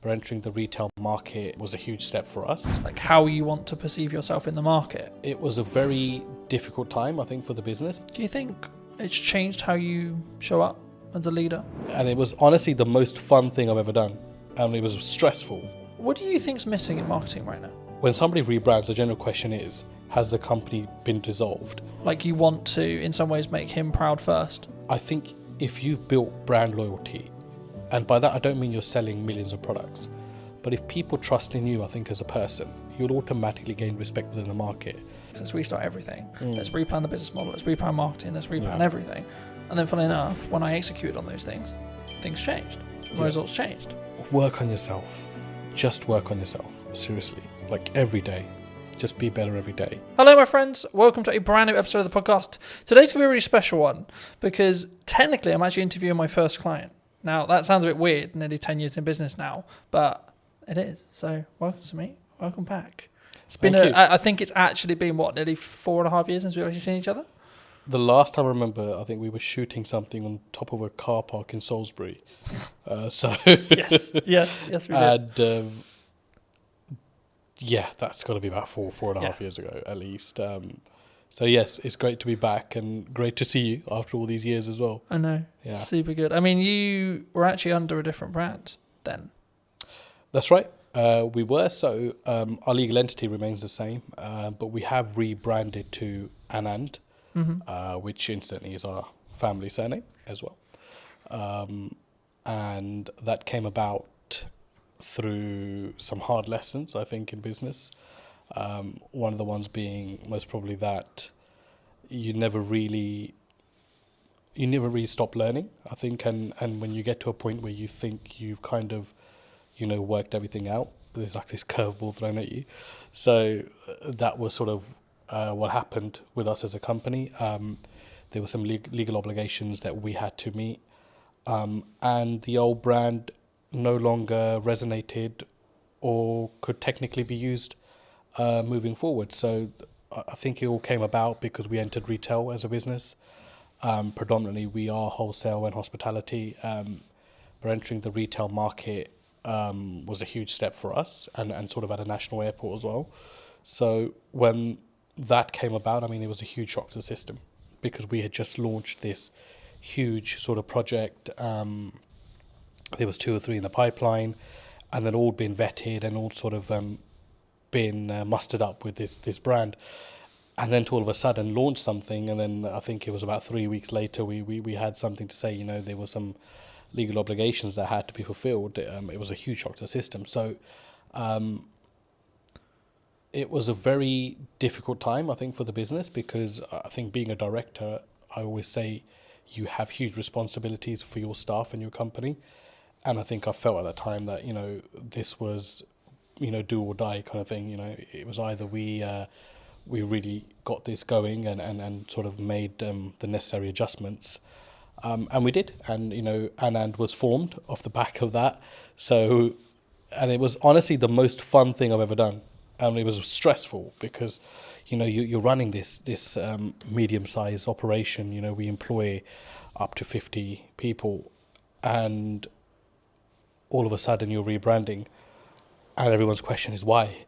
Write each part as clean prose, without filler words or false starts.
but entering the retail market was a huge step for us. Like how you want to perceive yourself in the market. It was a very difficult time, I think, for the business. Do you think it's changed how you show up as a leader? And it was honestly the most fun thing I've ever done. And it was stressful. What do you think's missing in marketing right now? When somebody rebrands, the general question is, has the company been dissolved? Like you want to, in some ways, make him proud first. I think if you've built brand loyalty, and by that I don't mean you're selling millions of products, but if people trust in you, I think as a person, you'll automatically gain respect within the market. Let's restart everything. Let's replan the business model. Let's replan marketing. Let's replan everything. And then, funnily enough, when I executed on those things changed. My results changed. Work on yourself. Just work on yourself. Seriously. Like every day. Just be better every day. Hello, my friends. Welcome to a brand new episode of the podcast. Today's going to be a really special one because technically I'm actually interviewing my first client. Now, that sounds a bit weird, nearly 10 years in business now, but it is. So, welcome to me. Welcome back. It's been, I think it's actually been, nearly 4.5 years since we've actually seen each other? The last time I remember, I think we were shooting something on top of a car park in Salisbury. Yes, we did. And yeah, that's got to be about 4.5 years ago at least. So yes, it's great to be back and great to see you after all these years as well. I know. Yeah. Super good. I mean, you were actually under a different brand then. That's right. We were. So our legal entity remains the same, but we have rebranded to Anand, which incidentally is our family surname as well. And that came about through some hard lessons, I think, in business. One of the ones being most probably that you never really stop learning, I think, and when you get to a point where you think you've kind of, worked everything out, there's like this curveball thrown at you. So that was sort of what happened with us as a company. There were some legal obligations that we had to meet, and the old brand no longer resonated or could technically be used moving forward. So I think it all came about because we entered retail as a business. Predominantly we are wholesale and hospitality, but entering the retail market was a huge step for us and sort of at a national airport as well. So when that came about, I mean, it was a huge shock to the system because we had just launched this huge sort of project. There was 2 or 3 in the pipeline, and then all been vetted and all sort of been mustered up with this brand. And then to all of a sudden launch something, and then I think it was about 3 weeks later we had something to say, there were some legal obligations that had to be fulfilled. It was a huge shock to the system. So it was a very difficult time, I think, for the business because I think being a director, I always say you have huge responsibilities for your staff and your company. And I think I felt at that time that, this was, do or die kind of thing. It was either we really got this going and sort of made the necessary adjustments. And we did. And, Anand was formed off the back of that. So, and it was honestly the most fun thing I've ever done. And it was stressful because, you're running this medium-sized operation. We employ up to 50 people, and all of a sudden you're rebranding, and everyone's question is why.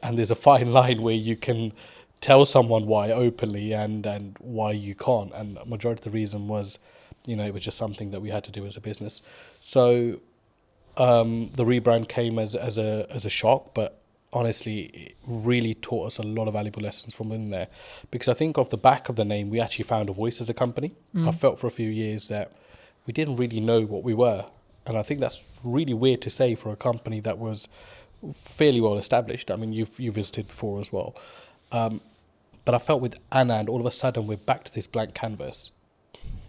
And there's a fine line where you can tell someone why openly and why you can't. And the majority of the reason was, it was just something that we had to do as a business. So the rebrand came as a shock, but honestly, it really taught us a lot of valuable lessons from in there. Because I think off the back of the name, we actually found a voice as a company. I felt for a few years that we didn't really know what we were. And I think that's really weird to say for a company that was fairly well established. I mean, you visited before as well. But I felt with Anand, all of a sudden we're back to this blank canvas,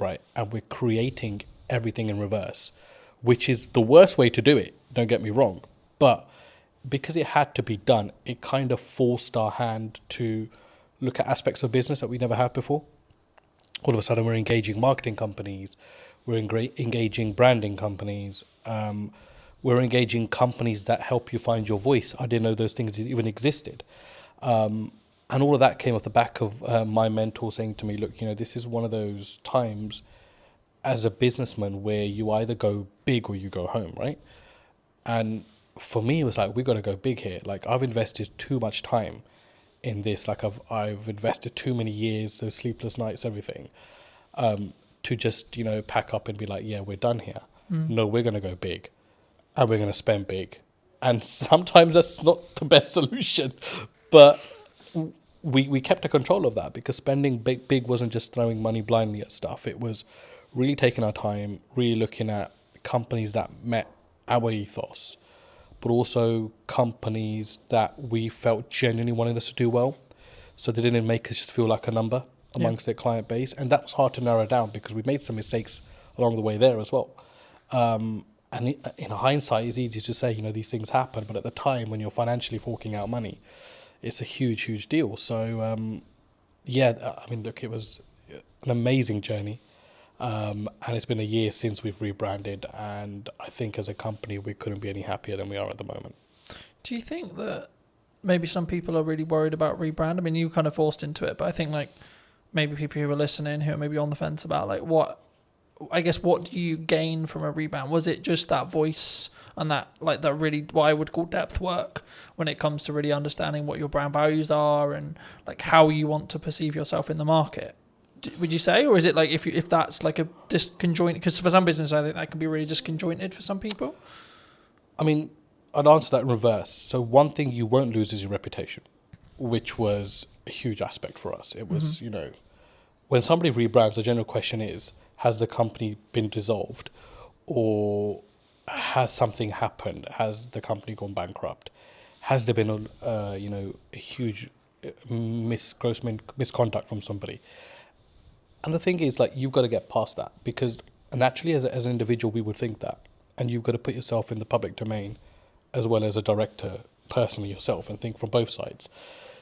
right? And we're creating everything in reverse, which is the worst way to do it, don't get me wrong. But because it had to be done, it kind of forced our hand to look at aspects of business that we never had before. All of a sudden we're engaging marketing companies, we're engaging branding companies, we're engaging companies that help you find your voice. I didn't know those things even existed. And all of that came off the back of my mentor saying to me, look, this is one of those times as a businessman where you either go big or you go home, right? And for me, it was like, we got to go big here. Like, I've invested too much time in this. Like, I've invested too many years, those sleepless nights, everything, to just, pack up and be like, yeah, we're done here. No, we're going to go big, and we're going to spend big. And sometimes that's not the best solution, but we kept a control of that, because spending big wasn't just throwing money blindly at stuff. It was really taking our time, really looking at companies that met our ethos, but also companies that we felt genuinely wanted us to do well. So they didn't make us just feel like a number amongst their client base. And that was hard to narrow down, because we made some mistakes along the way there as well. And in hindsight, it's easy to say, these things happen. But at the time, when you're financially forking out money, it's a huge, huge deal. So, look, it was an amazing journey. And it's been a year since we've rebranded. And I think as a company, we couldn't be any happier than we are at the moment. Do you think that maybe some people are really worried about rebrand? I mean, you kind of forced into it, but I think like maybe people who are listening who are maybe on the fence about like what do you gain from a rebrand? Was it just that voice and that like that really what I would call depth work when it comes to really understanding what your brand values are and like how you want to perceive yourself in the market? Would you say, or is it like if that's like a disconjointed? Because for some business, I think that can be really disconjointed for some people. I mean, I'd answer that in reverse. So one thing you won't lose is your reputation, which was a huge aspect for us. It was, when somebody rebrands, the general question is, has the company been dissolved, or has something happened? Has the company gone bankrupt? Has there been a huge gross misconduct from somebody? And the thing is, like, you've got to get past that, because naturally as an individual, we would think that. And you've got to put yourself in the public domain as well as a director personally yourself and think from both sides.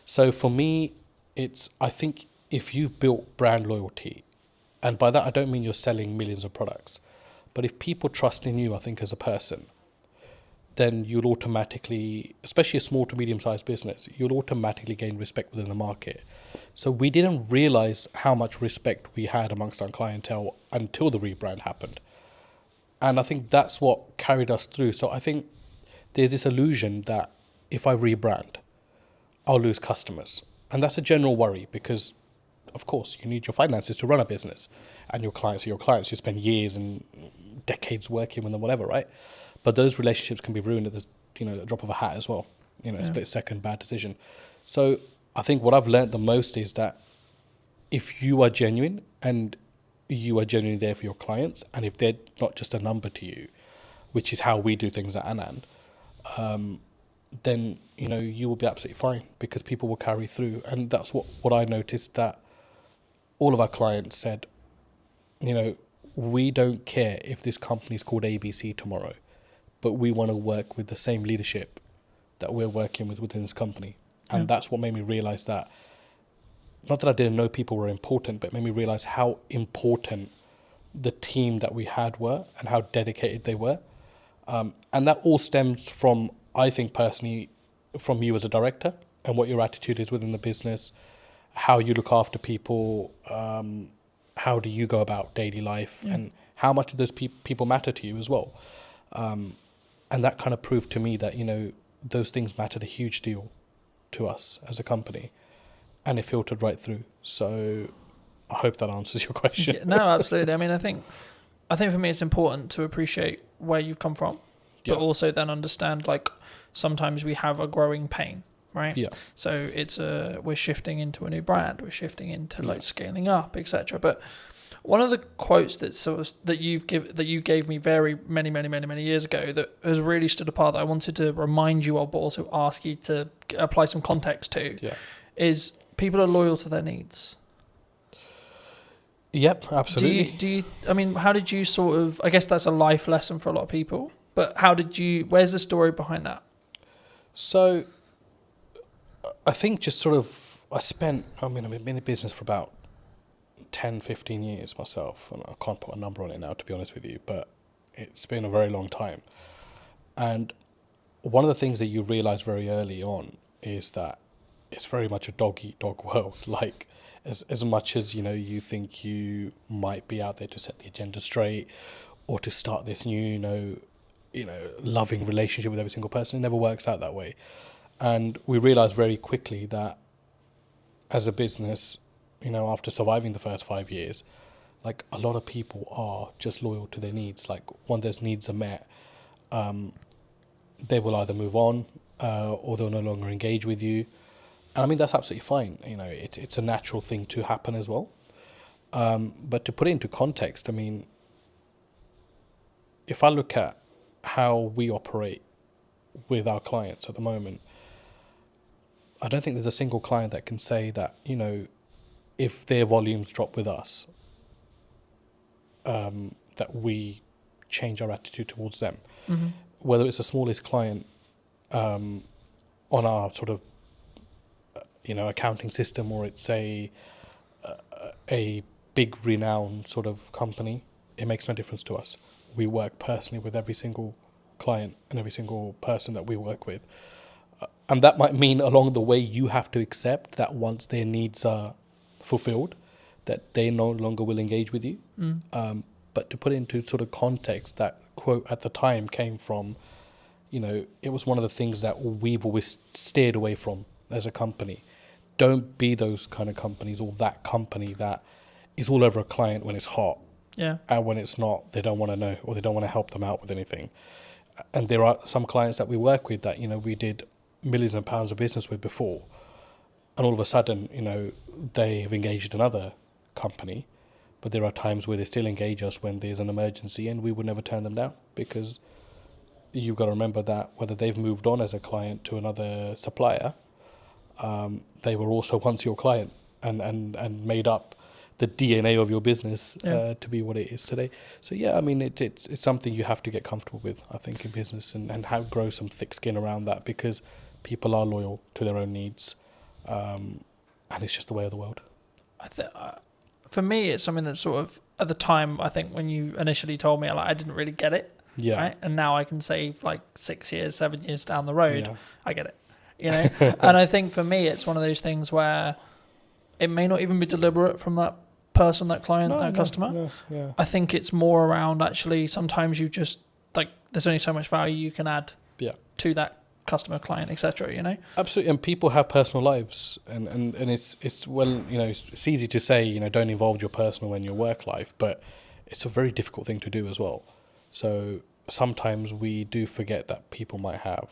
So for me, I think if you've built brand loyalty, and by that I don't mean you're selling millions of products, but if people trust in you, I think as a person, then you'll automatically, especially a small to medium-sized business, you'll automatically gain respect within the market. So we didn't realize how much respect we had amongst our clientele until the rebrand happened. And I think that's what carried us through. So I think there's this illusion that if I rebrand, I'll lose customers. And that's a general worry, because, of course, you need your finances to run a business. And your clients are your clients. You spend years and decades working with them, whatever, right? But those relationships can be ruined at a drop of a hat as well. A split second bad decision. So I think what I've learned the most is that if you are genuine and you are genuinely there for your clients, and if they're not just a number to you, which is how we do things at Anand, then you will be absolutely fine, because people will carry through. And that's what I noticed, that all of our clients said, we don't care if this company is called ABC tomorrow, but we want to work with the same leadership that we're working with within this company. And that's what made me realize that, not that I didn't know people were important, but it made me realize how important the team that we had were and how dedicated they were. And that all stems from, I think personally, from you as a director and what your attitude is within the business, how you look after people, how do you go about daily life, and how much do those people matter to you as well. And that kind of proved to me that, those things mattered a huge deal to us as a company, and it filtered right through. So I hope that answers your question. No, absolutely. I mean, I think for me, it's important to appreciate where you've come from, but also then understand, like, sometimes we have a growing pain, right? Yeah. So it's we're shifting into a new brand, we're shifting into like scaling up, etc. But one of the quotes that you gave me very many years ago that has really stood apart, that I wanted to remind you of, but also ask you to apply some context to, is people are loyal to their needs. Yep, absolutely. Do you? I mean, how did you sort of? I guess that's a life lesson for a lot of people. But how did you? Where's the story behind that? So, I think just sort of, I've been in business for about 10, 15 years myself, and I can't put a number on it now, to be honest with you, but it's been a very long time. And one of the things that you realize very early on is that it's very much a dog-eat-dog world. Like, as much as, you think you might be out there to set the agenda straight or to start this new, loving relationship with every single person. It never works out that way. And we realized very quickly that as a business, after surviving the first 5 years, like a lot of people are just loyal to their needs. Like when those needs are met, they will either move on or they'll no longer engage with you. And I mean, that's absolutely fine. It's a natural thing to happen as well. But to put it into context, I mean, if I look at how we operate with our clients at the moment, I don't think there's a single client that can say that, if their volumes drop with us, that we change our attitude towards them. Mm-hmm. Whether it's the smallest client on our sort of, accounting system, or it's a big renowned sort of company, it makes no difference to us. We work personally with every single client and every single person that we work with. And that might mean along the way you have to accept that once their needs are fulfilled, that they no longer will engage with you. But to put it into sort of context, that quote at the time came from, it was one of the things that we've always steered away from as a company. Don't be those kind of companies, or that company that is all over a client when it's hot. Yeah. And when it's not, they don't want to know, or they don't want to help them out with anything. And there are some clients that we work with that, we did millions of pounds of business with before. And all of a sudden, they have engaged another company. But there are times where they still engage us when there's an emergency, and we would never turn them down, because you've got to remember that whether they've moved on as a client to another supplier, they were also once your client and made up the DNA of your business to be what it is today. So yeah, I mean, it's something you have to get comfortable with, I think, in business, and have grow some thick skin around that, because people are loyal to their own needs, and it's just the way of the world. For me, it's something that sort of, at the time, I think when you initially told me, I didn't really get it. Yeah. Right? And now I can say 6 years, 7 years down the road, I get it. And I think for me, it's one of those things where it may not even be deliberate from that person, that client, that customer. Yeah. I think it's more around, actually, sometimes you just, there's only so much value you can add to that customer, client, etc. Absolutely. And people have personal lives, and it's well, it's easy to say, don't involve your personal in your work life, but it's a very difficult thing to do as well. So sometimes we do forget that people might have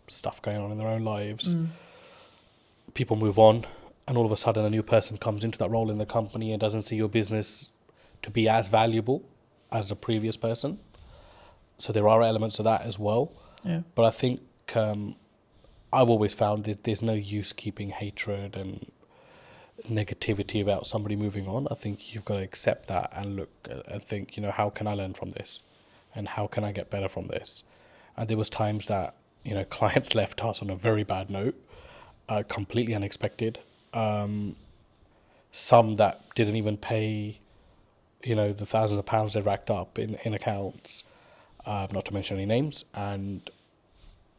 stuff going on in their own lives. People move on, and all of a sudden a new person comes into that role in the company and doesn't see your business to be as valuable as the previous person. So there are elements of that as well. Yeah. But I think I've always found that there's no use keeping hatred and negativity about somebody moving on. I think you've got to accept that and look and think, how can I learn from this? And how can I get better from this? And there was times that, clients left us on a very bad note, completely unexpected. Some that didn't even pay, the thousands of pounds they racked up in accounts, not to mention any names. And,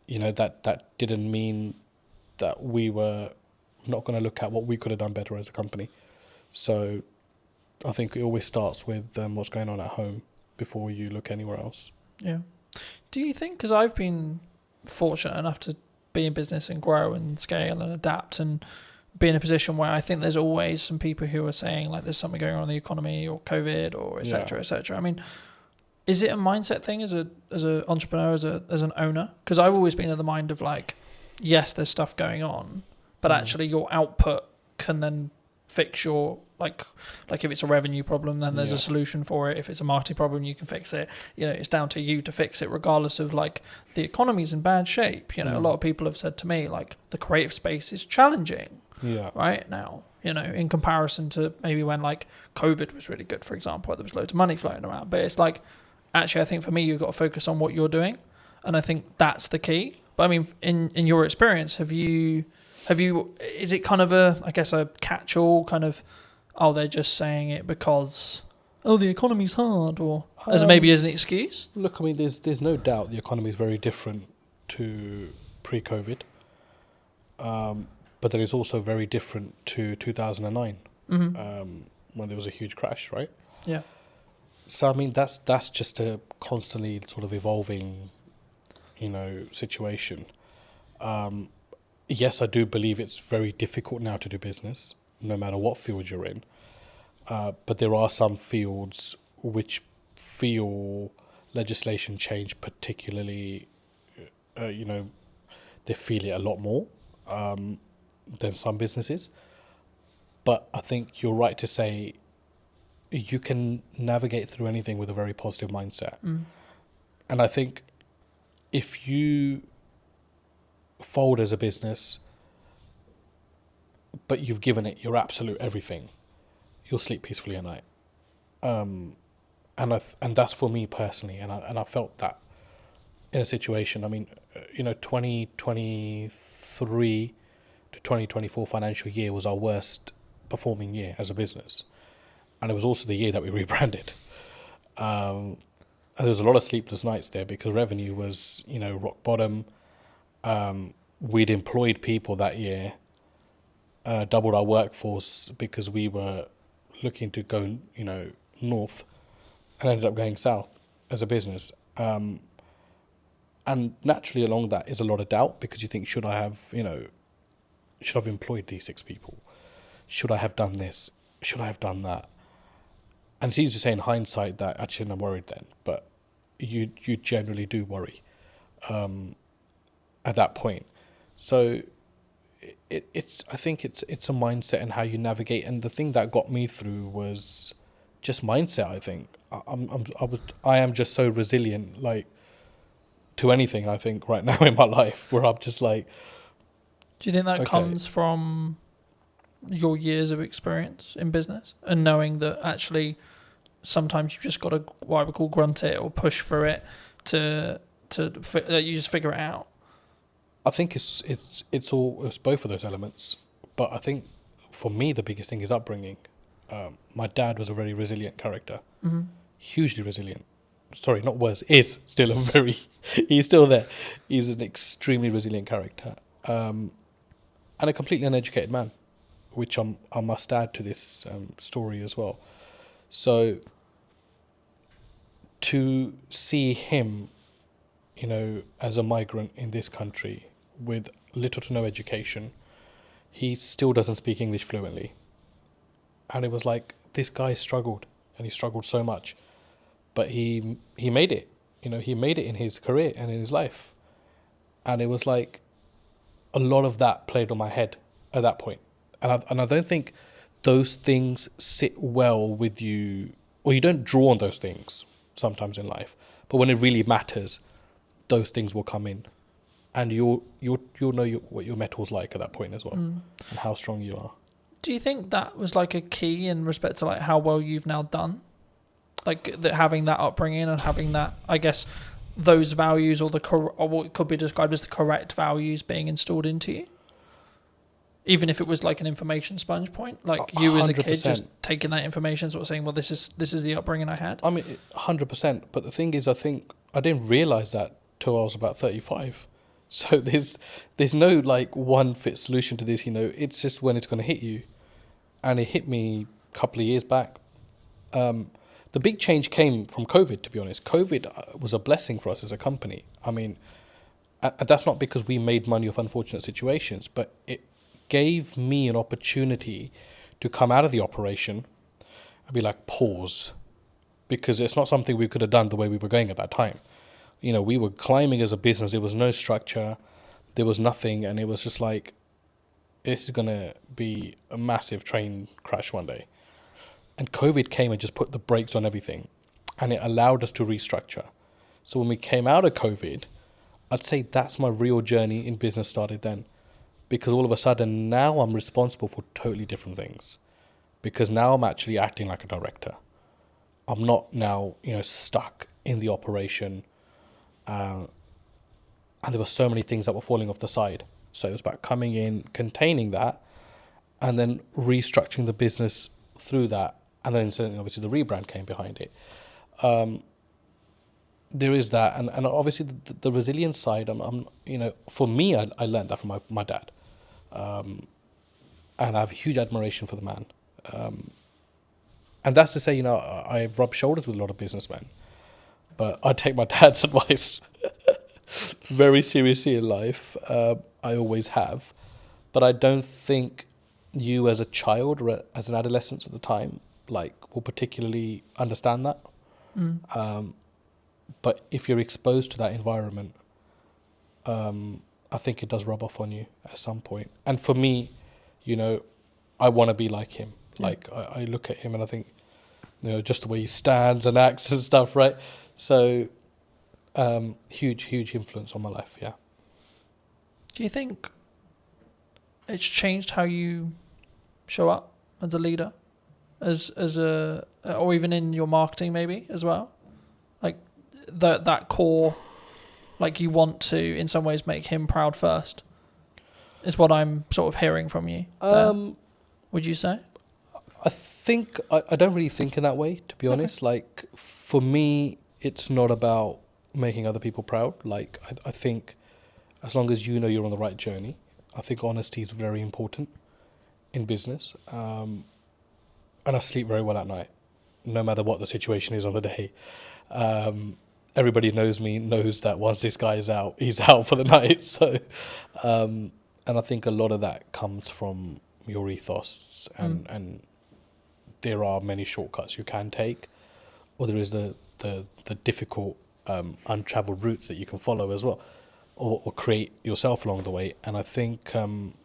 that didn't mean that we were not going to look at what we could have done better as a company. So I think it always starts with what's going on at home before you look anywhere else. Yeah. Do you think, because I've been fortunate enough to be in business and grow and scale and adapt and be in a position where I think there's always some people who are saying there's something going on in the economy or COVID or et cetera, et cetera. I mean, is it a mindset thing as an entrepreneur, as an owner? Because I've always been of the mind of yes, there's stuff going on, but actually your output can then fix your like if it's a revenue problem, then there's a solution for it. If it's a marketing problem, you can fix it. It's down to you to fix it, regardless of the economy's in bad shape. A lot of people have said to me the creative space is challenging right now. In comparison to maybe when COVID was really good, for example, where there was loads of money floating around. But it's actually, I think for me, you've got to focus on what you're doing, and I think that's the key. But I mean, in your experience, have you? Is it kind of a catch-all kind of? Oh, they're just saying it because the economy's hard, or as maybe as an excuse. Look, I mean, there's no doubt the economy is very different to pre-COVID, but then it's also very different to 2009, when there was a huge crash, right? Yeah. So I mean, that's just a constantly sort of evolving situation. Yes, I do believe it's very difficult now to do business, no matter what field you're in. But there are some fields which feel legislation change particularly, they feel it a lot more than some businesses. But I think you're right to say you can navigate through anything with a very positive mindset. And I think if you fold as a business, but you've given it your absolute everything, you'll sleep peacefully at night. And that's for me personally, and I felt that in a situation. I mean, 2023 to 2024 financial year was our worst performing year as a business, and it was also the year that we rebranded. And there was a lot of sleepless nights there because revenue was, rock bottom. We'd employed people that year, doubled our workforce because we were looking to go, north, and ended up going south as a business. And naturally along that is a lot of doubt because you think, should I have employed these 6 people? Should I have done this? Should I have done that? And it's easy to say in hindsight that actually I'm worried then, but you generally do worry at that point. So I think it's a mindset and how you navigate. And the thing that got me through was just mindset. I think I am just so resilient, like, to anything. I think right now in my life, where I'm just like. Do you think that comes from your years of experience in business and knowing that actually sometimes you've just got to, what I would call, grunt it or push for it to you just figure it out? I think it's both of those elements, but I think for me the biggest thing is upbringing. My dad was a very resilient character, hugely resilient. Sorry, not was, is still he's still there. He's an extremely resilient character, and a completely uneducated man, which I must add to this story as well. So to see him, as a migrant in this country with little to no education, he still doesn't speak English fluently. And it was like, this guy struggled, and he struggled so much, but he made it. He made it in his career and in his life. And it was like a lot of that played on my head at that point. And I don't think those things sit well with you, or you don't draw on those things sometimes in life. But when it really matters, those things will come in, and you'll know what your metal's like at that point as well, and how strong you are. Do you think that was like a key in respect to like how well you've now done, like that, having that upbringing and having that, I guess, those values or what could be described as the correct values being installed into you? Even if it was like an information sponge point, like you as a kid 100%. just taking that information, sort of saying, well, this is the upbringing I had. I mean, 100%. But the thing is, I think I didn't realize that till I was about 35. So there's no like one fit solution to this. It's just when it's going to hit you, and it hit me a couple of years back. The big change came from COVID. To be honest, COVID was a blessing for us as a company. I mean, and that's not because we made money off unfortunate situations, but it gave me an opportunity to come out of the operation and be like, pause, because it's not something we could have done the way we were going at that time. We were climbing as a business. There was no structure, there was nothing, and it was just like, this is gonna be a massive train crash one day. And COVID came and just put the brakes on everything, and it allowed us to restructure. So when we came out of COVID, I'd say that's my real journey in business started then. Because all of a sudden now I'm responsible for totally different things. Because now I'm actually acting like a director. I'm not now, stuck in the operation. And there were so many things that were falling off the side. So it was about coming in, containing that, and then restructuring the business through that. And then certainly obviously the rebrand came behind it. There is that. And obviously the resilience side, for me, I learned that from my dad. And I have huge admiration for the man. And that's to say, I rub shoulders with a lot of businessmen, but I take my dad's advice. very seriously in life. I always have. But I don't think you as a child or as an adolescent at the time, like, will particularly understand that. But if you're exposed to that environment, I think it does rub off on you at some point. And for me, I want to be like him. Like, I look at him and I think, just the way he stands and acts and stuff, right? So, huge influence on my life, yeah. Do you think it's changed how you show up as a leader, or even in your marketing maybe as well? Like that core, like you want to in some ways make him proud first, is what I'm sort of hearing from you. Would you say? I think I don't really think in that way, to be honest. Like, for me, it's not about making other people proud. Like, I think as long as you know you're on the right journey, I think honesty is very important in business. And I sleep very well at night, no matter what the situation is on the day. Everybody knows me, knows that once this guy is out, he's out for the night. So, and I think a lot of that comes from your ethos, and there are many shortcuts you can take, or there is the difficult, untraveled routes that you can follow as well, or create yourself along the way. And I think I'm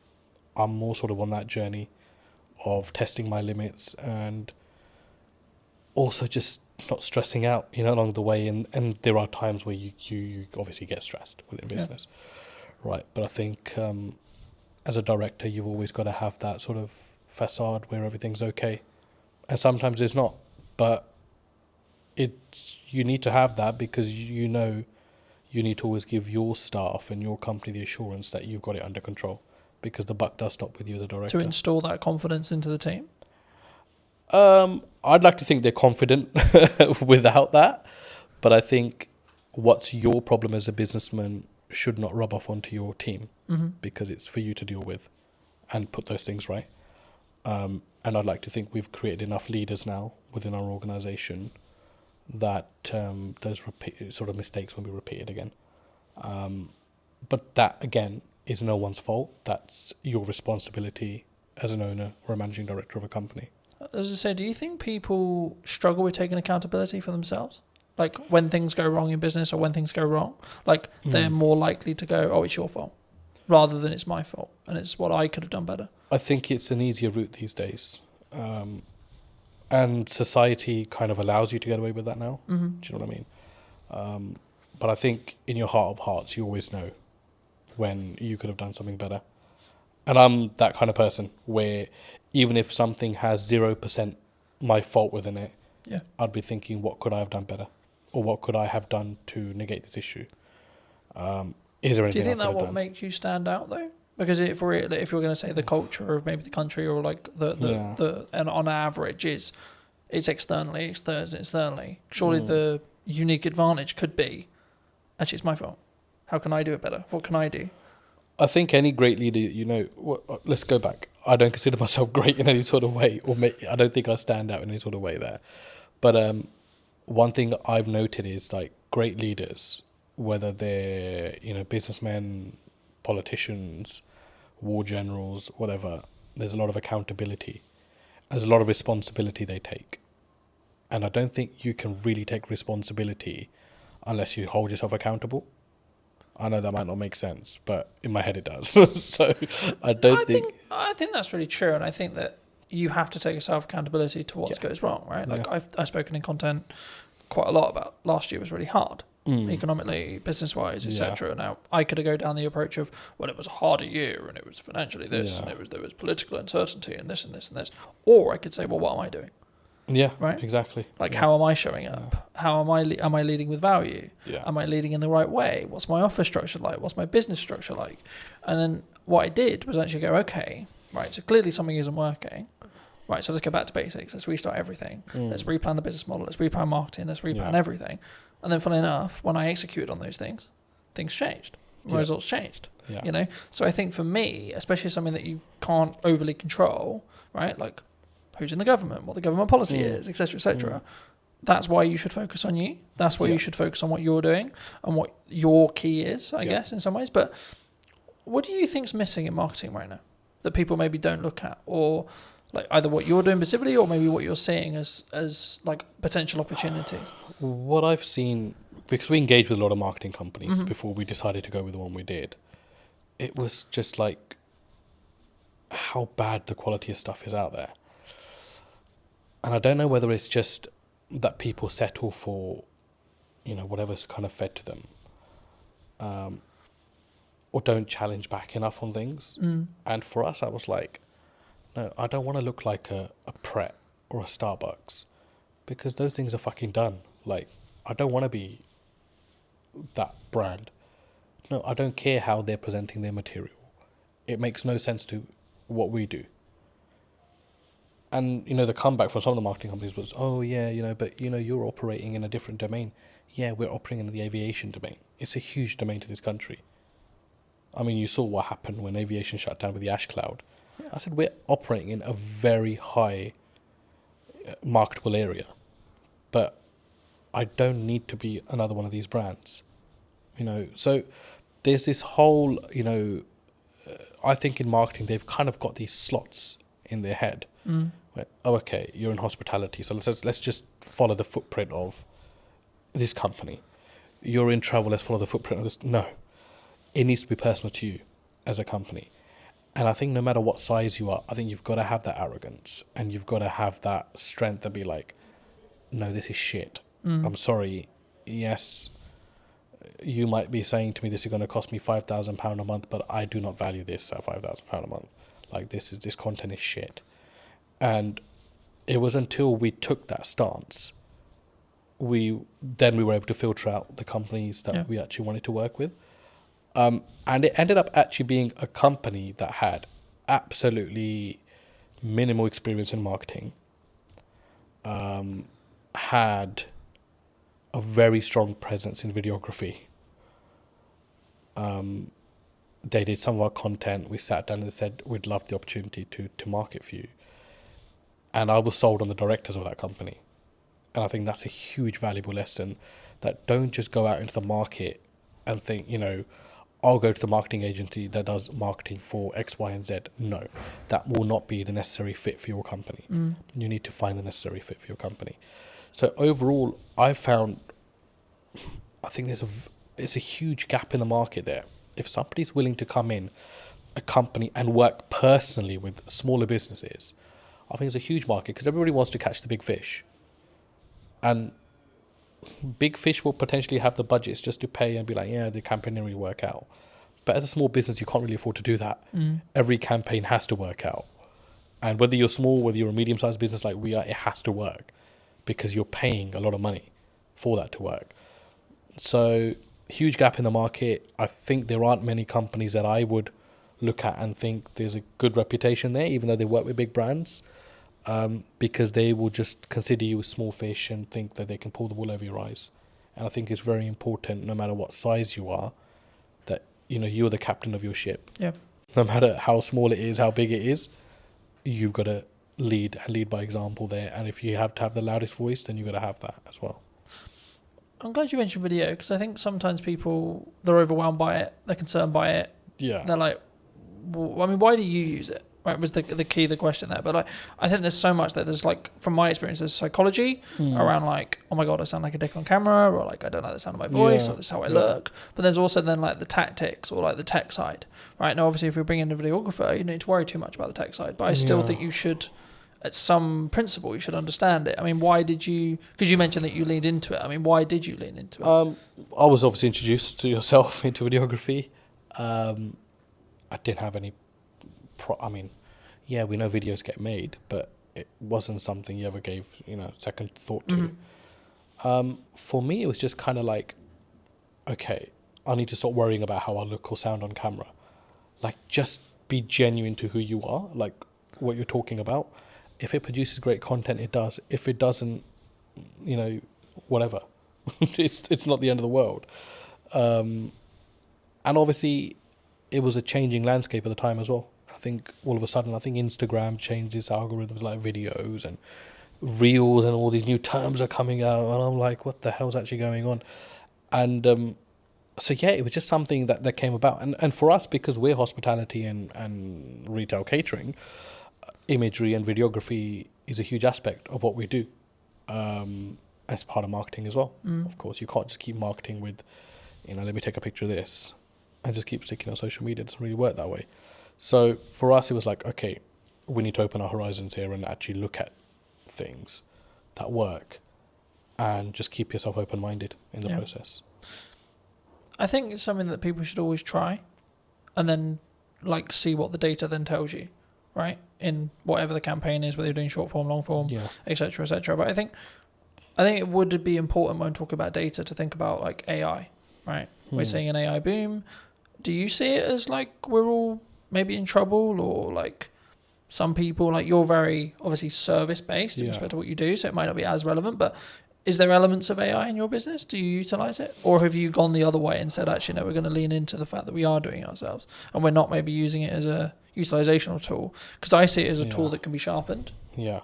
more sort of on that journey of testing my limits and also just not stressing out, along the way. And there are times where you obviously get stressed within business, right? But I think as a director, you've always got to have that sort of facade where everything's okay. And sometimes it's not, but you need to have that because you need to always give your staff and your company the assurance that you've got it under control, because the buck does stop with you, the director. To install that confidence into the team? I'd like to think they're confident without that, but I think what's your problem as a businessman should not rub off onto your team, because it's for you to deal with and put those things right. And I'd like to think we've created enough leaders now within our organisation that those sort of mistakes won't be repeated again. But that, again, is no one's fault. That's your responsibility as an owner or a managing director of a company. As I say, do you think people struggle with taking accountability for themselves? Like when things go wrong in business or when things go wrong, like they're more likely to go, oh, it's your fault, rather than it's my fault and it's what I could have done better. I think it's an easier route these days. And society kind of allows you to get away with that now. Do you know what I mean? But I think in your heart of hearts, you always know when you could have done something better. And I'm that kind of person where even if something has 0% my fault within it, I'd be thinking, what could I have done better? Or what could I have done to negate this issue? Is there anything? Do you think that what makes you stand out though? Because if you're going to say the culture of maybe the country, or like the and on average it's externally. Surely the unique advantage could be, actually it's my fault. How can I do it better? What can I do? I think any great leader, let's go back. I don't consider myself great in any sort of way, or I don't think I stand out in any sort of way there. But one thing I've noted is like great leaders, whether they're businessmen, politicians, war generals, whatever, there's a lot of accountability. There's a lot of responsibility they take. And I don't think you can really take responsibility unless you hold yourself accountable. I know that might not make sense, but in my head it does. So I think that's really true, and I think that you have to take yourself accountability to what goes wrong, right? Like I've spoken in content quite a lot about last year was really hard. Economically, business-wise, etc. Now, I could go down the approach of, well, it was a harder year, and it was financially this, and there was political uncertainty, and this and this and this. Or I could say, well, what am I doing? Yeah, right. Exactly. Like, how am I showing up? How am I leading with value? Am I leading in the right way? What's my office structure like? What's my business structure like? And then what I did was actually go, okay, right. So clearly something isn't working. Right, so let's go back to basics. Let's restart everything. Let's replan the business model. Let's replan marketing. Let's replan everything. And then, funnily enough, when I executed on those things changed. Results changed. So I think for me, especially something that you can't overly control, right? Like who's in the government, what the government policy is, etc., etc. that's why you should focus on you. That's why you should focus on what you're doing and what your key is, I guess, in some ways. But what do you think's missing in marketing right now that people maybe don't look at, or like either what you're doing specifically or maybe what you're seeing as like potential opportunities? What I've seen, because we engaged with a lot of marketing companies before we decided to go with the one we did, it was just like how bad the quality of stuff is out there. And I don't know whether it's just that people settle for, whatever's kind of fed to them, or don't challenge back enough on things. And for us, I was like, no, I don't want to look like a Pret or a Starbucks, because those things are fucking done. Like, I don't want to be that brand. No, I don't care how they're presenting their material. It makes no sense to what we do. And, the comeback from some of the marketing companies was, oh, yeah, but, you're operating in a different domain. Yeah, we're operating in the aviation domain. It's a huge domain to this country. I mean, you saw what happened when aviation shut down with the ash cloud. Yeah. I said, we're operating in a very high marketable area. But I don't need to be another one of these brands. So there's this whole, I think in marketing, they've kind of got these slots in their head. Where, oh, okay, you're in hospitality, so let's just follow the footprint of this company. You're in travel, let's follow the footprint of this. No, it needs to be personal to you as a company. And I think no matter what size you are, I think you've got to have that arrogance and you've got to have that strength to be like, no, this is shit. I'm sorry. Yes, you might be saying to me this is going to cost me £5,000 a month, but I do not value this at £5,000 a month. Like, this content is shit. And it was until we took that stance, we were able to filter out the companies that we actually wanted to work with. And it ended up actually being a company that had absolutely minimal experience in marketing, had a very strong presence in videography. They did some of our content. We sat down and said, we'd love the opportunity to market for you. And I was sold on the directors of that company. And I think that's a huge valuable lesson, that don't just go out into the market and think, I'll go to the marketing agency that does marketing for X, Y, and Z. No, that will not be the necessary fit for your company. You need to find the necessary fit for your company. So overall, I think it's a huge gap in the market there. If somebody's willing to come in a company and work personally with smaller businesses, I think it's a huge market, because everybody wants to catch the big fish. And big fish will potentially have the budgets just to pay and be like, yeah, the campaign didn't really work out. But as a small business, you can't really afford to do that. Every campaign has to work out. And whether you're small, whether you're a medium-sized business like we are, it has to work, because you're paying a lot of money for that to work. So, huge gap in the market. I think there aren't many companies that I would look at and think there's a good reputation there, even though they work with big brands, because they will just consider you a small fish and think that they can pull the wool over your eyes. And I think it's very important, no matter what size you are, that you're the captain of your ship. Yeah. No matter how small it is, how big it is, you've got to lead by example there. And if you have to have the loudest voice, then you've got to have that as well. I'm glad you mentioned video, because I think sometimes people, they're overwhelmed by it, they're concerned by it. Yeah. They're like, well, I mean, why do you use it? Right, was the key, the question there. But I think there's so much that there's from my experience, there's psychology around oh my God, I sound like a dick on camera, or I don't like the sound of my voice, or this is how I look. But there's also then the tactics, or the tech side, right? Now, obviously, if you're bringing in a videographer, you don't need to worry too much about the tech side. But I still think you should, at some principle, you should understand it. I mean, why did you, because you mentioned that you leaned into it. I mean, why did you lean into it? I was obviously introduced to yourself into videography. I didn't have any we know videos get made, but it wasn't something you ever gave, second thought to. For me, it was just kind of like, okay, I need to stop worrying about how I look or sound on camera. Just be genuine to who you are, what you're talking about. If it produces great content, it does. If it doesn't, whatever. it's not the end of the world. And obviously, it was a changing landscape at the time as well. I think all of a sudden, Instagram changed its algorithms, videos, and reels and all these new terms are coming out, and I'm like, what the hell's actually going on? And so yeah, it was just something that came about, and for us, because we're hospitality and retail catering, imagery and videography is a huge aspect of what we do, as part of marketing as well. Of course, you can't just keep marketing with, let me take a picture of this and just keep sticking on social media. It doesn't really work that way. So for us, it was like, okay, we need to open our horizons here and actually look at things that work, and just keep yourself open-minded in the process. I think it's something that people should always try, and then like see what the data then tells you, right? In whatever the campaign is, whether you're doing short form, long form, etc., etc. But I think it would be important when talking about data to think about like AI, right? We're seeing an AI boom. Do you see it as like we're all maybe in trouble, or like some people, like you're very obviously service based in respect to what you do, so it might not be as relevant, but is there elements of AI in your business? Do you utilize it? Or have you gone the other way and said, actually, no, we're going to lean into the fact that we are doing it ourselves and we're not maybe using it as a utilizational tool? Because I see it as a tool that can be sharpened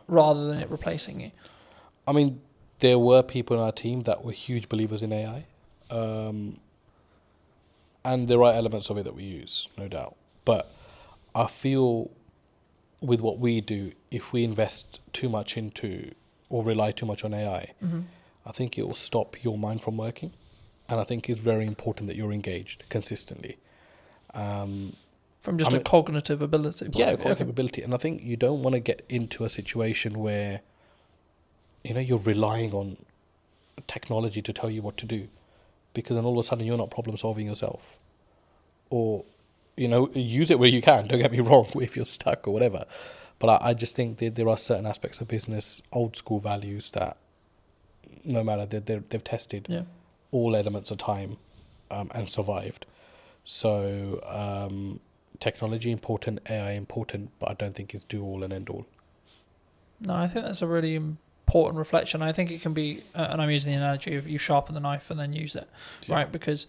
rather than it replacing you. I mean, there were people in our team that were huge believers in AI. And there are elements of it that we use, no doubt. But I feel with what we do, if we invest too much into or rely too much on AI, I think it will stop your mind from working. And I think it's very important that you're engaged consistently. From just a cognitive ability. Cognitive ability. And I think you don't want to get into a situation where, you're relying on technology to tell you what to do, because then all of a sudden you're not problem solving yourself. Or, use it where you can, don't get me wrong, if you're stuck or whatever. But I just think that there are certain aspects of business, old school values, that no matter, they've tested all elements of time and survived. So technology important, AI important, but I don't think it's do all and end all. No, I think that's a really important reflection. I think it can be, and I'm using the analogy of you sharpen the knife and then use it, right? Because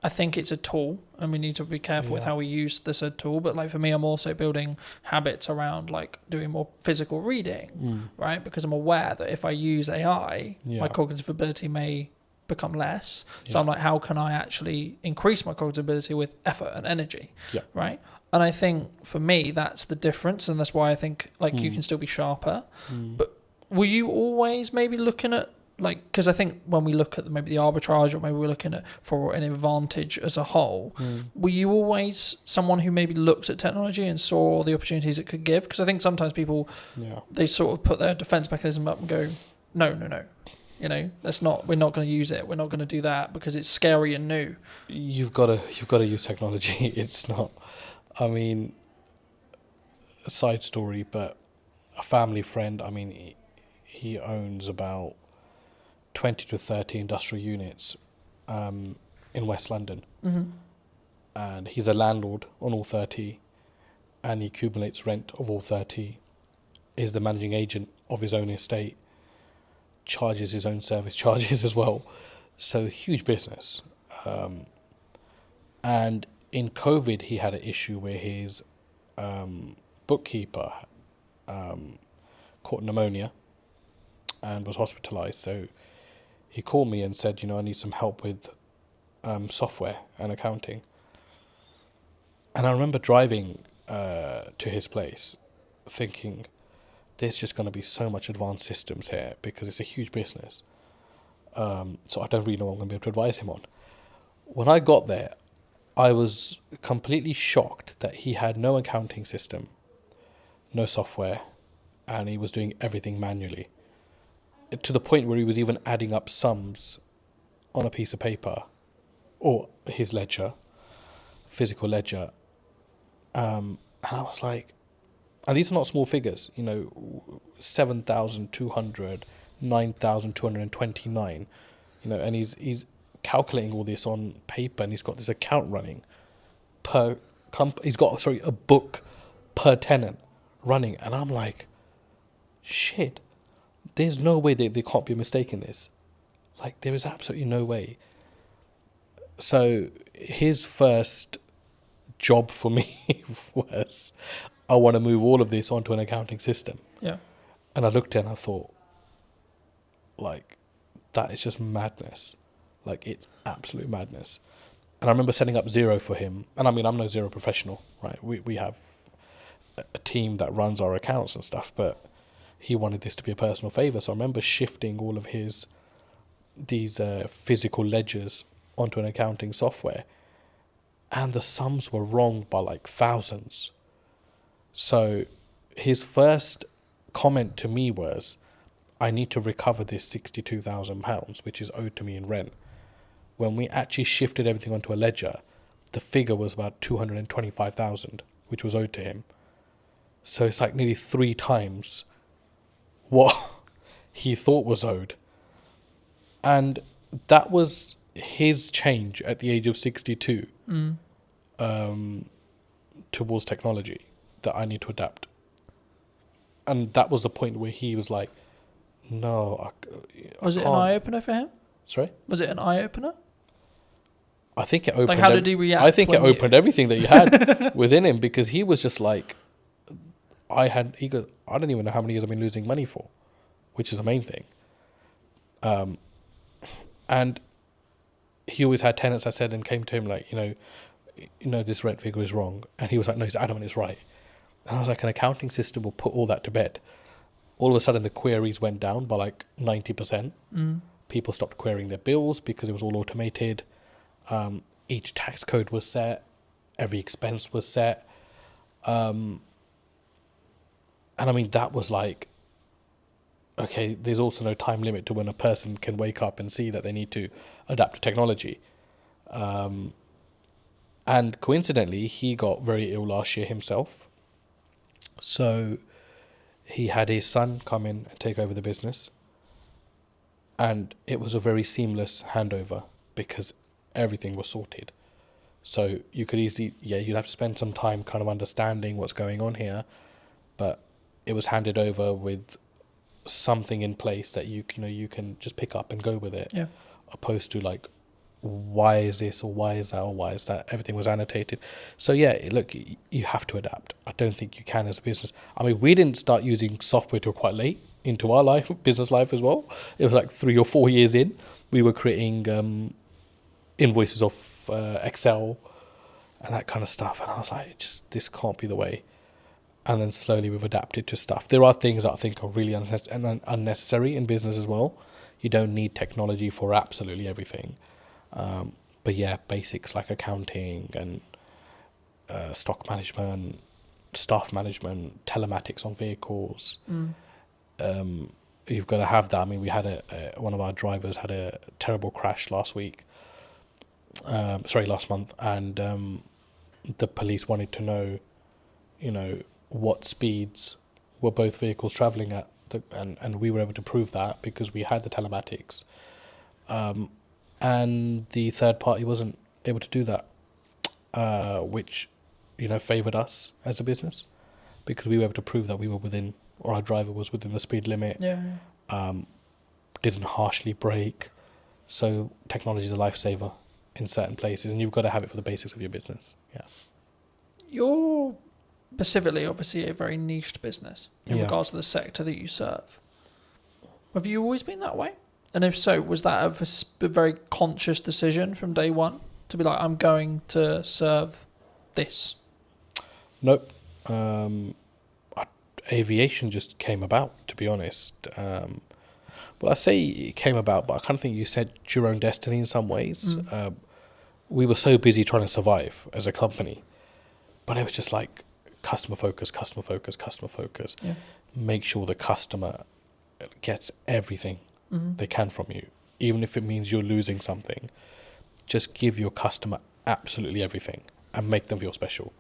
I think it's a tool, and we need to be careful with how we use this tool. But like for me, I'm also building habits around like doing more physical reading, right? Because I'm aware that if I use AI, my cognitive ability may become less. So I'm like, how can I actually increase my cognitive ability with effort and energy, right? And I think for me, that's the difference, and that's why I think like you can still be sharper. But were you always maybe looking at, like, because I think when we look at maybe the arbitrage, or maybe we're looking at for an advantage as a whole, were you always someone who maybe looked at technology and saw the opportunities it could give? Because I think sometimes people, they sort of put their defense mechanism up and go, no, we're not going to use it. We're not going to do that because it's scary and new. You've got to use technology. It's not, I mean, a side story, but a family friend, I mean, he owns about 20 to 30 industrial units in West London. And he's a landlord on all 30, and he accumulates rent of all 30, is the managing agent of his own estate, charges his own service charges as well. So huge business. And in COVID, he had an issue where his bookkeeper caught pneumonia and was hospitalized. So he called me and said, I need some help with software and accounting. And I remember driving to his place thinking, there's just going to be so much advanced systems here because it's a huge business. So I don't really know what I'm going to be able to advise him on. When I got there, I was completely shocked that he had no accounting system, no software, and he was doing everything manually, to the point where he was even adding up sums on a piece of paper or his ledger, physical ledger. And I was like, and these are not small figures, 7,200, 9,229, and he's calculating all this on paper, and he's got this account running per he's got a book per tenant running, and I'm like, shit, there's no way they can't be mistaken this. Like, there is absolutely no way. So his first job for me was, I want to move all of this onto an accounting system. Yeah. And I looked at it and I thought, like, that is just madness. Like, it's absolute madness. And I remember setting up Zero for him. And I mean, I'm no Zero professional, right? We have a team that runs our accounts and stuff, but he wanted this to be a personal favor. So I remember shifting all of these physical ledgers onto an accounting software, and the sums were wrong by like thousands. So his first comment to me was, I need to recover this £62,000, which is owed to me in rent. When we actually shifted everything onto a ledger, the figure was about 225,000, which was owed to him. So it's like nearly 3 times what he thought was owed. And that was his change at the age of 62 towards technology, that I need to adapt. And that was the point where he was like, no, I Was it an can't. eye-opener for him? Sorry? Was it an eye-opener? I think it opened. Like, how did he react? I think it opened everything that he had within him, because he was just like, he goes, I don't even know how many years I've been losing money for, which is the main thing. And he always had tenants, I said, and came to him like, this rent figure is wrong. And he was like, no, he's adamant it's right. And I was like, an accounting system will put all that to bed. All of a sudden, the queries went down by like 90%. People stopped querying their bills because it was all automated. Each tax code was set. Every expense was set. And I mean, that was like, okay, there's also no time limit to when a person can wake up and see that they need to adapt to technology. And coincidentally, he got very ill last year himself. So he had his son come in and take over the business. And it was a very seamless handover because everything was sorted. So you could easily, you'd have to spend some time kind of understanding what's going on here. But it was handed over with something in place that you can just pick up and go with it. Yeah. Opposed to like, why is this or why is that or why is that? Everything was annotated. So yeah, look, you have to adapt. I don't think you can as a business. I mean, we didn't start using software till quite late into our business life as well. It was like 3 or 4 years in. We were creating invoices off Excel and that kind of stuff. And I was like, this can't be the way. And then slowly we've adapted to stuff. There are things that I think are really unnecessary in business as well. You don't need technology for absolutely everything. But yeah, basics like accounting and stock management, staff management, telematics on vehicles. You've got to have that. I mean, we had one of our drivers had a terrible crash last month, and the police wanted to know, what speeds were both vehicles travelling at, and we were able to prove that because we had the telematics. And the third party wasn't able to do that, which, favoured us as a business because we were able to prove that we were within, or our driver was within the speed limit. Didn't harshly brake. So technology is a lifesaver in certain places, and you've got to have it for the basics of your business. Yeah. You're specifically, obviously, a very niched business in Yeah. regards to the sector that you serve. Have you always been that way? And if so, was that a very conscious decision from day one to be like, I'm going to serve this? Nope. Aviation just came about, to be honest. Well, I say it came about, but I kind of think you set your own destiny in some ways. We were so busy trying to survive as a company, but it was just like customer focus. Yeah. Make sure the customer gets everything they can from you, even if it means you're losing something. Just give your customer absolutely everything and make them feel special.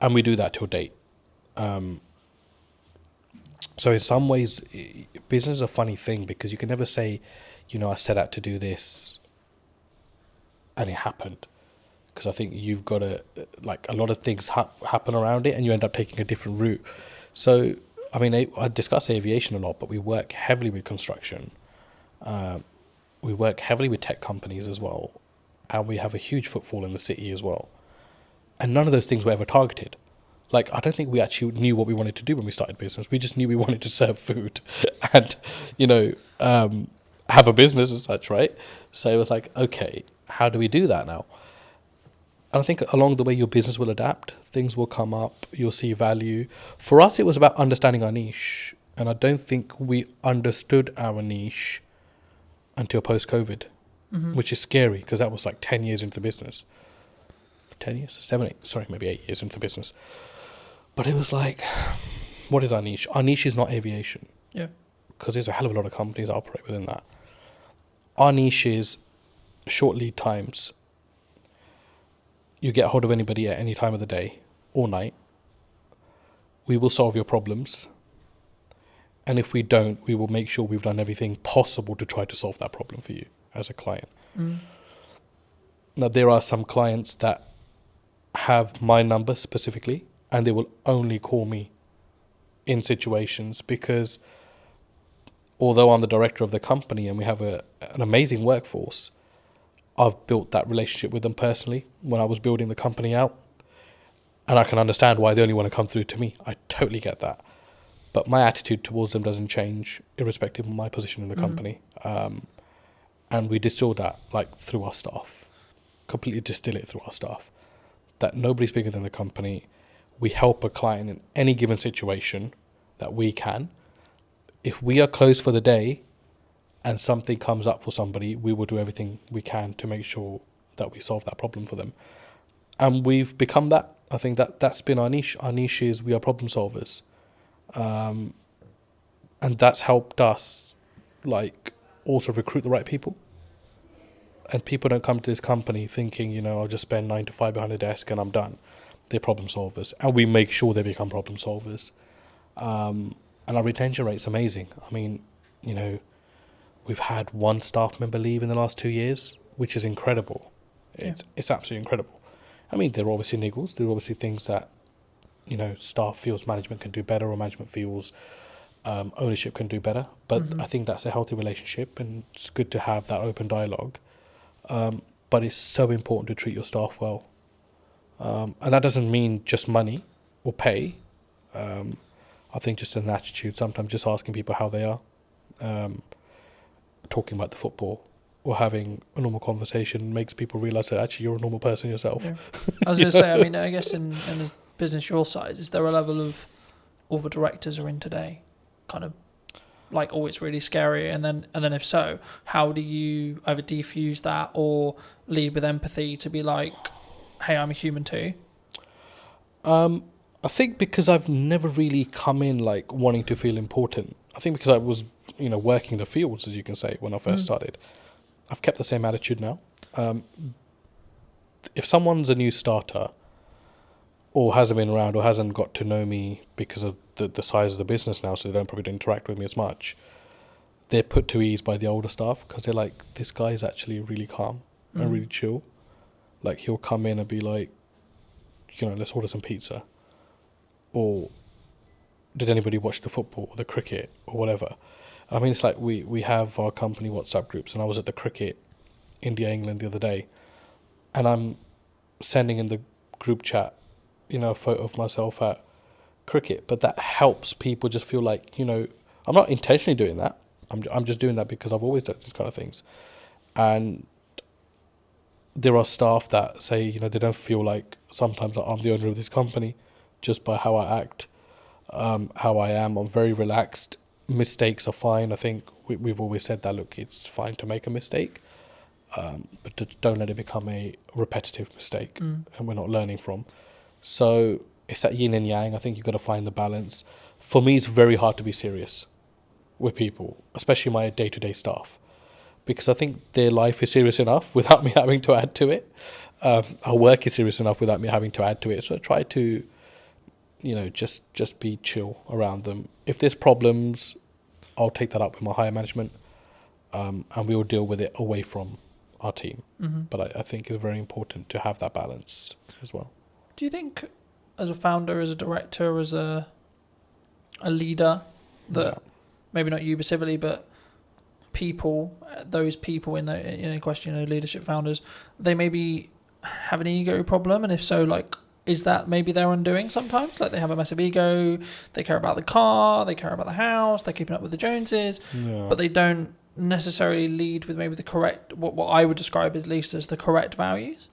And we do that till date. So in some ways, business is a funny thing because you can never say, I set out to do this and it happened. Because I think you've got to, like, a lot of things happen around it and you end up taking a different route. So, I mean, I discuss aviation a lot, but we work heavily with construction. We work heavily with tech companies as well. And we have a huge footfall in the city as well. And none of those things were ever targeted. Like, I don't think we actually knew what we wanted to do when we started business. We just knew we wanted to serve food and, have a business as such, right? So it was like, okay, how do we do that now? And I think along the way, your business will adapt. Things will come up. You'll see value. For us, it was about understanding our niche. And I don't think we understood our niche until post-COVID, which is scary because that was like 10 years into the business. 10 years? 7, 8, sorry, maybe 8 years into the business. But it was like, what is our niche? Our niche is not aviation. Yeah. Because there's a hell of a lot of companies that operate within that. Our niche is short lead times. You get hold of anybody at any time of the day or night. We will solve your problems. And if we don't, we will make sure we've done everything possible to try to solve that problem for you as a client. Now, there are some clients that have my number specifically, and they will only call me in situations because although I'm the director of the company and we have an amazing workforce, I've built that relationship with them personally when I was building the company out. And I can understand why they only want to come through to me. I totally get that. But my attitude towards them doesn't change irrespective of my position in the company. And we distill that like through our staff, completely distill it through our staff, that nobody's bigger than the company. We help a client in any given situation that we can. If we are closed for the day and something comes up for somebody, we will do everything we can to make sure that we solve that problem for them. And we've become that. I think that's been our niche. Our niche is we are problem solvers. And that's helped us like also recruit the right people. And people don't come to this company thinking, I'll just spend 9 to 5 behind a desk and I'm done. They're problem solvers. And we make sure they become problem solvers. And our retention rate's amazing. I mean, we've had one staff member leave in the last 2 years, which is incredible. It's absolutely incredible. I mean, there are obviously niggles. There are obviously things that, staff feels management can do better or management feels ownership can do better. But I think that's a healthy relationship and it's good to have that open dialogue. But it's so important to treat your staff well. And that doesn't mean just money or pay. I think just an attitude, sometimes just asking people how they are, talking about the football or having a normal conversation makes people realise that actually you're a normal person yourself. Yeah. I was going to say, I mean, I guess in a business your size, is there a level of all the directors are in today kind of like, oh, it's really scary? And then if so, how do you either defuse that or lead with empathy to be like, hey, I'm a human too? I think because I've never really come in like wanting to feel important. I think because I was, working the fields, as you can say, when I first started. I've kept the same attitude now. If someone's a new starter or hasn't been around or hasn't got to know me because of the size of the business now, so they don't probably interact with me as much, they're put to ease by the older staff because they're like, this guy is actually really calm and really chill. Like, he'll come in and be like, let's order some pizza. Or did anybody watch the football or the cricket or whatever? I mean, it's like we have our company WhatsApp groups, and I was at the cricket India-England the other day, and I'm sending in the group chat, a photo of myself at cricket, but that helps people just feel like, I'm not intentionally doing that. I'm just doing that because I've always done these kind of things. And there are staff that say, they don't feel like sometimes that I'm the owner of this company just by how I act, how I am. I'm very relaxed. Mistakes are fine. I think we've always said that, look, it's fine to make a mistake, but don't let it become a repetitive mistake and we're not learning from. So it's that yin and yang. I think you've got to find the balance. For me, it's very hard to be serious with people, especially my day-to-day staff, because I think their life is serious enough without me having to add to it. Our work is serious enough without me having to add to it. So I try to, just be chill around them. If there's problems, I'll take that up with my higher management, and we will deal with it away from our team. But I think it's very important to have that balance as well. Do you think, as a founder, as a director, as a leader, that maybe not you specifically, but those people in the question, leadership founders, they maybe have an ego problem, and if so, like, is that maybe their undoing sometimes? Like they have a massive ego, they care about the car, they care about the house, they're keeping up with the Joneses, Yeah. but they don't necessarily lead with maybe the correct, what I would describe at least as the correct values.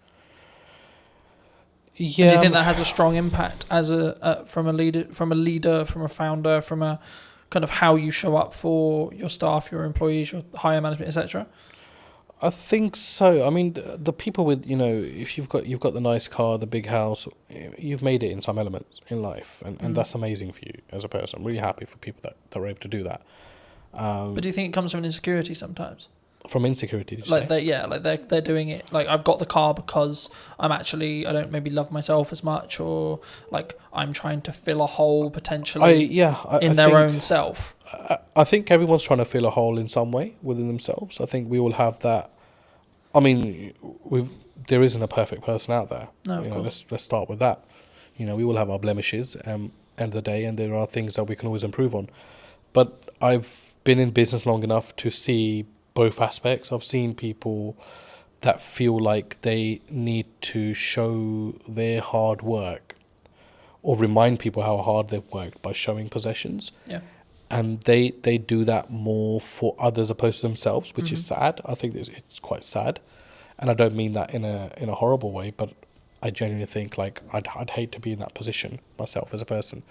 And do you Yeah. think that has a strong impact as from a leader, from a founder, from a kind of how you show up for your staff, your employees, your higher management, etc.? I think so. I mean, the people with, if you've got the nice car, the big house, you've made it in some elements in life, and that's amazing for you as a person. I'm really happy for people that are able to do that. But do you think it comes from an insecurity sometimes? From insecurity, did you Like say? they're doing it. Like I've got the car because I don't maybe love myself as much, or like I'm trying to fill a hole potentially in their own self. I think everyone's trying to fill a hole in some way within themselves. I think we all have that. I mean, there isn't a perfect person out there. No, of course. Let's start with that. We all have our blemishes. End of the day, and there are things that we can always improve on. But I've been in business long enough to see both aspects. I've seen people that feel like they need to show their hard work or remind people how hard they've worked by showing possessions. Yeah. And they do that more for others opposed to themselves, which is sad. I think it's quite sad. And I don't mean that in a horrible way, but I genuinely think like I'd hate to be in that position myself as a person.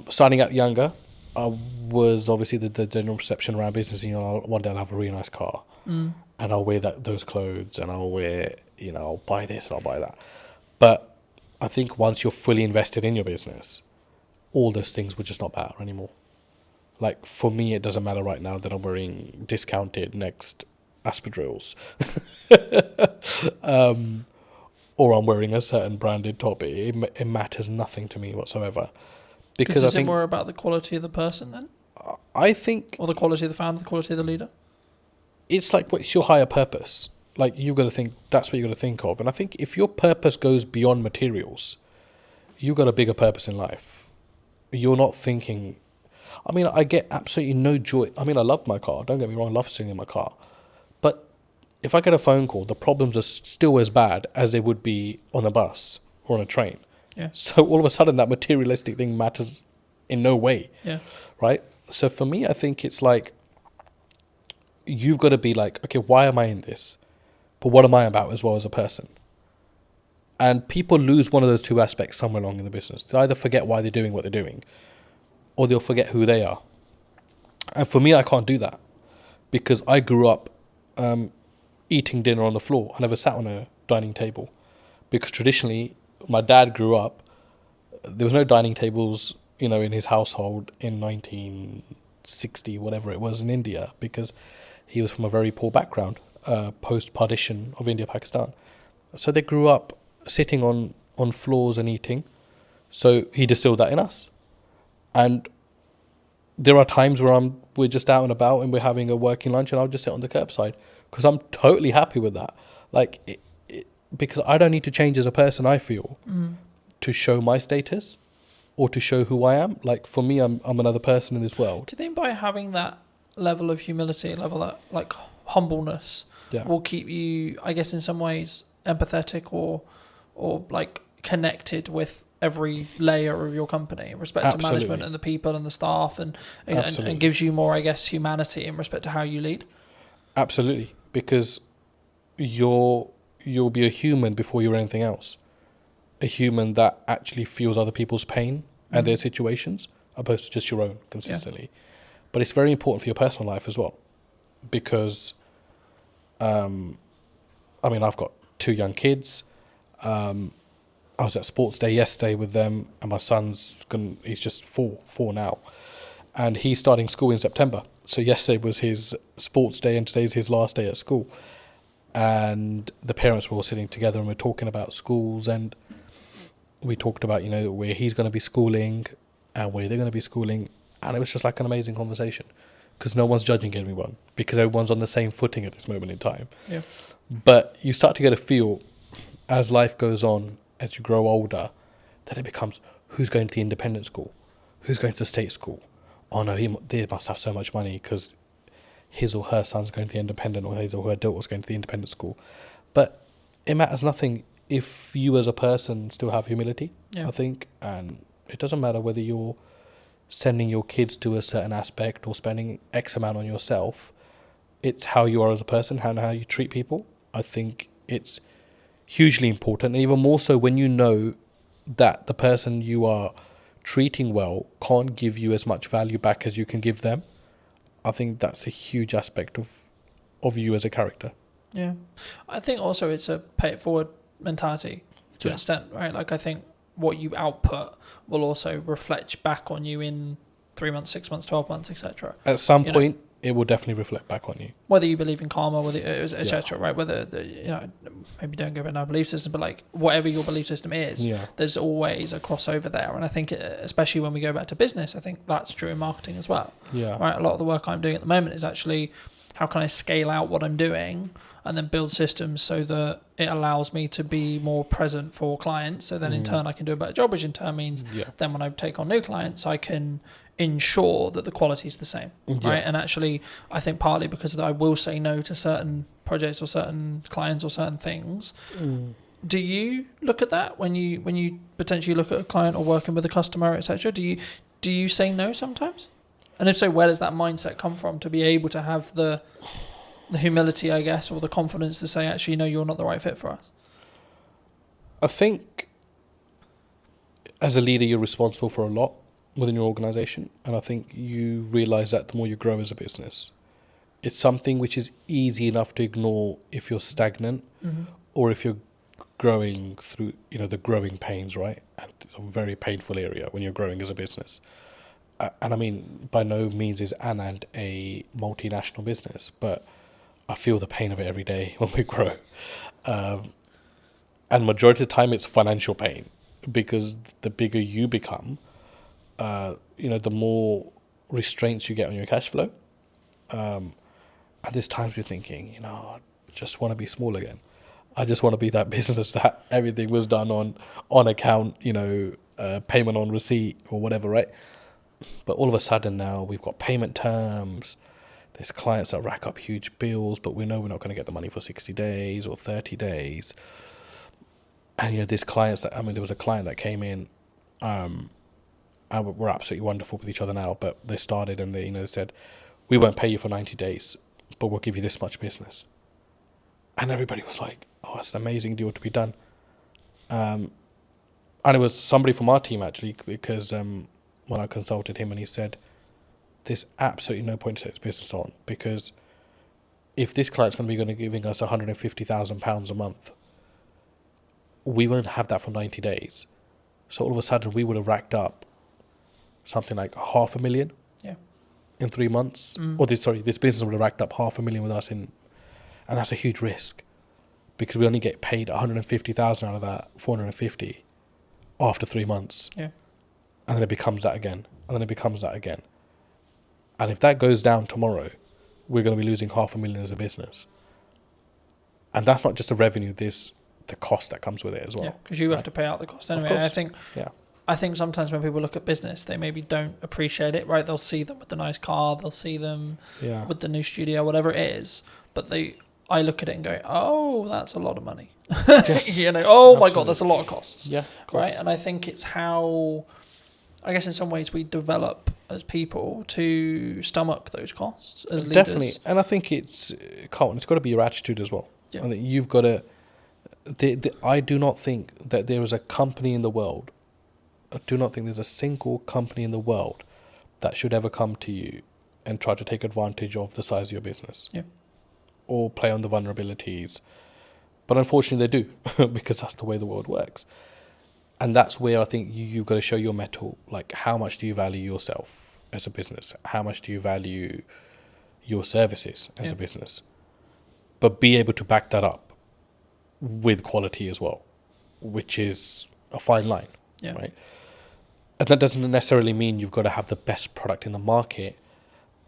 Starting out younger, I was obviously the general perception around business. One day I'll have a really nice car, and I'll wear those clothes, and I'll wear, I'll buy this and I'll buy that. But I think once you're fully invested in your business, all those things would just not matter anymore. Like for me, it doesn't matter right now that I'm wearing discounted Next Aspidrills, or I'm wearing a certain branded top. It matters nothing to me whatsoever. Because is it more about the quality of the person then? I think, or the quality of the founder, the quality of the leader? It's like, what's your higher purpose? Like you've got to think, that's what you've got to think of. And I think if your purpose goes beyond materials, you've got a bigger purpose in life. You're not thinking, I mean, I get absolutely no joy. I mean, I love my car. Don't get me wrong, I love sitting in my car. But if I get a phone call, the problems are still as bad as they would be on a bus or on a train. Yeah. So all of a sudden, that materialistic thing matters in no way. Yeah. Right? So for me, I think it's like, you've got to be like, okay, why am I in this? But what am I about as well as a person? And people lose one of those two aspects somewhere along in the business. They either forget why they're doing what they're doing, or they'll forget who they are. And for me, I can't do that, because I grew up eating dinner on the floor. I never sat on a dining table, because traditionally, my dad grew up, there was no dining tables, in his household in 1960, whatever it was, in India, because he was from a very poor background, post-partition of India, Pakistan. So they grew up sitting on floors and eating. So he distilled that in us. And there are times where we're just out and about and we're having a working lunch, and I'll just sit on the curbside, because I'm totally happy with that. Like, because I don't need to change as a person, I feel, to show my status or to show who I am. Like, for me, I'm another person in this world. Do you think by having that level of humility, level of like humbleness, will keep you, I guess, in some ways empathetic or like connected with every layer of your company in respect to management and the people and the staff, and gives you more, I guess, humanity in respect to how you lead? Absolutely, because you'll be a human before you're anything else. A human that actually feels other people's pain and their situations, opposed to just your own consistently. Yeah. But it's very important for your personal life as well, because, I've got 2 young kids. I was at sports day yesterday with them, and my he's just four now, and he's starting school in September. So yesterday was his sports day, and today's his last day at school. And the parents were all sitting together, and we're talking about schools, and we talked about, where he's going to be schooling and where they're going to be schooling. And it was just like an amazing conversation, because no one's judging everyone, because everyone's on the same footing at this moment in time. Yeah. But you start to get a feel, as life goes on, as you grow older, that it becomes, who's going to the independent school? Who's going to the state school? Oh no, they must have so much money because his or her son's going to the independent, or his or her daughter's going to the independent school. But it matters nothing if you as a person still have humility, Yeah. I think, and it doesn't matter whether you're sending your kids to a certain aspect or spending X amount on yourself, it's how you are as a person and how you treat people. I think it's hugely important, and even more so when you know that the person you are treating well can't give you as much value back as you can give them. I think that's a huge aspect of you as a character. Yeah. I think also it's a pay it forward mentality to an extent, right? Like I think what you output will also reflect back on you in 3 months, 6 months, 12 months, etc. At some point, it will definitely reflect back on you. Whether you believe in karma, whether etc. Right? Whether maybe don't go about our belief system, but like whatever your belief system is, there's always a crossover there. And I think, especially when we go back to business, I think that's true in marketing as well. Yeah. Right. A lot of the work I'm doing at the moment is actually how can I scale out what I'm doing and then build systems so that it allows me to be more present for clients. So then in turn I can do a better job, which in turn means then when I take on new clients, I can ensure that the quality is the same, right? And actually, I think partly because I will say no to certain projects or certain clients or certain things. Do you look at that when you potentially look at a client or working with a customer, etc.? Do you say no sometimes? And if so, where does that mindset come from to be able to have the humility, I guess, or the confidence to say, actually, no, you're not the right fit for us? I think as a leader, you're responsible for a lot within your organization. And I think you realize that the more you grow as a business. It's something which is easy enough to ignore if you're stagnant or if you're growing through, the growing pains, right? And it's a very painful area when you're growing as a business. And I mean, by no means is Anand a multinational business, but I feel the pain of it every day when we grow. And majority of the time it's financial pain, because the bigger you become, the more restraints you get on your cash flow. And there's times you're thinking, I just want to be small again. I just want to be that business that everything was done on account, payment on receipt or whatever, right? But all of a sudden now we've got payment terms. There's clients that rack up huge bills, but we know we're not going to get the money for 60 days or 30 days. And, there's clients there was a client that came in, and we're absolutely wonderful with each other now, but they started and they said, we won't pay you for 90 days, but we'll give you this much business. And everybody was like, oh, that's an amazing deal to be done. And it was somebody from our team, actually, because when I consulted him, and he said, there's absolutely no point to take this business on, because if this client's going to be giving us £150,000 a month, we won't have that for 90 days. So all of a sudden we would have racked up something like $500,000 in 3 months. Or this business would have racked up $500,000 with us and that's a huge risk, because we only get paid 150,000 out of that 450 after 3 months. Yeah. And then it becomes that again. And then it becomes that again. And if that goes down tomorrow, we're going to be losing $500,000 as a business. And that's not just the revenue, there's the cost that comes with it as well. Yeah, because you have to pay out the cost anyway. Of course. I think sometimes when people look at business, they maybe don't appreciate it, right? They'll see them with the nice car, they'll see them with the new studio, whatever it is. But I look at it and go, oh, that's a lot of money. Yes. My God, that's a lot of costs. Yeah, of course. Right? And I think it's how, I guess in some ways we develop as people to stomach those costs as leaders. Definitely. And I think it's got to be your attitude as well. Yeah. I think you've got to, I do not think that there is a company in the world, I do not think there's a single company in the world that should ever come to you and try to take advantage of the size of your business. Yeah. Or play on the vulnerabilities. But unfortunately they do, because that's the way the world works. And that's where I think you've got to show your mettle. Like, how much do you value yourself as a business? How much do you value your services as a business? But be able to back that up with quality as well, which is a fine line, right? And that doesn't necessarily mean you've got to have the best product in the market,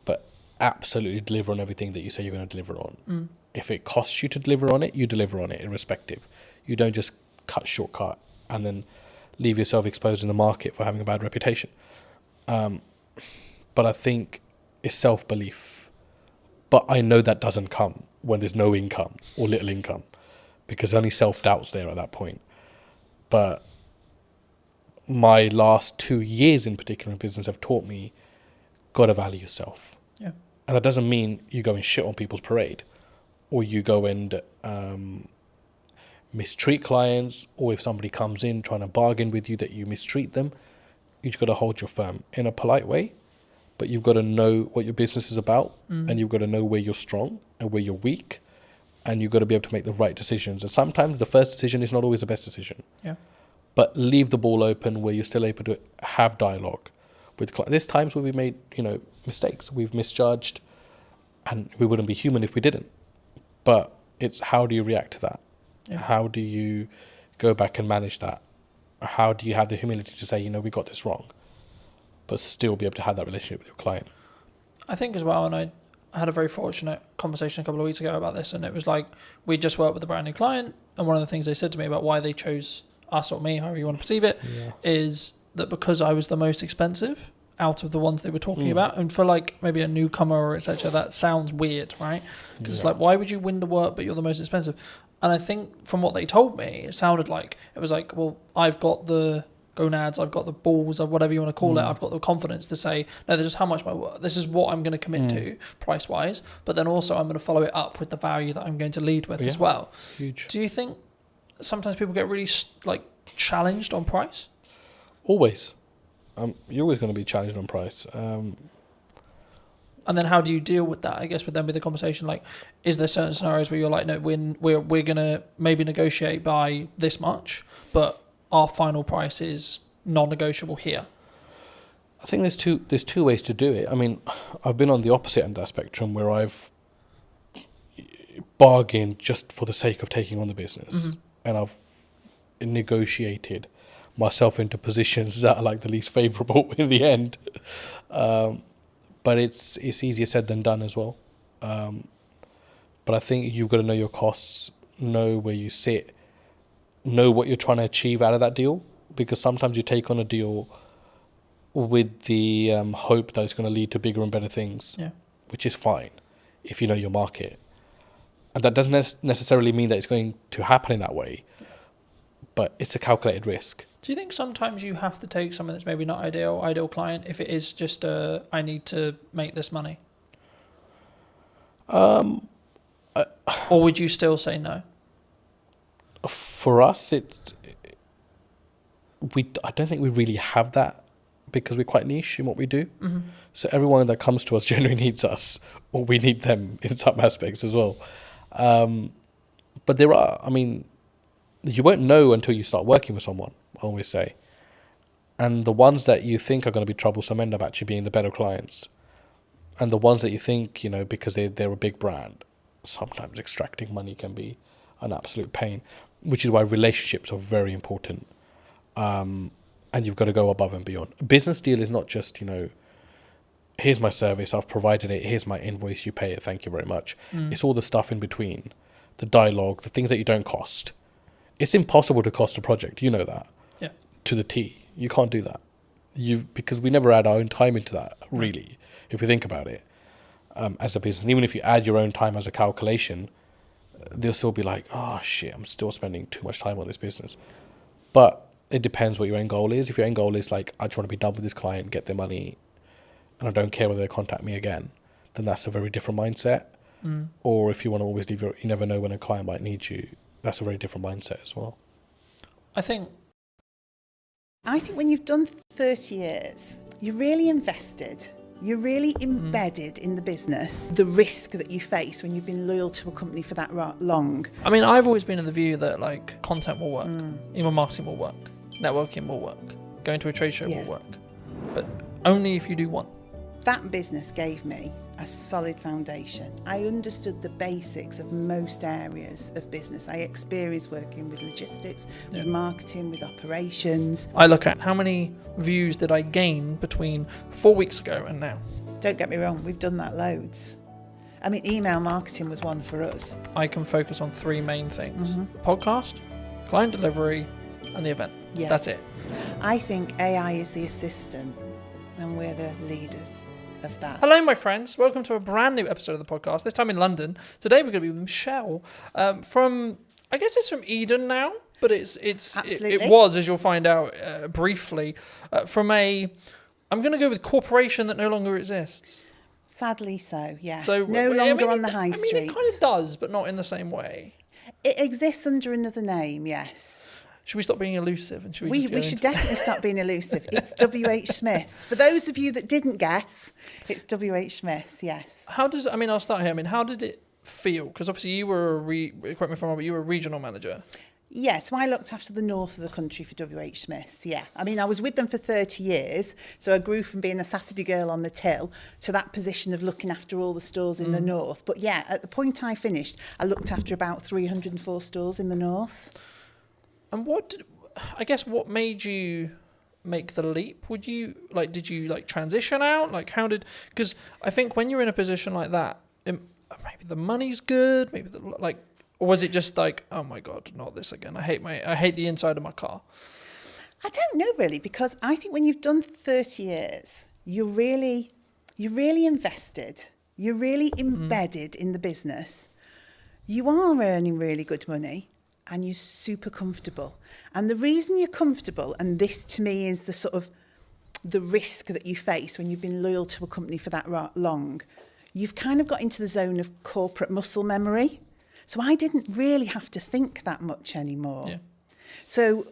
but absolutely deliver on everything that you say you're going to deliver on. If it costs you to deliver on it, you deliver on it irrespective. You don't just shortcut and then leave yourself exposed in the market for having a bad reputation. But I think it's self-belief. But I know that doesn't come when there's no income or little income, because only self-doubt's there at that point. But my last 2 years in particular in business have taught me, gotta value yourself. Yeah. And that doesn't mean you go and shit on people's parade, or you go and mistreat clients, or if somebody comes in trying to bargain with you, that you mistreat them. You've got to hold your firm in a polite way, but you've got to know what your business is about, and you've got to know where you're strong and where you're weak, and you've got to be able to make the right decisions. And sometimes the first decision is not always the best decision. Yeah. But leave the ball open where you're still able to have dialogue with clients. There's times where we made, mistakes. We've misjudged, and we wouldn't be human if we didn't. But it's how do you react to that? Yeah. How do you go back and manage that? How do you have the humility to say, we got this wrong, but still be able to have that relationship with your client? I think as well, and I had a very fortunate conversation a couple of weeks ago about this, and it was like, we just worked with a brand new client, and one of the things they said to me about why they chose us or me, however you want to perceive it, is that because I was the most expensive out of the ones they were talking about, and for like maybe a newcomer or etc., that sounds weird, right? Because it's like, why would you win the work but you're the most expensive? And I think from what they told me, it sounded like it was like, well, I've got the gonads, I've got the balls, or whatever you want to call it, I've got the confidence to say, no, this is how much my work, this is what I'm going to commit to price wise, but then also I'm going to follow it up with the value that I'm going to lead with as well. Huge. Do you think sometimes people get really challenged on price? Always. You're always going to be challenged on price. And then how do you deal with that? I guess would then be the conversation, like, is there certain scenarios where you're like, no, we're going to maybe negotiate by this much, but our final price is non-negotiable here? I think there's two ways to do it. I mean, I've been on the opposite end of that spectrum where I've bargained just for the sake of taking on the business, and I've negotiated myself into positions that are like the least favourable in the end. But it's easier said than done as well. But I think you've got to know your costs, know where you sit, know what you're trying to achieve out of that deal, because sometimes you take on a deal with the hope that it's going to lead to bigger and better things, which is fine if you know your market. And that doesn't necessarily mean that it's going to happen in that way, but it's a calculated risk. Do you think sometimes you have to take something that's maybe not ideal client, if it is just I need to make this money? Or would you still say no? For us, I don't think we really have that, because we're quite niche in what we do. So everyone that comes to us generally needs us, or we need them in some aspects as well. But there are, you won't know until you start working with someone, I always say. And the ones that you think are going to be troublesome end up actually being the better clients. And the ones that you think, because they're a big brand, sometimes extracting money can be an absolute pain, which is why relationships are very important. And you've got to go above and beyond. A business deal is not just, here's my service, I've provided it, here's my invoice, you pay it, thank you very much. It's all the stuff in between, the dialogue, the things that you don't cost. It's impossible to cost a project, you know that. Yeah. To the T. You can't do that. Because we never add our own time into that, really, if you think about it, as a business. And even if you add your own time as a calculation, they'll still be like, oh shit, I'm still spending too much time on this business. But it depends what your end goal is. If your end goal is like, I just want to be done with this client, get their money, and I don't care whether they contact me again, then that's a very different mindset. Or if you want to always leave you never know when a client might need you, that's a very different mindset as well. I think when you've done 30 years, you're really invested. You're really embedded in the business. The risk that you face when you've been loyal to a company for that long. I've always been of the view that content will work, email marketing will work, networking will work, going to a trade show will work, but only if you do one. That business gave me a solid foundation. I understood the basics of most areas of business. I experienced working with logistics, with marketing, with operations. I look at how many views did I gain between 4 weeks ago and now. Don't get me wrong, we've done that loads. Email marketing was one for us. I can focus on three main things. The podcast, client delivery, and the event. Yeah. That's it. I think AI is the assistant and we're the leaders of that. Hello, my friends. Welcome to a brand new episode of the podcast, this time in London. Today we're going to be with Michelle from I guess it's from Eden now, but it Absolutely. was, as you'll find out briefly, from I'm going to go with corporation that no longer exists. Sadly so, yes. So No longer on the high street. I mean, it kind of does, but not in the same way. It exists under another name, yes. Should we stop being elusive and should We should definitely stop being elusive. It's W.H. Smith's. For those of you that didn't guess, it's W.H. Smith's, yes. I'll start here. How did it feel? Because obviously you were correct me if I'm wrong, but you were a regional manager. Yeah, so I looked after the north of the country for W.H. Smith's, yeah. I mean, I was with them for 30 years, so I grew from being a Saturday girl on the till to that position of looking after all the stores in the north. But yeah, at the point I finished, I looked after about 304 stores in the north. And what made you make the leap? Did you transition out? Because I think when you're in a position like that, maybe the money's good, maybe or was it just like, oh my God, not this again. I hate the inside of my car. I don't know really, because I think when you've done 30 years, you're really invested. You're really embedded in the business. You are earning really good money and you're super comfortable. And the reason you're comfortable, and this to me is the sort of the risk that you face when you've been loyal to a company for that long, you've kind of got into the zone of corporate muscle memory. So I didn't really have to think that much anymore. Yeah. So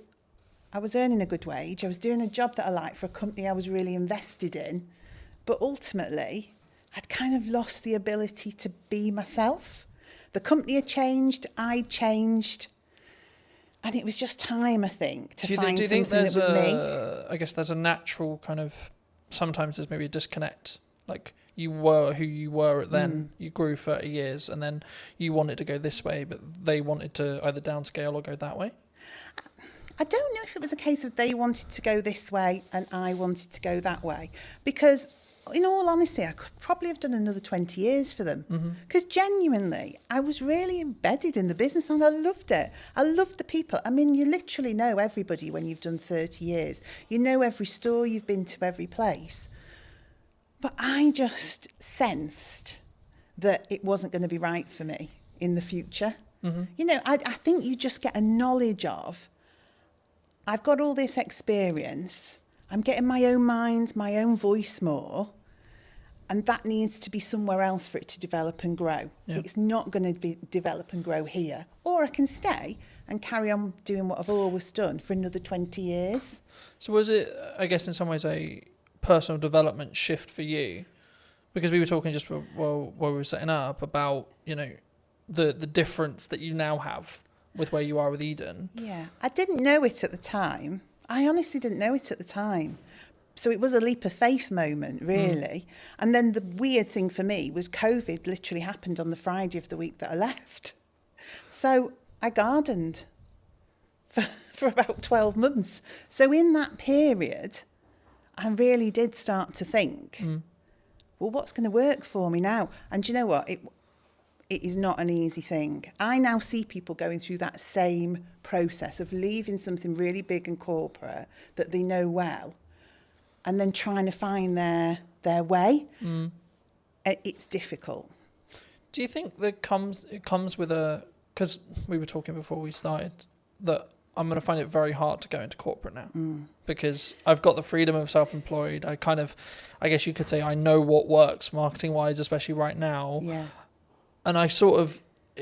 I was earning a good wage. I was doing a job that I liked for a company I was really invested in. But ultimately, I'd kind of lost the ability to be myself. The company had changed. I'd changed. And it was just time, I think, to find something that was me. I guess there's a natural kind of, sometimes there's maybe a disconnect. Like you were who you were then, you grew 30 years and then you wanted to go this way, but they wanted to either downscale or go that way. I don't know if it was a case of they wanted to go this way and I wanted to go that way. Because in all honesty, I could probably have done another 20 years for them. Because genuinely, I was really embedded in the business and I loved it. I loved the people. I mean, you literally know everybody when you've done 30 years. You know every store, you've been to every place. But I just sensed that it wasn't going to be right for me in the future. You know, I think you just get a knowledge of, I've got all this experience, I'm getting my own mind, my own voice more, and that needs to be somewhere else for it to develop and grow. Yeah. It's not going to develop and grow here. Or I can stay and carry on doing what I've always done for another 20 years. So was it, I guess, in some ways a personal development shift for you? Because we were talking just while we were setting up about, you know, the difference that you now have with where you are with Eden. Yeah, I didn't know it at the time. I honestly didn't know it at the time. So it was a leap of faith moment, really. And then the weird thing for me was COVID literally happened on the Friday of the week that I left. So I gardened for about 12 months. So in that period, I really did start to think, well, what's going to work for me now? And do you know what? It is not an easy thing. I now see people going through that same process of leaving something really big and corporate that they know well and then trying to find their way. It's difficult. Do you think that it comes with because we were talking before we started, that I'm going to find it very hard to go into corporate now because I've got the freedom of self-employed. I guess you could say I know what works marketing-wise, especially right now. Yeah. And I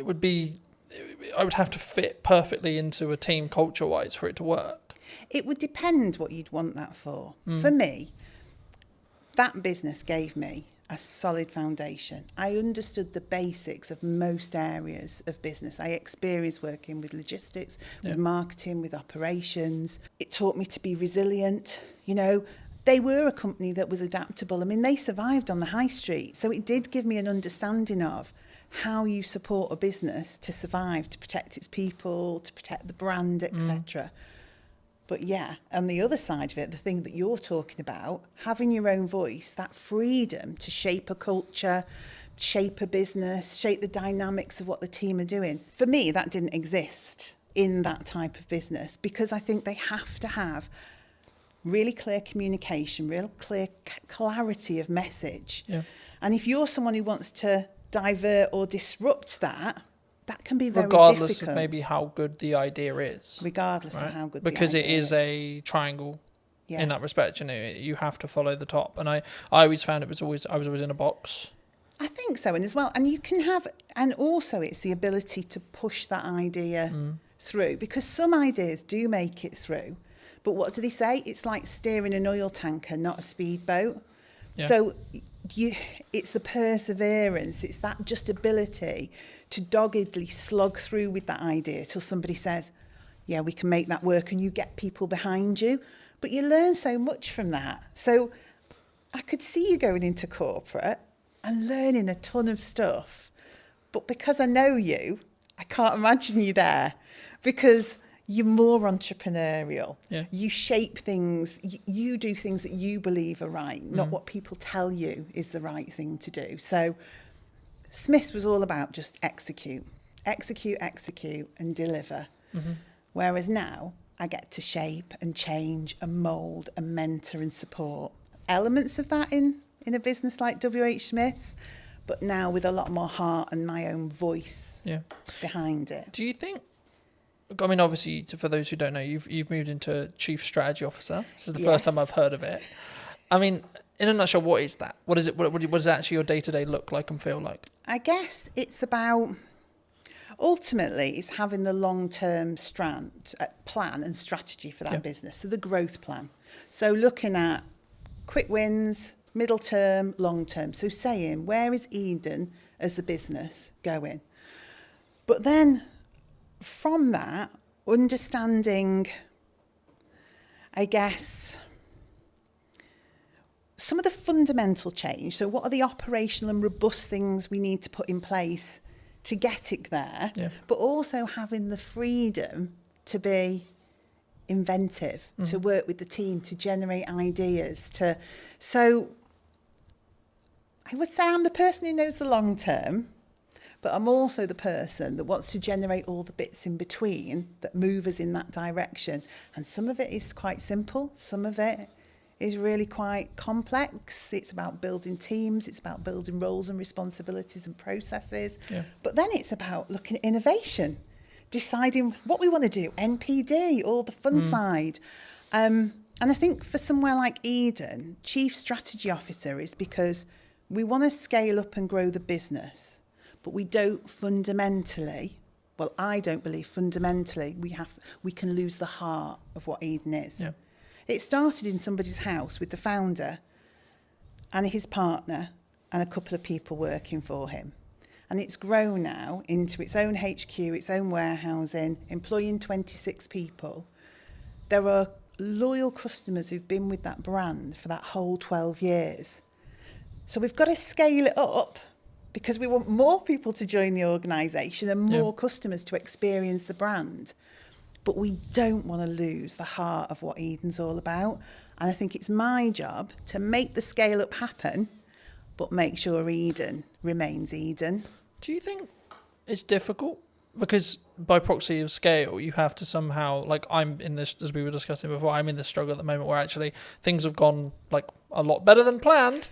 would have to fit perfectly into a team culture-wise for it to work. It would depend what you'd want that for. For me, that business gave me a solid foundation. I understood the basics of most areas of business. I experienced working with logistics, with marketing, with operations. It taught me to be resilient. You know, they were a company that was adaptable. I mean, they survived on the high street. So it did give me an understanding of how you support a business to survive, to protect its people, to protect the brand, etc. But yeah, on the other side of it, the thing that you're talking about, having your own voice, that freedom to shape a culture, shape a business, shape the dynamics of what the team are doing. For me, that didn't exist in that type of business because I think they have to have really clear communication, real clear clarity of message. Yeah. And if you're someone who wants to divert or disrupt that, that can be very regardless difficult. of maybe how good the idea is. Regardless right? of how good because the it idea is a triangle Yeah. in that respect. You have to follow the top. And I always found I was always in a box. I think so, and as well, and you can have, and also it's the ability to push that idea through, because some ideas do make it through, but what do they say? It's like steering an oil tanker, not a speedboat. Yeah. So it's the perseverance, it's that just ability to doggedly slog through with that idea till somebody says, yeah, we can make that work, and you get people behind you. But you learn so much from that. So I could see you going into corporate and learning a ton of stuff. But because I know you, I can't imagine you there, because you're more entrepreneurial. Yeah. You shape things, you do things that you believe are right, not what people tell you is the right thing to do. So Smith's was all about just execute, and deliver. Whereas now I get to shape and change and mould and mentor and support elements of that in a business like WH Smith's, but now with a lot more heart and my own voice behind it. Do you think, I mean, obviously, for those who don't know, you've moved into Chief Strategy Officer. This is the first time I've heard of it. I mean, in a nutshell, what is that? What is it? What does actually your day-to-day look like and feel like? I guess it's about, ultimately, it's having the long-term plan and strategy for that business, so the growth plan. So looking at quick wins, middle term, long term. So saying, where is Eden as a business going? But then from that, understanding, I guess, some of the fundamental change. So what are the operational and robust things we need to put in place to get it there? Yeah. But also having the freedom to be inventive, to work with the team, to generate ideas. So I would say I'm the person who knows the long term, but I'm also the person that wants to generate all the bits in between that move us in that direction. And some of it is quite simple. Some of it is really quite complex. It's about building teams. It's about building roles and responsibilities and processes. Yeah. But then it's about looking at innovation, deciding what we want to do, NPD, all the fun side. And I think for somewhere like Eden, Chief Strategy Officer is because we want to scale up and grow the business, but we don't fundamentally, well, I don't believe fundamentally we can lose the heart of what Eden is. Yeah. It started in somebody's house with the founder and his partner and a couple of people working for him. And it's grown now into its own HQ, its own warehousing, employing 26 people. There are loyal customers who've been with that brand for that whole 12 years. So we've got to scale it up because we want more people to join the organisation and more customers to experience the brand. But we don't want to lose the heart of what Eden's all about. And I think it's my job to make the scale up happen, but make sure Eden remains Eden. Do you think it's difficult? Because by proxy of scale, you have to somehow, like I'm in this, as we were discussing before, I'm in this struggle at the moment where actually things have gone like a lot better than planned.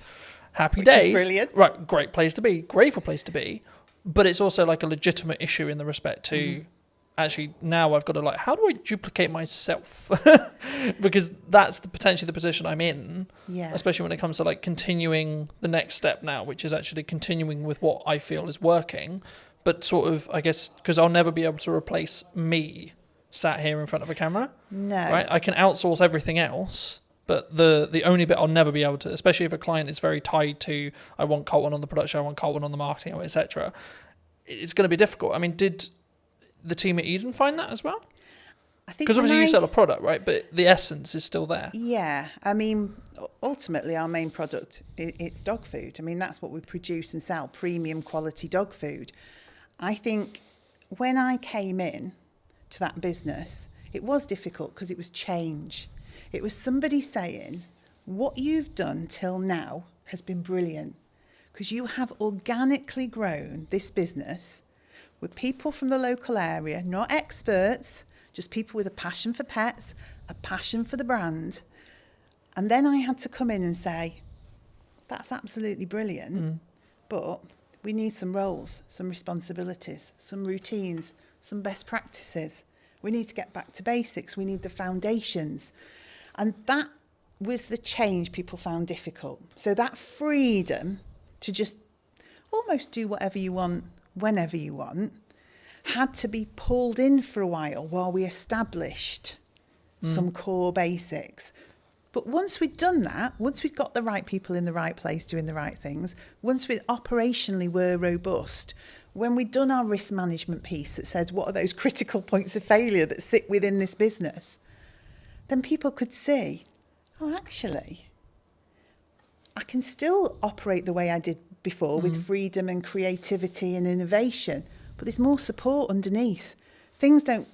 Happy Which days. is brilliant. Right, great place to be, grateful place to be. But it's also like a legitimate issue in the respect to actually now I've got to like, how do I duplicate myself? Because that's potentially the position I'm in. Yeah. Especially when it comes to like continuing the next step now, which is actually continuing with what I feel is working. But sort of, I guess, because I'll never be able to replace me sat here in front of a camera. No. Right? I can outsource everything else. But the only bit I'll never be able to, especially if a client is very tied to, I want Colton on the production, I want Colton on the marketing, etc., it's going to be difficult. I mean, did the team at Eden find that as well? I think Because obviously you sell a product, right? But the essence is still there. Yeah. I mean, ultimately our main product, it's dog food. I mean, that's what we produce and sell, premium quality dog food. I think when I came in to that business, it was difficult because it was change. It was somebody saying, what you've done till now has been brilliant because you have organically grown this business with people from the local area, not experts, just people with a passion for pets, a passion for the brand. And then I had to come in and say, that's absolutely brilliant, but We need some roles, some responsibilities, some routines, some best practices. We need to get back to basics. We need the foundations. And that was the change people found difficult. So that freedom to just almost do whatever you want, whenever you want, had to be pulled in for a while we established some core basics. But once we'd done that, once we'd got the right people in the right place doing the right things, once we operationally were robust, when we'd done our risk management piece that said what are those critical points of failure that sit within this business, then people could see, oh, actually, I can still operate the way I did before with freedom and creativity and innovation, but there's more support underneath. Things don't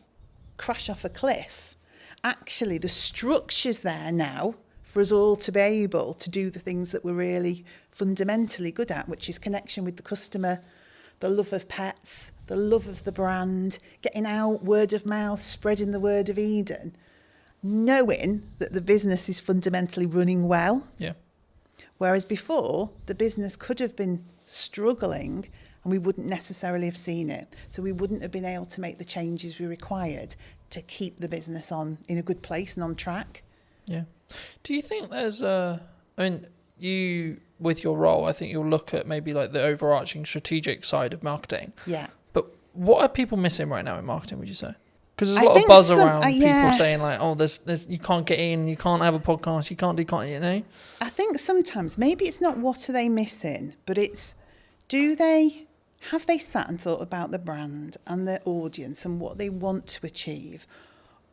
crash off a cliff. Actually, the structure's there now for us all to be able to do the things that we're really fundamentally good at, which is connection with the customer, the love of pets, the love of the brand, getting out, word of mouth, spreading the word of Eden, knowing that the business is fundamentally running well. Yeah. Whereas before, the business could have been struggling and we wouldn't necessarily have seen it. So we wouldn't have been able to make the changes we required to keep the business on in a good place and on track. Yeah. Do you think there's you, with your role, I think you'll look at maybe like the overarching strategic side of marketing. Yeah. But what are people missing right now in marketing, would you say? Because there's a I lot of think buzz some- around yeah. people saying like, oh, there's you can't get in, you can't have a podcast, you can't, you know? I think sometimes maybe it's not what are they missing, but it's have they sat and thought about the brand and their audience and what they want to achieve?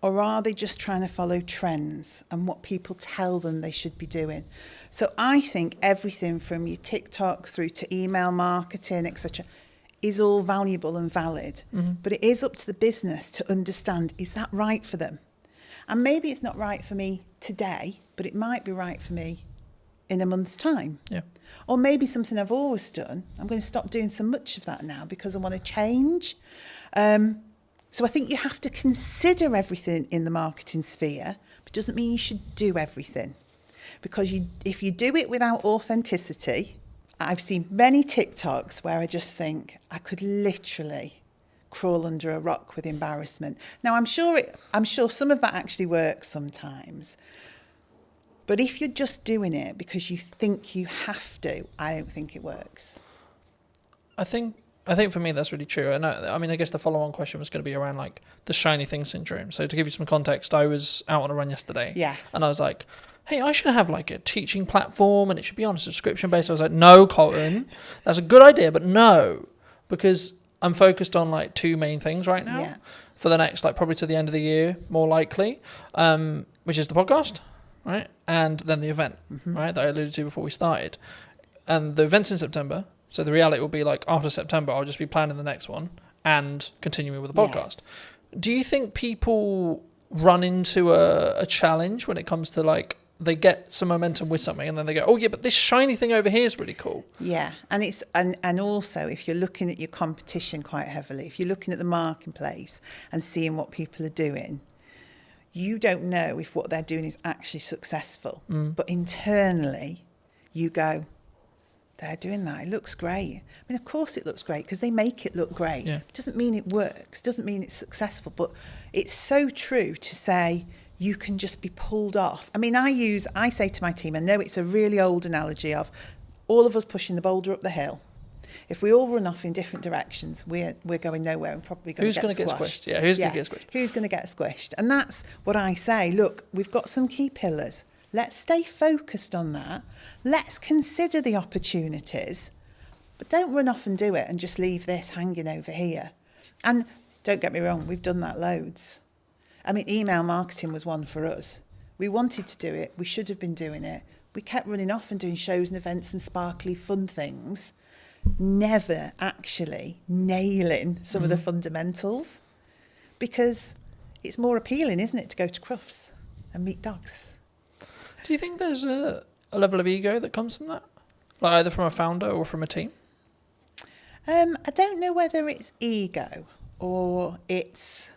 Or are they just trying to follow trends and what people tell them they should be doing? So I think everything from your TikTok through to email marketing, etc., is all valuable and valid. But it is up to the business to understand, is that right for them? And maybe it's not right for me today, but it might be right for me in a month's time. Yeah. Or maybe something I've always done, I'm going to stop doing so much of that now because I want to change. So I think you have to consider everything in the marketing sphere, but it doesn't mean you should do everything. Because if you do it without authenticity, I've seen many TikToks where I just think I could literally crawl under a rock with embarrassment. Now, I'm sure some of that actually works sometimes. But if you're just doing it because you think you have to, I don't think it works. I think for me that's really true. I guess the follow-on question was going to be around like the shiny thing syndrome. So to give you some context, I was out on a run yesterday. Yes. And I was like, hey, I should have like a teaching platform and it should be on a subscription base. I was like, no, Colton, that's a good idea, but no, because I'm focused on like two main things right now for the next, like probably to the end of the year, more likely, which is the podcast, right? And then the event, right? That I alluded to before we started. And the event's in September. So the reality will be like after September, I'll just be planning the next one and continuing with the podcast. Yes. Do you think people run into a challenge when it comes to like, they get some momentum with something and then they go, oh yeah, but this shiny thing over here is really cool. Yeah, and it's and also if you're looking at your competition quite heavily, if you're looking at the marketplace and seeing what people are doing, you don't know if what they're doing is actually successful. But internally, you go, they're doing that. It looks great. I mean, of course it looks great because they make it look great. Yeah. It doesn't mean it works. Doesn't mean it's successful. But it's so true to say you can just be pulled off. I mean, I say to my team, I know it's a really old analogy of all of us pushing the boulder up the hill. If we all run off in different directions, we're going nowhere and probably going to get squashed. Yeah, who's going to get squished? Who's going to get squished? And that's what I say. Look, we've got some key pillars. Let's stay focused on that. Let's consider the opportunities, but don't run off and do it and just leave this hanging over here. And don't get me wrong, we've done that loads. I mean, email marketing was one for us. We wanted to do it. We should have been doing it. We kept running off and doing shows and events and sparkly fun things, never actually nailing some of the fundamentals, because it's more appealing, isn't it, to go to Crufts and meet dogs. Do you think there's a level of ego that comes from that? Like either from a founder or from a team? I don't know whether it's ego or it's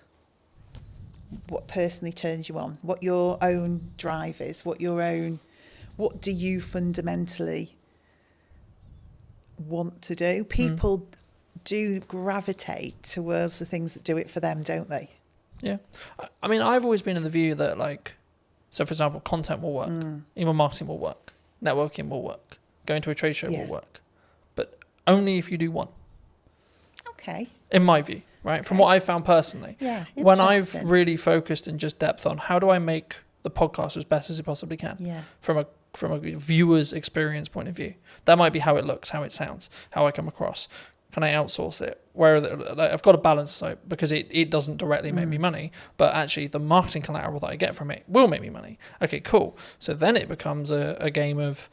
what personally turns you on, what your own drive is, what do you fundamentally want to do. People do gravitate towards the things that do it for them, don't they? Yeah. I mean, I've always been in the view that, like, so for example, content will work, email marketing will work, networking will work, going to a trade show will work, but only if you do one. Okay. In my view, right? From what I've found personally. Yeah. When I've really focused in just depth on how do I make the podcast as best as it possibly can. Yeah. From a viewer's experience point of view. That might be how it looks, how it sounds, how I come across. Can I outsource it? I've got a balance because it doesn't directly make me money, but actually the marketing collateral that I get from it will make me money. Okay, cool. So then it becomes a game of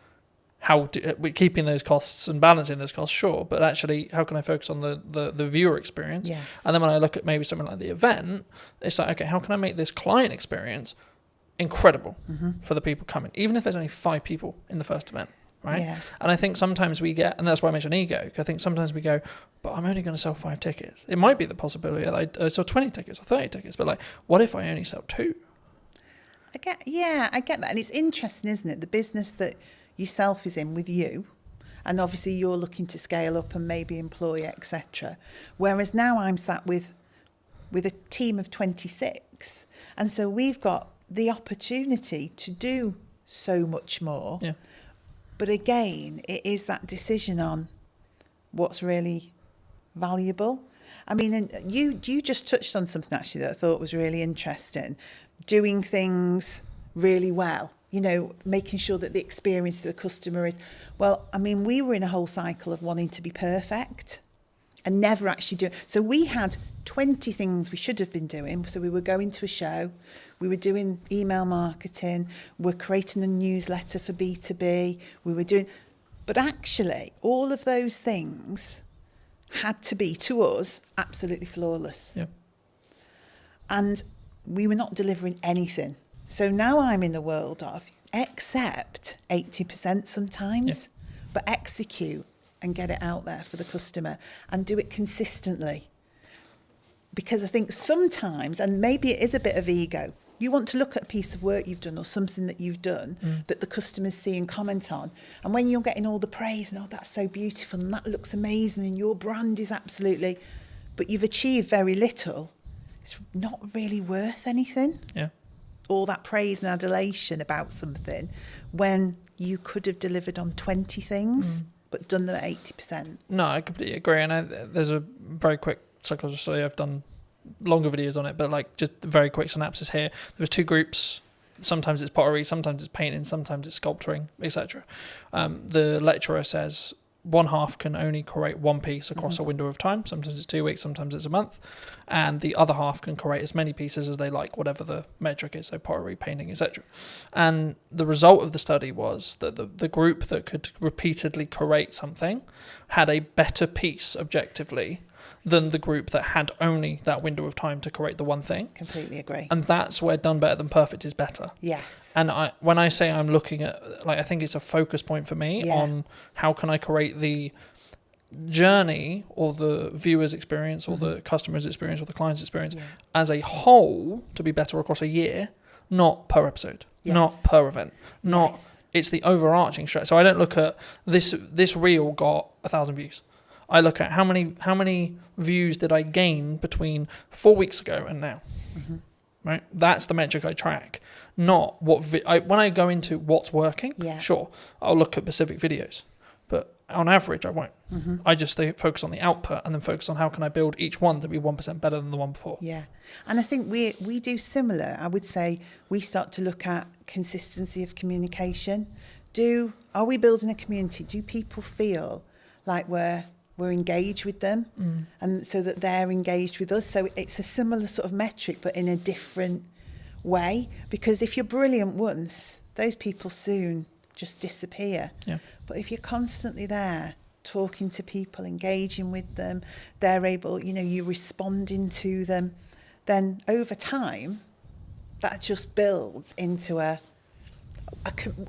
we're keeping those costs and balancing those costs, sure, but actually how can I focus on the viewer experience? Yes. And then when I look at maybe something like the event, it's like, okay, how can I make this client experience incredible for the people coming, even if there's only 5 people in the first event, right? Yeah. And I think sometimes we get, and that's why I mentioned ego, I think sometimes we go, but I'm only going to sell 5 tickets. It might be the possibility that I sell 20 tickets or 30 tickets, but like, what if I only sell 2? I get that. And it's interesting, isn't it? The business that yourself is in with you, and obviously you're looking to scale up and maybe employ, etc. Whereas now I'm sat with a team of 26. And so we've got the opportunity to do so much more. Yeah. But again, it is that decision on what's really valuable. I mean, and you just touched on something actually that I thought was really interesting. Doing things really well, making sure that the experience for the customer is, well, I mean, we were in a whole cycle of wanting to be perfect and never actually do. So we had 20 things we should have been doing. So we were going to a show, we were doing email marketing, we're creating a newsletter for B2B, but actually all of those things had to be, to us, absolutely flawless. Yeah. And we were not delivering anything. So now I'm in the world of accept 80% sometimes, but execute and get it out there for the customer and do it consistently. Because I think sometimes, and maybe it is a bit of ego, you want to look at a piece of work you've done or something that you've done that the customers see and comment on. And when you're getting all the praise and, oh, that's so beautiful and that looks amazing and your brand is absolutely, but you've achieved very little, it's not really worth anything. Yeah. All that praise and adulation about something when you could have delivered on 20 things but done them at 80%. No, I completely agree. And there's a very quick psychology study. I've done longer videos on it, but like just very quick synopsis here. There was 2 groups. Sometimes it's pottery, sometimes it's painting, sometimes it's sculpturing, etc. The lecturer says one half can only create one piece across a window of time. Sometimes it's 2 weeks, sometimes it's a month. And the other half can create as many pieces as they like, whatever the metric is, so pottery, painting, etc. And the result of the study was that the group that could repeatedly create something had a better piece objectively than the group that had only that window of time to create the one thing. Completely agree. And that's where done better than perfect is better. Yes. And when I say I'm looking at, like, I think it's a focus point for me on how can I create the journey or the viewer's experience or the customer's experience or the client's experience as a whole to be better across a year, not per episode, not per event, not it's the overarching strategy. So I don't look at this reel got 1,000 views. I look at how many views did I gain between 4 weeks ago and now, right? That's the metric I track, not what when I go into what's working. Sure, I'll look at specific videos, but on average I won't. I just focus on the output and then focus on how can I build each one to be 1% better than the one before. Yeah, and I think we do similar. I would say we start to look at consistency of communication. Are we building a community? Do people feel like we're engaged with them and so that they're engaged with us? So it's a similar sort of metric but in a different way, because if you're brilliant once, those people soon just disappear. But if you're constantly there talking to people, engaging with them, they're able, you're responding to them, then over time that just builds into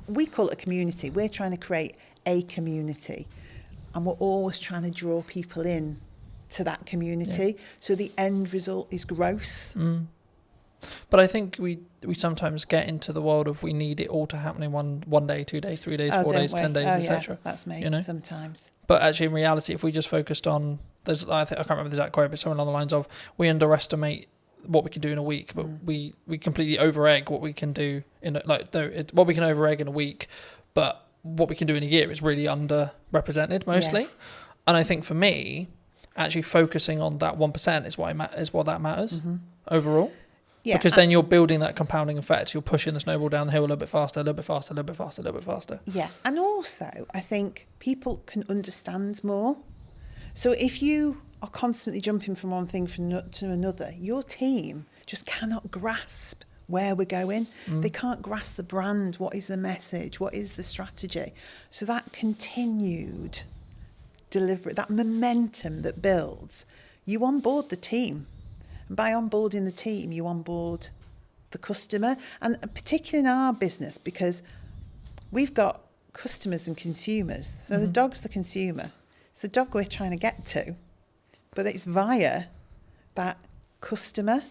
we call it a community. We're trying to create a community. And we're always trying to draw people in to that community. So the end result is growth. But I think we sometimes get into the world of we need it all to happen in one day, 2 days, 3 days, 4 don't days, we? 10 days, etc. That's me, You know? sometimes. But actually, in reality, if we just focused on, I can't remember the exact quote, but something along the lines of, we underestimate what we can do in a week, but we completely over egg what we can do what we can over egg in a week, but what we can do in a year is really underrepresented mostly. Yeah. And I think for me, actually focusing on that 1% is what that matters overall. Yeah, Because then you're building that compounding effect. You're pushing the snowball down the hill a little bit faster, a little bit faster, a little bit faster, a little bit faster. Yeah, and also I think people can understand more. So if you are constantly jumping from one thing to another, your team just cannot grasp where we're going. They can't grasp the brand. What is the message? What is the strategy? So that continued delivery, that momentum that builds, you onboard the team. And by onboarding the team, you onboard the customer. And particularly in our business, because we've got customers and consumers. So the dog's the consumer. It's the dog we're trying to get to, but it's via that customer.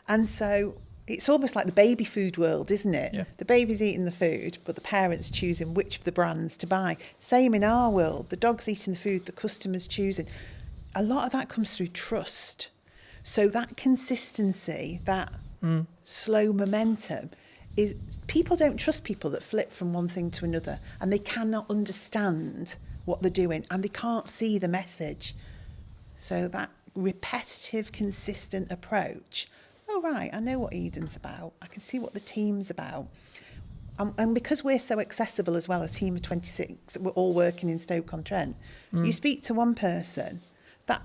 And so it's almost like the baby food world, isn't it? Yeah. The baby's eating the food, but the parent's choosing which of the brands to buy. Same in our world. The dog's eating the food, the customer's choosing. A lot of that comes through trust. So that consistency, that slow momentum, is people don't trust people that flip from one thing to another, and they cannot understand what they're doing, and they can't see the message. So that repetitive, consistent approach. Oh, right, I know what Eden's about. I can see what the team's about. And because we're so accessible as well, a team of 26, we're all working in Stoke-on-Trent. You speak to one person, that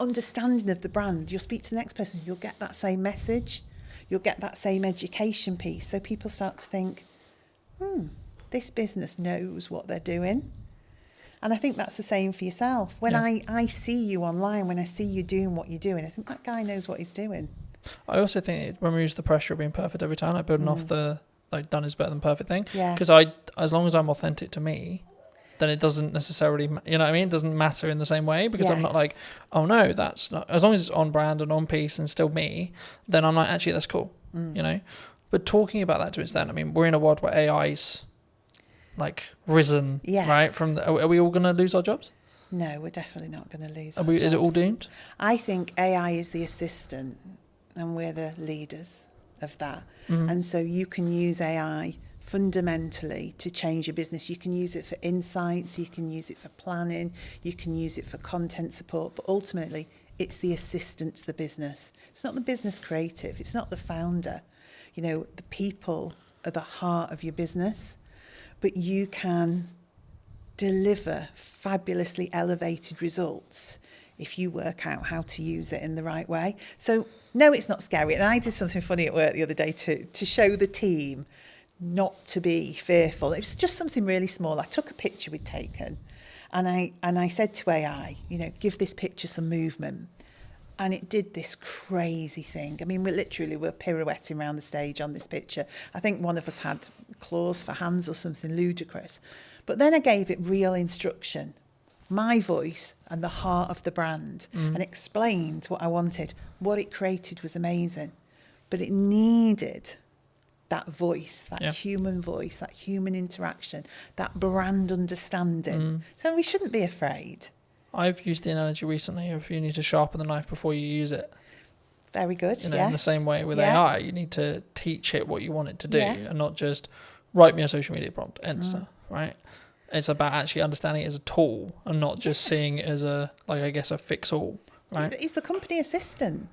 understanding of the brand, you'll speak to the next person, you'll get that same message. You'll get that same education piece. So people start to think, this business knows what they're doing. And I think that's the same for yourself. When I see you online, when I see you doing what you're doing, I think that guy knows what he's doing. I also think it removes the pressure of being perfect every time, like building off the done is better than perfect thing. Yeah. Because as long as I'm authentic to me, then it doesn't necessarily, you know what I mean? It doesn't matter in the same way, because I'm not like, oh no, that's not, as long as it's on brand and on piece and still me, then I'm like, actually, that's cool, you know? But talking about that to its extent, I mean, we're in a world where AI's like risen, right? Are we all going to lose our jobs? No, we're definitely not going to lose Is it all doomed? I think AI is the assistant and we're the leaders of that. And so you can use AI fundamentally to change your business. You can use it for insights, you can use it for planning, you can use it for content support, but ultimately it's the assistant to the business. It's not the business creative, it's not the founder. You know, the people are the heart of your business, but you can deliver fabulously elevated results if you work out how to use it in the right way. So no, it's not scary. And I did something funny at work the other day to show the team not to be fearful. It was just something really small. I took a picture we'd taken and I said to AI, you know, give this picture some movement. And it did this crazy thing. I mean, we're pirouetting around the stage on this picture. I think one of us had claws for hands or something ludicrous. But then I gave it real instruction, my voice and the heart of the brand, and explained what I wanted. What it created was amazing. But it needed that voice, that human voice, that human interaction, that brand understanding. So we shouldn't be afraid. I've used the analogy recently of you need to sharpen the knife before you use it. Very good, You know, in the same way with AI, you need to teach it what you want it to do and not just write me a social media prompt, enter, right? It's about actually understanding it as a tool and not just seeing it as a fix-all, right? It's the company assistant.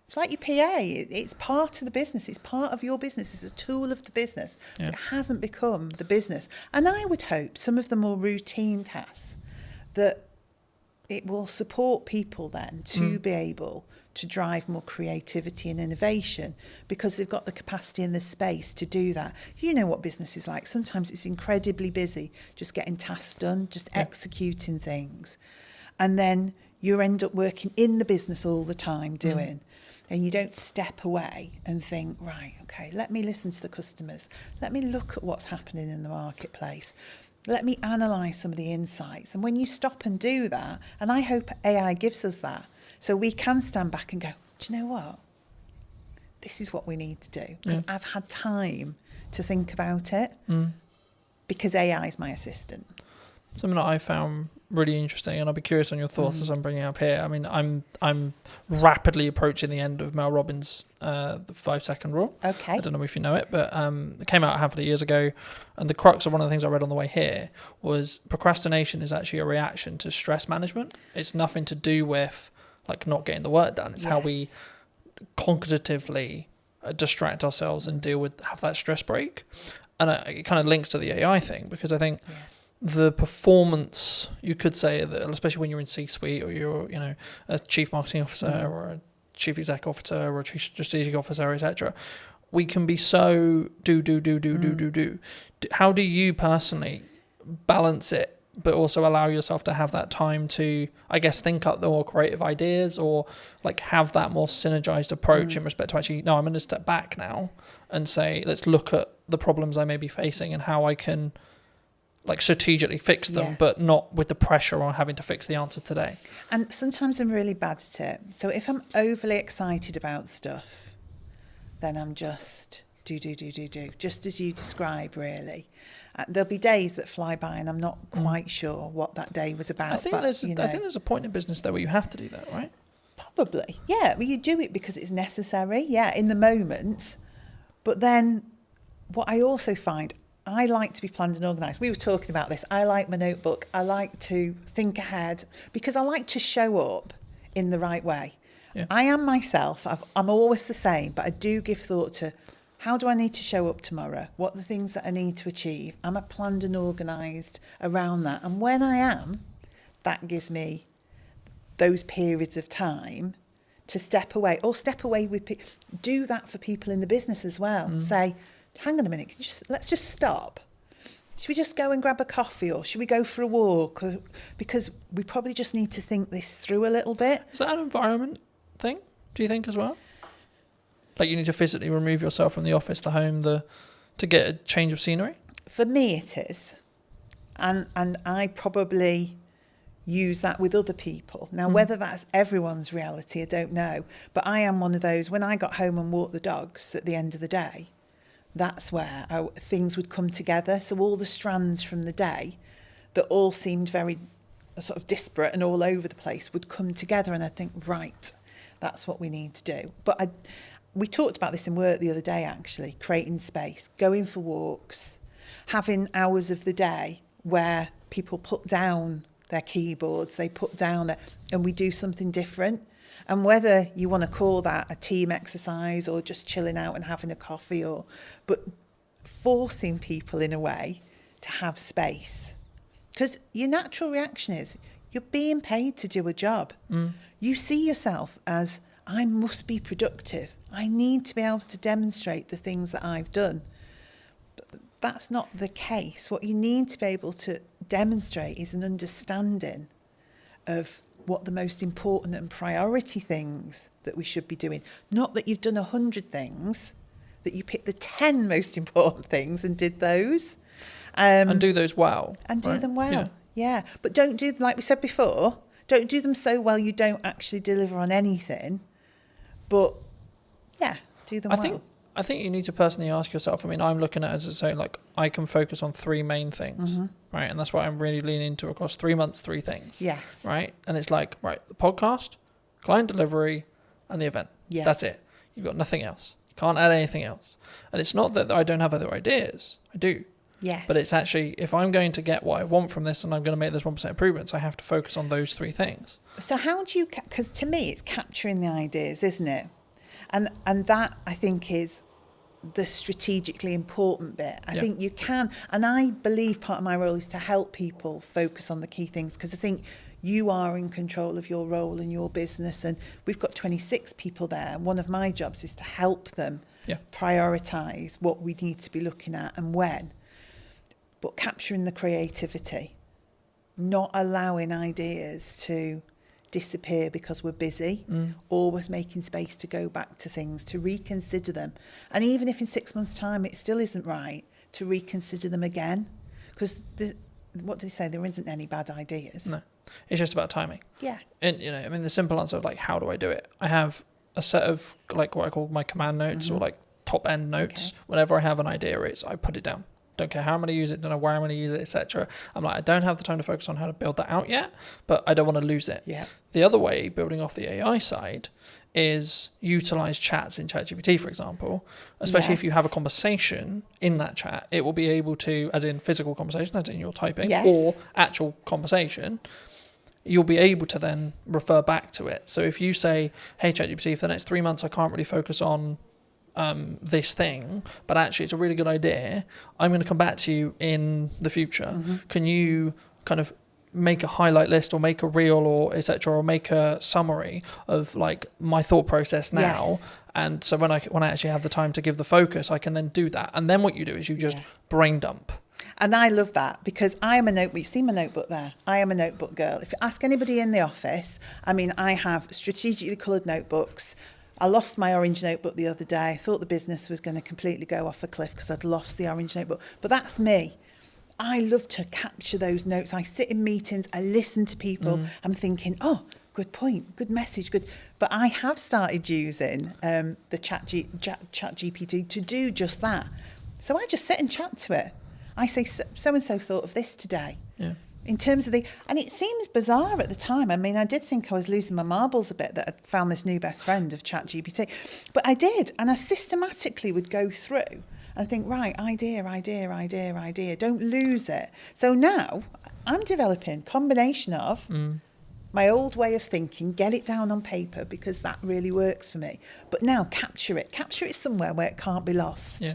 It's like your PA. It's part of the business. It's part of your business. It's a tool of the business. But it hasn't become the business. And I would hope some of the more routine tasks that it will support people then to be able to drive more creativity and innovation because they've got the capacity and the space to do that. You know what business is like. Sometimes it's incredibly busy just getting tasks done, just executing things. And then you end up working in the business all the time doing. And you don't step away and think, right, okay, let me listen to the customers. Let me look at what's happening in the marketplace. Let me analyse some of the insights. And when you stop and do that, and I hope AI gives us that, so we can stand back and go, do you know what? this is what we need to do. Because I've had time to think about it because AI is my assistant. Something that I found really interesting, and I'll be curious on your thoughts as I'm bringing it up here. I mean, I'm rapidly approaching the end of Mel Robbins' the 5-second rule. Okay. I don't know if you know it, but it came out a handful of years ago, and the crux of one of the things I read on the way here was procrastination is actually a reaction to stress management. It's nothing to do with like not getting the work done. It's how we cognitively distract ourselves and have that stress break. And it kind of links to the AI thing, because I think the performance, you could say that, especially when you're in C-suite or you're, a chief marketing officer or a chief exec officer or a chief strategic officer, etc., we can be so do. How do you personally balance it, but also allow yourself to have that time to, I guess, think up the more creative ideas, or like have that more synergized approach in respect to actually, no, I'm going to step back now and say, let's look at the problems I may be facing and how I can like strategically fix them, but not with the pressure on having to fix the answer today. And sometimes I'm really bad at it. So if I'm overly excited about stuff, then I'm just do, just as you describe, really. There'll be days that fly by and I'm not quite sure what that day was about. I think there's a point in business though where you have to do that, right? Probably, yeah. Well, you do it because it's necessary, in the moment. But then what I also find, I like to be planned and organised. We were talking about this. I like my notebook. I like to think ahead because I like to show up in the right way. Yeah. I am myself. I'm always the same, but I do give thought to how do I need to show up tomorrow? What are the things that I need to achieve? Am I planned and organised around that? And when I am, that gives me those periods of time to step away with people. Do that for people in the business as well. Say, hang on a minute, let's just stop. Should we just go and grab a coffee, or should we go for a walk? Because we probably just need to think this through a little bit. Is that an environment thing, do you think, as well? Like you need to physically remove yourself from the office, the home, to get a change of scenery? For me it is. And I probably use that with other people. Now, whether that's everyone's reality, I don't know. But I am one of those, when I got home and walked the dogs at the end of the day, that's where things would come together. So all the strands from the day that all seemed very sort of disparate and all over the place would come together, and I'd think, right, that's what we need to do. But we talked about this in work the other day, actually, creating space, going for walks, having hours of the day where people put down their keyboards, they put down and we do something different. And whether you want to call that a team exercise or just chilling out and having a coffee, but forcing people in a way to have space. Because your natural reaction is you're being paid to do a job. You see yourself as, I must be productive. I need to be able to demonstrate the things that I've done. But that's not the case. What you need to be able to demonstrate is an understanding of what the most important and priority things that we should be doing. Not that you've done 100 things, that you picked the 10 most important things and did those. And do those well. And do them well, yeah. But don't do, like we said before, don't do them so well you don't actually deliver on anything. But, do them well. I think you need to personally ask yourself, I mean, I'm looking at it as to say, like, I can focus on 3 main things, right? And that's what I'm really leaning into across 3 months, 3 things. Yes. Right? And it's like, right, the podcast, client delivery, and the event. Yeah. That's it. You've got nothing else. You can't add anything else. And it's not that I don't have other ideas. I do. Yes. But it's actually, if I'm going to get what I want from this and I'm going to make those 1% improvements, I have to focus on those 3 things. So how do you, because to me it's capturing the ideas, isn't it? And that, I think, is the strategically important bit. I think you can, and I believe part of my role is to help people focus on the key things, because I think you are in control of your role and your business, and we've got 26 people there. One of my jobs is to help them prioritise what we need to be looking at and when. But capturing the creativity, not allowing ideas to disappear because we're busy, always making space to go back to things, to reconsider them. And even if in 6 months' time it still isn't right, to reconsider them again. Because what do they say? There isn't any bad ideas. No, it's just about timing. Yeah. And, the simple answer of like, how do I do it? I have a set of like what I call my command notes or like top end notes. Okay. Whenever I have an idea, I put it down. Don't care how I'm going to use it, don't know where I'm going to use it, etc. I'm like, I don't have the time to focus on how to build that out yet, but I don't want to lose it. Yeah. The other way, building off the AI side, is utilize chats in ChatGPT, for example, especially if you have a conversation in that chat, it will be able to, as in physical conversation, as in you're typing, or actual conversation, you'll be able to then refer back to it. So if you say, hey, ChatGPT, for the next 3 months, I can't really focus on this thing, but actually it's a really good idea, I'm going to come back to you in the future. Can you kind of make a highlight list or make a reel or etc., or make a summary of like my thought process now? And so when I actually have the time to give the focus, I can then do that. And then what you do is you just brain dump. And I love that because I am a notebook. You see my notebook there? I am a notebook girl. If you ask anybody in the office, I mean, I have strategically coloured notebooks. I lost my orange notebook the other day. I thought the business was going to completely go off a cliff because I'd lost the orange notebook. But that's me. I love to capture those notes. I sit in meetings. I listen to people. I'm thinking, oh, good point, good message, good. But I have started using the chat GPT to do just that. So I just sit and chat to it. I say, so-and-so thought of this today. Yeah. In terms of and it seems bizarre at the time. I mean, I did think I was losing my marbles a bit that I'd found this new best friend of ChatGPT. But I did. And I systematically would go through and think, right, idea. Don't lose it. So now I'm developing a combination of my old way of thinking, get it down on paper because that really works for me. But now capture it somewhere where it can't be lost. Yeah.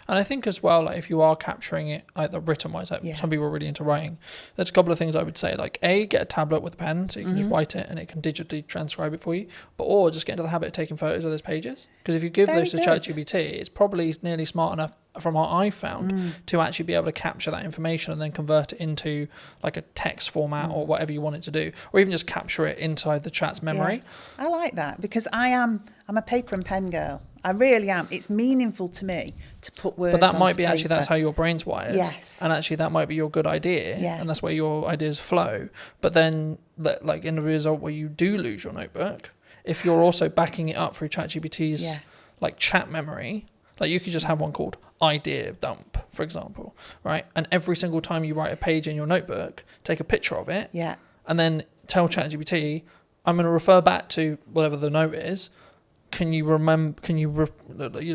And I think as well, like if you are capturing it either written wise, like some people are really into writing, there's a couple of things I would say, like get a tablet with a pen so you can just write it and it can digitally transcribe it for you, or just get into the habit of taking photos of those pages, because if you give those to ChatGPT, it's probably nearly smart enough from what I've found to actually be able to capture that information and then convert it into like a text format or whatever you want it to do, or even just capture it inside the chat's memory. I like that because I'm a paper and pen girl. I really am. It's meaningful to me to put words on paper. But that might be actually that's how your brain's wired. Yes. And actually that might be your good idea. Yeah. And that's where your ideas flow. But then like in the result where you do lose your notebook, if you're also backing it up through ChatGPT's like chat memory, like you could just have one called idea dump, for example, right? And every single time you write a page in your notebook, take a picture of it. Yeah. And then tell ChatGPT, I'm going to refer back to whatever the note is. Can you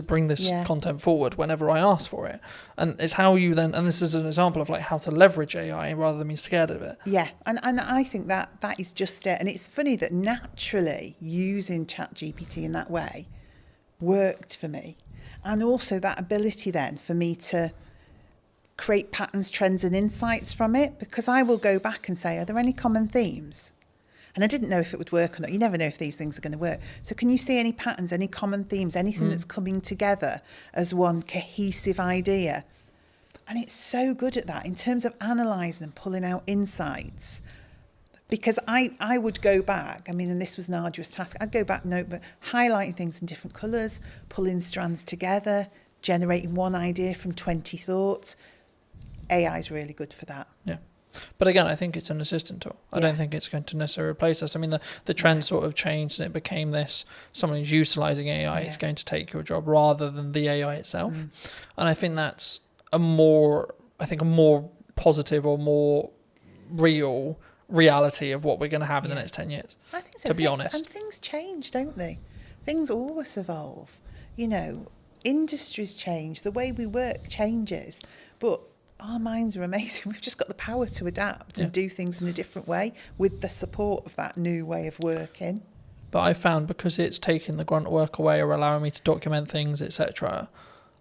bring this content forward whenever I ask for it? And it's how you then, and this is an example of like how to leverage AI rather than being scared of it. Yeah, and I think that is just it. And it's funny that naturally using ChatGPT in that way worked for me. And also that ability then for me to create patterns, trends and insights from it, because I will go back and say, are there any common themes? And I didn't know if it would work or not. You never know if these things are going to work. So can you see any patterns, any common themes, anything that's coming together as one cohesive idea? And it's so good at that in terms of analysing and pulling out insights. Because I would go back, I mean, and this was an arduous task, I'd go back notebook, highlighting things in different colours, pulling strands together, generating one idea from 20 thoughts. AI is really good for that. Yeah. But again, I think it's an assistant tool. I don't think it's going to necessarily replace us. I mean, the trend sort of changed and it became this, someone who's utilising AI is going to take your job rather than the AI itself. And I think that's a more positive or more real reality of what we're going to have in the next 10 years. I think so. To be honest. And things change, don't they? Things always evolve. You know, industries change, the way we work changes, but our minds are amazing. We've just got the power to adapt and do things in a different way with the support of that new way of working. But I found because it's taking the grunt work away or allowing me to document things, etc.,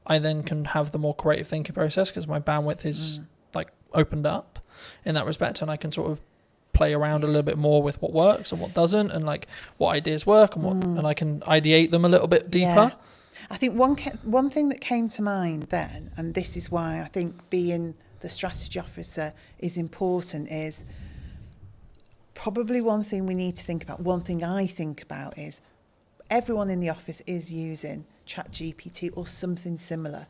I then can have the more creative thinking process because my bandwidth is like opened up in that respect, and I can sort of play around a little bit more with what works and what doesn't, and like what ideas work and what, and I can ideate them a little bit deeper. Yeah. I think one thing that came to mind then, and this is why I think being the strategy officer is important, is probably one thing we need to think about. One thing I think about is everyone in the office is using ChatGPT or something similar,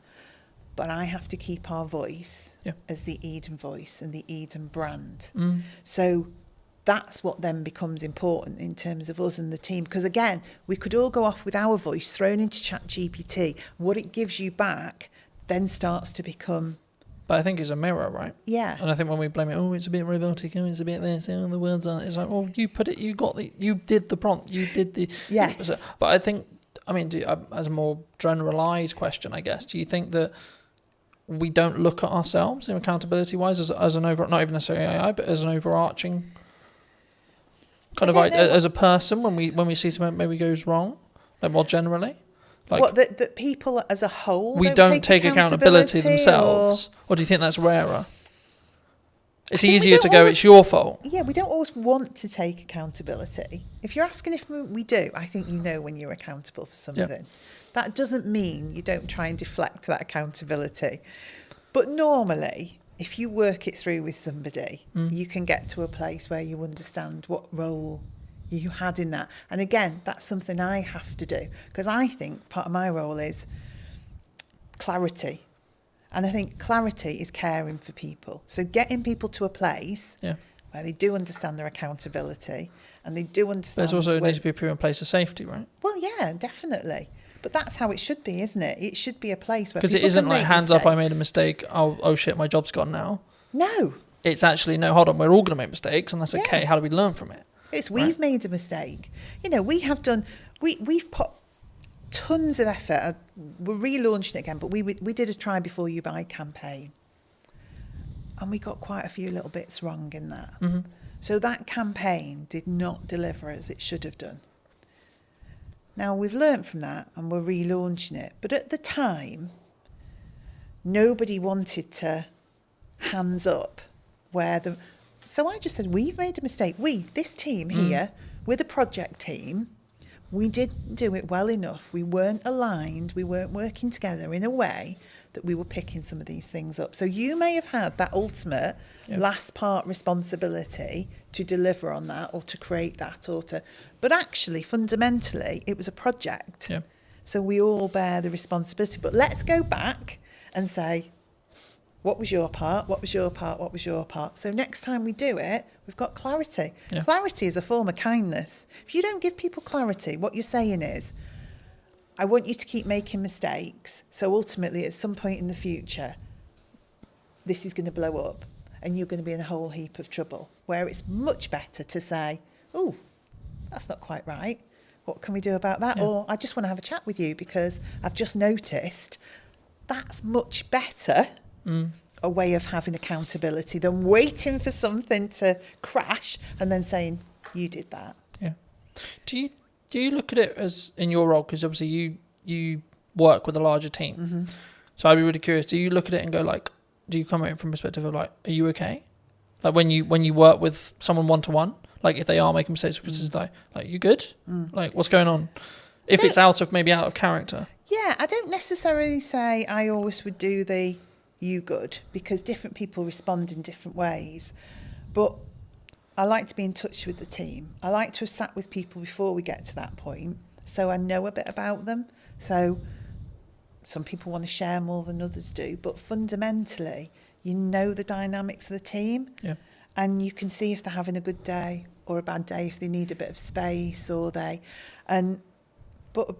but I have to keep our voice as the Eden voice and the Eden brand. So that's what then becomes important in terms of us and the team. Because again, we could all go off with our voice thrown into ChatGPT. What it gives you back then starts to become... But I think it's a mirror, right? Yeah. And I think when we blame it, oh, it's a bit robotic, oh, it's a bit this, oh, the words aren't. It's like, well, you put it, you did the prompt, you did the... Yes. But I think, I mean, as a more generalised question, I guess, do you think that we don't look at ourselves in accountability-wise as an over, not even necessarily AI, but as an overarching kind of like, as a person when we see something maybe goes wrong, like more generally? Like, what, that people as a whole we don't take accountability themselves, or do you think that's rarer? It's easier to go, it's your fault. Yeah, we don't always want to take accountability. If you're asking if we do, I think you know when you're accountable for something. Yeah. That doesn't mean you don't try and deflect that accountability. But normally, if you work it through with somebody, you can get to a place where you understand what role you had in that. And again, that's something I have to do, because I think part of my role is clarity. And I think clarity is caring for people. So getting people to a place where they do understand their accountability and they do understand... There's also needs to be a proven place of safety, right? Well, yeah, definitely. But that's how it should be, isn't it? It should be a place where people can make mistakes. Because it isn't like, hands mistakes. up, I made a mistake, oh shit, my job's gone now. No. It's actually, no, hold on, we're all going to make mistakes, and that's okay. How do we learn from it? It's we've made a mistake. You know, we have done... We've put tons of effort. We're relaunching it again, but we did a try before you buy campaign, and we got quite a few little bits wrong in that. Mm-hmm. So that campaign did not deliver as it should have done. Now we've learnt from that and we're relaunching it, but at the time nobody wanted to hands up so I just said, we've made a mistake. This team here, we're the project team. We didn't do it well enough. We weren't aligned. We weren't working together in a way that we were picking some of these things up. So you may have had that ultimate last part responsibility to deliver on that or to create that but actually fundamentally it was a project. Yeah. So we all bear the responsibility. But let's go back and say, what was your part? What was your part? What was your part? So next time we do it, we've got clarity. Yeah. Clarity is a form of kindness. If you don't give people clarity, what you're saying is, I want you to keep making mistakes. So ultimately, at some point in the future, this is going to blow up and you're going to be in a whole heap of trouble. Where it's much better to say, oh, that's not quite right. What can we do about that? Yeah. Or I just want to have a chat with you because I've just noticed. That's much better. A way of having accountability than waiting for something to crash and then saying you did that. Yeah. Do you look at it as in your role, because obviously you work with a larger team, mm-hmm. So I'd be really curious, do you look at it and go like, do you come at it from a perspective of like, are you okay? Like when you work with someone one-to-one, like if they are making mistakes, because it's like you good? Like what's going on? If it's out of character. Yeah, I don't necessarily say I always would do the you good, because different people respond in different ways. But I like to be in touch with the team. I like to have sat with people before we get to that point, so I know a bit about them. So some people want to share more than others do, but fundamentally, you know the dynamics of the team, and you can see if they're having a good day or a bad day, if they need a bit of space but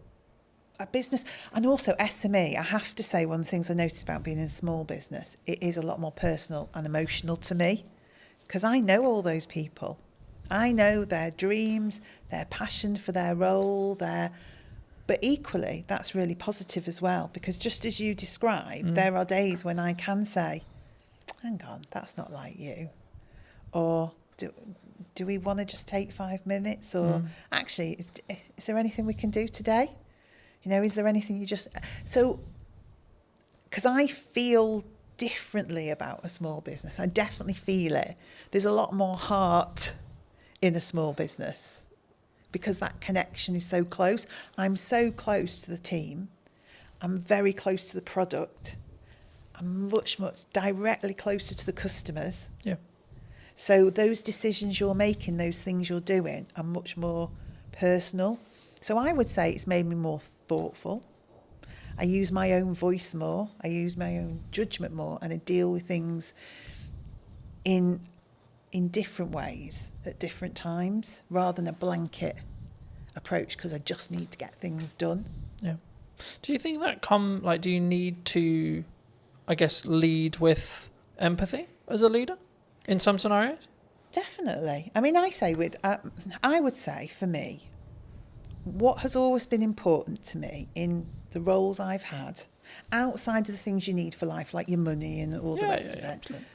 a business, and also SME, I have to say, one of the things I noticed about being in a small business, it is a lot more personal and emotional to me, because I know all those people. I know their dreams, their passion for their role, but equally, that's really positive as well, because just as you described, there are days when I can say, hang on, that's not like you. Or do we want to just take 5 minutes? Or actually, is there anything we can do today? You know, is there anything because I feel differently about a small business. I definitely feel it. There's a lot more heart in a small business because that connection is so close. I'm so close to the team. I'm very close to the product. I'm much directly closer to the customers. Yeah. So those decisions you're making, those things you're doing are much more personal. So I would say it's made me more thoughtful. I use my own voice more. I use my own judgment more, and I deal with things in in different ways at different times, rather than a blanket approach because I just need to get things done. Yeah. Do you think that do you need to, I guess, lead with empathy as a leader in some scenarios? Definitely. I mean, I would say for me, what has always been important to me in the roles I've had, outside of the things you need for life, like your money and all the rest of it, Absolutely.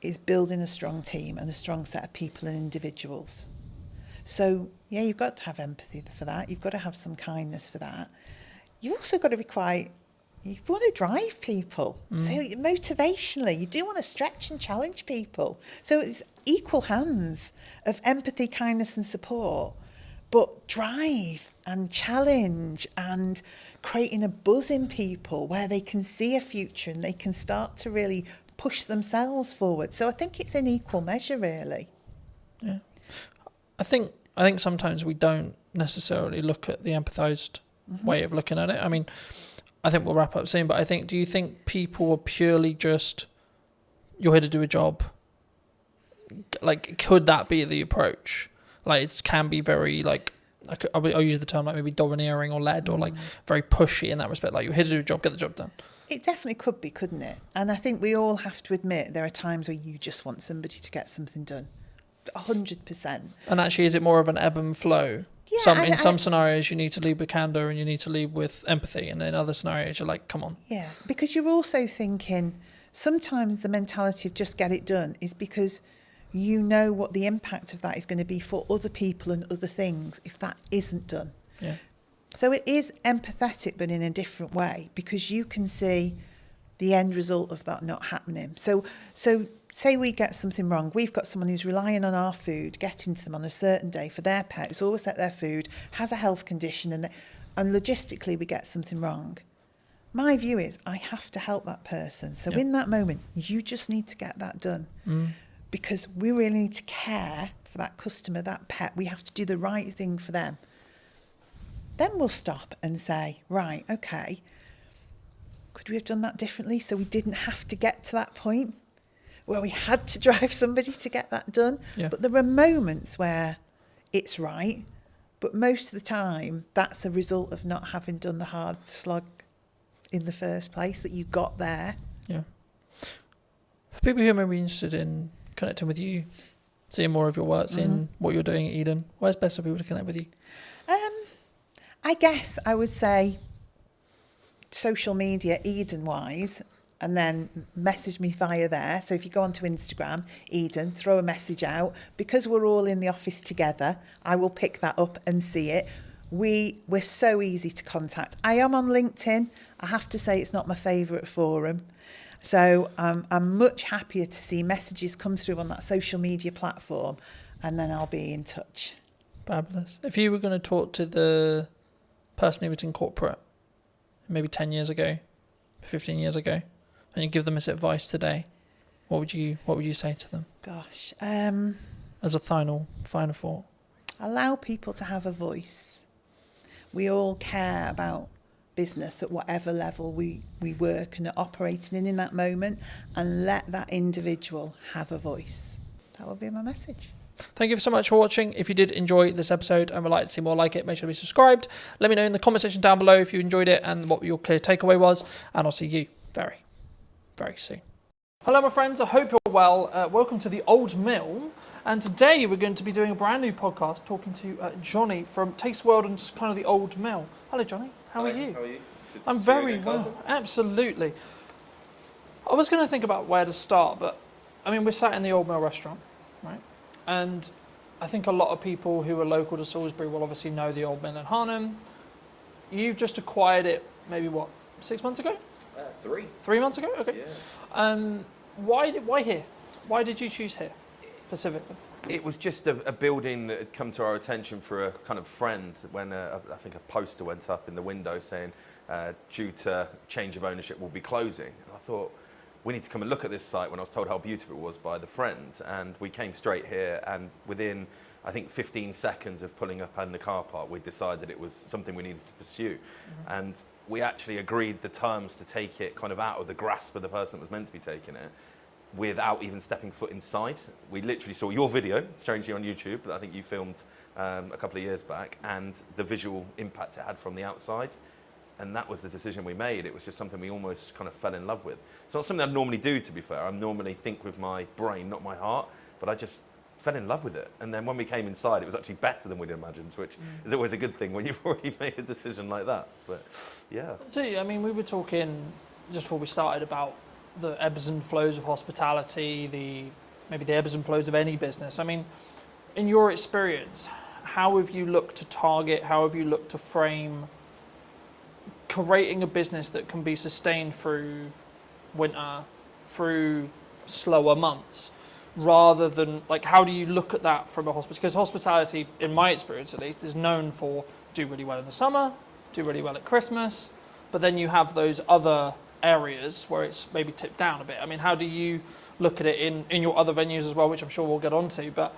is building a strong team and a strong set of people and individuals. So, yeah, you've got to have empathy for that. You've got to have some kindness for that. You've also got to you want to drive people. So motivationally, you do want to stretch and challenge people. So it's equal hands of empathy, kindness and support, but drive and challenge and creating a buzz in people where they can see a future and they can start to really push themselves forward. So I think it's in equal measure, really. Yeah. I think sometimes we don't necessarily look at the empathized way of looking at it. I mean, I think we'll wrap up soon, but do you think people are purely just, you're here to do a job? Like, could that be the approach? Like, it can be very, like, I'll use the term like maybe domineering or led or like very pushy in that respect. Like, you're here to do a job, get the job done. It definitely could be, couldn't it? And I think we all have to admit there are times where you just want somebody to get something done. 100%. And actually, is it more of an ebb and flow? Yeah, In some scenarios, you need to lead with candor and you need to lead with empathy. And in other scenarios, you're like, come on. Yeah, because you're also thinking sometimes the mentality of just get it done is because you know what the impact of that is going to be for other people and other things if that isn't done. Yeah. So it is empathetic, but in a different way, because you can see the end result of that not happening. So say we get something wrong. We've got someone who's relying on our food, getting to them on a certain day for their pet, who's always at their food, has a health condition, and logistically we get something wrong. My view is I have to help that person. So in that moment, you just need to get that done. Because we really need to care for that customer, that pet. We have to do the right thing for them. Then we'll stop and say, right, okay, could we have done that differently so we didn't have to get to that point where we had to drive somebody to get that done? Yeah. But there are moments where it's right, but most of the time that's a result of not having done the hard slog in the first place, that you got there. Yeah. For people who may be interested in connecting with you, seeing more of your work, seeing what you're doing at Eden, where's best for people to connect with you? I guess I would say social media, Eden-wise, and then message me via there. So if you go onto Instagram, Eden, throw a message out. Because we're all in the office together, I will pick that up and see it. We're so easy to contact. I am on LinkedIn. I have to say it's not my favourite forum. So I'm much happier to see messages come through on that social media platform, and then I'll be in touch. Fabulous. If you were going to talk to the person who was in corporate maybe 10 years ago, 15 years ago, and you give them this advice today, what would you say to them? Gosh. As a final thought. Allow people to have a voice. We all care about business at whatever level we work and are operating in that moment, and let that individual have a voice. That will be my message. Thank you so much for watching. If you did enjoy this episode and would like to see more like it, make sure to be subscribed. Let me know in the comment section down below if you enjoyed it and what your clear takeaway was, and I'll see you very, very soon. Hello my friends, I hope you're well. Welcome to the Old Mill, and today we're going to be doing a brand new podcast talking to Johnny from Taste World and just kind of the Old Mill. Hello Johnny, how are you? How are you? I'm very well, absolutely. I was going to think about where to start, but I mean we're sat in the Old Mill restaurant, right? And I think a lot of people who are local to Salisbury will obviously know the Old Mill in Harnham. You've just acquired it maybe, 6 months ago? 3. 3 months ago? Okay. Yeah. Why here? Why did you choose here specifically? It was just a building that had come to our attention for a kind of friend when I think a poster went up in the window saying, due to change of ownership, we'll be closing. And I thought, we need to come and look at this site, when I was told how beautiful it was by the friend. And we came straight here, and within, I think, 15 seconds of pulling up in the car park, we decided it was something we needed to pursue. And we actually agreed the terms to take it kind of out of the grasp of the person that was meant to be taking it, without even stepping foot inside. We literally saw your video, strangely on YouTube, that I think you filmed a couple of years back, and the visual impact it had from the outside. And that was the decision we made. It was just something we almost kind of fell in love with. It's not something I normally do, to be fair. I normally think with my brain, not my heart, but I just fell in love with it. And then when we came inside, it was actually better than we'd imagined, which is always a good thing when you've already made a decision like that. But yeah. So, I mean, we were talking just before we started about the ebbs and flows of hospitality, maybe the ebbs and flows of any business. I mean, in your experience, how have you looked to target, how have you looked to frame creating a business that can be sustained through winter, through slower months, rather than, like, how do you look at that from a hospitality? Because hospitality, in my experience at least, is known for do really well in the summer, do really well at Christmas, but then you have those other areas where it's maybe tipped down a bit. I mean, how do you look at it in your other venues as well, which I'm sure we'll get onto, but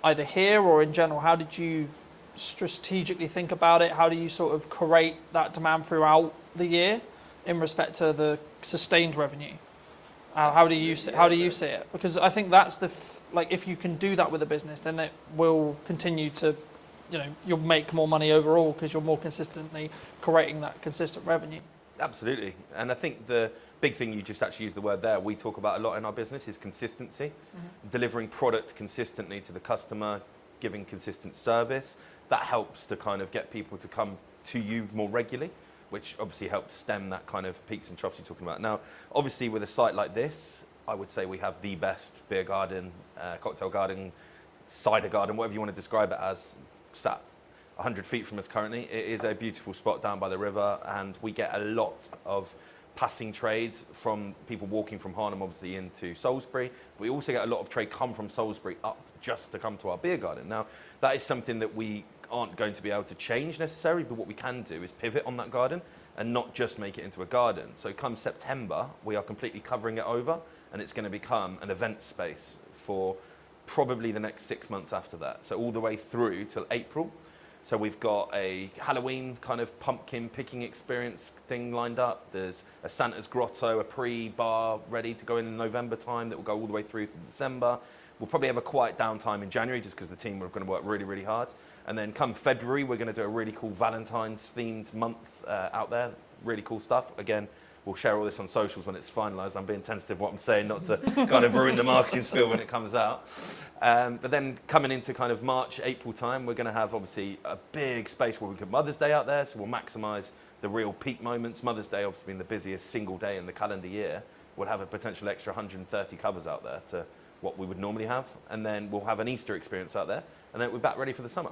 either here or in general, how did you strategically think about it? How do you sort of create that demand throughout the year in respect to the sustained revenue? How do you see it? Because I think that's if you can do that with a business, then it will continue to, you'll make more money overall because you're more consistently creating that consistent revenue. Absolutely. And I think the big thing, you just actually used the word there, we talk about a lot in our business, is consistency. Delivering product consistently to the customer, giving consistent service. That helps to kind of get people to come to you more regularly, which obviously helps stem that kind of peaks and troughs you're talking about. Now, obviously with a site like this, I would say we have the best beer garden, cocktail garden, cider garden, whatever you want to describe it as, sat 100 feet from us currently. It is a beautiful spot down by the river, and we get a lot of passing trades from people walking from Harlem obviously into Salisbury. We also get a lot of trade come from Salisbury up just to come to our beer garden. Now, that is something that we aren't going to be able to change necessarily, but what we can do is pivot on that garden and not just make it into a garden. So come September, we are completely covering it over, and it's going to become an event space for probably the next 6 months after that. So all the way through till April. So we've got a Halloween kind of pumpkin picking experience thing lined up. There's a Santa's Grotto, a pre-bar ready to go in November time that will go all the way through to December. We'll probably have a quiet downtime in January just because the team are going to work really, really hard. And then come February, we're going to do a really cool Valentine's themed month out there. Really cool stuff. Again, we'll share all this on socials when it's finalised. I'm being tentative what I'm saying, not to kind of ruin the marketing spiel when it comes out. But then coming into kind of March, April time, we're going to have obviously a big space where we put Mother's Day out there. So we'll maximise the real peak moments. Mother's Day obviously being the busiest single day in the calendar year. We'll have a potential extra 130 covers out there to what we would normally have. And then we'll have an Easter experience out there. And then we're back ready for the summer.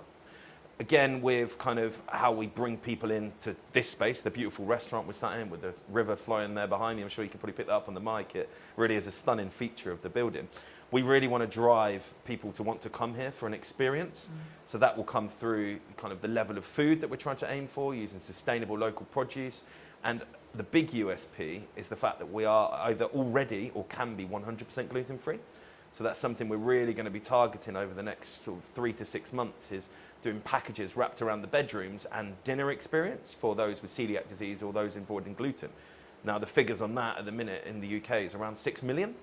Again, with kind of how we bring people into this space, the beautiful restaurant we're sat in with the river flowing there behind me. I'm sure you can probably pick that up on the mic. It really is a stunning feature of the building. We really want to drive people to want to come here for an experience. So that will come through kind of the level of food that we're trying to aim for, using sustainable local produce. And the big USP is the fact that we are either already or can be 100% gluten-free. So that's something we're really going to be targeting over the next sort of 3 to 6 months, is doing packages wrapped around the bedrooms and dinner experience for those with celiac disease or those avoiding gluten. Now, the figures on that at the minute in the UK is around 6 million.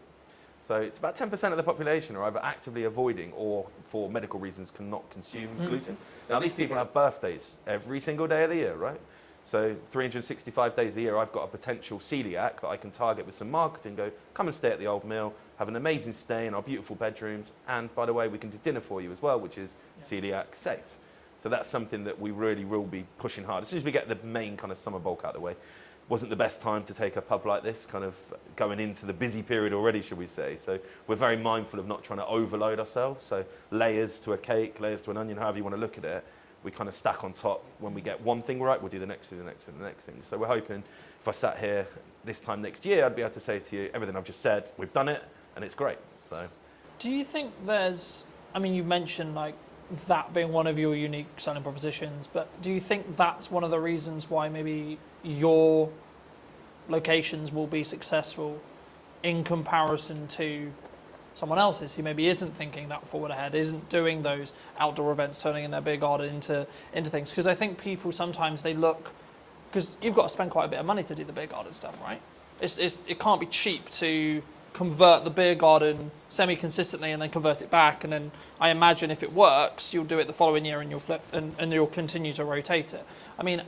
So it's about 10% of the population are either actively avoiding or for medical reasons cannot consume gluten. Now, these people have birthdays every single day of the year, right? So 365 days a year, I've got a potential celiac that I can target with some marketing, go, come and stay at the Old Mill, have an amazing stay in our beautiful bedrooms, and by the way, we can do dinner for you as well, which is celiac safe. So that's something that we really will be pushing hard. As soon as we get the main kind of summer bulk out of the way, wasn't the best time to take a pub like this, kind of going into the busy period already, should we say. So we're very mindful of not trying to overload ourselves. So layers to a cake, layers to an onion, however you want to look at it, we kind of stack on top. When we get one thing right, we'll do the next thing, the next thing, the next thing. So we're hoping if I sat here this time next year, I'd be able to say to you, everything I've just said, we've done it, and it's great. So, do you think there's, I mean, you've mentioned like that being one of your unique selling propositions, but do you think that's one of the reasons why maybe your locations will be successful in comparison to someone else's who maybe isn't thinking that forward ahead, isn't doing those outdoor events, turning in their beer garden into things? Because I think people sometimes they look, because you've got to spend quite a bit of money to do the beer garden stuff, right? It can't be cheap to convert the beer garden semi-consistently and then convert it back, and then I imagine if it works, you'll do it the following year and you'll flip and you'll continue to rotate it. I mean,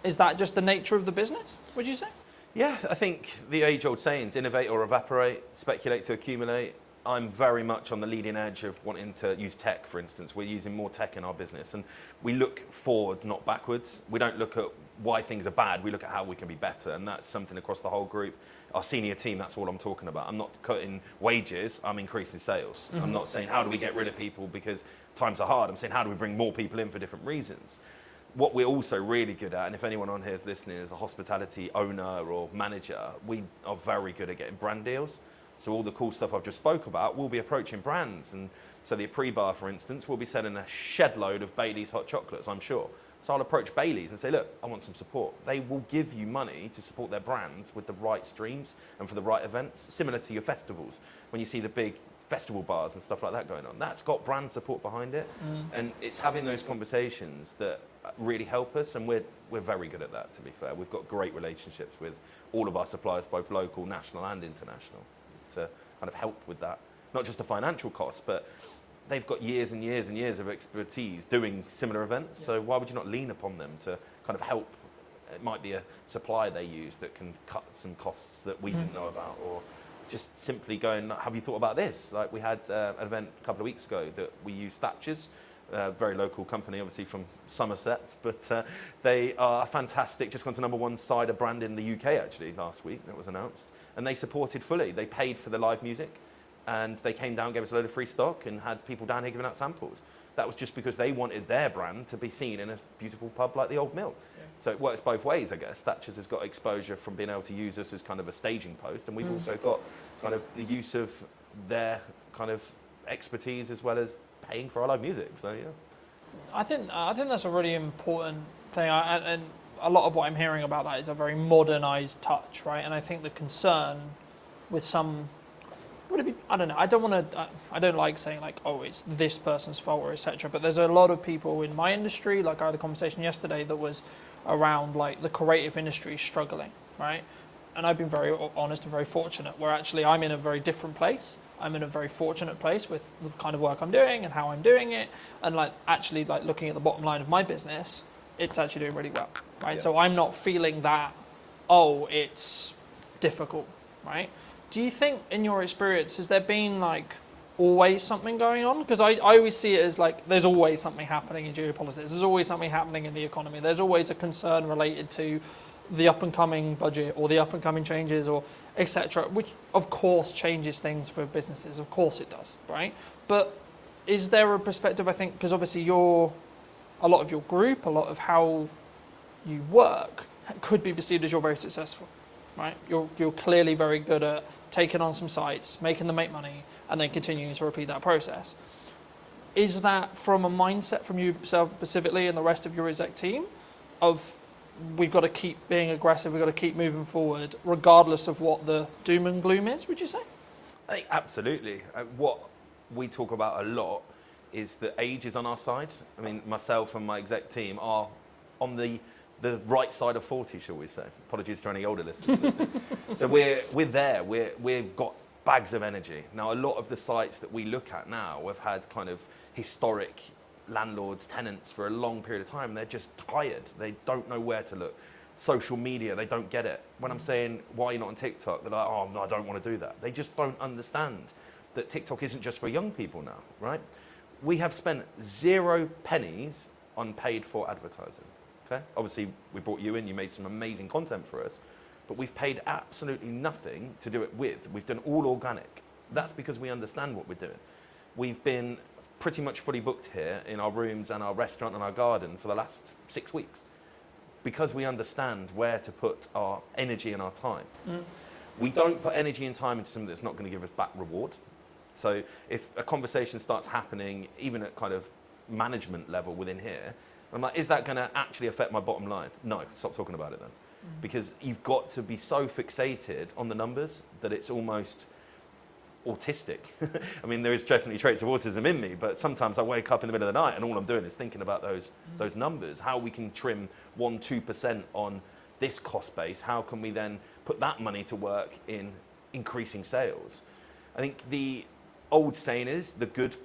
is that just the nature of the business, would you say? Yeah, I think the age-old sayings, innovate or evaporate, speculate to accumulate. I'm very much on the leading edge of wanting to use tech, for instance. We're using more tech in our business, and we look forward, not backwards. We don't look at why things are bad, we look at how we can be better, and that's something across the whole group. Our senior team, that's all I'm talking about. I'm not cutting wages, I'm increasing sales. I'm not saying how do we get rid of people because times are hard. I'm saying how do we bring more people in for different reasons. What we're also really good at, and if anyone on here is listening is a hospitality owner or manager, we are very good at getting brand deals. So all the cool stuff I've just spoke about, we'll be approaching brands. And so the pre-bar, for instance, will be selling a shed load of Bailey's hot chocolates, I'm sure. So I'll approach Bailey's and say, look, I want some support. They will give you money to support their brands with the right streams and for the right events, similar to your festivals. When you see the big festival bars and stuff like that going on, that's got brand support behind it. And it's having those conversations that really help us, and we're very good at that, to be fair. We've got great relationships with all of our suppliers, both local, national and international, to kind of help with that. Not just the financial costs, but they've got years and years and years of expertise doing similar events, so why would you not lean upon them to kind of help? It might be a supplier they use that can cut some costs that we didn't know about, or just simply going, have you thought about this? Like we had an event a couple of weeks ago that we used Thatcher's, a very local company, obviously from Somerset, but they are fantastic, just gone to #1 cider brand in the UK actually last week, that was announced, and they supported fully. They paid for the live music, and they came down, gave us a load of free stock, and had people down here giving out samples. That was just because they wanted their brand to be seen in a beautiful pub like the Old Mill. Yeah. So it works both ways, I guess. Thatcher's has got exposure from being able to use us as kind of a staging post, and we've also got kind of the use of their kind of expertise as well as paying for our live music. So yeah, I think that's a really important thing, and a lot of what I'm hearing about that is a very modernised touch, right? And I think the concern with some, would it be, I don't know, I don't like saying like, oh, it's this person's fault or etc. But there's a lot of people in my industry, like I had a conversation yesterday that was around like the creative industry struggling, right? And I've been very honest and very fortunate where actually I'm in a very different place. I'm in a very fortunate place with the kind of work I'm doing and how I'm doing it, and like actually like looking at the bottom line of my business, it's actually doing really well, right? Yeah. So I'm not feeling that, oh, it's difficult, right? Do you think in your experience, has there been like always something going on? Because I always see it as like there's always something happening in geopolitics, there's always something happening in the economy, there's always a concern related to the up and coming budget or the up and coming changes or etc., which of course changes things for businesses, of course it does, right? But is there a perspective, I think, because obviously a lot of your group, a lot of how you work could be perceived as you're very successful, right? You're clearly very good at taking on some sites, making them make money, and then continuing to repeat that process. Is that from a mindset from yourself specifically and the rest of your exec team of we've got to keep being aggressive, we've got to keep moving forward, regardless of what the doom and gloom is, would you say? I think absolutely. What we talk about a lot is that age is on our side. I mean, myself and my exec team are on the right side of 40, shall we say. Apologies to any older listeners listening. So we're there, we've got bags of energy. Now, a lot of the sites that we look at now have had kind of historic landlords, tenants for a long period of time. They're just tired. They don't know where to look. Social media, they don't get it. When I'm saying, why are you not on TikTok? They're like, oh, no, I don't want to do that. They just don't understand that TikTok isn't just for young people now, right? We have spent 0 pennies on paid for advertising, okay? Obviously, we brought you in, you made some amazing content for us, but we've paid absolutely nothing to do it with. We've done all organic. That's because we understand what we're doing. We've been pretty much fully booked here in our rooms and our restaurant and our garden for the last 6 weeks because we understand where to put our energy and our time. We don't put energy and time into something that's not going to give us back reward. So if a conversation starts happening, even at kind of management level within here, I'm like, is that going to actually affect my bottom line? No, stop talking about it then. Because you've got to be so fixated on the numbers that it's almost autistic. I mean, there is definitely traits of autism in me, but sometimes I wake up in the middle of the night and all I'm doing is thinking about those numbers, how we can trim 1-2% on this cost base, how can we then put that money to work in increasing sales? I think the old saying is the good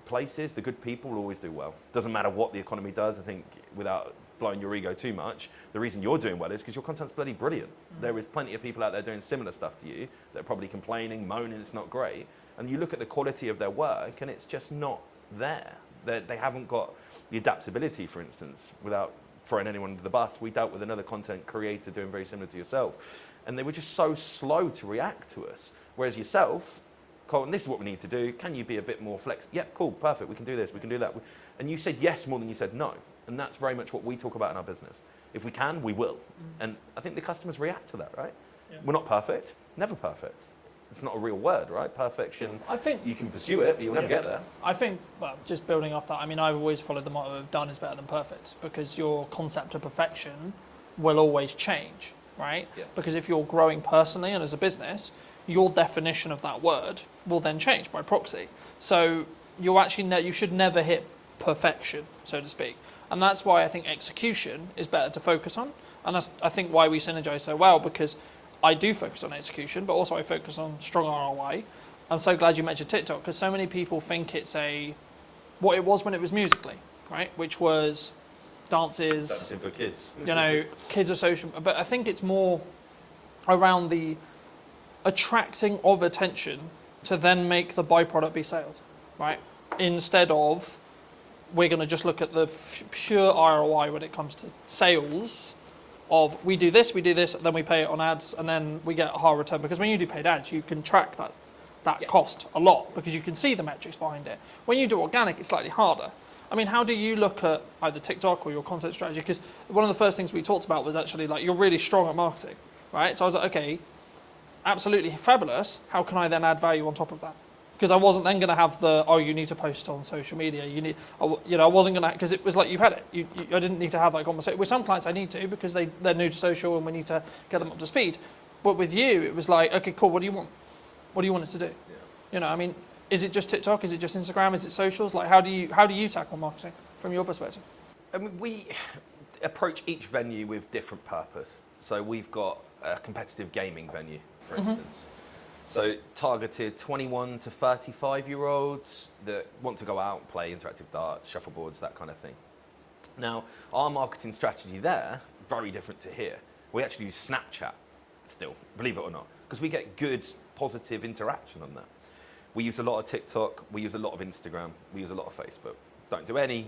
places, the good people will always do well. Doesn't matter what the economy does. I think without blowing your ego too much, the reason you're doing well is because your content's bloody brilliant. There is plenty of people out there doing similar stuff to you that are probably complaining, moaning it's not great. And you look at the quality of their work and it's just not there. They haven't got the adaptability, for instance, without throwing anyone under the bus. We dealt with another content creator doing very similar to yourself. And they were just so slow to react to us. Whereas yourself, Colton, this is what we need to do. Can you be a bit more flexible? Yep, cool, perfect. We can do this, we can do that. And you said yes more than you said no. And that's very much what we talk about in our business. If we can, we will. And I think the customers react to that, right? Yeah. We're not perfect, never perfect. It's not a real word, right? Perfection, I think you can pursue it, but you'll never get there. I think, well, just building off that, I mean, I've always followed the motto of done is better than perfect, because your concept of perfection will always change, right? Yeah. Because if you're growing personally and as a business, your definition of that word will then change by proxy. So you actually you should never hit perfection, so to speak. And that's why I think execution is better to focus on. And that's, I think, why we synergize so well, because I do focus on execution, but also I focus on strong ROI. I'm so glad you mentioned TikTok, because so many people think it's what it was when it was Musical.ly, right? Which was dances. Dancing for kids. You know, kids are social. But I think it's more around the attracting of attention to then make the byproduct be sales, right? Instead of we're going to just look at the pure ROI when it comes to sales of we do this, then we pay it on ads, and then we get a higher return. Because when you do paid ads, you can track that cost a lot because you can see the metrics behind it. When you do organic, it's slightly harder. I mean, how do you look at either TikTok or your content strategy? Because one of the first things we talked about was actually like, you're really strong at marketing, right? So I was like, okay, absolutely fabulous. How can I then add value on top of that? Because I wasn't then going to have you need to post on social media. I wasn't going to, because it was like you had it. I didn't need to have that conversation. With some clients I need to, because they're new to social and we need to get them up to speed. But with you, it was like, okay, cool, what do you want? What do you want us to do? Yeah. I mean, is it just TikTok? Is it just Instagram? Is it socials? Like, how do you tackle marketing from your perspective? I mean, we approach each venue with different purpose. So we've got a competitive gaming venue, for instance. So targeted 21 to 35-year-olds that want to go out and play interactive darts, shuffleboards, that kind of thing. Now, our marketing strategy there, very different to here. We actually use Snapchat still, believe it or not, because we get good, positive interaction on that. We use a lot of TikTok, we use a lot of Instagram, we use a lot of Facebook. Don't do any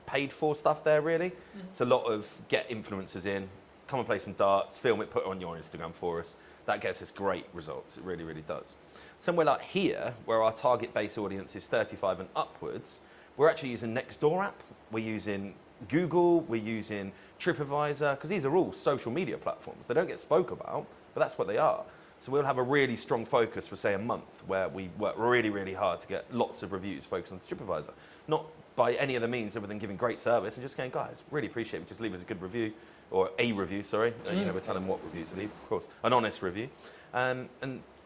paid for stuff there, really. It's a lot of get influencers in, come and play some darts, film it, put it on your Instagram for us. That gets us great results. It really, really does. Somewhere like here, where our target base audience is 35 and upwards, we're actually using Nextdoor app. We're using Google. We're using TripAdvisor, because these are all social media platforms. They don't get spoke about, but that's what they are. So we'll have a really strong focus for, say, a month, where we work really, really hard to get lots of reviews focused on TripAdvisor. Not by any other means other than giving great service and just going, guys, really appreciate it. Just leave us a good review. Or a review, sorry. You never tell them what review to leave, of course. An honest review. And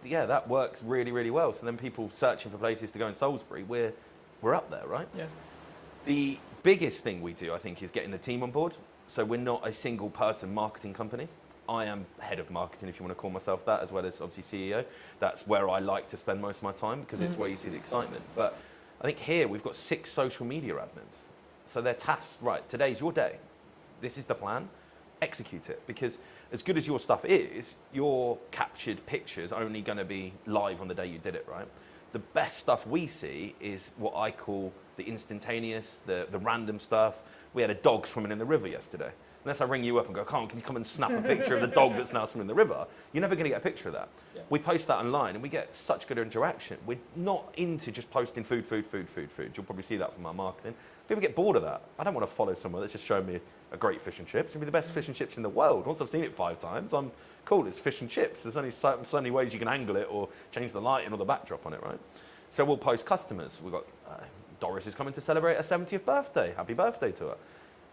yeah, that works really, really well. So then people searching for places to go in Salisbury, we're up there, right? Yeah. The biggest thing we do, I think, is getting the team on board. So we're not a single person marketing company. I am head of marketing, if you want to call myself that, as well as obviously CEO. That's where I like to spend most of my time, because it's where you see the excitement. But I think here we've got 6 social media admins. So they're tasked, right, today's your day. This is the plan. Execute it, because as good as your stuff is, your captured pictures are only going to be live on the day you did it, right? The best stuff we see is what I call the instantaneous, the random stuff. We had a dog swimming in the river yesterday. Unless I ring you up and go, Carl, can you come and snap a picture of the dog that's now swimming in the river? You're never going to get a picture of that. Yeah. We post that online and we get such good interaction. We're not into just posting food. You'll probably see that from our marketing. People get bored of that. I don't want to follow someone that's just showing me a great fish and chips. It'll be the best fish and chips in the world. Once I've seen it 5 times, I'm cool, it's fish and chips. There's only so many ways you can angle it or change the lighting or the backdrop on it, right? So we'll post customers. We've got Doris is coming to celebrate her 70th birthday. Happy birthday to her.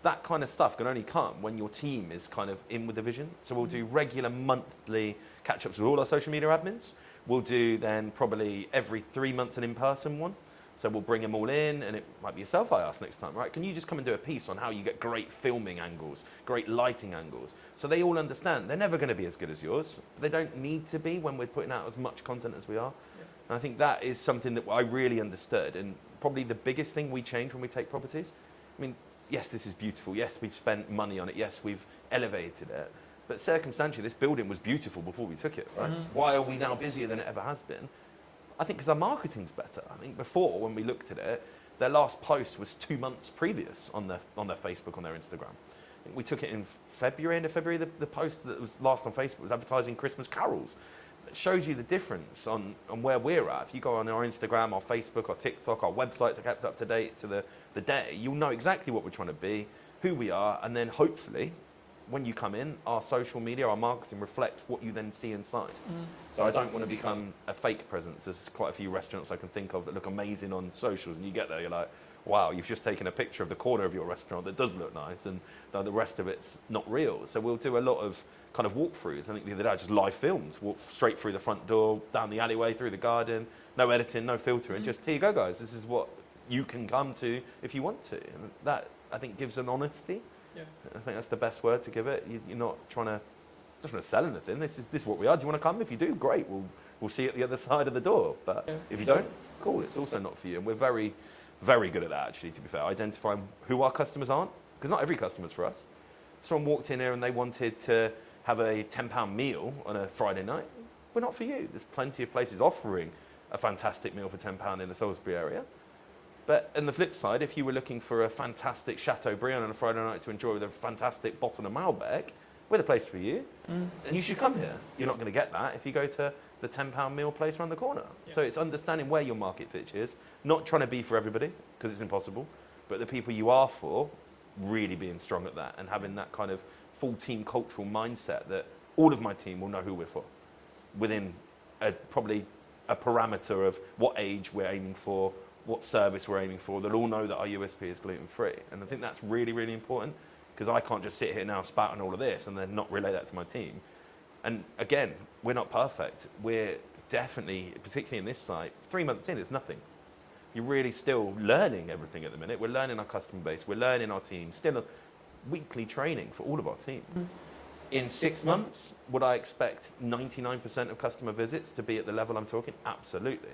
That kind of stuff can only come when your team is kind of in with the vision. So we'll do regular monthly catch-ups with all our social media admins. We'll do then probably every 3 months an in-person one. So we'll bring them all in, and it might be yourself I ask next time, right? Can you just come and do a piece on how you get great filming angles, great lighting angles? So they all understand they're never going to be as good as yours. But they don't need to be when we're putting out as much content as we are. Yeah. And I think that is something that I really understood, and probably the biggest thing we change when we take properties. I mean, yes, this is beautiful. Yes, we've spent money on it. Yes, we've elevated it. But circumstantially, this building was beautiful before we took it, right? Why are we now busier than it ever has been? I think because our marketing's better. I think before, when we looked at it, their last post was 2 months previous on their Facebook, on their Instagram. I think we took it in February, end of February. The post that was last on Facebook was advertising Christmas carols. It shows you the difference on where we're at. If you go on our Instagram, our Facebook, our TikTok, our websites are kept up to date to the day, you'll know exactly what we're trying to be, who we are, and then hopefully, when you come in, our social media, our marketing reflects what you then see inside. So I don't want to become a fake presence. There's quite a few restaurants I can think of that look amazing on socials, and you get there, you're like, wow, you've just taken a picture of the corner of your restaurant that does look nice, and the rest of it's not real. So we'll do a lot of kind of walkthroughs. I think the other day I just live filmed, walk straight through the front door, down the alleyway, through the garden, no editing, no filtering, just here you go, guys. This is what you can come to if you want to. And that, I think, gives an honesty. Yeah. I think that's the best word to give it. You're not trying to sell anything. This is what we are. Do you want to come? If you do, great. We'll see you at the other side of the door. But if you don't, cool. It's also not for you. And we're very, very good at that, actually, to be fair. Identifying who our customers aren't, because not every customer's for us. Someone walked in here and they wanted to have a £10 meal on a Friday night. We're not for you. There's plenty of places offering a fantastic meal for £10 in the Salisbury area. But on the flip side, if you were looking for a fantastic Chateaubriand on a Friday night to enjoy with a fantastic bottle of Malbec, we're the place for you. And you should come here. You're not going to get that if you go to the £10 meal place around the corner. Yeah. So it's understanding where your market pitch is, not trying to be for everybody, because it's impossible, but the people you are for, really being strong at that and having that kind of full team cultural mindset that all of my team will know who we're for within probably a parameter of what age we're aiming for, what service we're aiming for. They'll all know that our USP is gluten-free. And I think that's really, really important, because I can't just sit here now spouting all of this and then not relay that to my team. And again, we're not perfect. We're definitely, particularly in this site, 3 months in, it's nothing. You're really still learning everything at the minute. We're learning our customer base. We're learning our team. Still a weekly training for all of our team. In 6 months, would I expect 99% of customer visits to be at the level I'm talking? Absolutely.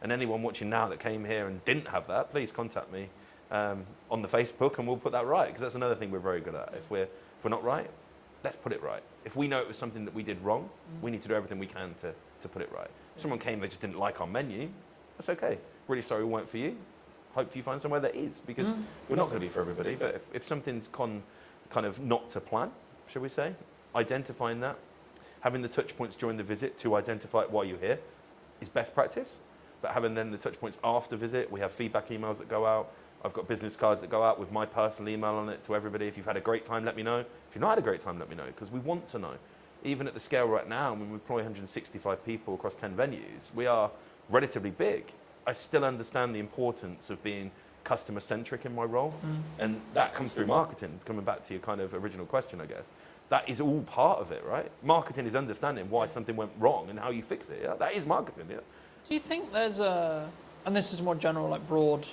And anyone watching now that came here and didn't have that, please contact me on the Facebook and we'll put that right, because that's another thing we're very good at. If we're not right, let's put it right. If we know it was something that we did wrong, we need to do everything we can to put it right. If someone came, they just didn't like our menu, that's okay. Really sorry we weren't for you. Hope you find somewhere that is, because we're not going to be for everybody. But if something's kind of not to plan, shall we say, identifying that, having the touch points during the visit to identify it while you're here is best practice. But having then the touch points after visit, we have feedback emails that go out. I've got business cards that go out with my personal email on it to everybody. If you've had a great time, let me know. If you've not had a great time, let me know, because we want to know. Even at the scale right now, when we employ 165 people across 10 venues, we are relatively big. I still understand the importance of being customer-centric in my role. And that comes through marketing, coming back to your kind of original question, I guess. That is all part of it, right? Marketing is understanding why something went wrong and how you fix it. Yeah? That is marketing, yeah. Do you think there's and this is a more general, like broad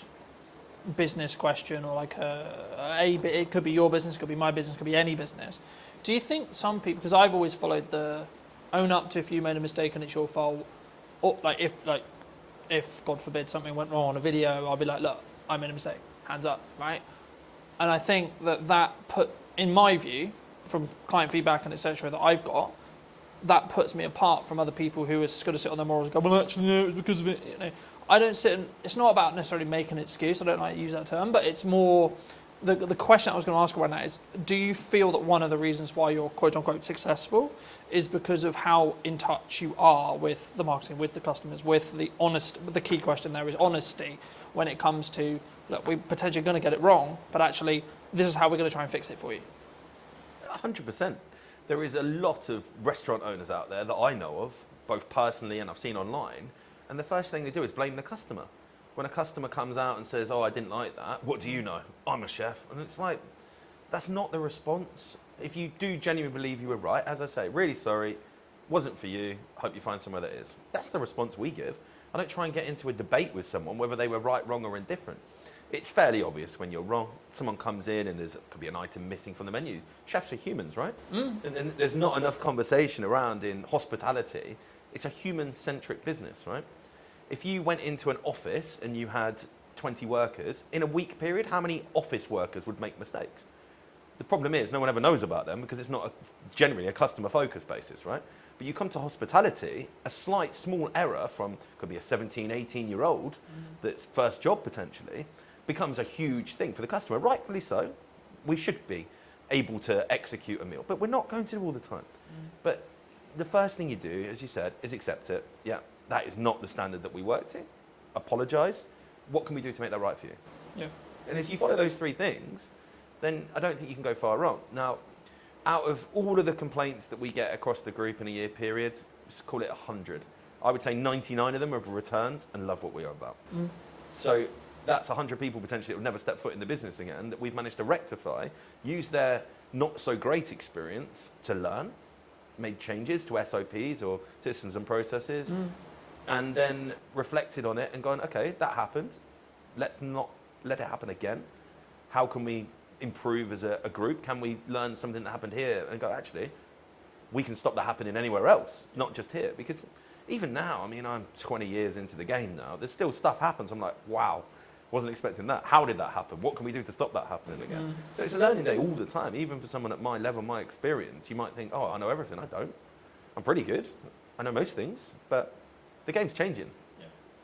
business question, or like it could be your business, could be my business, could be any business. Do you think some people, because I've always followed the own up to if you made a mistake and it's your fault, or if God forbid something went wrong on a video, I'll be like, look, I made a mistake, hands up, right? And I think that put, in my view, from client feedback and etc. that I've got, that puts me apart from other people who are just going to sit on their morals and go, well, actually, no, it was because of it. You know, I don't sit and, it's not about necessarily making an excuse. I don't like to use that term, but it's more, the question I was going to ask around that is, do you feel that one of the reasons why you're quote unquote successful is because of how in touch you are with the marketing, with the customers, with the key question there is honesty when it comes to, look, we're potentially going to get it wrong, but actually this is how we're going to try and fix it for you. 100%. There is a lot of restaurant owners out there that I know of, both personally and I've seen online, and the first thing they do is blame the customer. When a customer comes out and says, oh, I didn't like that, what do you know? I'm a chef. And it's like, that's not the response. If you do genuinely believe you were right, as I say, really sorry, wasn't for you, hope you find somewhere that is. That's the response we give. I don't try and get into a debate with someone whether they were right, wrong or indifferent. It's fairly obvious when you're wrong. Someone comes in and could be an item missing from the menu. Chefs are humans, right? And there's not enough conversation around in hospitality. It's a human-centric business, right? If you went into an office and you had 20 workers, in a week period, how many office workers would make mistakes? The problem is no one ever knows about them because it's not generally a customer-focused basis, right? But you come to hospitality, a slight small error from, could be a 17, 18-year-old that's first job potentially, becomes a huge thing for the customer. Rightfully so. We should be able to execute a meal, but we're not going to all the time. But the first thing you do, as you said, is accept it. Yeah, that is not the standard that we work to. Apologise. What can we do to make that right for you? Yeah. And if you follow those three things, then I don't think you can go far wrong. Now, out of all of the complaints that we get across the group in a year period, just call it 100. I would say 99 of them have returned and love what we are about. So that's 100 people potentially that would never step foot in the business again that we've managed to rectify, use their not so great experience to learn, made changes to SOPs or systems and processes, and then reflected on it and gone, okay, that happened. Let's not let it happen again. How can we improve as a group? Can we learn something that happened here and go, actually, we can stop that happening anywhere else, not just here? Because even now, I mean, I'm 20 years into the game now, there's still stuff happens. I'm like, wow, wasn't expecting that. How did that happen? What can we do to stop that happening again? So it's a learning day all the time. Even for someone at my level, my experience, you might think, oh, I know everything. I don't. I'm pretty good. I know most things, but the game's changing.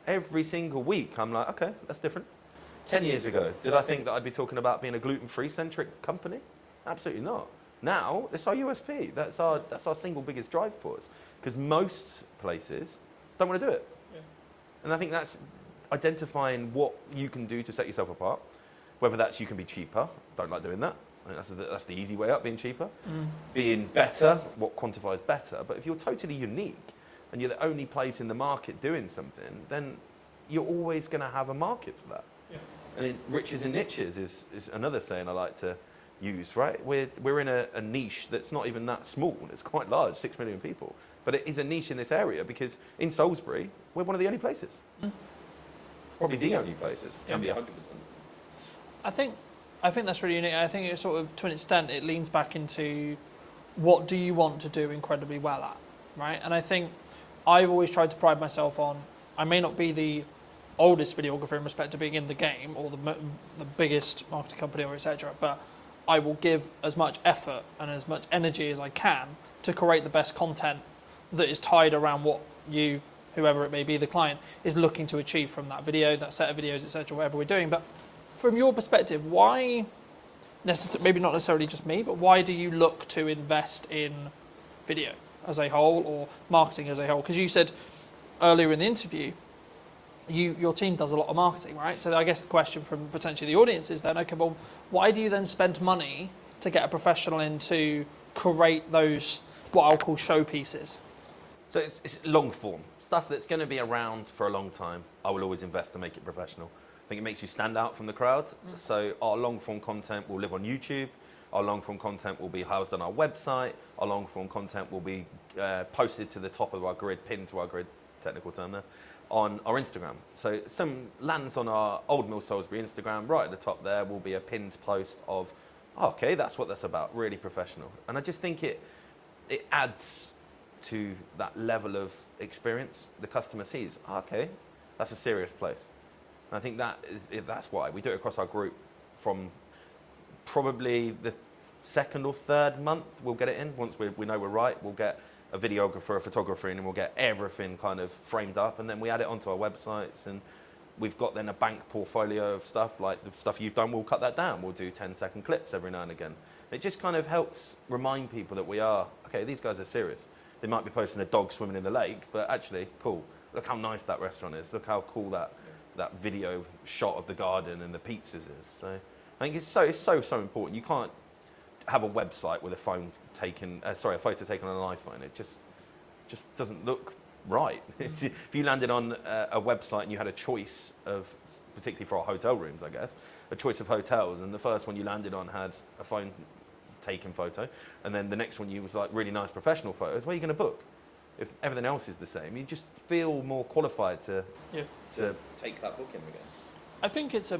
Every single week, I'm like, okay, that's different. 10 years ago, did I think that I'd be talking about being a gluten-free centric company? Absolutely not. Now, it's our USP. That's our single biggest drive force. Because most places don't want to do it. And I think that's identifying what you can do to set yourself apart. Whether that's you can be cheaper. Don't like doing that. I think that's the easy way up, being cheaper. Being better, what quantifies better. But if you're totally unique and you're the only place in the market doing something, then you're always going to have a market for that. And riches and niches is another saying I like to use, right? We're in a niche that's not even that small. It's quite large, 6 million people. But it is a niche in this area because in Salisbury, we're one of the only places. Probably the only places. Can be 100%. I think that's really unique. I think it's sort of, to an extent, it leans back into what do you want to do incredibly well at, right? And I think I've always tried to pride myself on, I may not be the oldest videographer in respect to being in the game or the biggest marketing company or etc., but I will give as much effort and as much energy as I can to create the best content that is tied around what you, whoever it may be, the client, is looking to achieve from that video, that set of videos, etc., whatever we're doing. But from your perspective, why, maybe not necessarily just me, but why do you look to invest in video as a whole or marketing as a whole? Because you said earlier in the interview, your team does a lot of marketing, right? So I guess the question from potentially the audience is then, okay, well, why do you then spend money to get a professional in to create those, what I'll call showpieces? So it's long form. Stuff that's going to be around for a long time, I will always invest to make it professional. I think it makes you stand out from the crowd. So our long form content will live on YouTube. Our long form content will be housed on our website. Our long form content will be posted to the top of our grid, pinned to our grid, technical term there, on our Instagram. So some lands on our Old Mill Salisbury Instagram. Right at the top there will be a pinned post of, oh, okay, that's what that's about, really professional. And I just think it adds to that level of experience. The customer sees, oh, okay, that's a serious place. And I think that's why we do it across our group. From probably the second or third month, we'll get it in. Once we know we're right, we'll get a videographer, a photographer in, and we'll get everything kind of framed up, and then we add it onto our websites, and we've got then a bank portfolio of stuff, like the stuff you've done, we'll cut that down. We'll do 10-second clips every now and again. It just kind of helps remind people that we are, okay, these guys are serious. They might be posting a dog swimming in the lake, but actually, cool. Look how nice that restaurant is. Look how cool that video shot of the garden and the pizzas is. So I think it's so important. You can't have a website with a photo taken on an iPhone. It just doesn't look right. If you landed on a website and you had a choice of, particularly for our hotel rooms, I guess, a choice of hotels, and the first one you landed on had a phone taken photo, and then the next one you was like really nice professional photos, where are you going to book? if everything else is the same, you just feel more qualified to Yeah. take that booking, I guess. I think it's I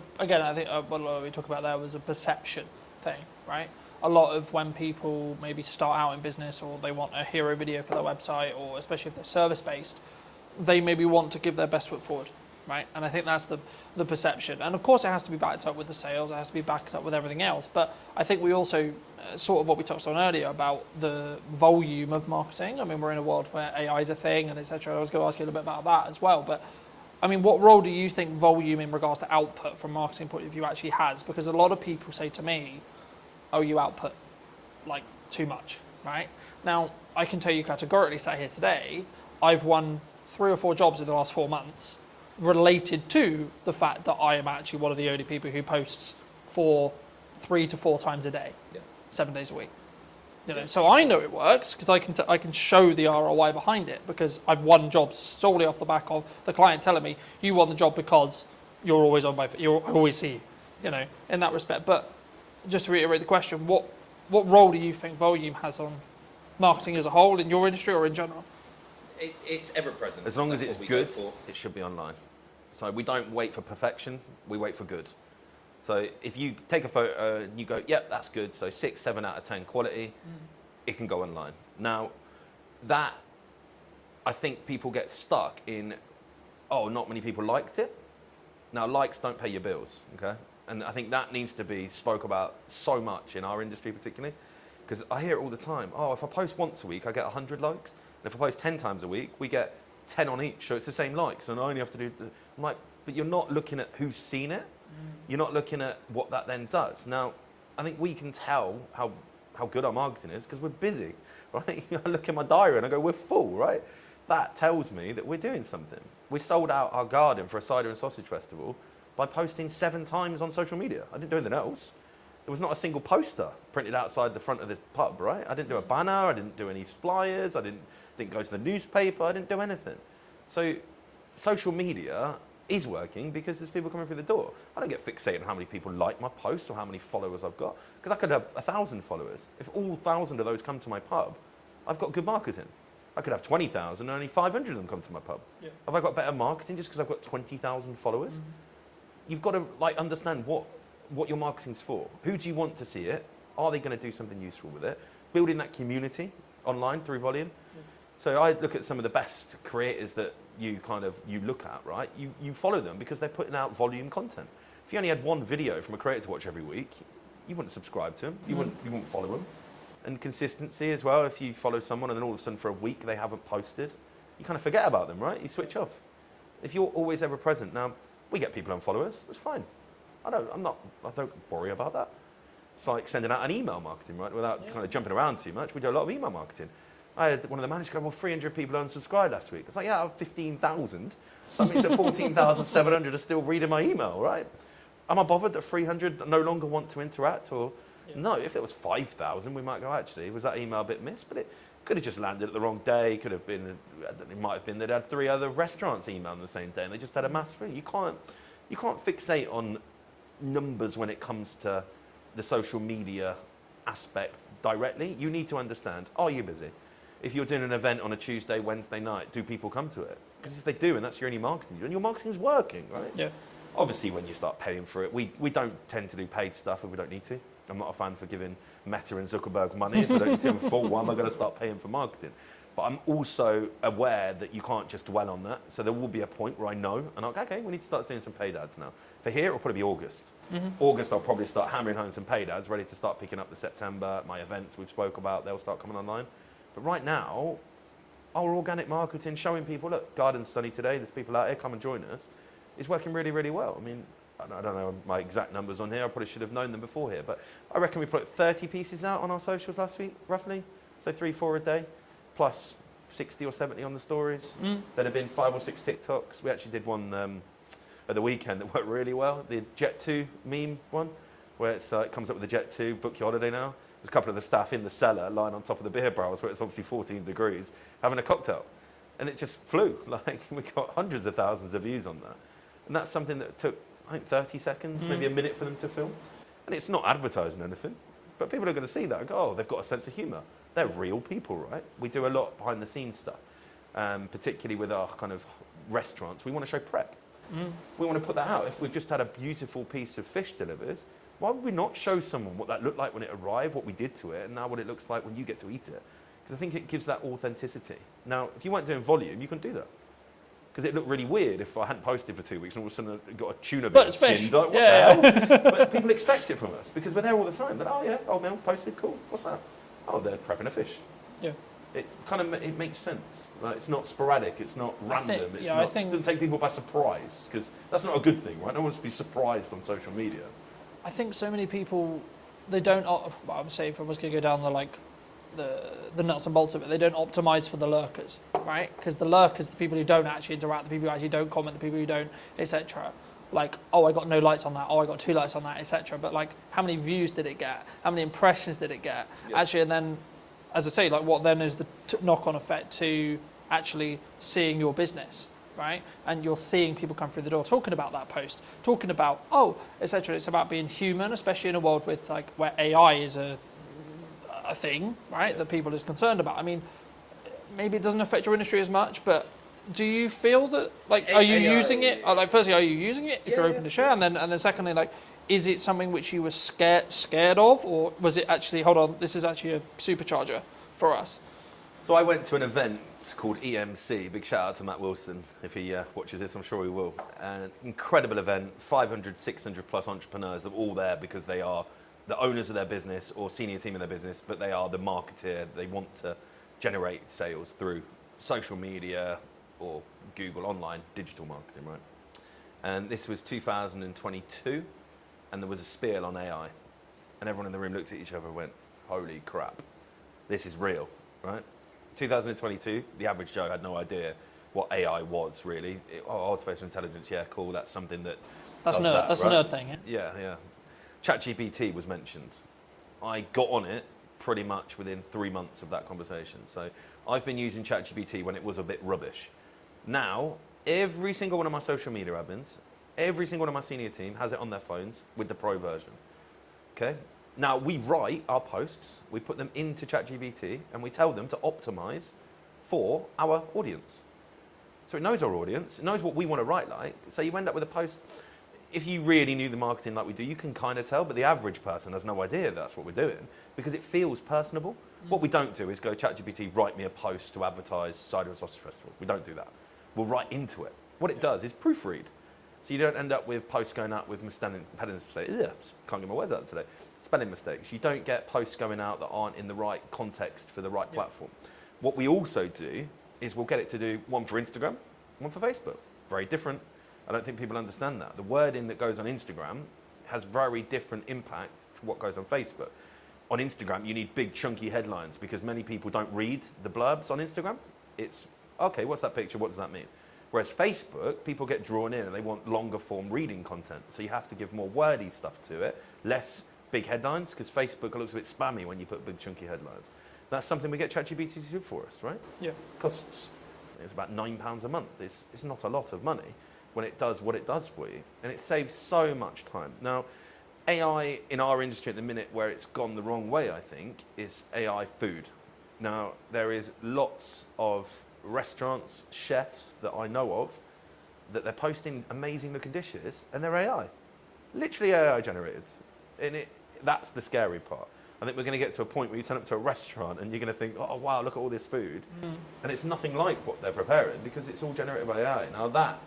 think what we talked about there was a perception thing, right? A lot of when people maybe start out in business or they want a hero video for their website, or especially if they're service based, they maybe want to give their best foot forward, right? And I think that's the perception. And of course it has to be backed up with the sales, it has to be backed up with everything else. But I think we also, sort of what we touched on earlier about the volume of marketing. I mean, we're in a world where AI is a thing and etc. I was going to ask you a little bit about that as well. But I mean, what role do you think volume in regards to output from a marketing point of view actually has? Because a lot of people say to me, oh, you output like too much, right? Now, I can tell you categorically, sat here today, I've won 3 or 4 jobs in the last 4 months related to the fact that I am actually one of the only people who posts for 3 to 4 times a day, 7 days a week. You know, so I know it works because I can show the ROI behind it, because I've won jobs solely off the back of the client telling me you won the job because you're always on I always see you know, in that respect. But just to reiterate the question, what role do you think volume has on marketing as a whole in your industry or in general? It's ever present. As long as That's it's what we go good, for. it should be online. So we don't wait for perfection, we wait for good. So if you take a photo and you go, yep, that's good, so 6, 7 out of 10 quality, it can go online. Now, that, I think people get stuck in, oh, not many people liked it. Now, likes don't pay your bills, okay? And I think that needs to be spoke about so much in our industry particularly, because I hear it all the time. Oh, if I post once a week, I get 100 likes. And if I post 10 times a week, we get 10 on each, so it's the same likes, and I only have to do, I'm like, but you're not looking at who's seen it. You're not looking at what that then does. Now, I think we can tell how good our marketing is because we're busy, right? I look at my diary and I go, we're full, right? That tells me that we're doing something. We sold out our garden for a cider and sausage festival by posting 7 times on social media. I didn't do anything else. There was not a single poster printed outside the front of this pub, right? I didn't do a banner, I didn't do any flyers, I didn't go to the newspaper, I didn't do anything. So social media is working because there's people coming through the door. I don't get fixated on how many people like my posts or how many followers I've got, because I could have 1,000 followers. If all 1,000 of those come to my pub, I've got good marketing. I could have 20,000 and only 500 of them come to my pub. Yeah. Have I got better marketing just because I've got 20,000 followers? You've got to understand what your marketing's for. Who do you want to see it? Are they going to do something useful with it? Building that community online through volume. Yeah. So I look at some of the best creators that you look at, right? You follow them because they're putting out volume content. If you only had one video from a creator to watch every week, you wouldn't subscribe to them. You wouldn't follow them. And consistency as well. If you follow someone and then all of a sudden for a week they haven't posted, you kind of forget about them, right? You switch off. If you're always ever present, now we get people unfollow us. That's fine. I don't worry about that. It's like sending out an email marketing, right? Without kind of jumping around too much. We do a lot of email marketing. I had one of the managers go, well, 300 people unsubscribed last week. It's like, yeah, out of 15,000. So that means that 14,700 are still reading my email, right? Am I bothered that 300 no longer want to interact? Or no, if it was 5,000, we might go, actually, was that email a bit missed? But it could have just landed at the wrong day. Could have been, it might have been they'd had 3 other restaurants email on the same day and they just had a mass free. You can't fixate on numbers when it comes to the social media aspect directly. You need to understand, are you busy? If you're doing an event on a Tuesday, Wednesday night, do people come to it? Because if they do, and that's your only marketing, and your marketing's working, right? Yeah. Obviously, when you start paying for it, we don't tend to do paid stuff if we don't need to. I'm not a fan for giving Meta and Zuckerberg money. If I don't need to, why am I going to start paying for marketing? But I'm also aware that you can't just dwell on that. So there will be a point where I know, and I'm like, okay, we need to start doing some paid ads now. For here, it'll probably be August. August, I'll probably start hammering home some paid ads, ready to start picking up the September. My events we've spoke about, they'll start coming online. But right now, our organic marketing, showing people, look, garden's sunny today, there's people out here, come and join us, is working really, really well. I mean, I don't know my exact numbers on here, I probably should have known them before here, but I reckon we put 30 pieces out on our socials last week, roughly. So 3-4 a day, plus 60 or 70 on the stories. There'd have been 5 or 6 TikToks. We actually did one at the weekend that worked really well, the Jet 2 meme one, where it comes up with the Jet 2, book your holiday now. There's a couple of the staff in the cellar lying on top of the beer barrels where it's obviously 14 degrees, having a cocktail. And it just flew. Like, we got hundreds of thousands of views on that. And that's something that took, I think, 30 seconds, maybe a minute for them to film. And it's not advertising anything, but people are going to see that and go, oh, they've got a sense of humour. They're real people, right? We do a lot behind the scenes stuff. particularly with our kind of restaurants, we want to show prep. We want to put that out. If we've just had a beautiful piece of fish delivered, why would we not show someone what that looked like when it arrived, what we did to it, and now what it looks like when you get to eat it? Because I think it gives that authenticity. Now, if you weren't doing volume, you couldn't do that. Because it looked really weird if I hadn't posted for 2 weeks and all of a sudden I got a tuna But bit it's skinned. fish. Like, what Yeah. the hell? But people expect it from us because we're there all the time. But, oh yeah, old Mel posted, cool. What's that? Oh, they're prepping a fish. Yeah. It kind of it makes sense. Like, it's not sporadic. It's not random. It doesn't take people by surprise because that's not a good thing, right? No one wants to be surprised on social media. I think so many people, they don't. Well, I would say if I was going to go down the nuts and bolts of it, they don't optimize for the lurkers, right? Because the lurkers, the people who don't actually interact, the people who actually don't comment, the people who don't, etc. Like, oh, I got no likes on that. Oh, I got 2 likes on that, etc. But like, how many views did it get? How many impressions did it get? Yeah. Actually, and then, as I say, like, what then is the knock-on effect to actually seeing your business, right? And you're seeing people come through the door talking about that post, talking about, oh, etc. It's about being human, especially in a world with like where AI is a thing, right? That people is concerned about. I mean, maybe it doesn't affect your industry as much, but do you feel that, like, are you AI, using it? Like, firstly, are you using it if you're open to share? And then secondly, like, is it something which you were scared of, or was it actually, hold on, this is actually a supercharger for us? So I went to an event called EMC. Big shout out to Matt Wilson. If he watches this, I'm sure he will. An incredible event, 500, 600 plus entrepreneurs that are all there because they are the owners of their business or senior team in their business, but they are the marketeer. They want to generate sales through social media or Google, online, digital marketing, right? And this was 2022, and there was a spiel on AI. And everyone in the room looked at each other and went, holy crap, this is real, right? 2022, the average Joe had no idea what AI was really. Artificial intelligence, yeah, cool, that's something that That's does nerd. that, That's right? a nerd thing, yeah? Yeah, yeah. ChatGPT was mentioned. I got on it pretty much within 3 months of that conversation. So I've been using ChatGPT when it was a bit rubbish. Now, every single one of my social media admins, every single one of my senior team has it on their phones with the pro version. Okay? Now, we write our posts, we put them into ChatGPT, and we tell them to optimize for our audience. So it knows our audience, it knows what we want to write like. So you end up with a post. If you really knew the marketing like we do, you can kind of tell, but the average person has no idea that's what we're doing because it feels personable. What we don't do is go, ChatGPT, write me a post to advertise Cider and Sausage Festival. We don't do that. We'll write into it. What it does is proofread. So you don't end up with posts going out with spelling mistakes. Can't get my words out today. Spelling mistakes. You don't get posts going out that aren't in the right context for the right platform. What we also do is we'll get it to do one for Instagram, one for Facebook. Very different. I don't think people understand that. The wording that goes on Instagram has very different impact to what goes on Facebook. On Instagram, you need big chunky headlines because many people don't read the blurbs on Instagram. It's, okay, what's that picture? What does that mean? Whereas Facebook, people get drawn in and they want longer form reading content. So you have to give more wordy stuff to it, less big headlines, because Facebook looks a bit spammy when you put big chunky headlines. That's something we get ChatGPT to do for us, right? Yeah. Costs, it's about £9 a month. It's not a lot of money when it does what it does for you. And it saves so much time. Now, AI in our industry at the minute where it's gone the wrong way, I think, is AI food. Now, there is lots of restaurants, chefs that I know of, that they're posting amazing looking dishes and they're AI. Literally AI generated. And that's the scary part. I think we're going to get to a point where you turn up to a restaurant and you're going to think, oh wow, look at all this food. And it's nothing like what they're preparing because it's all generated by AI. Now that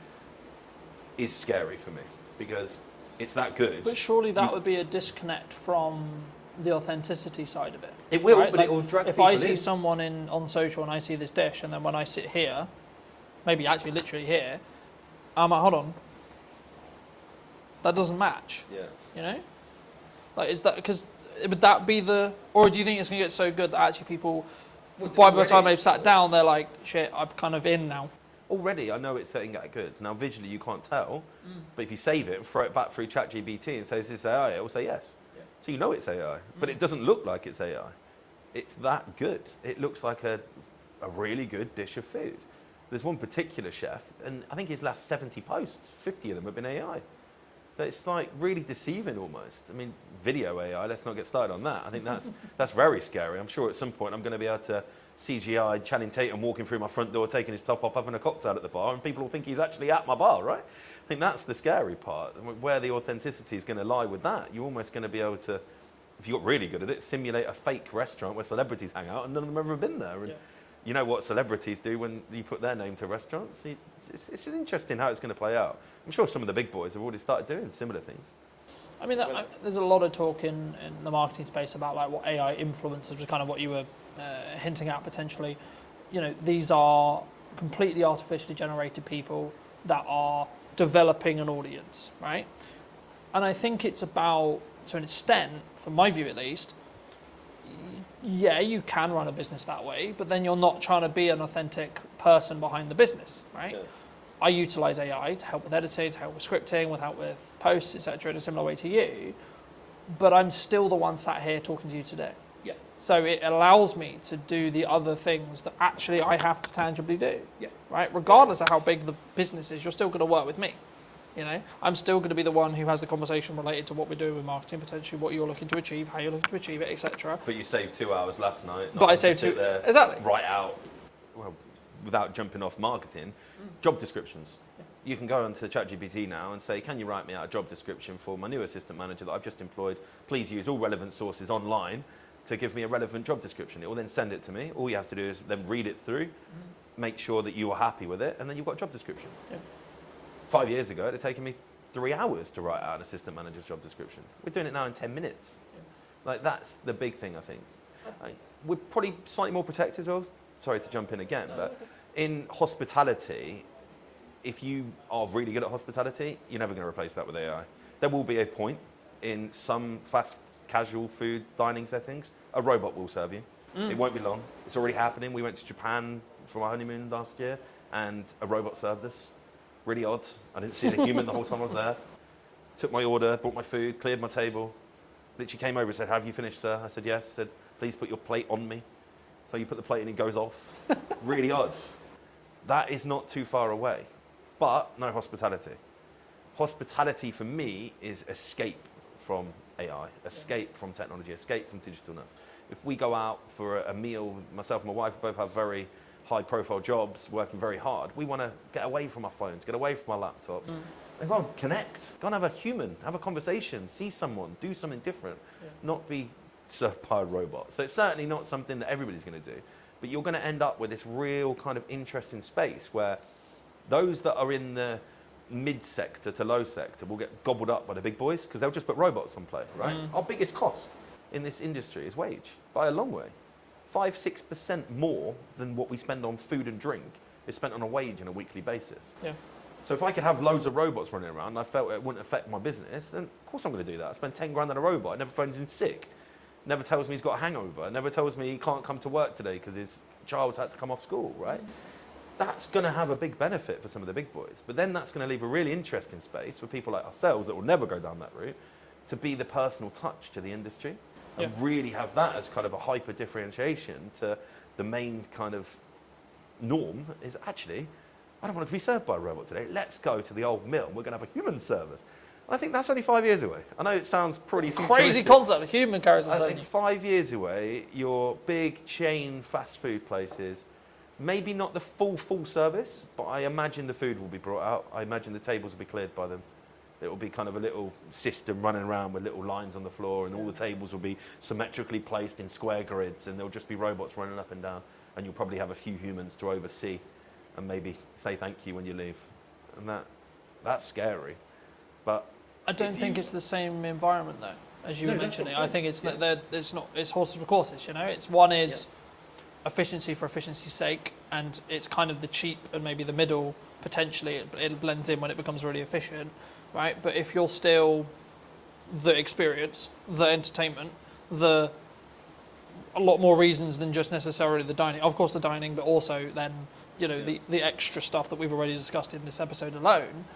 is scary for me because it's that good. But surely that would be a disconnect from the authenticity side of it. It will, right? but Like, it will drag if people I see in. someone on social and I see this dish, and then when I sit here, maybe actually literally here, I'm like, hold on, that doesn't match. Yeah. You know, like, is that because would that be the, or do you think it's going to get so good that actually people, by the time they've sat down, they're like, shit, I'm kind of in now. Already, I know it's getting that good. Now, visually, you can't tell, but if you save it and throw it back through ChatGPT and say, is this AI? It will say yes. Yeah. So you know it's AI, but it doesn't look like it's AI. It's that good. It looks like a really good dish of food. There's one particular chef, and I think his last 70 posts, 50 of them have been AI. But it's like really deceiving almost. I mean, video AI, let's not get started on that. I think that's very scary. I'm sure at some point I'm going to be able to CGI Channing Tatum walking through my front door, taking his top off, having a cocktail at the bar, and people will think he's actually at my bar, right? I think that's the scary part. Where the authenticity is going to lie with that, you're almost going to be able to, if you got really good at it, simulate a fake restaurant where celebrities hang out and none of them have ever been there. And you know what celebrities do when you put their name to restaurants? It's interesting how it's going to play out. I'm sure some of the big boys have already started doing similar things. I mean, there's a lot of talk in the marketing space about like what AI influences, was kind of what you were hinting at potentially. You know, these are completely artificially generated people that are developing an audience, right? And I think it's about, to an extent, from my view at least, yeah, you can run a business that way, but then you're not trying to be an authentic person behind the business, right? Yeah. I utilize AI to help with editing, to help with scripting, to help with posts, etc., in a similar way to you, but I'm still the one sat here talking to you today. Yeah. So it allows me to do the other things that actually I have to tangibly do. Yeah. Right? Regardless of how big the business is, you're still going to work with me. You know, I'm still going to be the one who has the conversation related to what we're doing with marketing, potentially what you're looking to achieve, how you're looking to achieve it, etc. But you saved 2 hours last night. But I saved two. Exactly. Write out, well, without jumping off marketing, job descriptions. Yeah. You can go onto ChatGPT now and say, can you write me out a job description for my new assistant manager that I've just employed? Please use all relevant sources online to give me a relevant job description. It will then send it to me. All you have to do is then read it through, make sure that you are happy with it, and then you've got a job description. Yeah. 5 years ago, it had taken me 3 hours to write out an assistant manager's job description. We're doing it now in 10 minutes. Yeah. Like, that's the big thing, I think. We're probably slightly more protected as well. Sorry to jump in again, but in hospitality, if you are really good at hospitality, you're never going to replace that with AI. There will be a point in some fast casual food dining settings, a robot will serve you. It won't be long. It's already happening. We went to Japan for our honeymoon last year, and a robot served us. Really odd. I didn't see the human the whole time I was there. Took my order, brought my food, cleared my table. Literally came over and said, have you finished, sir? I said, yes. Said, please put your plate on me. So you put the plate and it goes off. Really odd. That is not too far away. But no hospitality. Hospitality for me is escape from AI, escape from technology, escape from digitalness. If we go out for a meal, myself and my wife both have very high profile jobs, working very hard. We want to get away from our phones, get away from our laptops, and go and connect, go and have a human, have a conversation, see someone, do something different, not be served by a robot. So it's certainly not something that everybody's going to do, but you're going to end up with this real kind of interesting space where those that are in the mid sector to low sector will get gobbled up by the big boys because they'll just put robots on play, right? Our biggest cost in this industry is wage, by a long way. 5-6% more than what we spend on food and drink is spent on a wage on a weekly basis. Yeah. So if I could have loads of robots running around and I felt it wouldn't affect my business, then of course I'm going to do that. I spend 10 grand on a robot. It never phones in sick. Never tells me he's got a hangover. Never tells me he can't come to work today because his child's had to come off school, right? That's going to have a big benefit for some of the big boys. But then that's going to leave a really interesting space for people like ourselves that will never go down that route to be the personal touch to the industry. And really have that as kind of a hyper differentiation to the main kind of norm is actually, I don't want to be served by a robot today. Let's go to the old mill. We're going to have a human service. And I think that's only 5 years away. I know it sounds pretty crazy concept. A human carries on. I think 5 years away, your big chain fast food places, maybe not the full service, but I imagine the food will be brought out. I imagine the tables will be cleared by them. It will be kind of a little system running around with little lines on the floor, and all the tables will be symmetrically placed in square grids, and there'll just be robots running up and down, and you'll probably have a few humans to oversee and maybe say thank you when you leave. And that's scary. But I don't think it's the same environment though, as you were mentioning. I think it's it's horses for courses, you know. It's one is efficiency for efficiency's sake, and it's kind of the cheap and maybe the middle potentially it blends in when it becomes really efficient. Right, but if you're still the experience, the entertainment, a lot more reasons than just necessarily the dining. Of course, the dining, but also then the extra stuff that we've already discussed in this episode alone.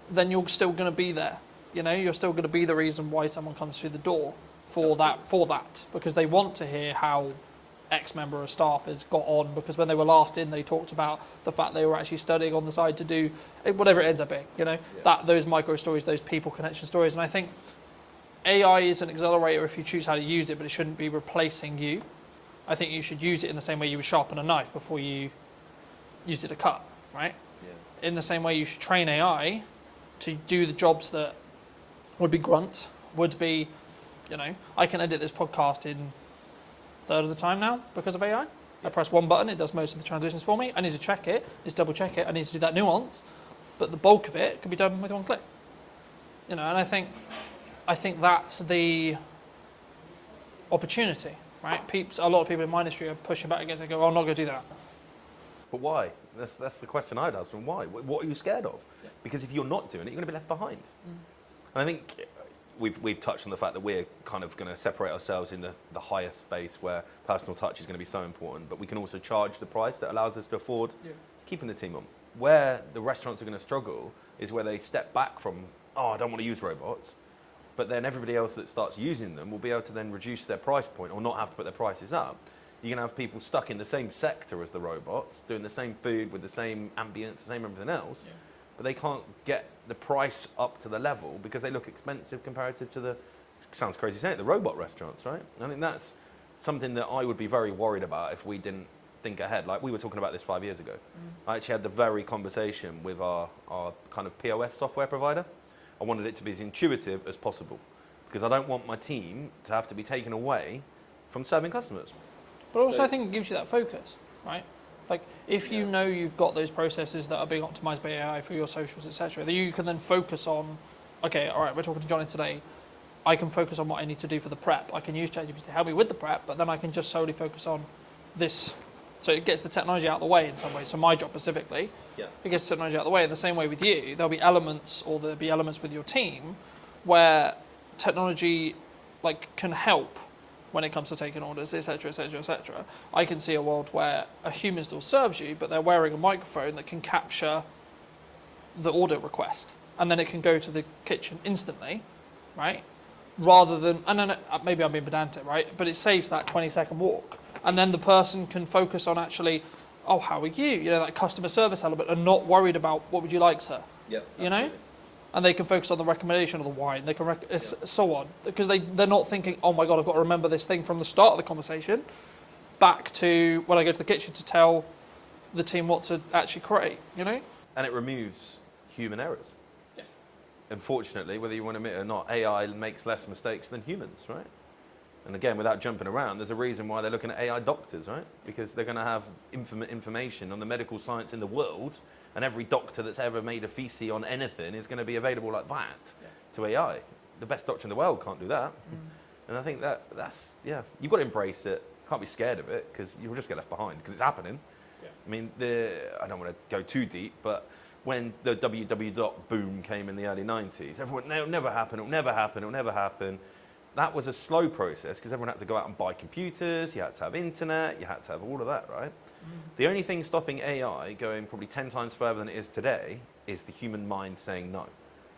Then you're still going to be there. You know, you're still going to be the reason why someone comes through the door for that because they want to hear how X member of staff has got on, because when they were last in, they talked about the fact they were actually studying on the side to do whatever it ends up being, that those micro stories, those people connection stories. And I think AI is an accelerator if you choose how to use it, but it shouldn't be replacing you. I think you should use it in the same way you would sharpen a knife before you use it to cut, right? Yeah. In the same way you should train AI to do the jobs that would be grunt, would be, I can edit this podcast in a third of the time now because of AI. I press one button, it does most of the transitions for me. I need to check it, just double check it, I need to do that nuance, but the bulk of it can be done with one click. And I think that's the opportunity, right? A lot of people in my industry are pushing back against it, go, I'm not going to do that. But why? That's the question I'd ask. And why? What are you scared of? Yeah. Because if you're not doing it, you're going to be left behind. And I think we've touched on the fact that we're kind of going to separate ourselves in the higher space where personal touch is going to be so important, but we can also charge the price that allows us to afford keeping the team on. Where the restaurants are going to struggle is where they step back from, I don't want to use robots, but then everybody else that starts using them will be able to then reduce their price point or not have to put their prices up. You're going to have people stuck in the same sector as the robots, doing the same food with the same ambience, the same everything else, but they can't get the price up to the level because they look expensive comparative to the, sounds crazy saying it, the robot restaurants, right? I think that's something that I would be very worried about if we didn't think ahead. Like we were talking about this 5 years ago. I actually had the very conversation with our kind of POS software provider. I wanted it to be as intuitive as possible because I don't want my team to have to be taken away from serving customers. But also I think it gives you that focus, right? Like if you know you've got those processes that are being optimized by AI for your socials, etc., that you can then focus on, okay, all right, we're talking to Johnny today. I can focus on what I need to do for the prep. I can use ChatGPT to help me with the prep, but then I can just solely focus on this. So it gets the technology out of the way in some ways. So my job specifically, it gets the technology out of the way. In the same way with you, there'll be elements with your team where technology can help when it comes to taking orders, etc., etc., etc. I can see a world where a human still serves you, but they're wearing a microphone that can capture the order request, and then it can go to the kitchen instantly, right? Rather than, and then maybe I'm being pedantic, right? But it saves that 20-second walk, and then the person can focus on actually, how are you? That customer service element, and not worried about what would you like, sir? Yeah, And they can focus on the recommendation of the wine. They can so on, because they're not thinking, oh my god, I've got to remember this thing from the start of the conversation, back to when I go to the kitchen to tell the team what to actually create. And it removes human errors. Yeah. Unfortunately, whether you want to admit it or not, AI makes less mistakes than humans, right? And again, without jumping around, there's a reason why they're looking at AI doctors, right? Because they're going to have information on the medical science in the world, and every doctor that's ever made a thesis on anything is going to be available like that to AI. The best doctor in the world can't do that. And I think that's you've got to embrace it. Can't be scared of it because you'll just get left behind because it's happening. Yeah. I mean, I don't want to go too deep, but when the www boom came in the early 90s, everyone, no, it'll never happen, it'll never happen, it'll never happen. That was a slow process because everyone had to go out and buy computers, you had to have internet, you had to have all of that, right? The only thing stopping AI going probably 10 times further than it is today is the human mind saying no.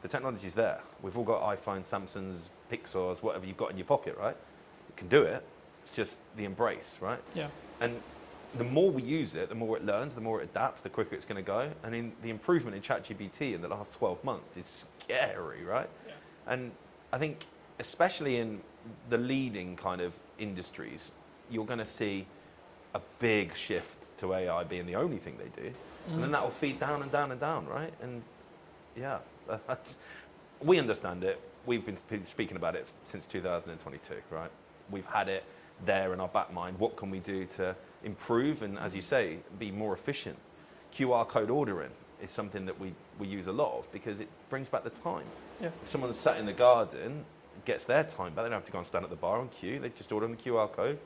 The technology's there. We've all got iPhones, Samsungs, Pixars, whatever you've got in your pocket, right? You can do it. It's just the embrace, right? Yeah. And the more we use it, the more it learns, the more it adapts, the quicker it's going to go. And the improvement in ChatGPT in the last 12 months is scary, right? Yeah. And I think especially in the leading kind of industries, you're going to see a big shift to AI being the only thing they do. And then that will feed down and down and down, right? And we understand it. We've been speaking about it since 2022, right? We've had it there in our back mind. What can we do to improve and, as you say, be more efficient? QR code ordering is something that we use a lot of because it brings back the time. Yeah. If someone's sat in the garden, gets their time back, they don't have to go and stand at the bar and queue. They just order on the QR code,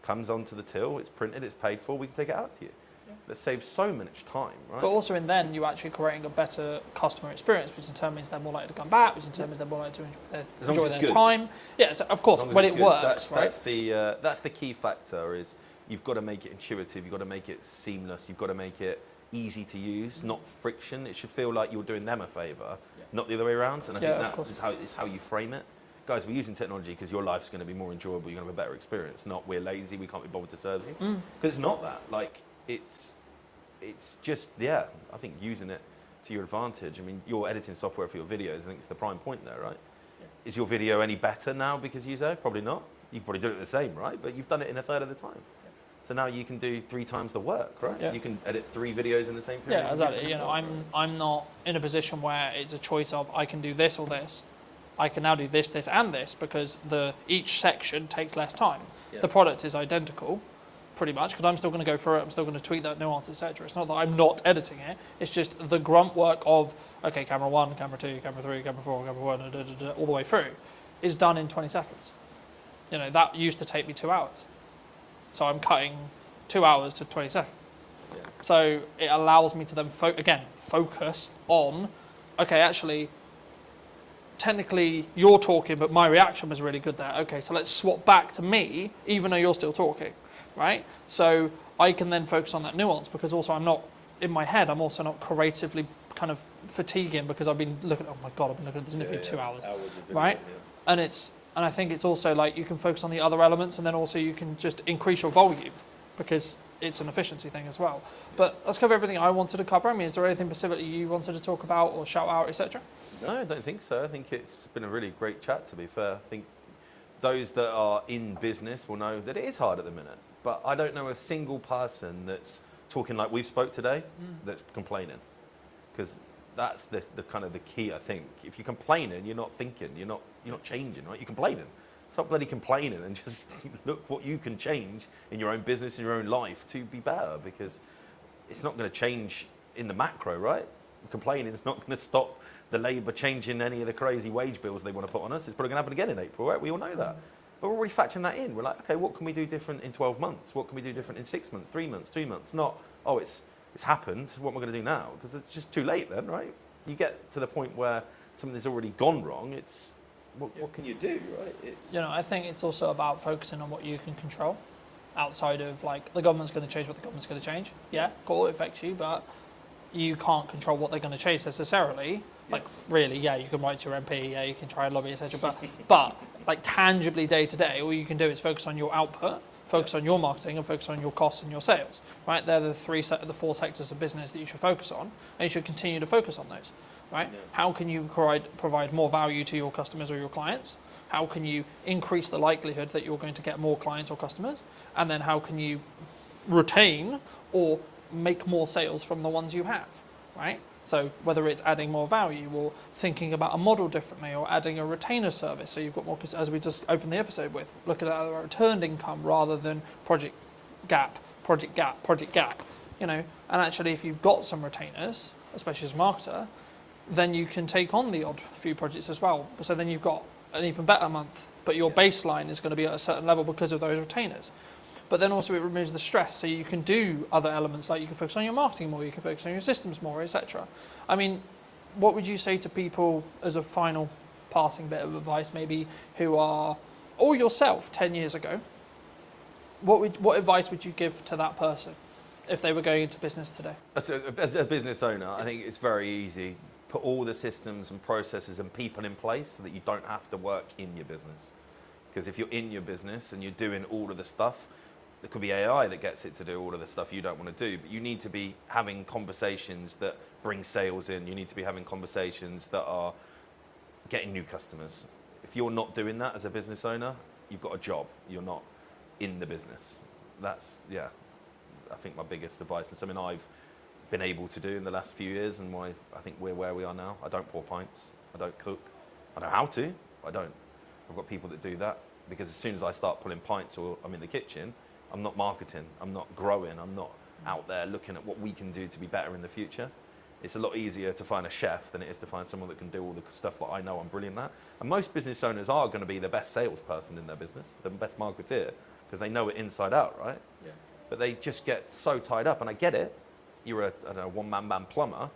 comes onto the till, it's printed, it's paid for, we can take it out to you. Yeah. That saves so much time, right? But also in then, you're actually creating a better customer experience, which in turn means they're more likely to come back, which in turn means they're more likely to enjoy their time. Yeah, so of course, when it works, that's the key factor is you've got to make it intuitive, you've got to make it seamless, you've got to make it easy to use, not friction. It should feel like you're doing them a favour, not the other way around. And I think that is how you frame it. guys, we're using technology because your life's going to be more enjoyable, you're going to have a better experience, not we're lazy, we can't be bothered to serve you. Because it's not that. Like, it's just, yeah, I think using it to your advantage. I mean, you're editing software for your videos, I think it's the prime point there, right? Yeah. Is your video any better now because you say? Probably not. You probably do it the same, right? But you've done it in a third of the time. So now you can do 3 times the work, right? Yeah. You can edit 3 videos in the same period. Yeah, exactly. You know, I'm not in a position where it's a choice of I can do this or this. I can now do this, this, and this because each section takes less time. Yeah. The product is identical, pretty much, because I'm still going to go through it. I'm still going to tweak that nuance, etc. It's not that I'm not editing it. It's just the grunt work of okay, camera 1, camera 2, camera 3, camera 4, camera 1, all the way through, is done in 20 seconds. You know, that used to take me 2 hours. So I'm cutting 2 hours to 20 seconds. Yeah. So it allows me to then, focus on, okay, actually, technically you're talking, but my reaction was really good there. Okay, so let's swap back to me, even though you're still talking, right? So I can then focus on that nuance because also I'm not, in my head, I'm also not creatively kind of fatiguing because I've been looking, oh my God, I've been looking at this interview 2 hours, right? Yeah. And I think it's also like you can focus on the other elements and then also you can just increase your volume because it's an efficiency thing as well. But let's cover everything I wanted to cover. I mean, is there anything specifically you wanted to talk about or shout out, etc.? No, I don't think so. I think it's been a really great chat, to be fair. I think those that are in business will know that it is hard at the minute. But I don't know a single person that's talking like we've spoke today that's complaining. Because that's the kind of the key, I think. If you're complaining, you're not thinking, you're not changing, right? You're complaining. Stop bloody complaining and just look what you can change in your own business, in your own life to be better, because it's not going to change in the macro, right? Complaining is not going to stop the Labour changing any of the crazy wage bills they want to put on us. It's probably going to happen again in April, right? We all know that. But we're already factoring that in. We're like, okay, what can we do different in 12 months? What can we do different in 6 months, 3 months, 2 months? Not, oh, it's happened, what am I going to do now? Because it's just too late then, right? You get to the point where something's already gone wrong, it's, what can you do, right? It's, You know, I think it's also about focusing on what you can control outside of like the government's going to change what the government's going to change. Yeah, cool, it affects you, but you can't control what they're going to change necessarily. Like really, yeah, you can write to your MP, yeah, you can try and lobby, etc. But like tangibly day to day, all you can do is focus on your output, focus on your marketing, and focus on your costs and your sales. Right? They're the 4 sectors of business that you should focus on, and you should continue to focus on those. Right? Yeah. How can you provide more value to your customers or your clients? How can you increase the likelihood that you're going to get more clients or customers? And then how can you retain or make more sales from the ones you have, right? So whether it's adding more value or thinking about a model differently or adding a retainer service, so you've got more, as we just opened the episode with, looking at a returned income rather than project gap, you know, and actually if you've got some retainers, especially as a marketer, then you can take on the odd few projects as well. So then you've got an even better month, but your baseline is going to be at a certain level because of those retainers. But then also it removes the stress, so you can do other elements, like you can focus on your marketing more, you can focus on your systems more, etc. I mean, what would you say to people as a final passing bit of advice, maybe who are, or yourself 10 years ago, what advice would you give to that person if they were going into business today? As a business owner, I think it's very easy. Put all the systems and processes and people in place so that you don't have to work in your business. Because if you're in your business and you're doing all of the stuff, there could be AI that gets it to do all of the stuff you don't want to do, but you need to be having conversations that bring sales in. You need to be having conversations that are getting new customers. If you're not doing that as a business owner, you've got a job. You're not in the business. That's, yeah, I think my biggest advice and something I've been able to do in the last few years and why I think we're where we are now. I don't pour pints. I don't cook. I know how to. I don't. I've got people that do that because as soon as I start pulling pints or I'm in the kitchen, I'm not marketing, I'm not growing, I'm not out there looking at what we can do to be better in the future. It's a lot easier to find a chef than it is to find someone that can do all the stuff that I know I'm brilliant at. And most business owners are going to be the best salesperson in their business, the best marketeer, because they know it inside out, right? Yeah. But they just get so tied up, and I get it. You're a one-man band plumber,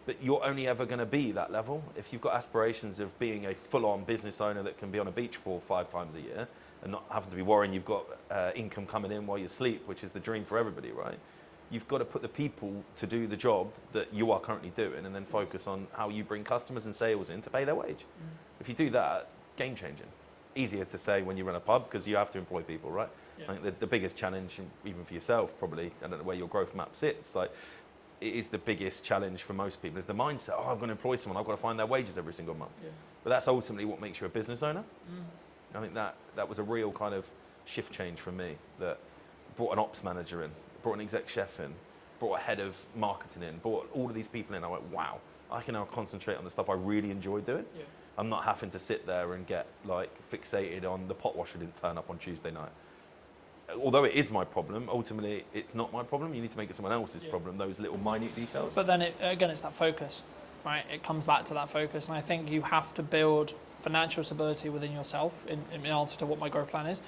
but you're only ever going to be that level. If you've got aspirations of being a full-on business owner that can be on a beach 4 or 5 times a year, and not having to be worrying you've got income coming in while you sleep, which is the dream for everybody, right? You've got to put the people to do the job that you are currently doing and then focus on how you bring customers and sales in to pay their wage. If you do that, game changing. Easier to say when you run a pub because you have to employ people, right? Yeah. I think the biggest challenge, even for yourself, probably, I don't know where your growth map sits, like, it is the biggest challenge for most people is the mindset, oh, I'm going to employ someone, I've got to find their wages every single month. Yeah. But that's ultimately what makes you a business owner. I think that was a real kind of shift change for me, that brought an ops manager in, brought an exec chef in, brought a head of marketing in, brought all of these people in. I went, wow, I can now concentrate on the stuff I really enjoy doing. Yeah. I'm not having to sit there and get like fixated on the pot washer didn't turn up on Tuesday night. Although it is my problem, ultimately it's not my problem. You need to make it someone else's problem, those little minute details. But then again, it's that focus, right? It comes back to that focus. And I think you have to build financial stability within yourself in answer to what my growth plan is.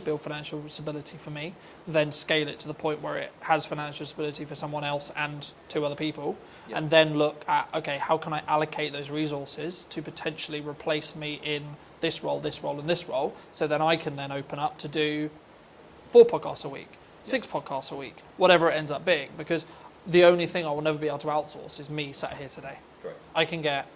Build financial stability for me, then scale it to the point where it has financial stability for someone else and 2 other people. Yeah. And then look at, okay, how can I allocate those resources to potentially replace me in this role, and this role? So then I can then open up to do 4 podcasts a week, 6 podcasts a week, whatever it ends up being, because the only thing I will never be able to outsource is me sat here today. Correct. I can get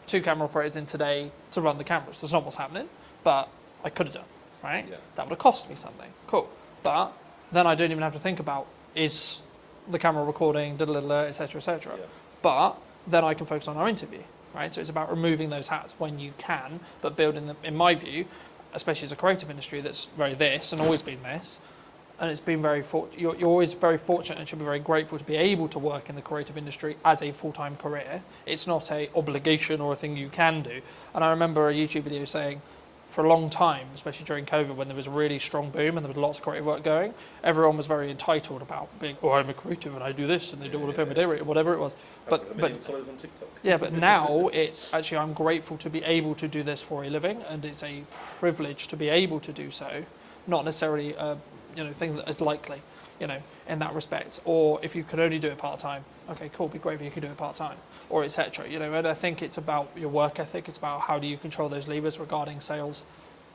2 camera operators in today to run the cameras. That's not what's happening, but I could have done, right? Yeah. That would have cost me something. Cool. But then I don't even have to think about, is the camera recording, etc., etc. Yeah. But then I can focus on our interview, right? So it's about removing those hats when you can, but building them, in my view, especially as a creative industry that's very this and always been this, and it's been very you're always very fortunate and should be very grateful to be able to work in the creative industry as a full-time career. It's not a obligation or a thing you can do. And I remember a YouTube video saying, for a long time, especially during COVID, when there was a really strong boom and there was lots of creative work going, everyone was very entitled about being, oh, I'm a creative and I do this and they do all the pay my day rate, whatever it was. But followers on TikTok. yeah, but now it's actually, I'm grateful to be able to do this for a living, and it's a privilege to be able to do so, not necessarily a thing that is likely, in that respect. Or if you could only do it part-time, okay, cool, be great if you could do it part-time, or etc. And I think it's about your work ethic. It's about how do you control those levers regarding sales.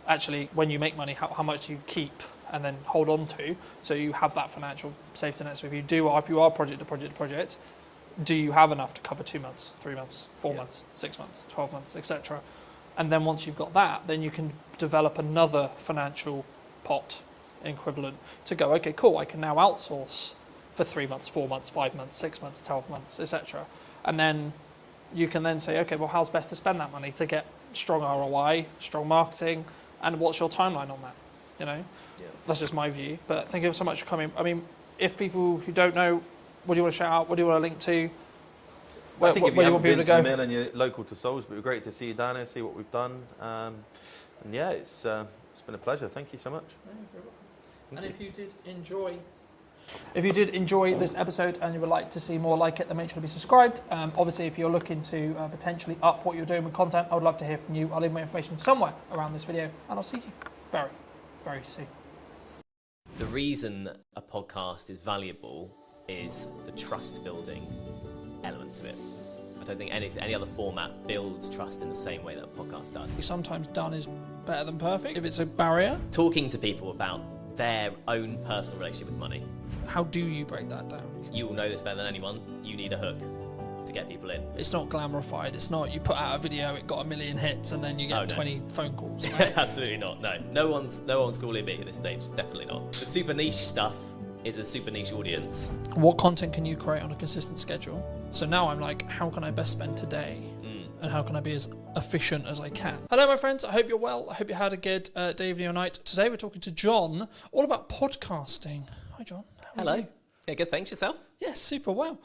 Actually, when you make money, how much do you keep and then hold on to, so you have that financial safety net. So if you are project to project, do you have enough to cover 2 months, 3 months, 4 months, 6 months, 12 months, etc. And then once you've got that, then you can develop another financial pot equivalent to go, okay, cool, I can now outsource for 3 months, 4 months, 5 months, 6 months, 12 months, etc. And then you can then say, okay, well, how's best to spend that money to get strong ROI, strong marketing, and what's your timeline on that? That's just my view. But thank you so much for coming. I mean, if people who don't know, what do you want to shout out? What do you want to link to? I think if you haven't been to the go? mill and you're local to Salisbury, it'd be great to see you down here, see what we've done. And yeah, it's been a pleasure. Thank you so much. And if you did enjoy this episode and you would like to see more like it, then make sure to be subscribed. Obviously, if you're looking to potentially up what you're doing with content, I would love to hear from you. I'll leave my information somewhere around this video, and I'll see you very, very soon. The reason a podcast is valuable is the trust building element to it. I don't think any other format builds trust in the same way that a podcast does. Sometimes done is better than perfect. If it's a barrier, Talking to people about their own personal relationship with money. how do you break that down? You will know this better than anyone. You need a hook to get people in. It's not glamorified. It's not you put out a video, it got 1 million hits, and then you get 20 phone calls. Right? Absolutely not. No one's calling me at this stage. Definitely not. The super niche stuff is a super niche audience. What content can you create on a consistent schedule? So now I'm like, how can I best spend today? And how can I be as efficient as I can? Hello, my friends. I hope you're well. I hope you had a good day, evening, or night. Today we're talking to John all about podcasting. Hi, John. How are Hello. you? Yeah, good. Thanks yourself. Yes, super well.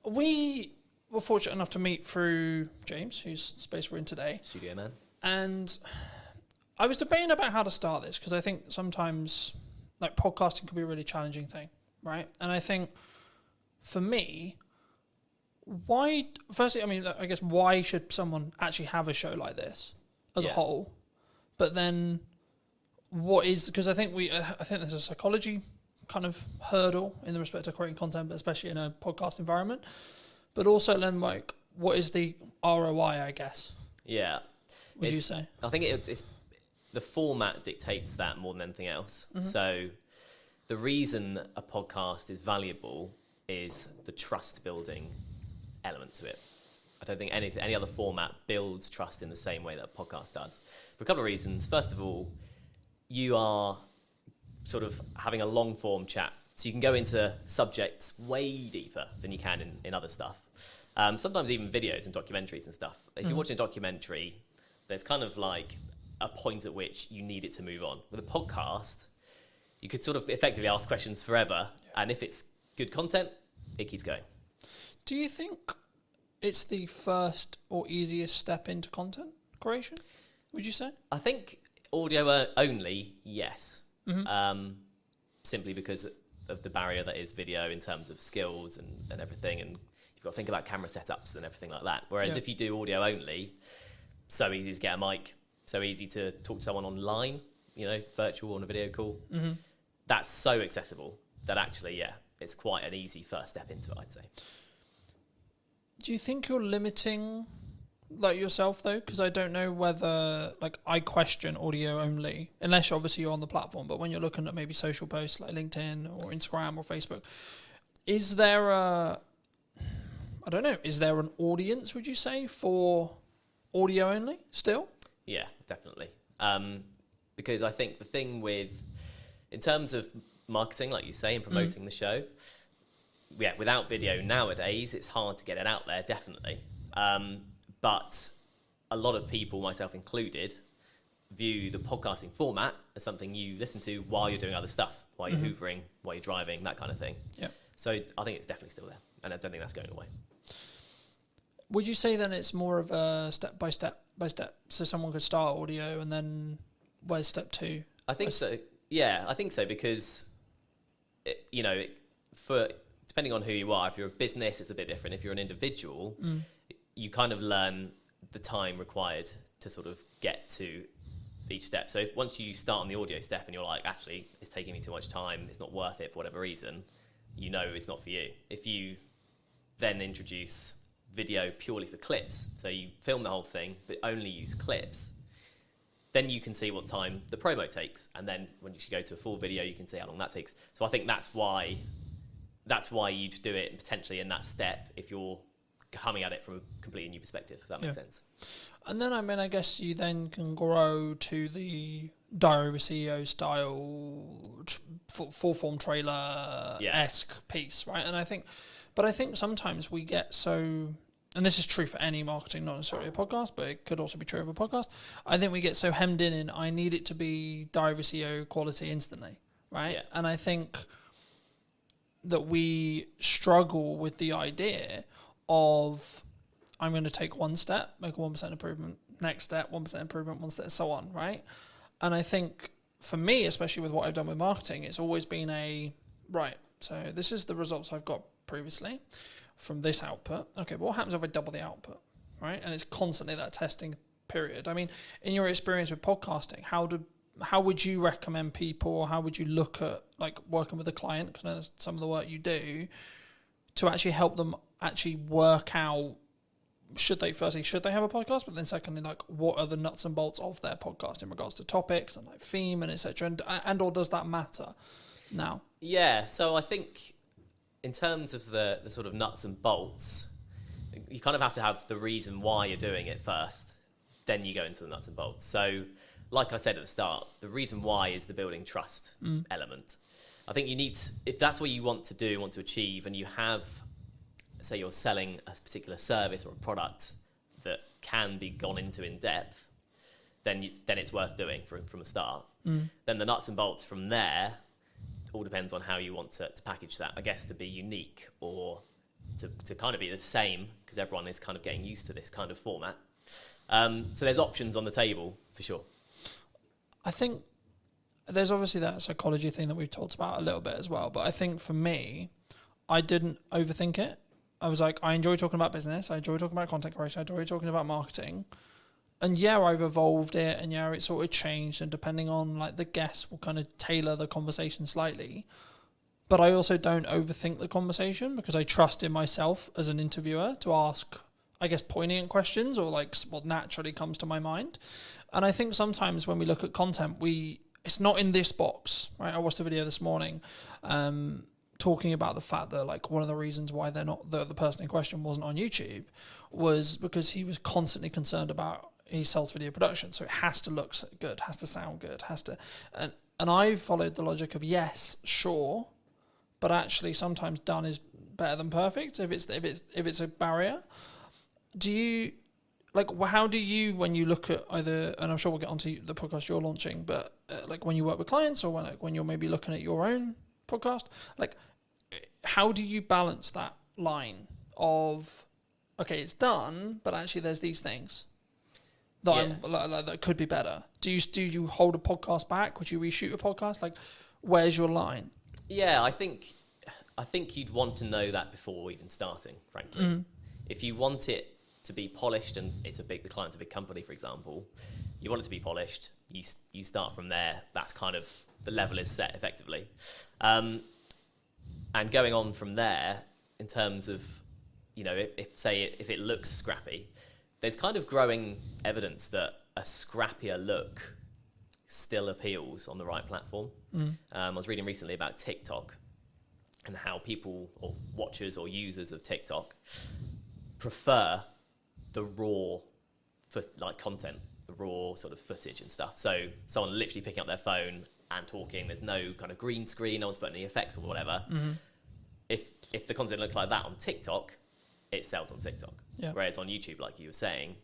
We were fortunate enough to meet through James, whose space we're in today. Studio man. And I was debating about how to start this because I think sometimes like podcasting can be a really challenging thing, right? And I think for me, why should someone actually have a show like this as a whole? But then because I think there's a psychology kind of hurdle in the respect of creating content, but especially in a podcast environment. But also then like, what is the ROI, I guess? Yeah. Would you say? I think it's the format dictates that more than anything else. Mm-hmm. So the reason a podcast is valuable is the trust building element to it. I don't think any other format builds trust in the same way that a podcast does, for a couple of reasons. First of all, you are sort of having a long form chat, so you can go into subjects way deeper than you can in other stuff. Sometimes even videos and documentaries and stuff. If you're watching a documentary, there's kind of like a point at which you need it to move on. With a podcast, you could sort of effectively ask questions forever, and if it's good content, it keeps going. Do you think it's the first or easiest step into content creation, would you say? I think audio only, yes. Simply because of the barrier that is video in terms of skills and everything, and you've got to think about camera setups and everything like that. Whereas if you do audio only, so easy to get a mic, so easy to talk to someone online, virtual on a video call. That's so accessible that actually, it's quite an easy first step into it, I'd say. Do you think you're limiting yourself though? Because I don't know whether I question audio only, unless obviously you're on the platform, but when you're looking at maybe social posts like LinkedIn or Instagram or Facebook, is there is there an audience, would you say, for audio only still? Yeah, definitely. Because I think the thing in terms of marketing, like you say, and promoting the show, without video nowadays, it's hard to get it out there, definitely. But a lot of people, myself included, view the podcasting format as something you listen to while you're doing other stuff, while you're hoovering, while you're driving, that kind of thing. Yeah. So I think it's definitely still there, and I don't think that's going away. Would you say then it's more of a step by step? So someone could start audio and then where's step two? I think so. Yeah, I think so, because, for depending on who you are, if you're a business, it's a bit different. If you're an individual, you kind of learn the time required to sort of get to each step. So once you start on the audio step and you're like, actually, it's taking me too much time, it's not worth it for whatever reason, it's not for you. If you then introduce video purely for clips, so you film the whole thing but only use clips, then you can see what time the promo takes, and then when you should go to a full video, you can see how long that takes. So I think that's why you'd do it potentially in that step if you're coming at it from a completely new perspective, if that makes sense. And then, I guess you then can grow to the Diary of a CEO style, full form trailer-esque piece, right? And I think sometimes we get so, and this is true for any marketing, not necessarily a podcast, but it could also be true of a podcast. I think we get so hemmed in I need it to be Diary of a CEO quality instantly, right? Yeah. And I think that we struggle with the idea of, I'm going to take one step, make a 1% improvement, next step, 1% improvement, one step, so on, right? And I think for me, especially with what I've done with marketing, it's always been so this is the results I've got previously from this output. Okay, but what happens if I double the output, right? And it's constantly that testing period. I mean, in your experience with podcasting, how would you recommend people, or how would you look at working with a client, because I know that's some of the work you do, to actually help them actually work out, should they have a podcast, but then secondly, what are the nuts and bolts of their podcast in regards to topics and theme and etc. and or does that matter now? Yeah, so I think in terms of the sort of nuts and bolts, you kind of have to have the reason why you're doing it first, then you go into the nuts and bolts. So like I said at the start, the reason why is the building trust element. I think you need to, if that's what you want to achieve, and you have, say you're selling a particular service or a product that can be gone into in depth, then it's worth doing from the start. Then the nuts and bolts from there all depends on how you want to package that, I guess, to be unique or to kind of be the same, because everyone is kind of getting used to this kind of format. So there's options on the table for sure. I think there's obviously that psychology thing that we've talked about a little bit as well, but I think for me, I didn't overthink it. I was like, I enjoy talking about business, I enjoy talking about content creation, I enjoy talking about marketing. And I've evolved it, and it sort of changed, and depending on the guests will kind of tailor the conversation slightly. But I also don't overthink the conversation, because I trust in myself as an interviewer to ask, I guess, poignant questions, or what naturally comes to my mind. And I think sometimes when we look at content, it's not in this box, right? I watched a video this morning talking about the fact that like one of the reasons why they're not the person in question wasn't on YouTube was because he was constantly concerned about he sells video production, so it has to look good, has to sound good, has to, and I followed the logic of yes, sure, but actually sometimes done is better than perfect if it's a barrier. Do you like how do you, when you look at either, and I'm sure we'll get onto the podcast you're launching, but like when you work with clients or when you're maybe looking at your own podcast, like how do you balance that line of okay, it's done, but actually there's these things that that could be better? Do you hold a podcast back? Would you reshoot a podcast? Like, where's your line? Yeah, I think you'd want to know that before even starting, frankly. If you want it to be polished, and the client's a big company, for example, you want it to be polished, you start from there. That's kind of the level is set effectively. And going on from there, in terms of, if it looks scrappy, there's kind of growing evidence that a scrappier look still appeals on the right platform. I was reading recently about TikTok and how people or watchers or users of TikTok prefer the raw content, the raw sort of footage and stuff. So someone literally picking up their phone and talking, there's no kind of green screen, no one's putting any effects or whatever. If the content looks like that on TikTok, it sells on TikTok. Yeah. Whereas on YouTube, like you were saying,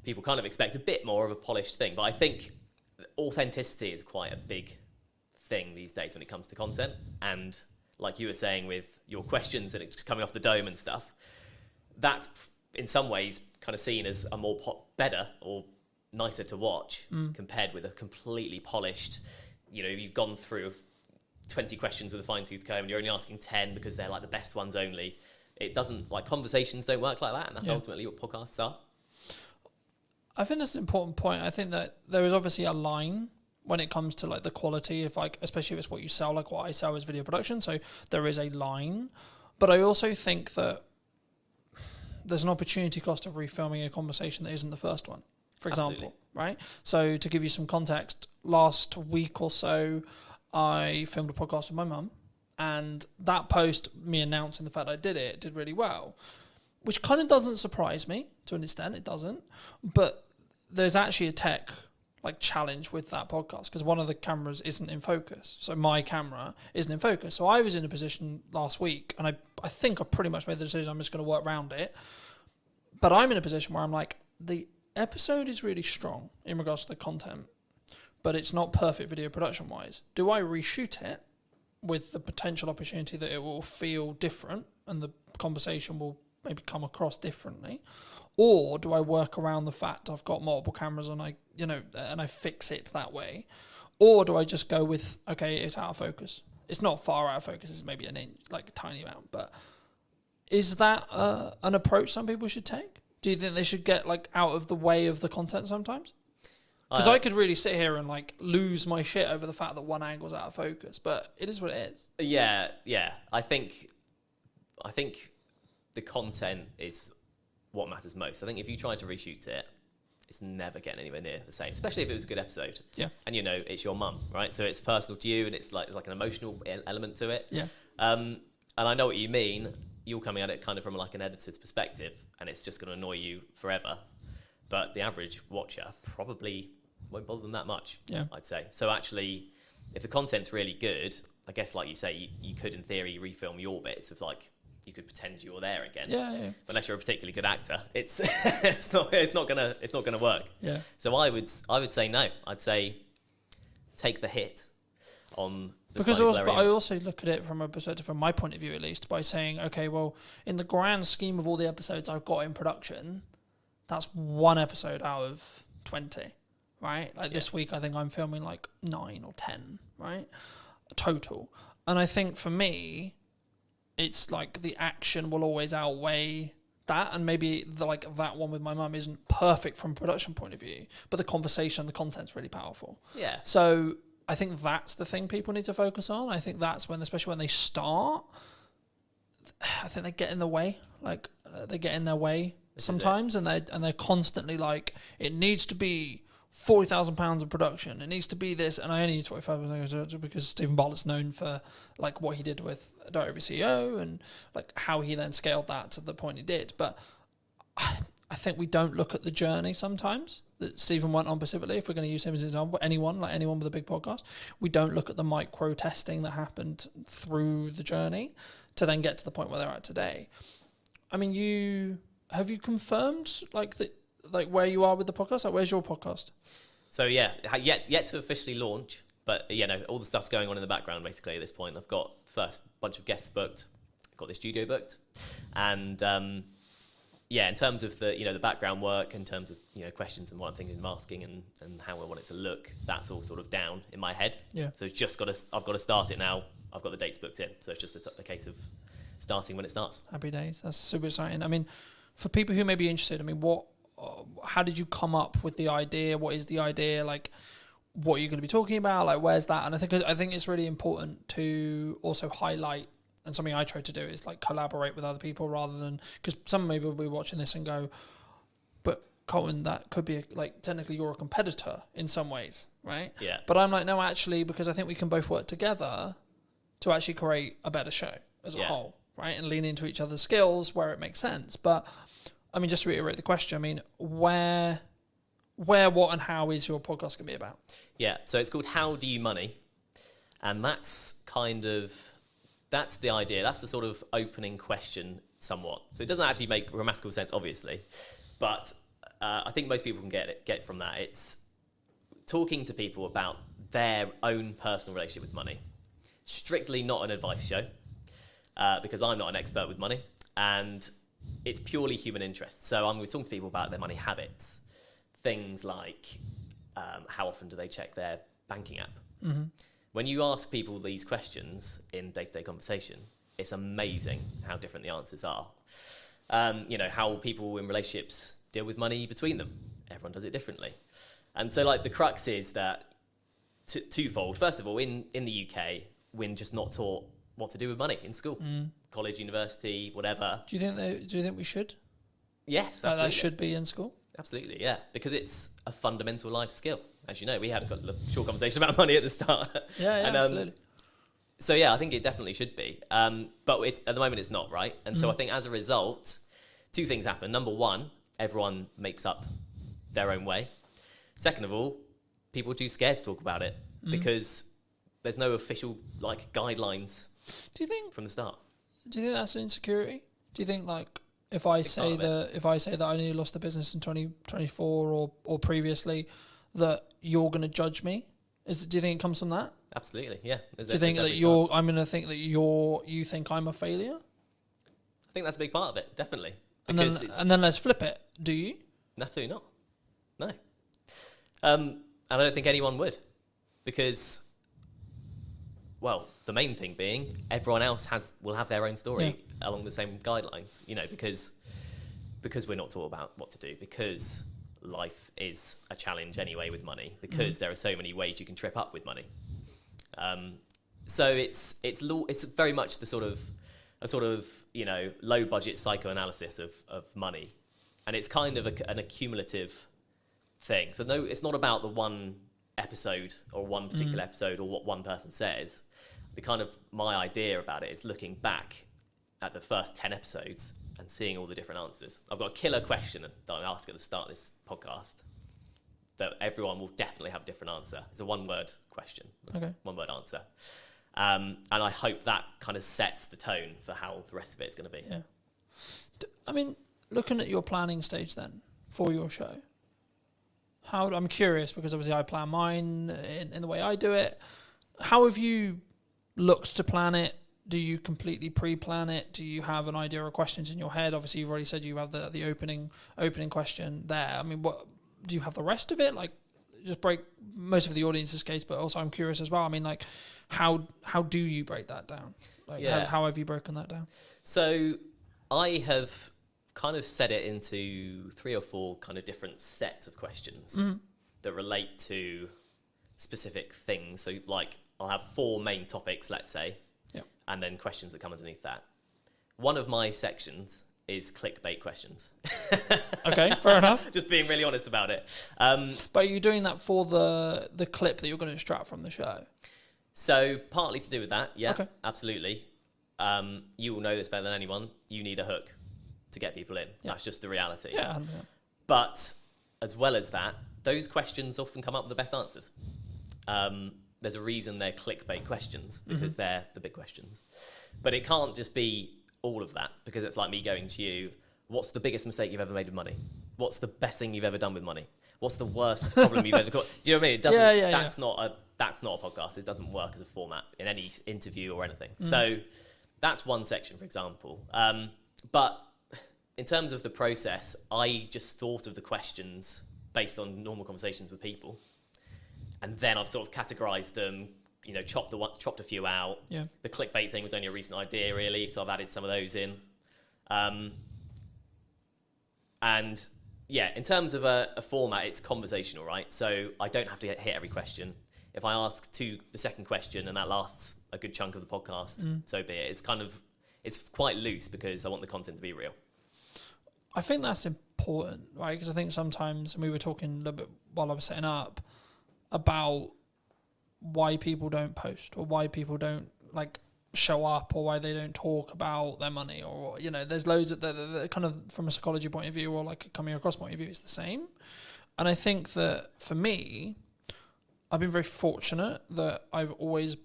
people kind of expect a bit more of a polished thing. But I think authenticity is quite a big thing these days when it comes to content. And like you were saying with your questions and it's coming off the dome and stuff, that's in some ways kind of seen as a more better or nicer to watch compared with a completely polished, you've gone through 20 questions with a fine-tooth comb and you're only asking 10 because they're like the best ones only. It doesn't, like, conversations don't work like that, and that's ultimately what podcasts are. I think that's an important point. I think that there is obviously a line when it comes to like the quality of like, especially if it's what you sell, like what I sell is video production. So there is a line, but I also think that there's an opportunity cost of refilming a conversation that isn't the first one, for example, Absolutely. right? So to give you some context, last week or so, I filmed a podcast with my mum. And that post, me announcing the fact I did it, did really well, which kind of doesn't surprise me to an extent. It doesn't. But there's actually a tech challenge with that podcast because one of the cameras isn't in focus. So my camera isn't in focus. So I was in a position last week, and I think I pretty much made the decision I'm just going to work around it. But I'm in a position where I'm like, the episode is really strong in regards to the content, but it's not perfect video production wise. Do I reshoot it with the potential opportunity that it will feel different and the conversation will maybe come across differently? Or do I work around the fact I've got multiple cameras and I fix it that way? Or do I just go with, okay, it's out of focus. It's not far out of focus, it's maybe an inch, like a tiny amount. But is that an approach some people should take? Do you think they should get out of the way of the content sometimes? Because I could really sit here and lose my shit over the fact that one angle's out of focus, but it is what it is. Yeah. I think the content is what matters most. I think if you try to reshoot it, it's never getting anywhere near the same, especially if it was a good episode. Yeah. And it's your mum, right? So it's personal to you, and it's like an emotional element to it. Yeah. And I know what you mean. You're coming at it kind of from an editor's perspective, and it's just going to annoy you forever. But the average watcher probably won't bother them that much, yeah. I'd say. So actually, if the content's really good, I guess like you say, you could in theory refilm your bits of you could pretend you were there again. Yeah. But unless you're a particularly good actor, it's it's not gonna work. Yeah. So I would say no. I'd say take the hit on the because slightly blurry I image. also look at it from a perspective, from my point of view at least, by saying, okay, well, in the grand scheme of all the episodes I've got in production, that's one episode out of 20, right? This week, I think I'm filming 9 or 10, right? Total. And I think for me, it's the action will always outweigh that, and maybe that one with my mum isn't perfect from a production point of view, but the conversation, the content's really powerful. Yeah. So I think that's the thing people need to focus on. I think that's when, especially when they start, I think they get in the way. They get in their way sometimes, and they're constantly it needs to be £40,000 of production. It needs to be this, and I only use £45,000 because Stephen Bartlett's known for like what he did with Directory CEO and like how he then scaled that to the point he did. But I think we don't look at the journey sometimes that Stephen went on specifically. If we're going to use him as an example, anyone with a big podcast, we don't look at the micro testing that happened through the journey to then get to the point where they're at today. I mean, have you confirmed like where you are with the podcast? Like, where's your podcast? So yeah, yet to officially launch, but all the stuff's going on in the background basically at this point. I've got first bunch of guests booked, got the studio booked, and in terms of the background work, in terms of questions and what I'm thinking of asking and how I want it to look, that's all sort of down in my head. Yeah. So I've got to start it now. I've got the dates booked in, so it's just a case of starting when it starts. Happy days. That's super exciting. I mean, for people who may be interested, I mean, how did you come up with the idea? What is the idea? Like, what are you going to be talking about? Like, where's that? And I think it's really important to also highlight, and something I try to do is like collaborate with other people rather than, because some maybe will be watching this and go, but Colton, that could be like technically you're a competitor in some ways, right? Yeah. But I'm like, no, actually, because I think we can both work together to actually create a better show as a whole, right? And lean into each other's skills where it makes sense. But I mean, just to reiterate the question, I mean, where, what, and how is your podcast going to be about? Yeah, so it's called How Do You Money? And that's the idea. That's the sort of opening question somewhat. So it doesn't actually make grammatical sense, obviously. But I think most people can get from that. It's talking to people about their own personal relationship with money. Strictly not an advice show, because I'm not an expert with money. And it's purely human interest. So I'm going to talk to people about their money habits. Things like how often do they check their banking app? Mm-hmm. When you ask people these questions in day-to-day conversation, it's amazing how different the answers are. How people in relationships deal with money between them. Everyone does it differently. And so like the crux is that twofold. First of all, in the UK, we're just not taught what to do with money in school. College, university, whatever. Do you think we should? Yes, Like absolutely. that should be in school? Absolutely, yeah. Because it's a fundamental life skill. As you know, we had a short conversation about money at the start. Yeah, absolutely. So yeah, I think it definitely should be. But at the moment it's not, right? And so I think as a result, two things happen. Number one, everyone makes up their own way. Second of all, people are too scared to talk about it because there's no official guidelines Do you think from the start. Do you think that's an insecurity? Do you think like if I say that I nearly lost the business in 2024 or previously, that you're going to judge me? Do you think it comes from that? Absolutely, yeah. Do you think that I'm going to think that you think I'm a failure? I think that's a big part of it, definitely. And then let's flip it. Do you? Absolutely not. No. And I don't think anyone would, because, well, the main thing being everyone else will have their own story along the same guidelines, because we're not taught about what to do, because life is a challenge anyway with money, because there are so many ways you can trip up with money. So it's very much a sort of low budget psychoanalysis of money, and it's kind of an accumulative thing. So no, it's not about the one episode or one particular episode or what one person says. My idea about it is looking back at the first 10 episodes and seeing all the different answers. I've got a killer question that I ask at the start of this podcast that everyone will definitely have a different answer. It's a one-word question. Okay. One-word answer. And I hope that kind of sets the tone for how the rest of it is going to be. Yeah. I mean, looking at your planning stage then for your show, I'm curious because obviously I plan mine in the way I do it. How have you looked to plan it? Do you completely pre-plan it? Do you have an idea or questions in your head? Obviously, you've already said you have the opening question there. I mean, what do you have the rest of it? Like, just break most of the audience's case, but also I'm curious as well. I mean, like, how do you break that down? Like, how have you broken that down? So I have kind of set it into 3 or 4 kind of different sets of questions that relate to specific things. So, like, I'll have 4 main topics, let's say, and then questions that come underneath that. One of my sections is clickbait questions. Okay, fair enough. Just being really honest about it. But are you doing that for the clip that you're going to extract from the show? So partly to do with that, yeah, Okay. absolutely. You will know this better than anyone. You need a hook to get people in. Yeah. That's just the reality. Yeah, 100%. But as well as that, those questions often come up with the best answers. There's a reason they're clickbait questions, because they're the big questions. But it can't just be all of that, because it's like me going to you, what's the biggest mistake you've ever made with money? What's the best thing you've ever done with money? What's the worst problem you've ever got? Do you know what I mean? It doesn't, that's not a podcast. It doesn't work as a format in any interview or anything. So that's one section, for example. But in terms of the process, I just thought of the questions based on normal conversations with people. And then I've sort of categorized them, you know, chopped a few out. Yeah. The clickbait thing was only a recent idea, really, so I've added some of those in. And yeah, in terms of a format, it's conversational, right? So I don't have to hit every question. If I ask the second question and that lasts a good chunk of the podcast, so be it. It's quite loose because I want the content to be real. I think that's important, right? Because I think sometimes, and we were talking a little bit while I was setting up, about why people don't post or why people don't like show up or why they don't talk about their money, or, you know, there's loads of the kind of from a psychology point of view or like a coming across point of view, it's the same. And I think that for me, I've been very fortunate that I've always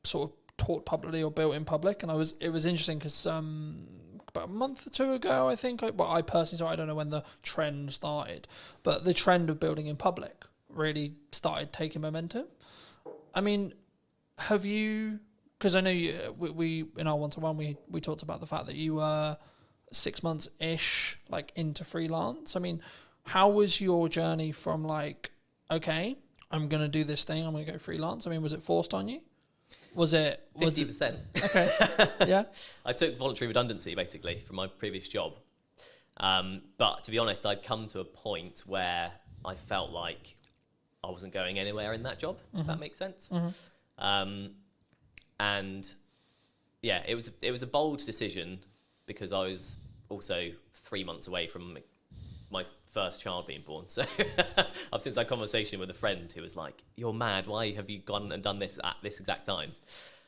sort of taught publicly or built in public. And it was interesting because about a month or two ago, I think, I personally, so I don't know when the trend started, but the trend of building in public really started taking momentum. I mean, have you, because I know we in our one-to-one, we talked about the fact that you were 6 months-ish like into freelance. I mean, how was your journey from like, okay, I'm going to do this thing, I'm going to go freelance? I mean, was it forced on you? Was it 50%? Okay. Yeah. I took voluntary redundancy basically from my previous job. But to be honest, I'd come to a point where I felt like I wasn't going anywhere in that job, if that makes sense. And yeah, it was a bold decision because I was also 3 months away from my first child being born. So I've since had a conversation with a friend who was like, "You're mad. Why have you gone and done this at this exact time?"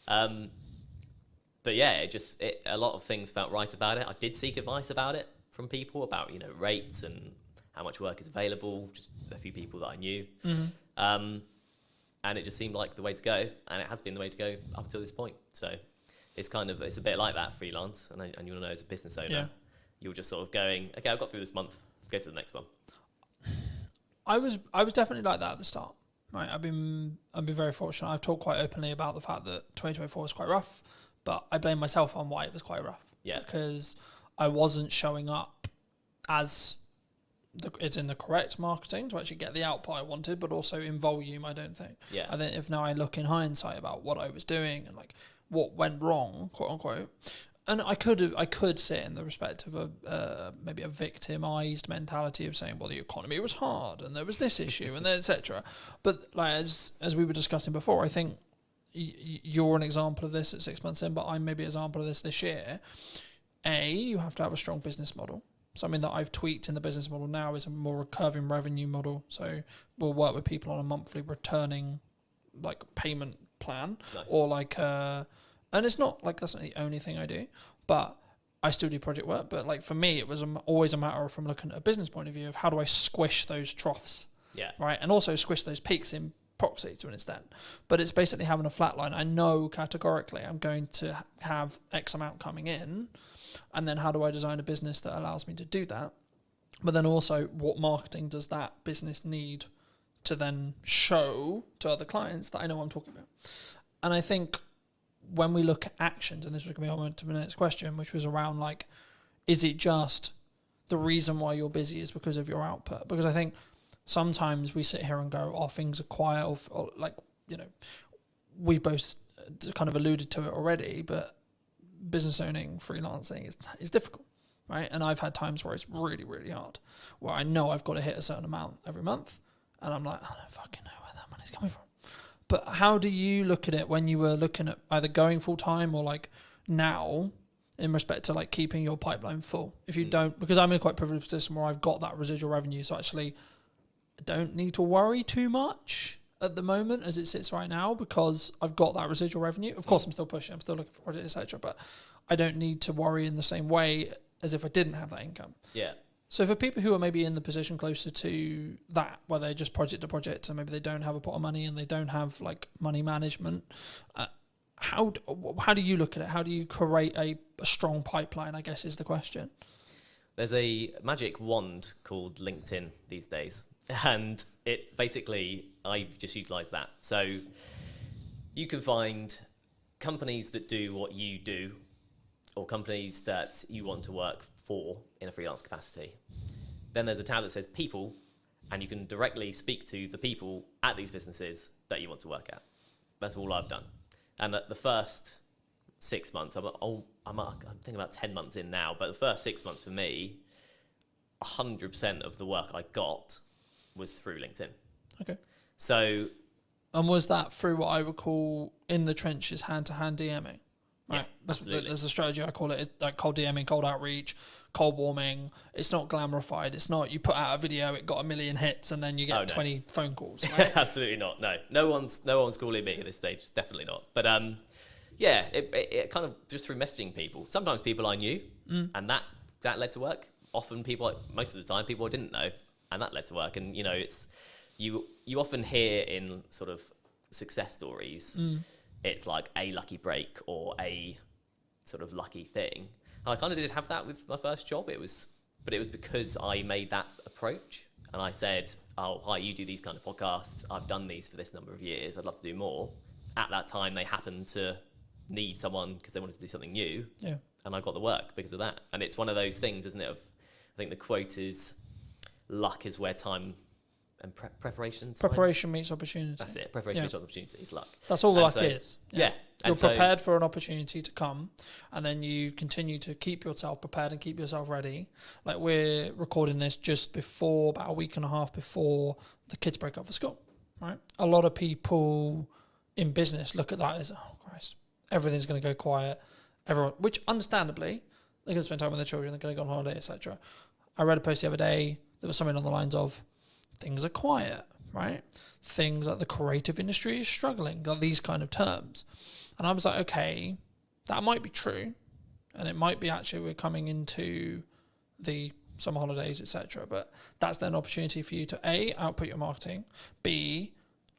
But yeah, a lot of things felt right about it. I did seek advice about it from people about, you know, rates and how much work is available, just a few people that I knew. And it just seemed like the way to go, and it has been the way to go up until this point. So it's a bit like that freelance, and you'll know as a business owner, you're just sort of going, okay, I've got through this month, go to the next one. I was definitely like that at the start. Right, I've been very fortunate. I've talked quite openly about the fact that 2024 was quite rough, but I blame myself on why it was quite rough. Yeah, because I wasn't showing up as it's in the correct marketing to actually get the output I wanted, but also in volume, I don't think. Yeah. I think if now I look in hindsight about what I was doing and like what went wrong, quote unquote, and I could sit in the respect of maybe a victimized mentality of saying, well, the economy was hard and there was this issue and then etc. But like as we were discussing before, I think you're an example of this at 6 months in, but I'm maybe an example of this year. You have to have a strong business model. Something that I've tweaked in the business model now is a more recurring revenue model. So we'll work with people on a monthly returning like payment plan. Nice. Or like, and it's not like that's not the only thing I do, but I still do project work. But like for me, it was always a matter of, from looking at a business point of view, of how do I squish those troughs, right? And also squish those peaks in proxy to an extent. But it's basically having a flat line. I know categorically I'm going to have X amount coming in. And then how do I design a business that allows me to do that? But then also, what marketing does that business need to then show to other clients that I know I'm talking about? And I think when we look at actions, and this was going to be on to the next question, which was around like, is it just the reason why you're busy is because of your output? Because I think sometimes we sit here and go, oh, things are quiet, or like, you know, we both kind of alluded to it already, but business owning, freelancing is difficult, right? And I've had times where it's really, really hard, where I know I've got to hit a certain amount every month, and I'm like, I don't fucking know where that money's coming from. But how do you look at it when you were looking at either going full time or like now? in respect to like keeping your pipeline full. If you don't, because I'm in a quite privileged position where I've got that residual revenue, so actually I don't need to worry too much at the moment as it sits right now, because I've got that residual revenue. Of course, I'm still pushing, I'm still looking for projects, etc. But I don't need to worry in the same way as if I didn't have that income. Yeah. So for people who are maybe in the position closer to that, where they're just project to project, and maybe they don't have a pot of money and they don't have like money management, how do you look at it? How do you create a strong pipeline, I guess, is the question. There's a magic wand called LinkedIn these days. And it basically, I've just utilised that. So you can find companies that do what you do, or companies that you want to work for in a freelance capacity. Then there's a tab that says people, and you can directly speak to the people at these businesses that you want to work at. That's all I've done. And the first 6 months, I'm thinking about 10 months in now, but the first 6 months for me, 100% of the work I got was through LinkedIn. Okay. So, and was that through what I would call in the trenches, hand-to-hand DMing? Right. Yeah, absolutely. There's a strategy I call it. It's like cold DMing, cold outreach, cold warming. It's not glamorified. It's not you put out a video, it got 1 million hits, and then you get 20 phone calls. Right? Absolutely not. No one's calling me at this stage. Definitely not. But yeah, it kind of just through messaging people. Sometimes people I knew, and that led to work. Often most of the time, people I didn't know, and that led to work. And it's you often hear in sort of success stories. It's like a lucky break or a sort of lucky thing. And I kind of did have that with my first job. But it was because I made that approach and I said, oh, hi, you do these kind of podcasts. I've done these for this number of years. I'd love to do more. At that time, they happened to need someone because they wanted to do something new. Yeah. And I got the work because of that. And it's one of those things, isn't it? I think the quote is, luck is where time and preparation meets opportunity. That's it. Preparation meets opportunity is luck. That's all luck is. Yeah. You're prepared for an opportunity to come, and then you continue to keep yourself prepared and keep yourself ready. Like we're recording this just before, about a week and a half before the kids break up for school, right? A lot of people in business look at that as, oh Christ, everything's going to go quiet. Everyone, which understandably, they're going to spend time with their children, they're going to go on holiday, etc. I read a post the other day, there was something on the lines of, things are quiet, right? Things like the creative industry is struggling, like these kind of terms. And I was like, okay, that might be true. And it might be actually we're coming into the summer holidays, etc. But that's then an opportunity for you to A, output your marketing, B,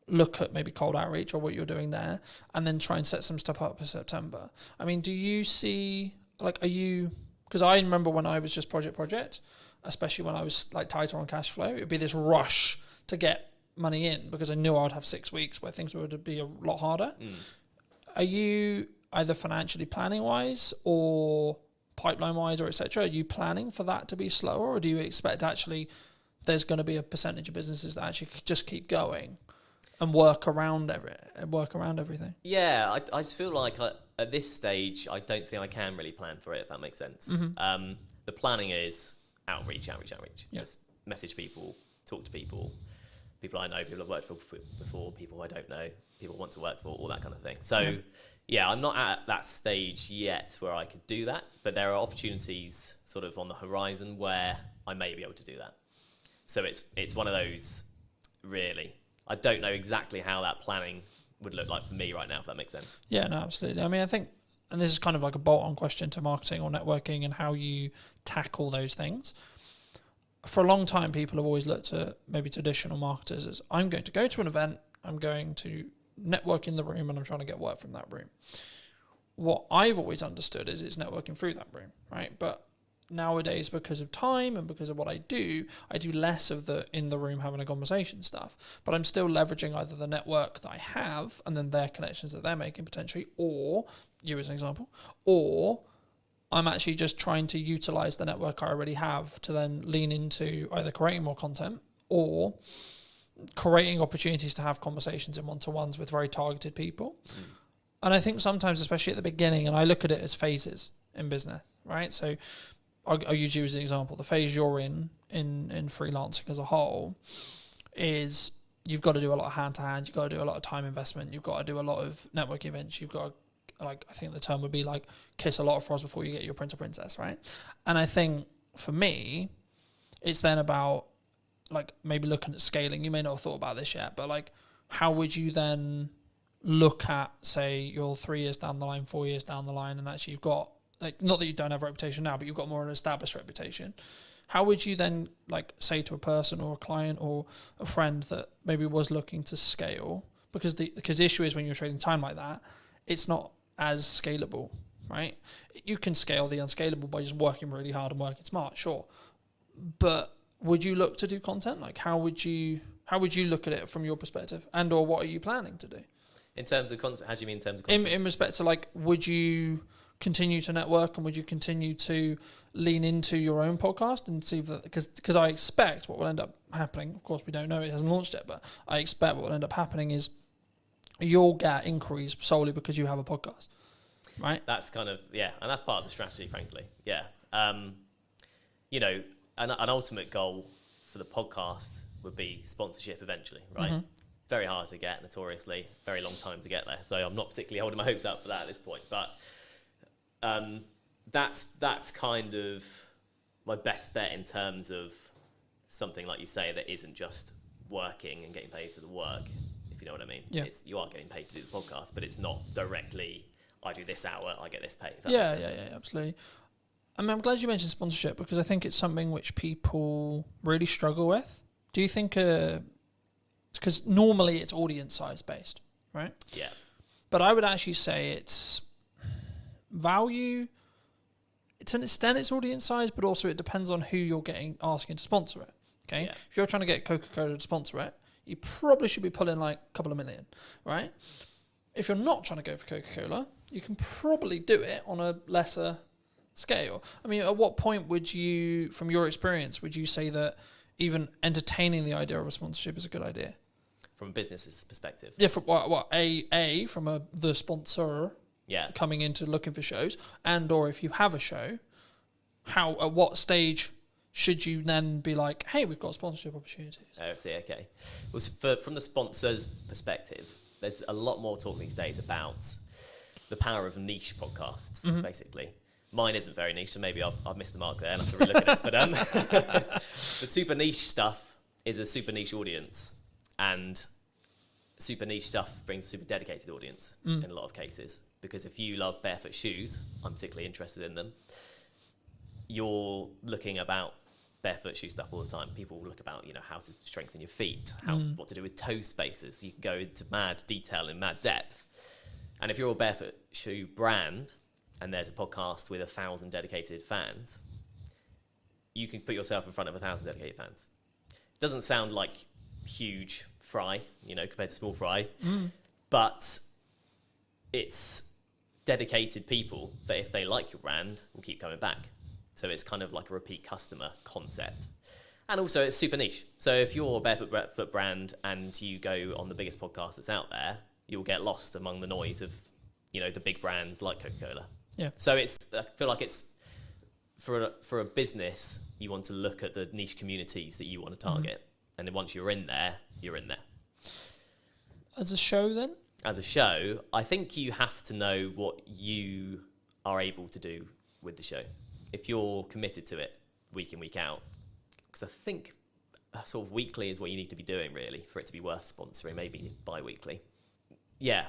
look at maybe cold outreach or what you're doing there, and then try and set some stuff up for September. I mean, do you see, like, because I remember when I was just project, especially when I was like tighter on cash flow, it would be this rush to get money in because I knew I would have 6 weeks where things would be a lot harder. Are you either financially planning wise or pipeline wise or etc.? Are you planning for that to be slower, or do you expect actually there's going to be a percentage of businesses that actually just keep going and work around everything? Yeah, I just feel like at this stage, I don't think I can really plan for it, if that makes sense. The planning is outreach. Yeah. Just message people, talk to people I know, people I've worked for before, people I don't know, people I want to work for, all that kind of thing. So yeah, I'm not at that stage yet where I could do that, but there are opportunities sort of on the horizon where I may be able to do that. So it's one of those, really. I don't know exactly how that planning would look like for me right now, if that makes sense. Yeah, no, absolutely. I mean, I think, and this is kind of like a bolt-on question to marketing or networking and how you tackle those things. For a long time, people have always looked at maybe traditional marketers as, I'm going to go to an event, I'm going to network in the room, and I'm trying to get work from that room. What I've always understood is it's networking through that room, right? But nowadays, because of time and because of what I do less of the in the room having a conversation stuff, but I'm still leveraging either the network that I have and then their connections that they're making potentially, or you as an example, or I'm actually just trying to utilize the network I already have to then lean into either creating more content or creating opportunities to have conversations in one-to-ones with very targeted people. And I think sometimes, especially at the beginning, and I look at it as phases in business, right? So I'll use you as an example. The phase you're in freelancing as a whole is you've got to do a lot of hand-to-hand, you've got to do a lot of time investment, you've got to do a lot of network events, you've got to like, I think the term would be like kiss a lot of frogs before you get your prince or princess, right? And I think for me, it's then about like maybe looking at scaling. You may not have thought about this yet, but like, how would you then look at, say, you're 3 years down the line, 4 years down the line, and actually you've got, like, not that you don't have a reputation now, but you've got more of an established reputation. How would you then like say to a person or a client or a friend that maybe was looking to scale? Because the issue is when you're trading time like that, it's not as scalable, right? You can scale the unscalable by just working really hard and working smart, sure. But would you look to do content? Like, how would you look at it from your perspective, and or what are you planning to do? In terms of content, how do you mean in terms of content? In respect to, like, would you continue to network and would you continue to lean into your own podcast and see that, because I expect what will end up happening, of course we don't know, it hasn't launched yet, but I expect what will end up happening is you'll get inquiries solely because you have a podcast, right? That's kind of, yeah, and that's part of the strategy, frankly. Yeah. You know, an ultimate goal for the podcast would be sponsorship eventually, right? Mm-hmm. Very hard to get, notoriously, very long time to get there. So I'm not particularly holding my hopes up for that at this point, but that's kind of my best bet in terms of something like you say that isn't just working and getting paid for the work, if you know what I mean. Yeah. You are getting paid to do the podcast, but it's not directly, I do this hour, I get this pay. Yeah, absolutely. I mean, I'm glad you mentioned sponsorship because I think it's something which people really struggle with. Do you think, because normally it's audience size based, right? Yeah. But I would actually say it's value. To an extent, it's audience size, but also it depends on who you're asking to sponsor it. Okay, Yeah. If you're trying to get Coca-Cola to sponsor it, you probably should be pulling like a couple of million, right? If you're not trying to go for Coca-Cola, you can probably do it on a lesser scale. I mean, at what point would you, from your experience, would you say that even entertaining the idea of a sponsorship is a good idea? From a business's perspective. Yeah, from from the sponsor Yeah. coming into looking for shows, and or if you have a show, at what stage should you then be like, hey, we've got sponsorship opportunities? I see, okay. Well, from the sponsor's perspective, there's a lot more talk these days about the power of niche podcasts, basically. Mine isn't very niche, so maybe I've missed the mark there and I have to relook at it. But the super niche stuff is a super niche audience, and super niche stuff brings a super dedicated audience in a lot of cases. Because if you love barefoot shoes, I'm particularly interested in them, you're looking about barefoot shoe stuff all the time. People look about, how to strengthen your feet, what to do with toe spaces. You can go into mad detail and mad depth. And if you're a barefoot shoe brand and there's a podcast with 1,000 dedicated fans, you can put yourself in front of 1,000 dedicated fans. It doesn't sound like huge fry, compared to small fry, but it's dedicated people that if they like your brand will keep coming back. So it's kind of like a repeat customer concept. And also it's super niche. So if you're a barefoot brand and you go on the biggest podcast that's out there, you'll get lost among the noise of, the big brands like Coca-Cola. Yeah. So I feel like it's for a business, you want to look at the niche communities that you want to target. And then once you're in there, you're in there. As a show then? As a show, I think you have to know what you are able to do with the show. If you're committed to it week in, week out, because I think sort of weekly is what you need to be doing really for it to be worth sponsoring, maybe bi-weekly. Yeah,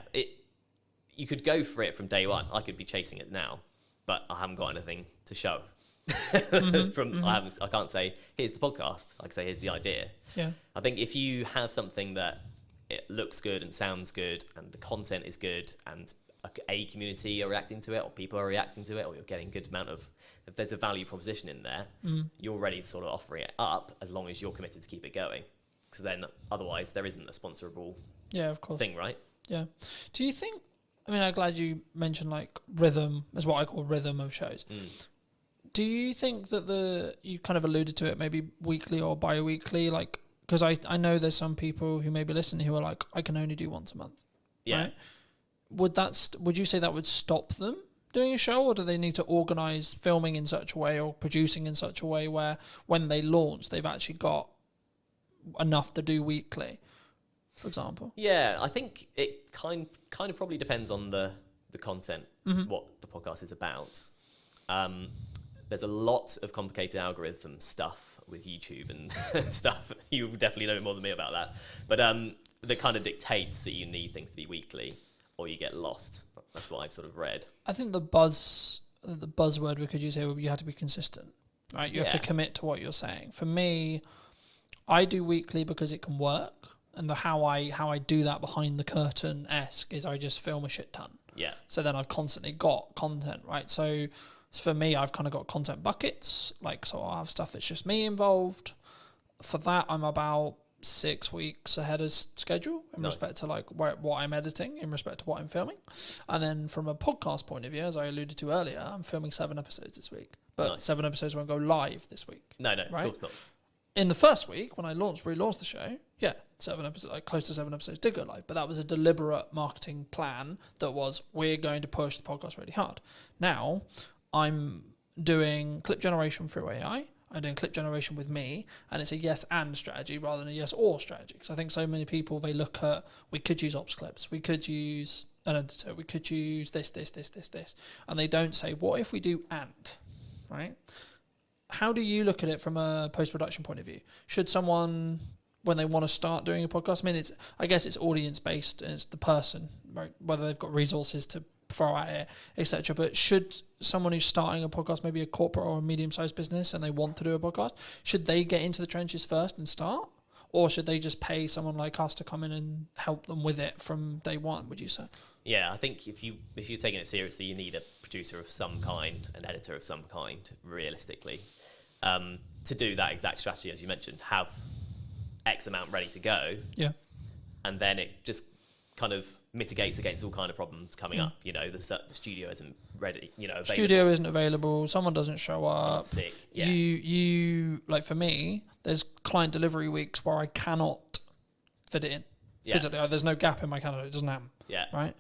you could go for it from day one. I could be chasing it now, but I haven't got anything to show. I can't say, here's the podcast. I can say, here's the idea. Yeah. I think if you have something that it looks good and sounds good and the content is good and a community are reacting to it or people are reacting to it or you're getting good amount of, if there's a value proposition in there, you're ready to sort of offer it up as long as you're committed to keep it going. Because then otherwise there isn't a sponsorable thing, right? Yeah. Do you think, I'm glad you mentioned like rhythm is what I call rhythm of shows. Do you think that you kind of alluded to it maybe weekly or bi-weekly, like, because I know there's some people who maybe listen who are like, I can only do once a month. Yeah. Right? Would you say that would stop them doing a show, or do they need to organise filming in such a way or producing in such a way where when they launch, they've actually got enough to do weekly, for example? Yeah, I think it kind of probably depends on the the content, what the podcast is about. There's a lot of complicated algorithm stuff with YouTube and stuff. You definitely know more than me about that. But that kind of dictates that you need things to be weekly or you get lost. That's what I've sort of read. I think the buzzword we could use here would be you have to be consistent, right? You have to commit to what you're saying. For me, I do weekly because it can work. And how I do that behind the curtain-esque is I just film a shit ton. Yeah. So then I've constantly got content, right? So for me, I've kind of got content buckets. Like, so I'll have stuff that's just me involved. For that, I'm about 6 weeks ahead of schedule in respect to like what I'm editing, in respect to what I'm filming. And then from a podcast point of view, as I alluded to earlier, I'm filming 7 episodes this week. But 7 episodes won't go live this week. No, right? Of course not. In the first week, when I relaunched the show, 7 episodes, like close to 7 episodes did go live, but that was a deliberate marketing plan that was, we're going to push the podcast really hard. Now, I'm doing clip generation through AI. I'm doing clip generation with me, and it's a yes and strategy rather than a yes or strategy. Because I think so many people, they look at, we could use ops clips, we could use an editor, we could use this, and they don't say, what if we do and, right? How do you look at it from a post-production point of view? Should someone, when they want to start doing a podcast, I guess it's audience-based, and it's the person, right? Whether they've got resources to throw at it, etc. But should someone who's starting a podcast, maybe a corporate or a medium-sized business, and they want to do a podcast, should they get into the trenches first and start? Or should they just pay someone like us to come in and help them with it from day one, would you say? Yeah, I think if you're taking it seriously, you need a producer of some kind, an editor of some kind, realistically. To do that exact strategy, as you mentioned, have X amount ready to go. Yeah. And then it just kind of mitigates against all kind of problems coming up. You know, the studio isn't ready, available. Studio isn't available, someone doesn't show up. Someone's sick. Yeah. You like, for me, there's client delivery weeks where I cannot fit it in. Physically, there's no gap in my calendar, it doesn't happen. Yeah. Right?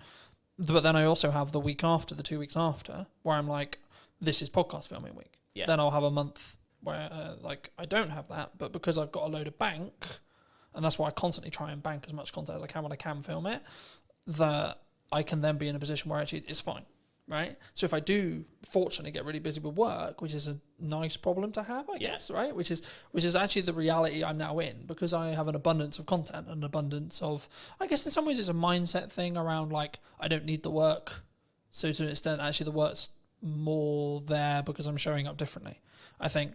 But then I also have the week after, the 2 weeks after, where I'm like, this is podcast filming week. Yeah. Then I'll have a month where I don't have that, but because I've got a load of bank, and that's why I constantly try and bank as much content as I can when I can film it, that I can then be in a position where actually it's fine, right? So if I do fortunately get really busy with work, which is a nice problem to have, I guess, right? Which is actually the reality I'm now in, because I have an abundance of content, an abundance of, I guess in some ways it's a mindset thing around like, I don't need the work. So to an extent, actually the work's more there because I'm showing up differently, I think.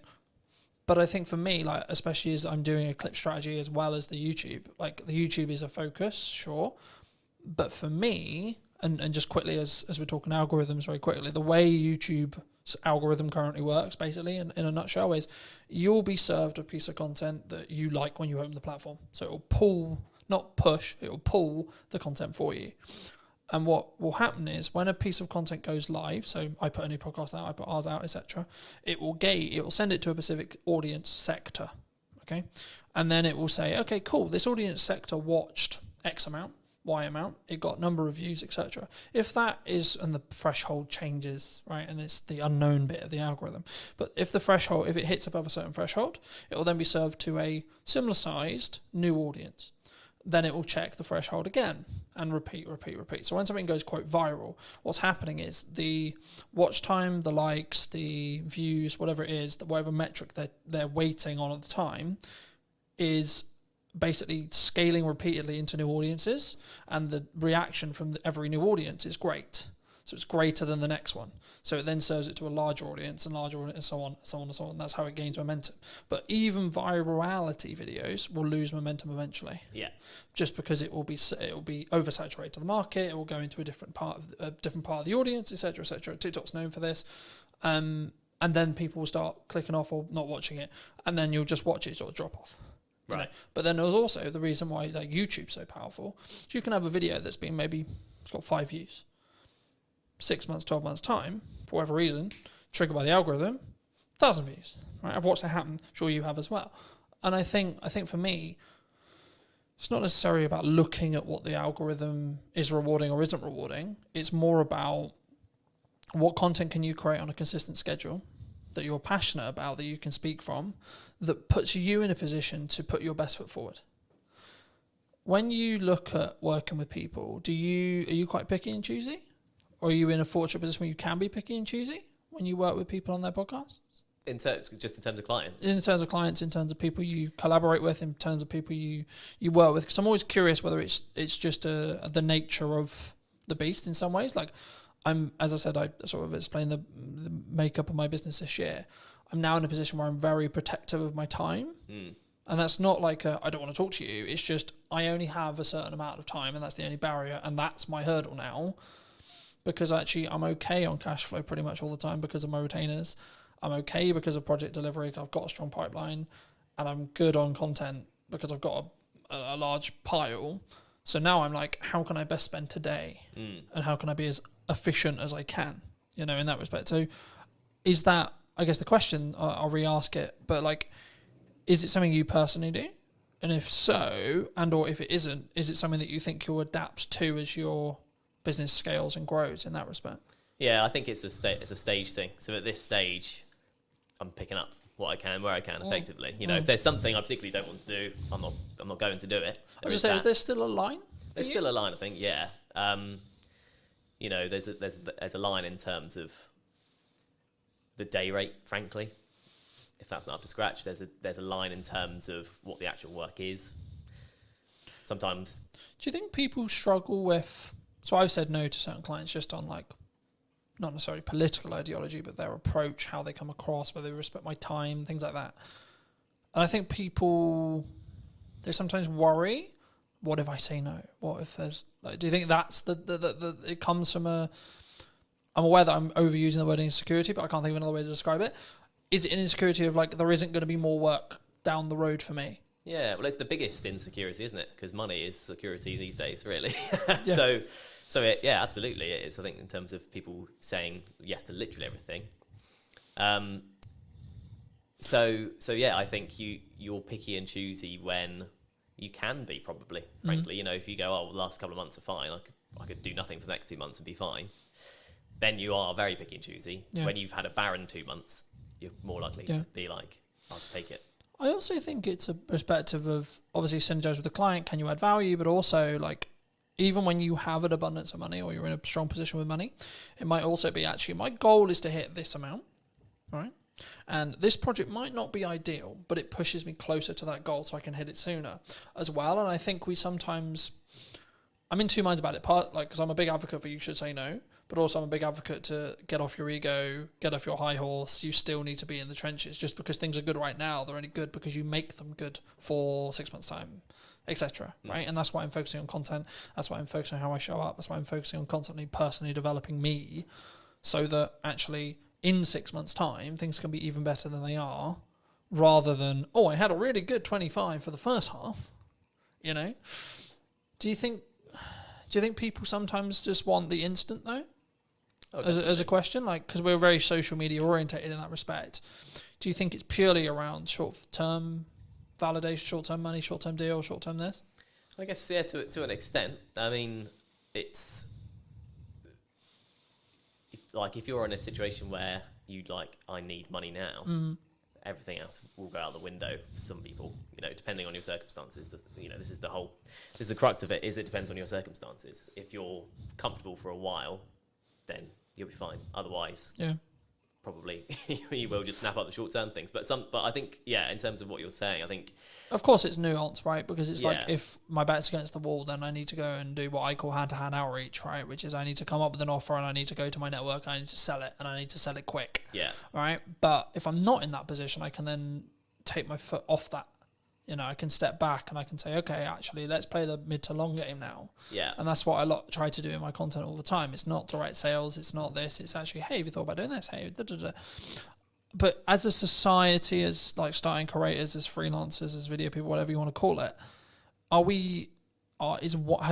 But I think for me, like, especially as I'm doing a clip strategy as well as the YouTube, like the YouTube is a focus, sure. But for me, and just quickly as we're talking algorithms very quickly, the way YouTube's algorithm currently works, basically, in a nutshell, is you'll be served a piece of content that you like when you open the platform. So it will pull, not push, it will pull the content for you. And what will happen is when a piece of content goes live, so I put a new podcast out, I put ours out, etc., it will send it to a specific audience sector, okay? And then it will say, okay, cool, this audience sector watched X amount, Y amount, it got number of views, etc. If that is, and the threshold changes, right, and it's the unknown bit of the algorithm, but if it hits above a certain threshold, it will then be served to a similar sized new audience. Then it will check the threshold again and repeat. So when something goes, quote, viral, what's happening is the watch time, the likes, the views, whatever it is, whatever metric they're waiting on at the time, is basically scaling repeatedly into new audiences, and the reaction from every new audience is great. So it's greater than the next one. So it then serves it to a larger audience and so on. That's how it gains momentum. But even virality videos will lose momentum eventually. Yeah. Just because it will be oversaturated to the market. It will go into a different part of the audience, etc., etc. TikTok's known for this. And then people will start clicking off or not watching it, and then you'll just watch it sort of drop off. Right. You know? But then there's also the reason why like YouTube's so powerful. Is you can have a video that's been it's got 5 views. 6 months, 12 months time, for whatever reason, triggered by the algorithm, 1,000 views. Right? I've watched that happen. I'm sure you have as well. And I think for me, it's not necessarily about looking at what the algorithm is rewarding or isn't rewarding. It's more about what content can you create on a consistent schedule that you're passionate about, that you can speak from, that puts you in a position to put your best foot forward. When you look at working with people, are you quite picky and choosy? Or are you in a fortunate position where you can be picky and choosy when you work with people on their podcasts? In terms of clients. In terms of clients, in terms of people you collaborate with, in terms of people you work with. Because I'm always curious whether it's just the nature of the beast in some ways. Like as I said, I sort of explained the makeup of my business this year. I'm now in a position where I'm very protective of my time. And that's not like I don't want to talk to you. It's just I only have a certain amount of time, and that's the only barrier, and that's my hurdle now. Because actually I'm okay on cash flow pretty much all the time because of my retainers. I'm okay because of project delivery. I've got a strong pipeline, and I'm good on content because I've got a large pile. So now I'm like, how can I best spend today? And how can I be as efficient as I can, in that respect? So is that, I guess the question, I'll re-ask it, but like, is it something you personally do? And if so, and or if it isn't, is it something that you think you'll adapt to as your business scales and grows in that respect? Yeah, I think it's a stage thing. So at this stage, I'm picking up what I can, where I can, effectively. If there's something I particularly don't want to do, I'm not going to do it. I was just saying, is there still a line? There's still a line, I think. Yeah. There's a line in terms of the day rate, frankly. If that's not up to scratch, there's a line in terms of what the actual work is. Sometimes. Do you think people struggle with? So I've said no to certain clients just on like, not necessarily political ideology, but their approach, how they come across, whether they respect my time, things like that. And I think people, they sometimes worry, what if I say no? What if there's, like, do you think that's it comes from I'm aware that I'm overusing the word insecurity, but I can't think of another way to describe it. Is it an insecurity of like, there isn't going to be more work down the road for me? Yeah, well, it's the biggest insecurity, isn't it? Because money is security these days, really. Yeah. Yeah, absolutely it is. I think in terms of people saying yes to literally everything. Yeah, I think you're picky and choosy when you can be, probably, frankly. If you go, the last couple of months are fine, I could do nothing for the next 2 months and be fine. Then you are very picky and choosy. Yeah. When you've had a barren 2 months, you're more likely to be like, I'll just take it. I also think it's a perspective of obviously synergize with the client. Can you add value? But also, like, even when you have an abundance of money or you're in a strong position with money, it might also be actually my goal is to hit this amount, right? And this project might not be ideal, but it pushes me closer to that goal so I can hit it sooner as well. And I think I'm in two minds about it. Because I'm a big advocate for you should say no, but also I'm a big advocate to get off your ego, get off your high horse. You still need to be in the trenches. Just because things are good right now, they're only good because you make them good for 6 months' time, etc. Right? And that's why I'm focusing on content. That's why I'm focusing on how I show up. That's why I'm focusing on constantly personally developing me so that actually in 6 months' time, things can be even better than they are, rather than, I had a really good 25 for the first half, Do you think people sometimes just want the instant, though? As a question, like, because we're very social media orientated in that respect. Do you think it's purely around short-term validation, short-term money, short-term deal, short-term this? I guess, yeah, to an extent. I mean, it's if you're in a situation where I need money now, everything else will go out the window for some people, depending on your circumstances. This is the crux of it, is it depends on your circumstances. If you're comfortable for a while, then you'll be fine. Otherwise, probably you will just snap up the short-term things. But I think, in terms of what you're saying, I think... Of course it's nuance, right? Because it's like, if my back's against the wall, then I need to go and do what I call hand-to-hand outreach, right? Which is I need to come up with an offer and I need to go to my network and I need to sell it and I need to sell it quick. Yeah. Right? But if I'm not in that position, I can then take my foot off that. I can step back and I can say, okay, actually, let's play the mid to long game now. Yeah. And that's what I try to do in my content all the time. It's not direct sales. It's not this. It's actually, hey, have you thought about doing this? Hey, da-da-da. But as a society, as like starting creators, as freelancers, as video people, whatever you want to call it, have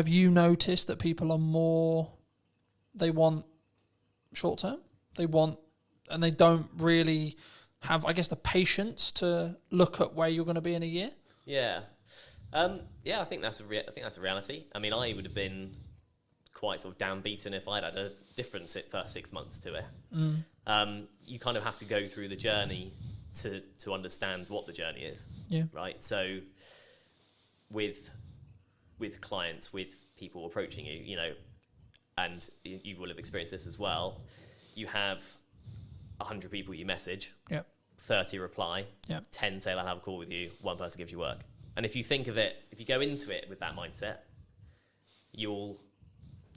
you noticed that people are more, they want short term? And they don't really have, I guess, the patience to look at where you're going to be in a year? Yeah. I think that's a reality. I mean, I would have been quite sort of downbeaten if I'd had a different first 6 months to it. You kind of have to go through the journey to understand what the journey is. Yeah. Right. So with clients, with people approaching you, and you will have experienced this as well. You have 100 people you message, Yep. 30 reply, Yep. 10 say they'll have a call with you, one person gives you work. And if you think of it, if you go into it with that mindset, you'll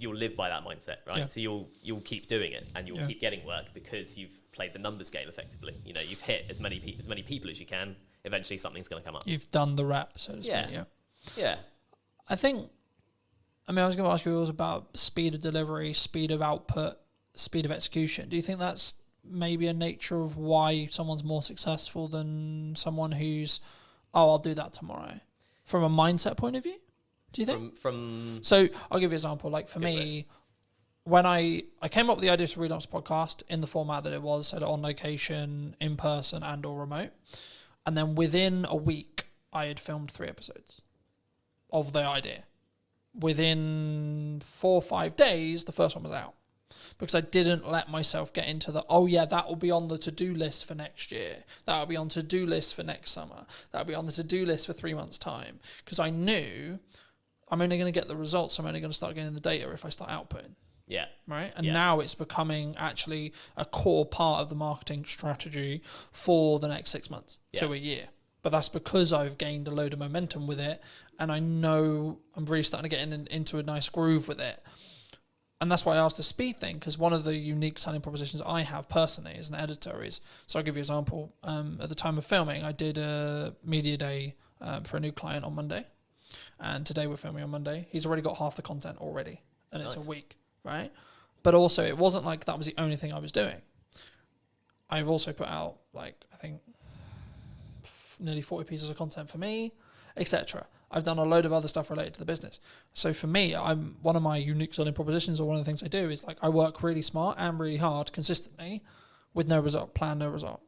live by that mindset, right? Yeah. So you'll keep doing it, and you'll Yeah. keep getting work because you've played the numbers game effectively. You know, you've hit as many people as you can. Eventually, something's going to come up. You've done the rep, so to speak. Yeah. Yeah. Yeah. I think, I was going to ask you, it was about speed of delivery, speed of output, speed of execution. Do you think that's maybe a nature of why someone's more successful than someone who's, I'll do that tomorrow? From a mindset point of view, do you think? So I'll give you an example. Like for me, when I came up with the idea to relaunch the podcast in the format that it was, so on location, in person, and or remote. And then within a week, I had filmed 3 episodes of the idea. Within 4 or 5 days, the first one was out. Because I didn't let myself get into that will be on the to-do list for next year. That will be on to-do list for next summer. That will be on the to-do list for 3 months' time. Because I knew I'm only going to get the results. I'm only going to start getting the data if I start outputting. Yeah. Right. And now it's becoming actually a core part of the marketing strategy for the next 6 months to a year. But that's because I've gained a load of momentum with it. And I know I'm really starting to get into a nice groove with it. And that's why I asked the speed thing, because one of the unique selling propositions I have personally as an editor is, so I'll give you an example. At the time of filming, I did a media day for a new client on Monday. And today we're filming on Monday. He's already got half the content already. And it's a week, right? But also it wasn't like that was the only thing I was doing. I've also put out, like, I think nearly 40 pieces of content for me, etc. I've done a load of other stuff related to the business. So for me, I'm one of my unique selling propositions, or one of the things I do is, like, I work really smart and really hard consistently with no result, plan no result.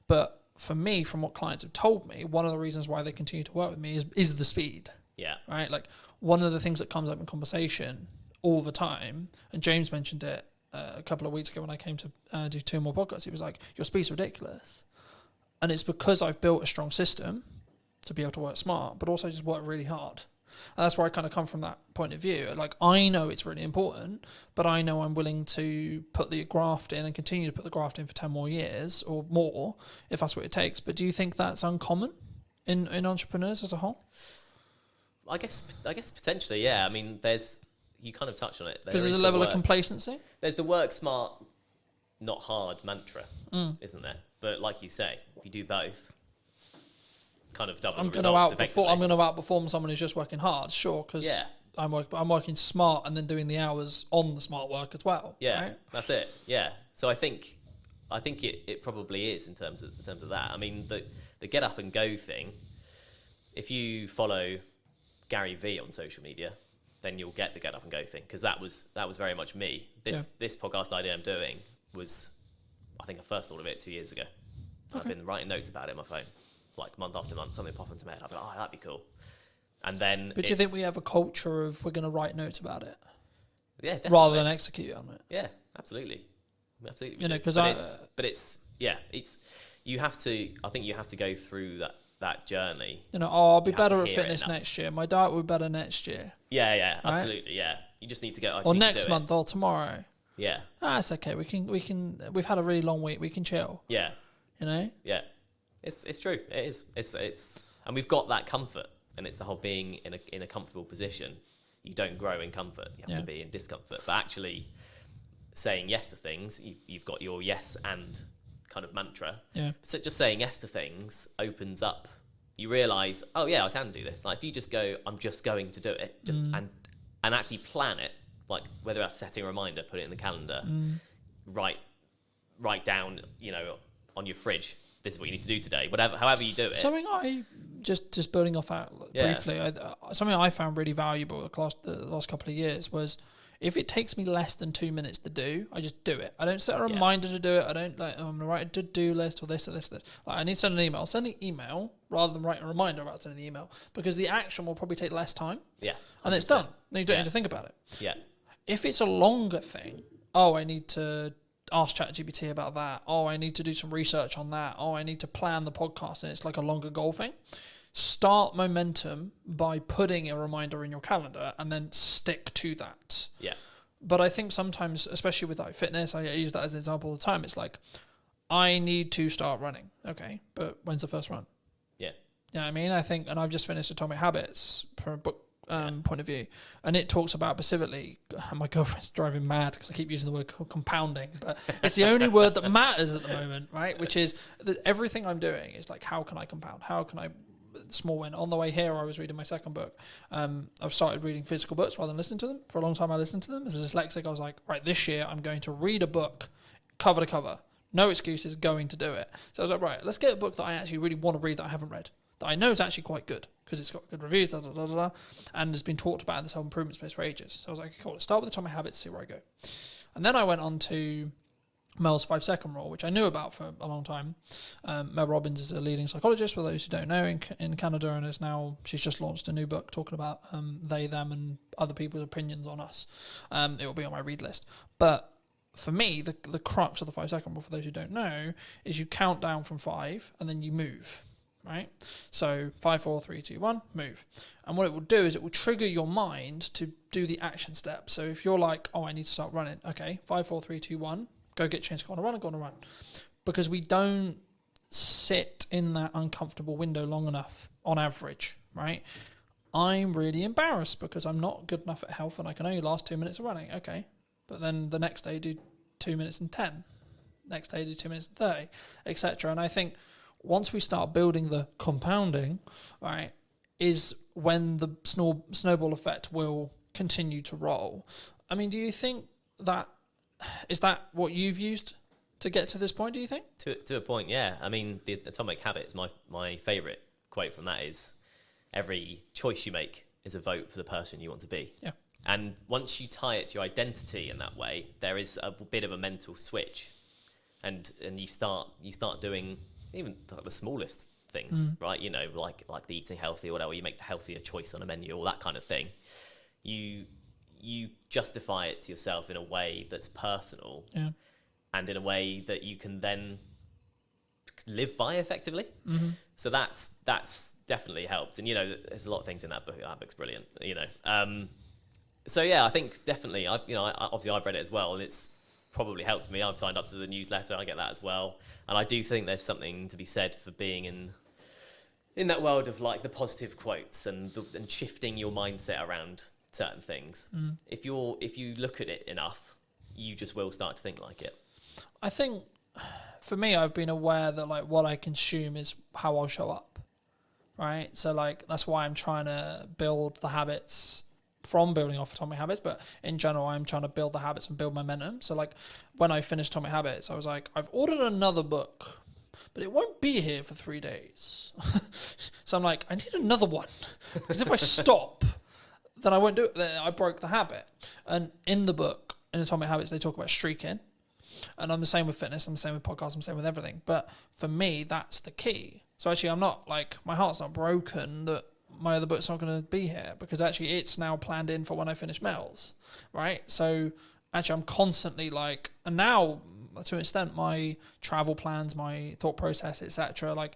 But for me, from what clients have told me, one of the reasons why they continue to work with me is the speed. Yeah. Right? Like, one of the things that comes up in conversation all the time, and James mentioned it a couple of weeks ago when I came to do 2 more podcasts, he was like, your speed's ridiculous. And it's because I've built a strong system to be able to work smart, but also just work really hard. And that's where I kind of come from that point of view. Like, I know it's really important, but I know I'm willing to put the graft in and continue to put the graft in for 10 more years or more, if that's what it takes. But do you think that's uncommon in entrepreneurs as a whole? I guess potentially, yeah. I mean, you kind of touched on it. Because there's a level of complacency. There's the work smart, not hard mantra, isn't there? But like you say, if you do both, kind of double the results effectively. I'm going to outperform someone who's just working hard, sure, because I'm working smart and then doing the hours on the smart work as well. Yeah, right? That's it. Yeah. So I think it probably is in terms of that. I mean, the get up and go thing. If you follow Gary V on social media, then you'll get the get up and go thing, because that was very much me. This podcast idea I'm doing was, I think I first thought of it 2 years ago. Okay. I've been writing notes about it on my phone, like month after month, something pop into my head. I'd be like, oh, that'd be cool. And then, but do you think we have a culture of we're going to write notes about it? Yeah, definitely. Rather than execute on it. Yeah, absolutely. Absolutely. You know, because you have to. I think you have to go through that journey. You know, I'll be better at fitness next year. My diet will be better next year. Yeah, absolutely. Yeah, you just need to go. Or next month, or tomorrow. Yeah. It's okay. We can. We've had a really long week. We can chill. Yeah. You know. Yeah, it's true. It is. It's and we've got that comfort, and it's the whole being in a comfortable position. You don't grow in comfort. You have to be in discomfort. But actually, saying yes to things, you've got your yes and kind of mantra. Yeah. So just saying yes to things opens up. You realise, oh yeah, I can do this. Like, if you just go, I'm just going to do it, and actually plan it. Like, whether that's setting a reminder, put it in the calendar, write down, you know, on your fridge, this is what you need to do today. Whatever, however you do it. Something I just building off that briefly. Something I found really valuable the last couple of years was, if it takes me less than 2 minutes to do, I just do it. I don't set a reminder to do it. I don't I'm going to write a to-do list or this or this or this. Like, I need to send an email. Send the email rather than write a reminder about sending the email, because the action will probably take less time. Yeah. 100%. And then it's done. Then you don't need to think about it. Yeah. If it's a longer thing, I need to ask ChatGPT about that. I need to do some research on that. I need to plan the podcast, and it's like a longer goal thing. Start momentum by putting a reminder in your calendar and then stick to that. Yeah. But I think sometimes, especially with like fitness, I use that as an example all the time. It's like, I need to start running. Okay, but when's the first run? Yeah. You know what I mean? I think, and I've just finished Atomic Habits from a book point of view, and it talks about specifically, my girlfriend's driving mad because I keep using the word compounding, but it's the only word that matters at the moment, right? Which is that everything I'm doing is like, how can I compound? How can I, small win. On the way here, I was reading my second book. I've started reading physical books rather than listening to them. For a long time, I listened to them. As a dyslexic, I was like, right, this year I'm going to read a book cover to cover. No excuses, going to do it. So I was like, right, let's get a book that I actually really want to read that I haven't read, that I know is actually quite good because it's got good reviews, and has been talked about in the self-improvement space for ages. So I was like, cool, let's start with Atomic Habits, see where I go. And then I went on to Mel's 5-second rule, which I knew about for a long time. Mel Robbins is a leading psychologist, for those who don't know, in Canada, and she's just launched a new book talking about they, them, and other people's opinions on us. It will be on my read list. But for me, the crux of the 5-second rule, for those who don't know, is you count down from 5 and then you move, right? So 5, 4, 3, 2, 1, move. And what it will do is it will trigger your mind to do the action step. So if you're like, oh, I need to start running, okay, 5, 4, 3, 2, 1, go get changed, go on a run. Because we don't sit in that uncomfortable window long enough on average, right? I'm really embarrassed because I'm not good enough at health and I can only last 2 minutes of running, okay. But then the next day do 2 minutes and 10. Next day do 2 minutes and 30, etc. And I think once we start building the compounding, right, is when the snowball effect will continue to roll. I mean, do you think that, is that what you've used to get to this point, do you think? To a point, yeah. I mean, the Atomic Habits, my favourite quote from that is, every choice you make is a vote for the person you want to be. Yeah. And once you tie it to your identity in that way, there is a bit of a mental switch, and you start doing even the smallest things, right? You know, like the eating healthy or whatever. You make the healthier choice on a menu or that kind of thing. You justify it to yourself in a way that's personal, and in a way that you can then live by effectively. So that's definitely helped. And you know, there's a lot of things in that book. That book's brilliant. You know. So yeah, I think definitely. Obviously I've read it as well, and it's probably helped me. I've signed up to the newsletter. I get that as well, and I do think there's something to be said for being in that world of like the positive quotes and shifting your mindset around certain things. If you look at it enough, you just will start to think like it. I think for me, I've been aware that like what I consume is how I'll show up, right? So like that's why I'm trying to build the habits from building off Atomic Habits, but in general, I'm trying to build the habits and build momentum. So like when I finished Atomic Habits, I was like, I've ordered another book, but it won't be here for 3 days. So I'm like, I need another one, because if I stop, then I won't do it. Then I broke the habit. And in the book, in Atomic Habits, they talk about streaking. And I'm the same with fitness, I'm the same with podcasts, I'm the same with everything. But for me, that's the key. So actually, I'm not like, my heart's not broken that my other book's not going to be here, because actually it's now planned in for when I finish Mel's, right? So actually I'm constantly like, and now to an extent, my travel plans, my thought process, etc., like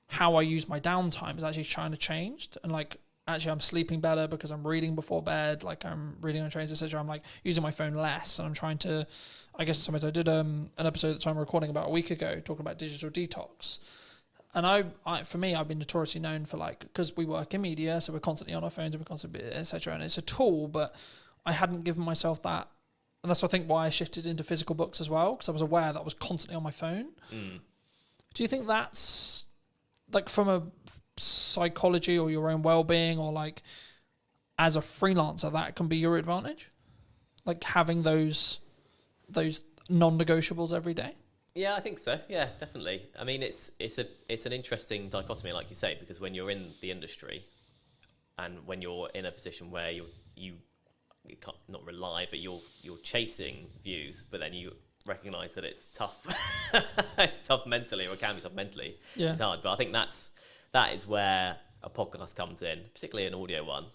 how I use my downtime is actually trying to change. And like, actually I'm sleeping better because I'm reading before bed, like I'm reading on trains, etc. I'm like using my phone less, and I'm trying to, I guess sometimes I did an episode that I'm recording about a week ago talking about digital detox. And I for me, I've been notoriously known for like, because we work in media, so we're constantly on our phones and we're constantly, etc. And it's a tool, but I hadn't given myself that. And that's, I think, why I shifted into physical books as well, because I was aware that I was constantly on my phone. Do you think that's, like, from a psychology or your own well-being, or like as a freelancer, that can be your advantage? Like having those non-negotiables every day? Yeah, I think so. Yeah, definitely. I mean, it's an interesting dichotomy, like you say, because when you're in the industry and when you're in a position where you can't not rely, but you're chasing views, but then you recognise that it's tough. It's tough mentally, or it can be tough mentally. Yeah. It's hard, but I think that is where a podcast comes in, particularly an audio one,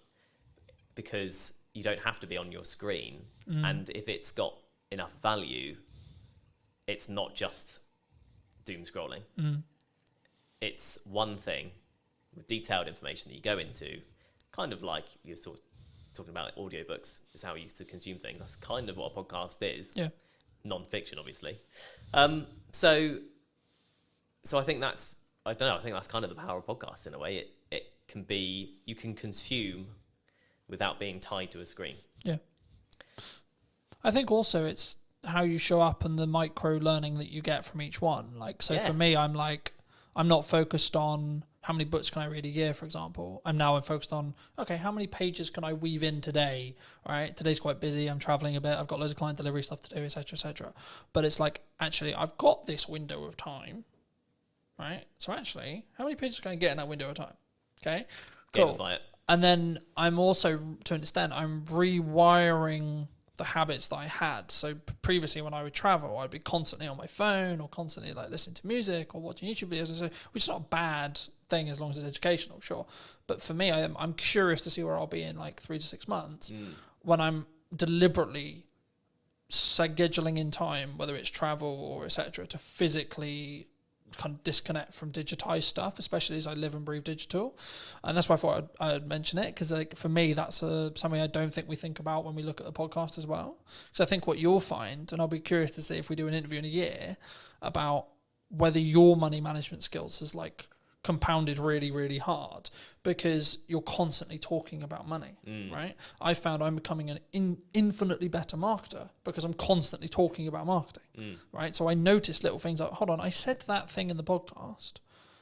because you don't have to be on your screen, and if it's got enough value, it's not just doom scrolling. It's one thing with detailed information that you go into, kind of like your sort of talking about audiobooks is how we used to consume things. That's kind of what a podcast is. Yeah. Non-fiction, obviously. So I think that's, I don't know, I think that's kind of the power of podcasts in a way. It can be, you can consume without being tied to a screen. Yeah. I think also it's how you show up and the micro learning that you get from each one. Like, so for me, I'm not focused on how many books can I read a year, for example. I'm focused on, okay, how many pages can I weave in today? All right, today's quite busy. I'm traveling a bit. I've got loads of client delivery stuff to do, etc., etc. But it's like, actually, I've got this window of time, right? So actually, how many pages can I get in that window of time? Okay, cool. Gamify it. And then I'm also, to an extent, I'm rewiring the habits that I had. So previously when I would travel, I'd be constantly on my phone or constantly like listening to music or watching YouTube videos, which is not a bad thing as long as it's educational, sure. But for me, I'm curious to see where I'll be in like 3 to 6 months when I'm deliberately scheduling in time, whether it's travel or etc., to physically kind of disconnect from digitized stuff, especially as I live and breathe digital. And that's why I thought I'd mention it, because like for me, that's something I don't think we think about when we look at the podcast as well. Because I think what you'll find, and I'll be curious to see if we do an interview in a year about whether your money management skills is like compounded really, really hard because you're constantly talking about money, right? I found I'm becoming an infinitely better marketer because I'm constantly talking about marketing, right? So I noticed little things like, hold on, I said that thing in the podcast,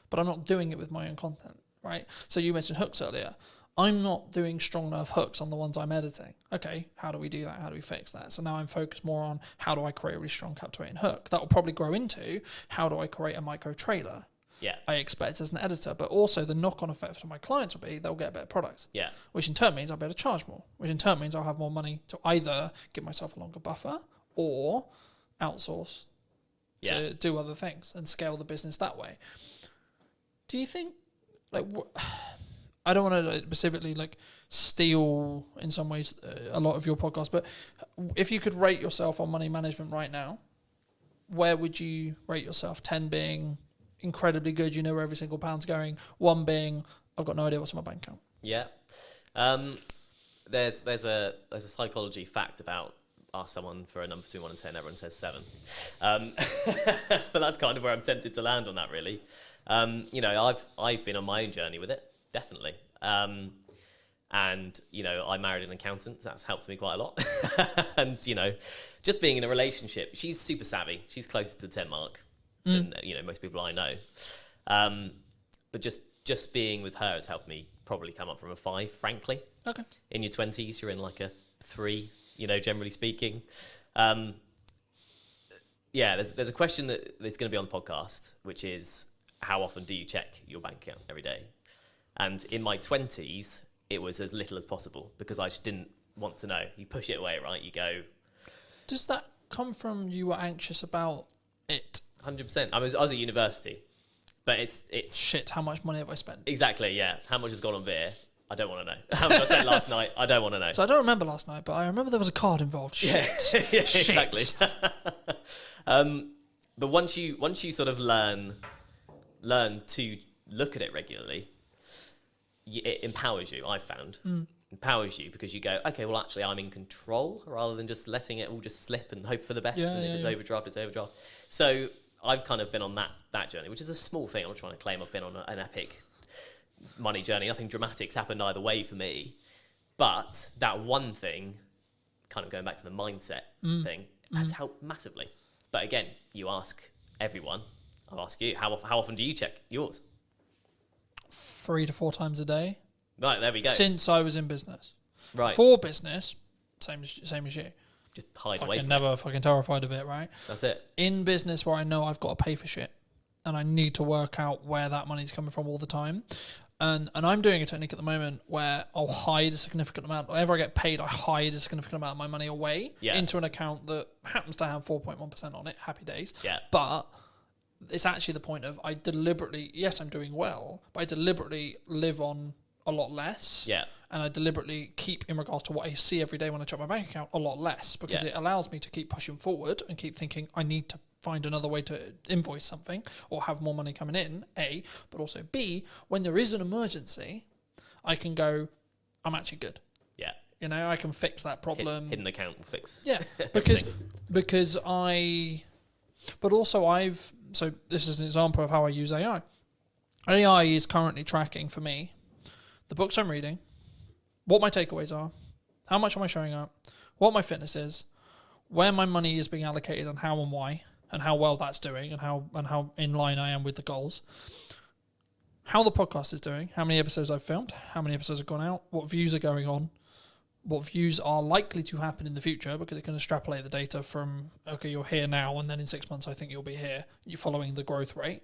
but I'm not doing it with my own content, right? So you mentioned hooks earlier. I'm not doing strong enough hooks on the ones I'm editing. Okay, how do we do that? How do we fix that? So now I'm focused more on how do I create a really strong captivating hook? That will probably grow into how do I create a micro trailer? Yeah. I expect as an editor, but also the knock-on effect for my clients will be they'll get a better product. Yeah. Which in turn means I'll be able to charge more, which in turn means I'll have more money to either give myself a longer buffer or outsource to do other things and scale the business that way. Do you think, like, I don't want to specifically like steal in some ways a lot of your podcast, but if you could rate yourself on money management right now, where would you rate yourself? 10 being incredibly good, you know where every single pound's going. 1 being, I've got no idea what's in my bank account. Yeah. There's a psychology fact about ask someone for a number between 1 and 10, everyone says 7. But that's kind of where I'm tempted to land on that, really. You know, I've been on my own journey with it, definitely. And, you know, I married an accountant, so that's helped me quite a lot. And, you know, just being in a relationship, she's super savvy. She's closer to the 10 mark than, you know, most people I know. But just being with her has helped me probably come up from a 5, frankly. Okay. In your 20s, you're in like a 3, you know, generally speaking. Yeah, there's a question that is going to be on the podcast, which is how often do you check your bank account every day? And in my 20s, it was as little as possible because I just didn't want to know. You push it away, right? You go... Does that come from you were anxious about it? 100%. I was at university, but it's Shit, how much money have I spent? exactly, yeah. How much has gone on beer? I don't want to know. How much I spent last night? I don't want to know. So I don't remember last night, but I remember there was a card involved. Shit. Yeah, Shit. exactly. But once you sort of learn to look at it regularly, it empowers you. I've found empowers you because you go, okay, well actually I'm in control rather than just letting it all just slip and hope for the best. Yeah, and if it's overdraft, it's overdraft. So I've kind of been on that journey, which is a small thing. I'm not trying to claim I've been on an epic money journey. Nothing dramatic's happened either way for me, but that one thing, kind of going back to the mindset thing, has helped massively. But again, you ask everyone. I'll ask you, how often do you check yours? 3 to 4 times a day. Right, there we go. Since I was in business. Right. For business, same as you. Just hide away Fucking from never it. fucking terrified of it, right? That's it. In business where I know I've got to pay for shit and I need to work out where that money's coming from all the time. And I'm doing a technique at the moment where I'll hide a significant amount. Whenever I get paid, I hide a significant amount of my money away into an account that happens to have 4.1% on it. Happy days. Yeah. But it's actually the point of I deliberately, yes, I'm doing well, but I deliberately live on a lot less. Yeah. And I deliberately keep, in regards to what I see every day when I check my bank account, a lot less because it allows me to keep pushing forward and keep thinking I need to find another way to invoice something or have more money coming in, A, but also B, when there is an emergency, I can go, I'm actually good. Yeah. You know, I can fix that problem. Hidden account will fix. Yeah, because so this is an example of how I use AI. AI is currently tracking for me the books I'm reading, what my takeaways are, how much am I showing up, what my fitness is, where my money is being allocated and how and why, and how well that's doing and how in line I am with the goals. How the podcast is doing, how many episodes I've filmed, how many episodes have gone out, what views are going on, what views are likely to happen in the future, because it can extrapolate the data from, okay, you're here now, and then in 6 months I think you'll be here. You're following the growth rate.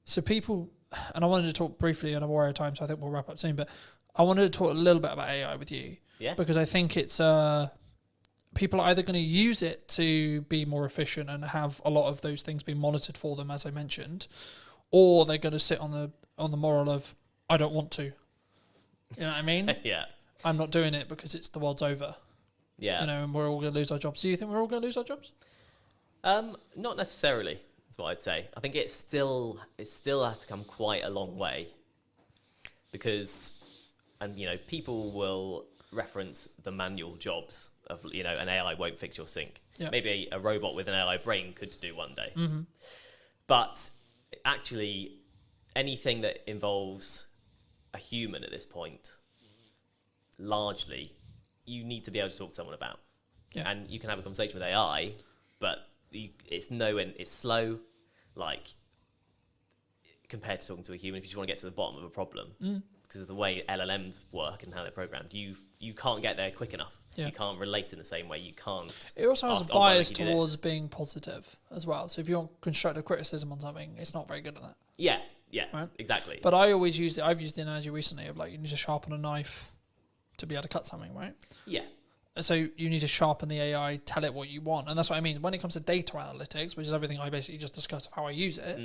So people, and I wanted to talk briefly, and I'm aware of time, so I think we'll wrap up soon, but I wanted to talk a little bit about AI with you. Yeah. Because I think it's, people are either going to use it to be more efficient and have a lot of those things being monitored for them, as I mentioned, or they're going to sit on the moral of, I don't want to. You know what I mean? Yeah. I'm not doing it because it's the world's over. Yeah. You know, and we're all going to lose our jobs. Do you think we're all going to lose our jobs? Not necessarily, is what I'd say. I think it still has to come quite a long way, because, and you know, people will reference the manual jobs of, you know, an AI won't fix your sink. Yeah. Maybe a robot with an AI brain could do one day. Mm-hmm. But actually, anything that involves a human at this point, largely, you need to be able to talk to someone about. Yeah. And you can have a conversation with AI, but it's slow, like, compared to talking to a human. If you just want to get to the bottom of a problem, because of the way LLMs work and how they're programmed, you can't get there quick enough. Yeah. You can't relate in the same way. You can't. It also has ask, a "Oh, why don't bias you do this?" towards being positive as well. So if you want constructive criticism on something, it's not very good at that. Yeah, Right. exactly. But I always use it. I've used the analogy recently of, like, you need to sharpen a knife to be able to cut something, right? Yeah. So you need to sharpen the AI, tell it what you want. And that's what I mean. When it comes to data analytics, which is everything I basically just discussed of how I use it,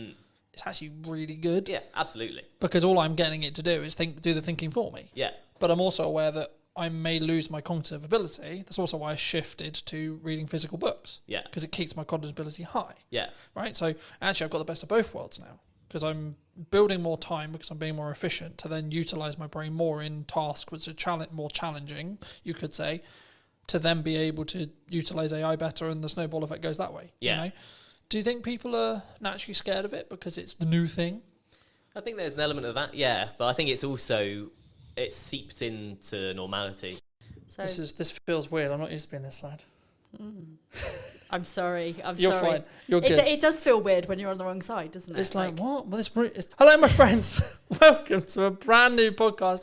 it's actually really good. Yeah, absolutely. Because all I'm getting it to do is do the thinking for me. Yeah. But I'm also aware that I may lose my cognitive ability. That's also why I shifted to reading physical books. Yeah. Because it keeps my cognitive ability high. Yeah. Right? So actually I've got the best of both worlds now. Because I'm building more time, because I'm being more efficient, to then utilize my brain more in tasks which are more challenging, you could say, to then be able to utilize AI better, and the snowball effect goes that way. Yeah. You know? Do you think people are naturally scared of it because it's the new thing? I think there's an element of that, yeah. But I think it's seeped into normality. So This feels weird. I'm not used to being this side. I'm sorry. You're sorry. fine. You're good. It does feel weird when you're on the wrong side, doesn't it? It's like what? Well, hello, my friends. Welcome to a brand new podcast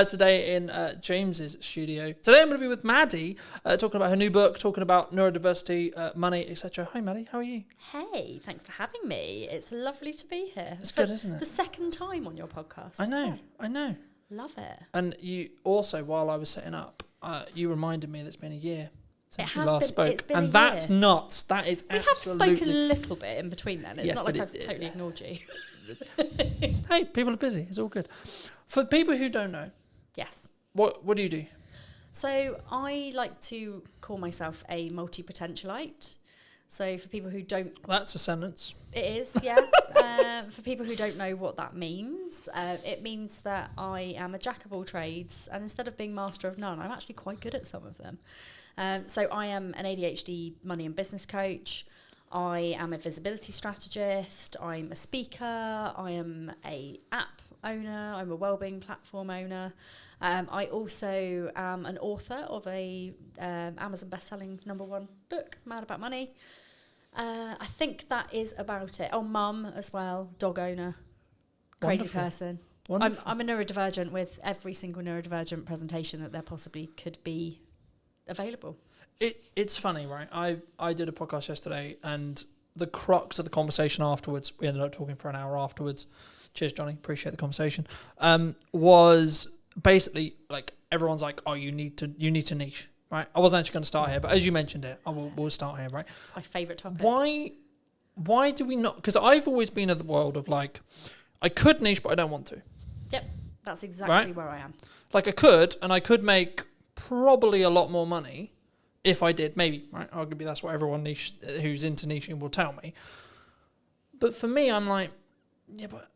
today in James's studio. Today I'm going to be with Maddie, talking about her new book, talking about neurodiversity, money, etc. Hi, Maddie. How are you? Hey, thanks for having me. It's lovely to be here. It's good, isn't it? The second time on your podcast. I as know. well. I know. Love it. And you also, while I was setting up, you reminded me that it's been a year since we has last been- spoke, it's been and a that's year. nuts. That is We have absolutely. spoken a little bit in between then. It's Yes, not like but I've totally ignored you. Hey, people are busy. It's all good. For people who don't know, Yes. what do you do? So I like to call myself a multi-potentialite. So for people who don't, That's a sentence. it is, yeah. For people who don't know what that means, it means that I am a jack of all trades, and instead of being master of none, I'm actually quite good at some of them. So I am an ADHD money and business coach. I am a visibility strategist. I'm a speaker. I am a app owner. I'm a wellbeing platform owner. I also am an author of a Amazon best-selling #1 book, Mad About Money. I think that is about it. Oh, mum as well, dog owner, crazy Wonderful. person. Wonderful. I'm a neurodivergent with every single neurodivergent presentation that there possibly could be available. It's funny, right? I did a podcast yesterday, and the crux of the conversation afterwards, we ended up talking for an hour afterwards. Cheers, Johnny. Appreciate the conversation. Was basically like everyone's like, oh, you need to niche, right? I wasn't actually going to start here, but as you mentioned it, we'll start here, right? It's my favourite topic. Why do we not? Because I've always been in the world of like, I could niche, but I don't want to. Yep, that's exactly Right? where I am. Like I could, and I could make probably a lot more money if I did, maybe, right? Arguably that's what everyone who's into niching will tell me. But for me, I'm like, yeah, but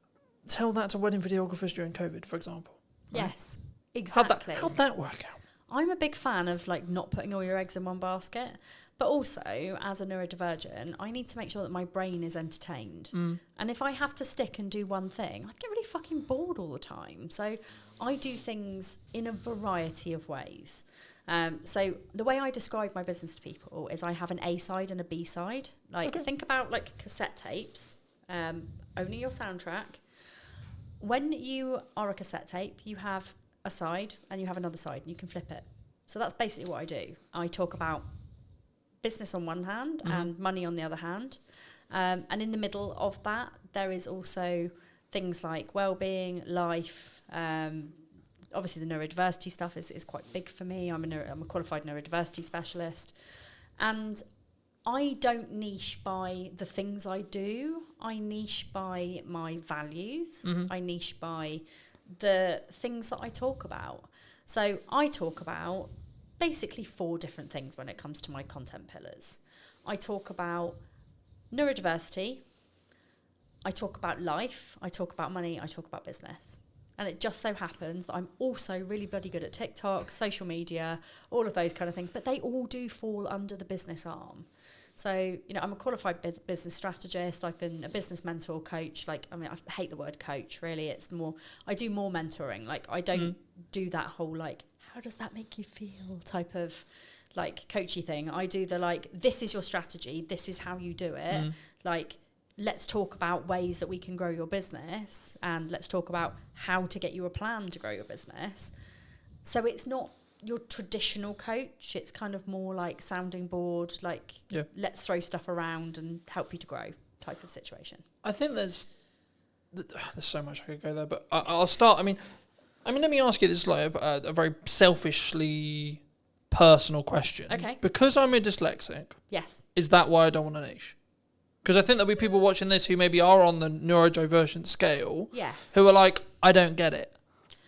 tell that to wedding videographers during COVID, for example. Right? Yes, exactly. How'd that work out? I'm a big fan of like not putting all your eggs in one basket. But also, as a neurodivergent, I need to make sure that my brain is entertained. And if I have to stick and do one thing, I'd get really fucking bored all the time. So I do things in a variety of ways. So the way I describe my business to people is I have an A side and a B side. Like, think about like cassette tapes, only your soundtrack. When you are a cassette tape, you have a side and you have another side and you can flip it. So that's basically what I do. I talk about business on one hand and money on the other hand. And in the middle of that, there is also things like well-being, life. Obviously, the neurodiversity stuff is quite big for me. I'm a qualified neurodiversity specialist. And I don't niche by the things I do. I niche by my values. I niche by the things that I talk about. So I talk about basically 4 different things when it comes to my content pillars. I talk about neurodiversity, I talk about life, I talk about money, I talk about business. And it just so happens that I'm also really bloody good at TikTok, social media, all of those kind of things, but they all do fall under the business arm. So, I'm a qualified business strategist. I've been a business mentor coach. I hate the word coach, really. It's more, I do more mentoring. Like, I don't do that whole, like, how does that make you feel type of like coachy thing. I do the like, this is your strategy, this is how you do it. Like, let's talk about ways that we can grow your business and let's talk about how to get you a plan to grow your business. So it's not your traditional coach, it's kind of more like sounding board, like let's throw stuff around and help you to grow type of situation. I think there's so much I could go there, but I'll start. I mean, let me ask you this like a very selfishly personal question. Okay. Because I'm a dyslexic. Yes. Is that why I don't want a niche? Because I think there'll be people watching this who maybe are on the neurodivergent scale. Yes. Who are like, I don't get it.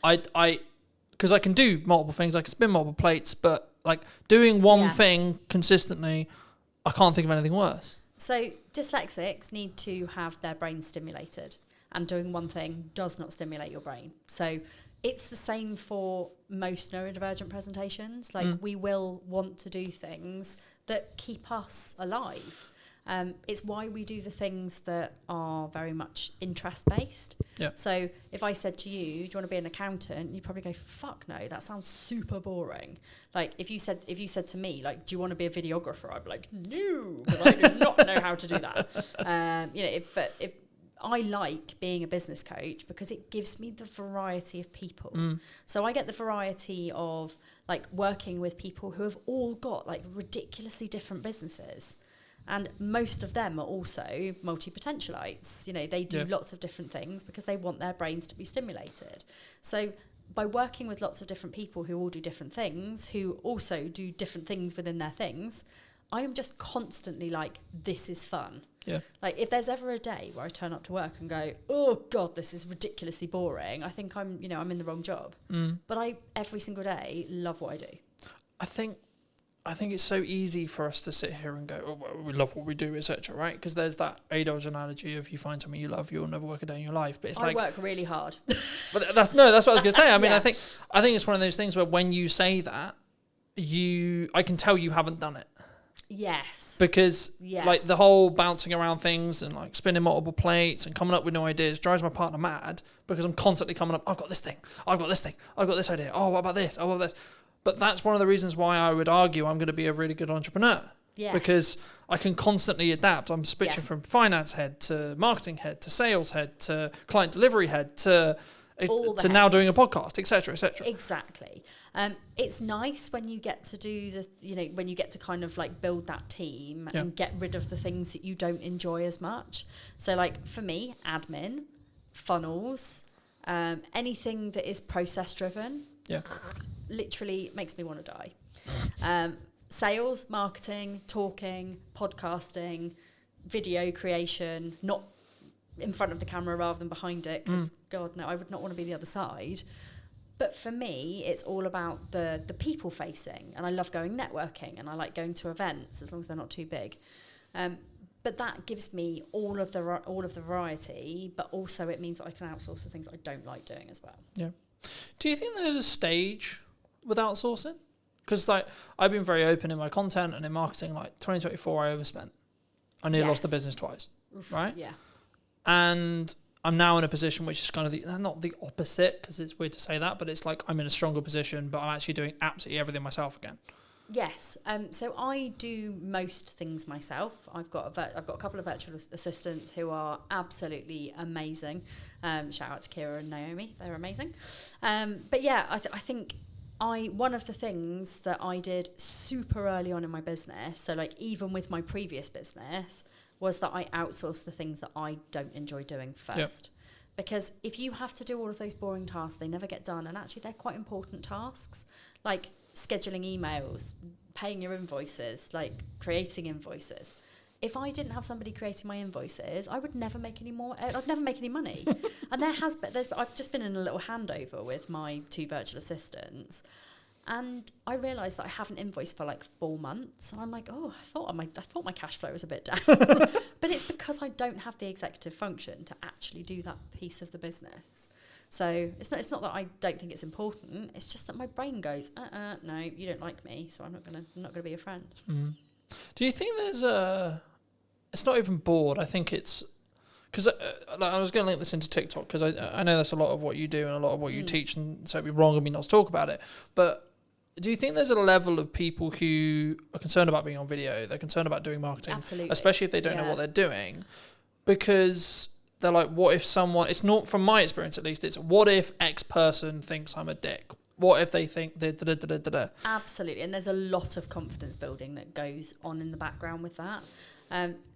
Because I can do multiple things, I can spin multiple plates, but like doing one thing consistently, I can't think of anything worse. So dyslexics need to have their brain stimulated, and doing one thing does not stimulate your brain. So it's the same for most neurodivergent presentations. Like we will want to do things that keep us alive. It's why we do the things that are very much interest-based. Yeah. So if I said to you, do you want to be an accountant? You'd probably go, fuck no, that sounds super boring. Like if you said to me, like, do you want to be a videographer? I'd be like, no, because I do not know how to do that. But if I like being a business coach because it gives me the variety of people. So I get the variety of like working with people who have all got like ridiculously different businesses. And most of them are also multi-potentialites. They do lots of different things because they want their brains to be stimulated. So by working with lots of different people who all do different things, who also do different things within their things, I am just constantly like, this is fun. Yeah. Like if there's ever a day where I turn up to work and go, oh God, this is ridiculously boring, I think I'm in the wrong job. But I, every single day, love what I do. I think it's so easy for us to sit here and go, oh, well, we love what we do, etc., right? Because there's that A-Dodge analogy of you find something you love, you'll never work a day in your life. But it's I work really hard. But that's what I was going to say. I mean, I think it's one of those things where when you say that, I can tell you haven't done it. Yes. Because like the whole bouncing around things and like spinning multiple plates and coming up with new ideas drives my partner mad because I'm constantly coming up, I've got this thing, I've got this thing, I've got this idea, oh, what about this, oh, what about this? But that's one of the reasons why I would argue I'm going to be a really good entrepreneur. Yes. Because I can constantly adapt. I'm switching from finance head to marketing head to sales head to client delivery head to now doing a podcast, etc., etc. Exactly. It's nice when you get to do when you get to kind of like build that team and get rid of the things that you don't enjoy as much. So like for me, admin, funnels, anything that is process driven. Yeah. Literally makes me want to die. Sales, marketing, talking, podcasting, video creation, not in front of the camera rather than behind it, because God no, I would not want to be the other side. But for me, it's all about the people facing, and I love going networking, and I like going to events as long as they're not too big. But that gives me all of the variety, but also it means that I can outsource the things I don't like doing as well. Yeah. Do you think there's a stage with outsourcing? Because like I've been very open in my content and in marketing. Like 2024, I overspent. I nearly lost the Yes. business twice, right? Yeah. And I'm now in a position which is kind of not the opposite, because it's weird to say that, but it's like I'm in a stronger position, but I'm actually doing absolutely everything myself again. Yes. So I do most things myself. I've got a couple of virtual assistants who are absolutely amazing. Shout out to Kira and Naomi; they're amazing. But yeah, I think one of the things that I did super early on in my business, so like even with my previous business, was that I outsourced the things that I don't enjoy doing first. Yep. Because if you have to do all of those boring tasks, they never get done. And actually, they're quite important tasks, like scheduling emails, paying your invoices, like creating invoices. If I didn't have somebody creating my invoices, I would never make any more. I'd never make any money. And I've just been in a little handover with my 2 virtual assistants. And I realised that I haven't invoiced for like 4 months. And I'm like, oh, I thought my cash flow was a bit down. But it's because I don't have the executive function to actually do that piece of the business. So it's not that I don't think it's important. It's just that my brain goes, no, you don't like me, so I'm not gonna be a friend. Mm. Do you think there's it's not even bored. I think it's because I was going to link this into TikTok, because I know that's a lot of what you do and a lot of what you teach, and so it'd be wrong of me not to talk about it. But do you think there's a level of people who are concerned about being on video? They're concerned about doing marketing, Absolutely. especially if they don't know what they're doing, because they're like, what if someone? It's not, from my experience at least. It's what if X person thinks I'm a dick? What if they think da? Absolutely, and there's a lot of confidence building that goes on in the background with that,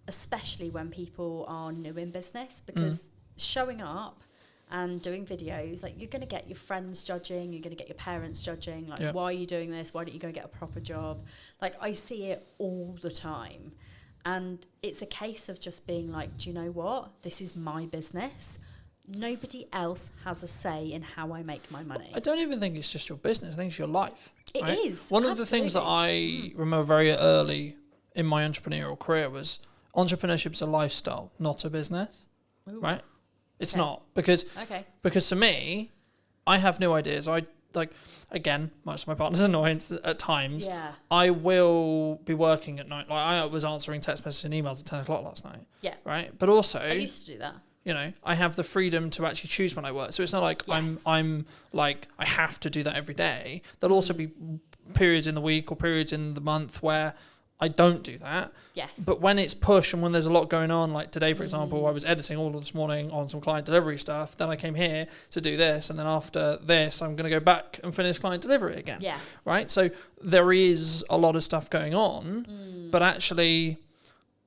especially when people are new in business, because showing up and doing videos, like, you're going to get your friends judging, you're going to get your parents judging, like, why are you doing this? Why don't you go get a proper job? Like, I see it all the time. And it's a case of just being like, do you know what? This is my business. Nobody else has a say in how I make my money. I don't even think it's just your business. I think it's your life. It right? is. One of the things that I remember very early in my entrepreneurial career was entrepreneurship is a lifestyle, not a business. Ooh. Right? It's not, because for me, I have new ideas. I like, again, much to my partner's annoyance at times, I will be working at night. Like, I was answering text messages and emails at 10 o'clock last night. Yeah. Right? But also, I used to do that. You know, I have the freedom to actually choose when I work. So it's not like I'm like, I have to do that every day. There'll also be periods in the week or periods in the month where I don't do that. Yes. But when it's push and when there's a lot going on, like today, for example, I was editing all of this morning on some client delivery stuff. Then I came here to do this. And then after this, I'm going to go back and finish client delivery again. Yeah. Right? So there is a lot of stuff going on, but actually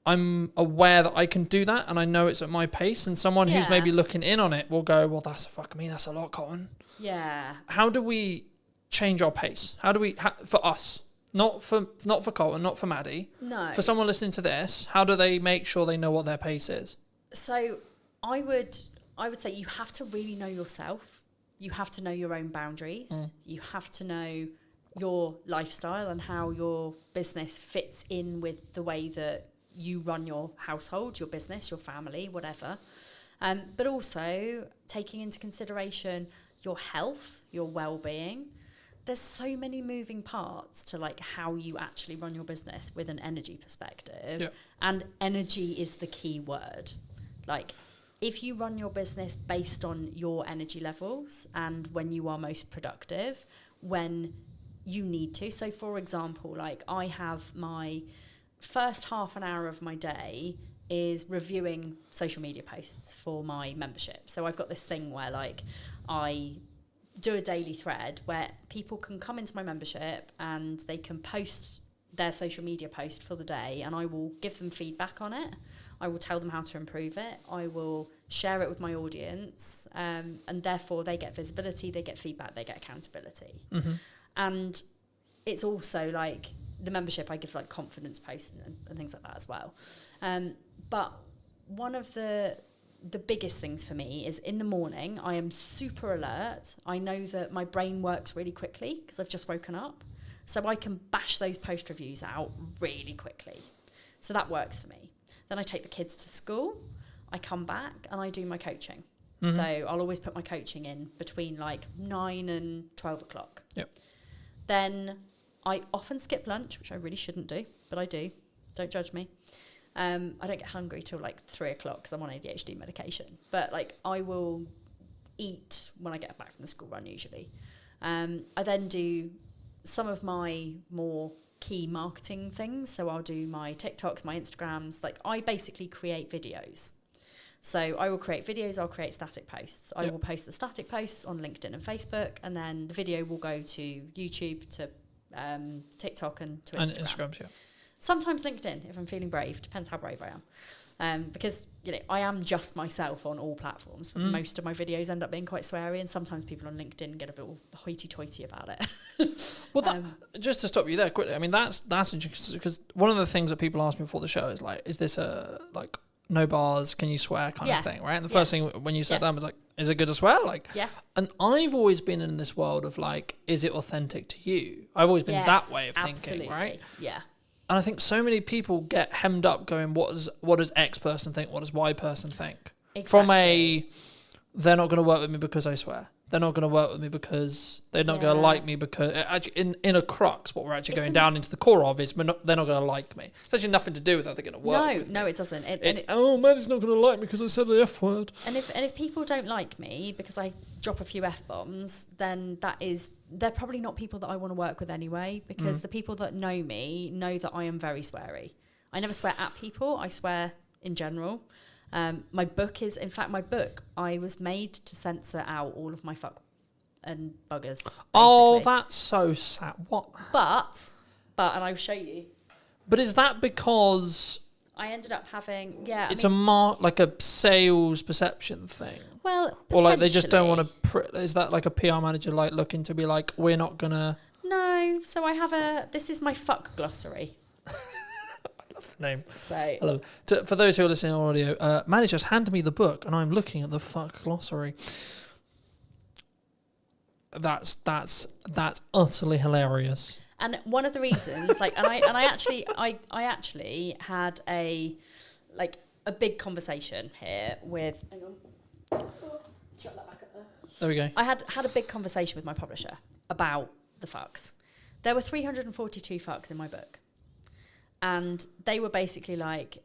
I'm aware that I can do that, and I know it's at my pace, and someone who's maybe looking in on it will go, well, that's that's a lot, Colin. Yeah. How do we change our pace? How do we, for us, not for Colin, not for Maddie, for someone listening to this, how do they make sure they know what their pace is? So I would say you have to really know yourself. You have to know your own boundaries. You have to know your lifestyle and how your business fits in with the way that you run your household, your business, your family, whatever. But also taking into consideration your health, your well-being. There's so many moving parts to like how you actually run your business with an energy perspective. And energy is the key word. Like, if you run your business based on your energy levels and when you are most productive, when you need to. So for example, like, I have my first half an hour of my day is reviewing social media posts for my membership. So I've got this thing where like I do a daily thread where people can come into my membership and they can post their social media post for the day, and I will give them feedback on it. I will tell them how to improve it. I will share it with my audience, and therefore they get visibility, they get feedback, they get accountability. And it's also like the membership, I give like confidence posts and things like that as well. But one of the biggest things for me is in the morning, I am super alert. I know that my brain works really quickly because I've just woken up. So I can bash those post reviews out really quickly. So that works for me. Then I take the kids to school. I come back and I do my coaching. So I'll always put my coaching in between like 9 and 12 o'clock. Then I often skip lunch, which I really shouldn't do, but I do. Don't judge me. I don't get hungry till like 3 o'clock because I'm on ADHD medication. But like I will eat when I get back from the school run usually. I then do some of my more key marketing things. So I'll do my TikToks, my Instagrams. Like I basically create videos. So I will create videos, I'll create static posts. I will post the static posts on LinkedIn and Facebook, and then the video will go to YouTube, to TikTok and to Instagram. And Instagrams, yeah. Sometimes LinkedIn, if I'm feeling brave. Depends how brave I am. Because, you know, I am just myself on all platforms. Most of my videos end up being quite sweary, and sometimes people on LinkedIn get a bit hoity-toity about it. Well, just to stop you there quickly, I mean, that's interesting, because one of the things that people ask me before the show is like, is this a, like, no bars, can you swear kind of thing, right? And the first thing when you sat down was like, is it good to swear? Like, and I've always been in this world of like, is it authentic to you? I've always been that way of thinking, right? Yeah. And I think so many people get hemmed up going, what does X person think? What does Y person think? Exactly. From a, they're not going to work with me because I swear. They're not going to work with me because they're not going to like me, because actually in a crux, what we're actually going down into the core of is they're not going to like me. It's actually nothing to do with how they're going to work with me. No, it doesn't. Oh, man, it's not going to like me because I said the F word. And if people don't like me because I drop a few F-bombs, then they're probably not people that I want to work with anyway, because the people that know me know that I am very sweary. I never swear at people, I swear in general. My book, I was made to censor out all of my fuck and buggers. Basically. Oh, that's so sad. What? But, and I'll show you. But is that because I ended up having, it's like a sales perception thing? Well, or like they just don't want to. Is that like a PR manager like looking to be like, we're not gonna? No. So I have this is my fuck glossary. The name. So I love it. For those who are listening on audio, Manny just handed me the book and I'm looking at the fuck glossary. That's utterly hilarious. And one of the reasons, like, I actually had a big conversation here with. Hang on. Shut that back up there. There we go. I had a big conversation with my publisher about the fucks. There were 342 fucks in my book. And they were basically like,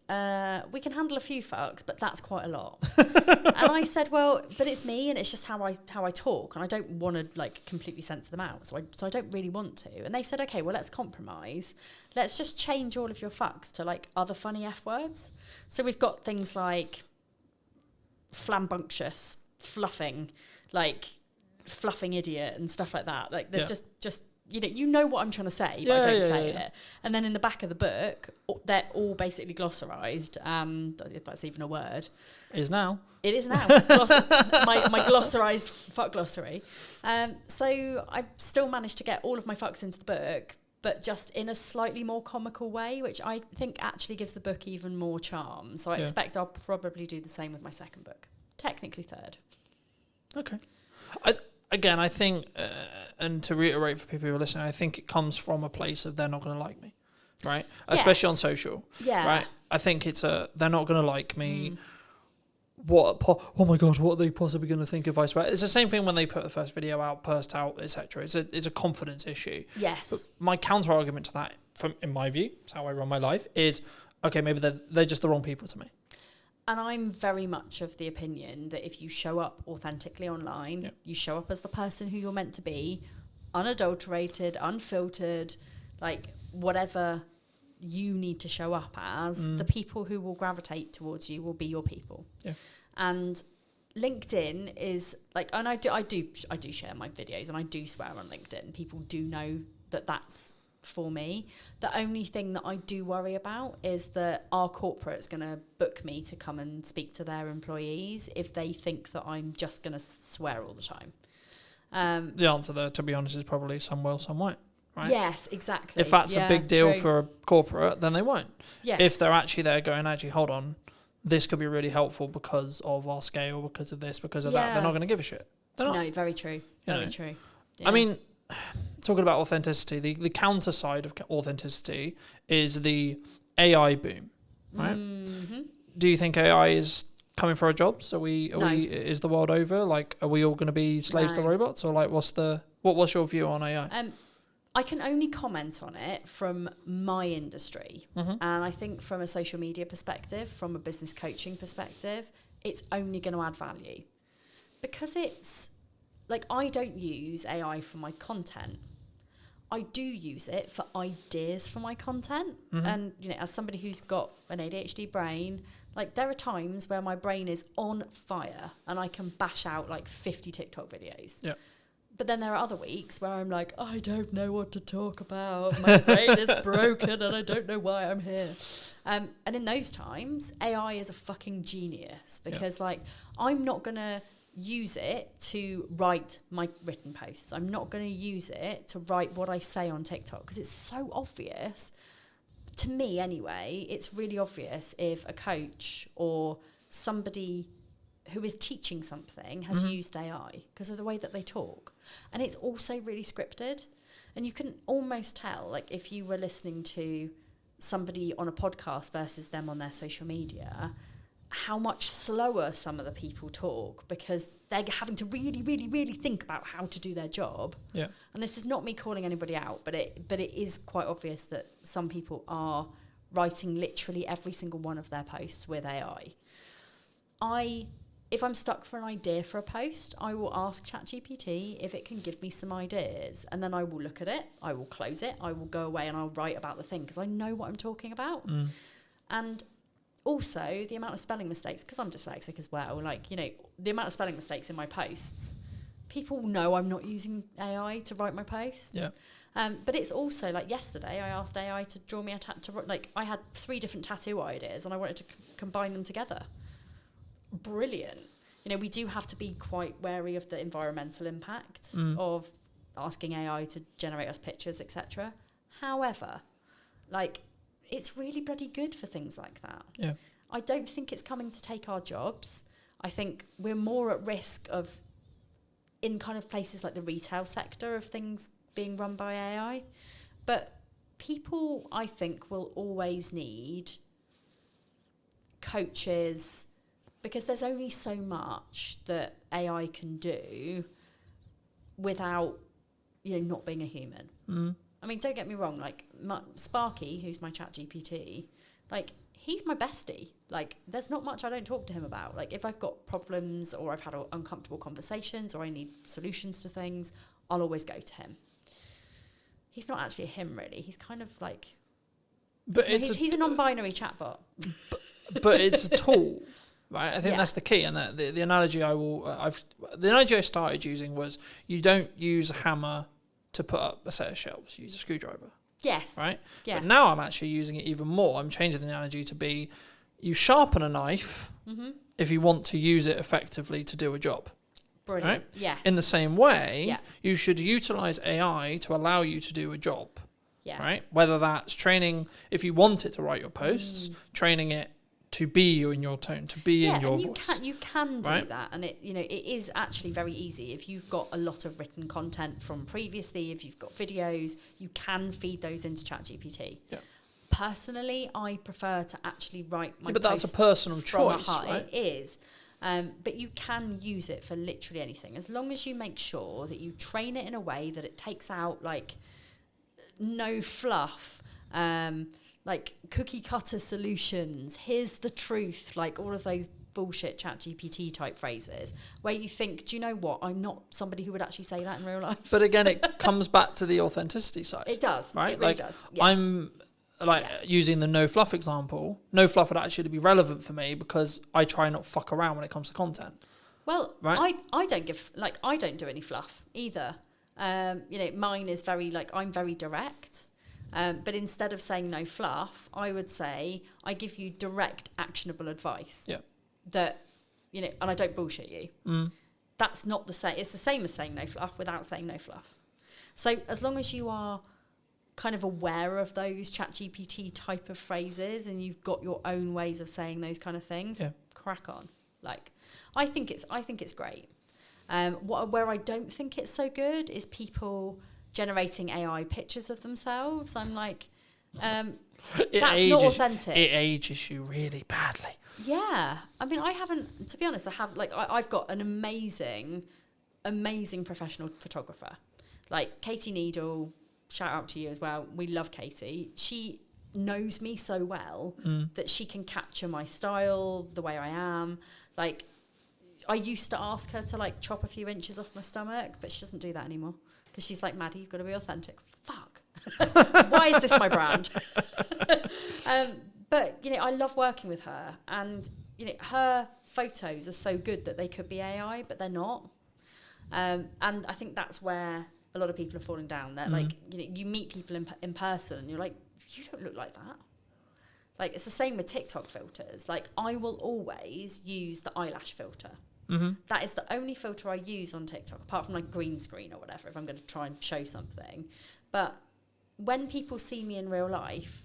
we can handle a few fucks, but that's quite a lot. And I said, well, but it's me, and it's just how I talk, and I don't want to like completely censor them out, so I don't really want to. And they said, okay, well, let's compromise. Let's just change all of your fucks to like other funny F words. So we've got things like flambunctious, fluffing idiot and stuff like that. Like there's just you know what I'm trying to say, but I don't say it. And then in the back of the book, they're all basically glossarized. If that's even a word. It is now. It is now. My glossarized fuck glossary. So I still managed to get all of my fucks into the book, but just in a slightly more comical way, which I think actually gives the book even more charm. So I expect I'll probably do the same with my second book. Technically third. Okay. I think, and to reiterate for people who are listening, I think it comes from a place of they're not going to like me, right? Yes. Especially on social, right? I think it's they're not going to like me. Oh my God, what are they possibly going to think if I swear? It's the same thing when they put the first video out, burst out, etc. It's a confidence issue. Yes. But my counter argument to that, in my view, it's how I run my life, is okay, maybe they're just the wrong people to me. And I'm very much of the opinion that if you show up authentically online, you show up as the person who you're meant to be, unadulterated, unfiltered, like whatever you need to show up as, the people who will gravitate towards you will be your people. Yeah. And LinkedIn is like, and I do share my videos and I do swear on LinkedIn. People do know that that's for me. The only thing that I do worry about is that our corporate's going to book me to come and speak to their employees if they think that I'm just going to swear all the time. The answer there, to be honest, is probably some will, some won't. Right? Yes, exactly. If that's a big deal for a corporate, then they won't. Yes. If they're actually there going, actually, hold on, this could be really helpful because of our scale, because of this, because of that, they're not going to give a shit. They're not. No, very true. Very true. Yeah. I mean, talking about authenticity, the counter side of authenticity is the AI boom, right? Mm-hmm. Do you think AI is coming for our jobs? Is the world over? Like, are we all going to be slaves to robots, or like, what's your view on AI? I can only comment on it from my industry. And I think from a social media perspective, from a business coaching perspective, it's only going to add value. Because it's, like, I don't use AI for my content. I do use it for ideas for my content. And, you know, as somebody who's got an ADHD brain, like, there are times where my brain is on fire and I can bash out like 50 TikTok videos. Yeah. But then there are other weeks where I'm like, I don't know what to talk about. My brain is broken and I don't know why I'm here. And in those times, AI is a fucking genius because, like, I'm not going to use it to write my written posts. I'm not going to use it to write what I say on TikTok because it's so obvious. To me, anyway, it's really obvious if a coach or somebody who is teaching something has used AI because of the way that they talk. And it's also really scripted. And you can almost tell, like, if you were listening to somebody on a podcast versus them on their social media, how much slower some of the people talk because they're having to really, really, really think about how to do their job. Yeah. And this is not me calling anybody out, but it is quite obvious that some people are writing literally every single one of their posts with AI. If I'm stuck for an idea for a post, I will ask ChatGPT if it can give me some ideas. And then I will look at it, I will close it, I will go away and I'll write about the thing because I know what I'm talking about. And also the amount of spelling mistakes, because I'm dyslexic as well, like, you know, the amount of spelling mistakes in my posts, people know I'm not using AI to write my posts. Yeah. But it's also, like, yesterday I asked AI to draw me a tattoo. Like, I had 3 different tattoo ideas and I wanted to combine them together. Brilliant. You know, we do have to be quite wary of the environmental impact of asking AI to generate us pictures, etc. However, like, it's really bloody good for things like that. Yeah. I don't think it's coming to take our jobs. I think we're more at risk of, in kind of places like the retail sector, of things being run by AI. But people, I think, will always need coaches because there's only so much that AI can do without, you know, not being a human. I mean, don't get me wrong, like, Sparky, who's my ChatGPT, like, he's my bestie. Like, there's not much I don't talk to him about. Like, if I've got problems or I've had uncomfortable conversations or I need solutions to things, I'll always go to him. He's not actually a him, really. He's kind of like... But he's a non-binary chatbot. But it's a tool, right? I think that's the key. And the analogy the analogy I started using was you don't use a hammer to put up a set of shelves. You use a screwdriver. Yes. Right? Yeah. But now I'm actually using it even more. I'm changing the analogy to be you sharpen a knife if you want to use it effectively to do a job. Brilliant. Right? Yes. In the same way, you should utilize AI to allow you to do a job. Yeah. Right? Whether that's training, if you want it to write your posts, training it to be you in your tone, to be in your and voice. You can do that, and it is actually very easy. If you've got a lot of written content from previously, if you've got videos, you can feed those into ChatGPT. Yeah. Personally, I prefer to actually write my but that's a posts personal from choice, a heart. right? It is. But you can use it for literally anything, as long as you make sure that you train it in a way that it takes out, like, no fluff, like cookie cutter solutions, here's the truth, like all of those bullshit ChatGPT type phrases where you think, do you know what? I'm not somebody who would actually say that in real life. But again, it comes back to the authenticity side. It does. Right? It really like, does. Yeah. I'm using the no fluff example. No fluff would actually be relevant for me because I try not fuck around when it comes to content. Well, right? I don't do any fluff either. Mine is very, like, I'm very direct. But instead of saying no fluff, I would say I give you direct, actionable advice. Yeah. That, and I don't bullshit you. That's not the same. It's the same as saying no fluff without saying no fluff. So as long as you are kind of aware of those ChatGPT type of phrases and you've got your own ways of saying those kind of things, crack on. Like, I think it's great. Where I don't think it's so good is people generating AI pictures of themselves. I'm like, that's not authentic. It ages you really badly. Yeah. I mean, I haven't, to be honest, I've got an amazing professional photographer. Like Katie Needle, shout out to you as well. We love Katie. She knows me so well that she can capture my style, the way I am. Like, I used to ask her to like chop a few inches off my stomach, but she doesn't do that anymore because she's like, Maddie, you've got to be authentic. Fuck. Why is this my brand? But, you know, I love working with her, and, you know, her photos are so good that they could be AI, but they're not. And I think that's where a lot of people are falling down. They're like, you know, you meet people in person and you're like, you don't look like that. Like, it's the same with TikTok filters. Like, I will always use the eyelash filter. That is the only filter I use on TikTok, apart from like green screen or whatever, if I'm going to try and show something. But when people see me in real life,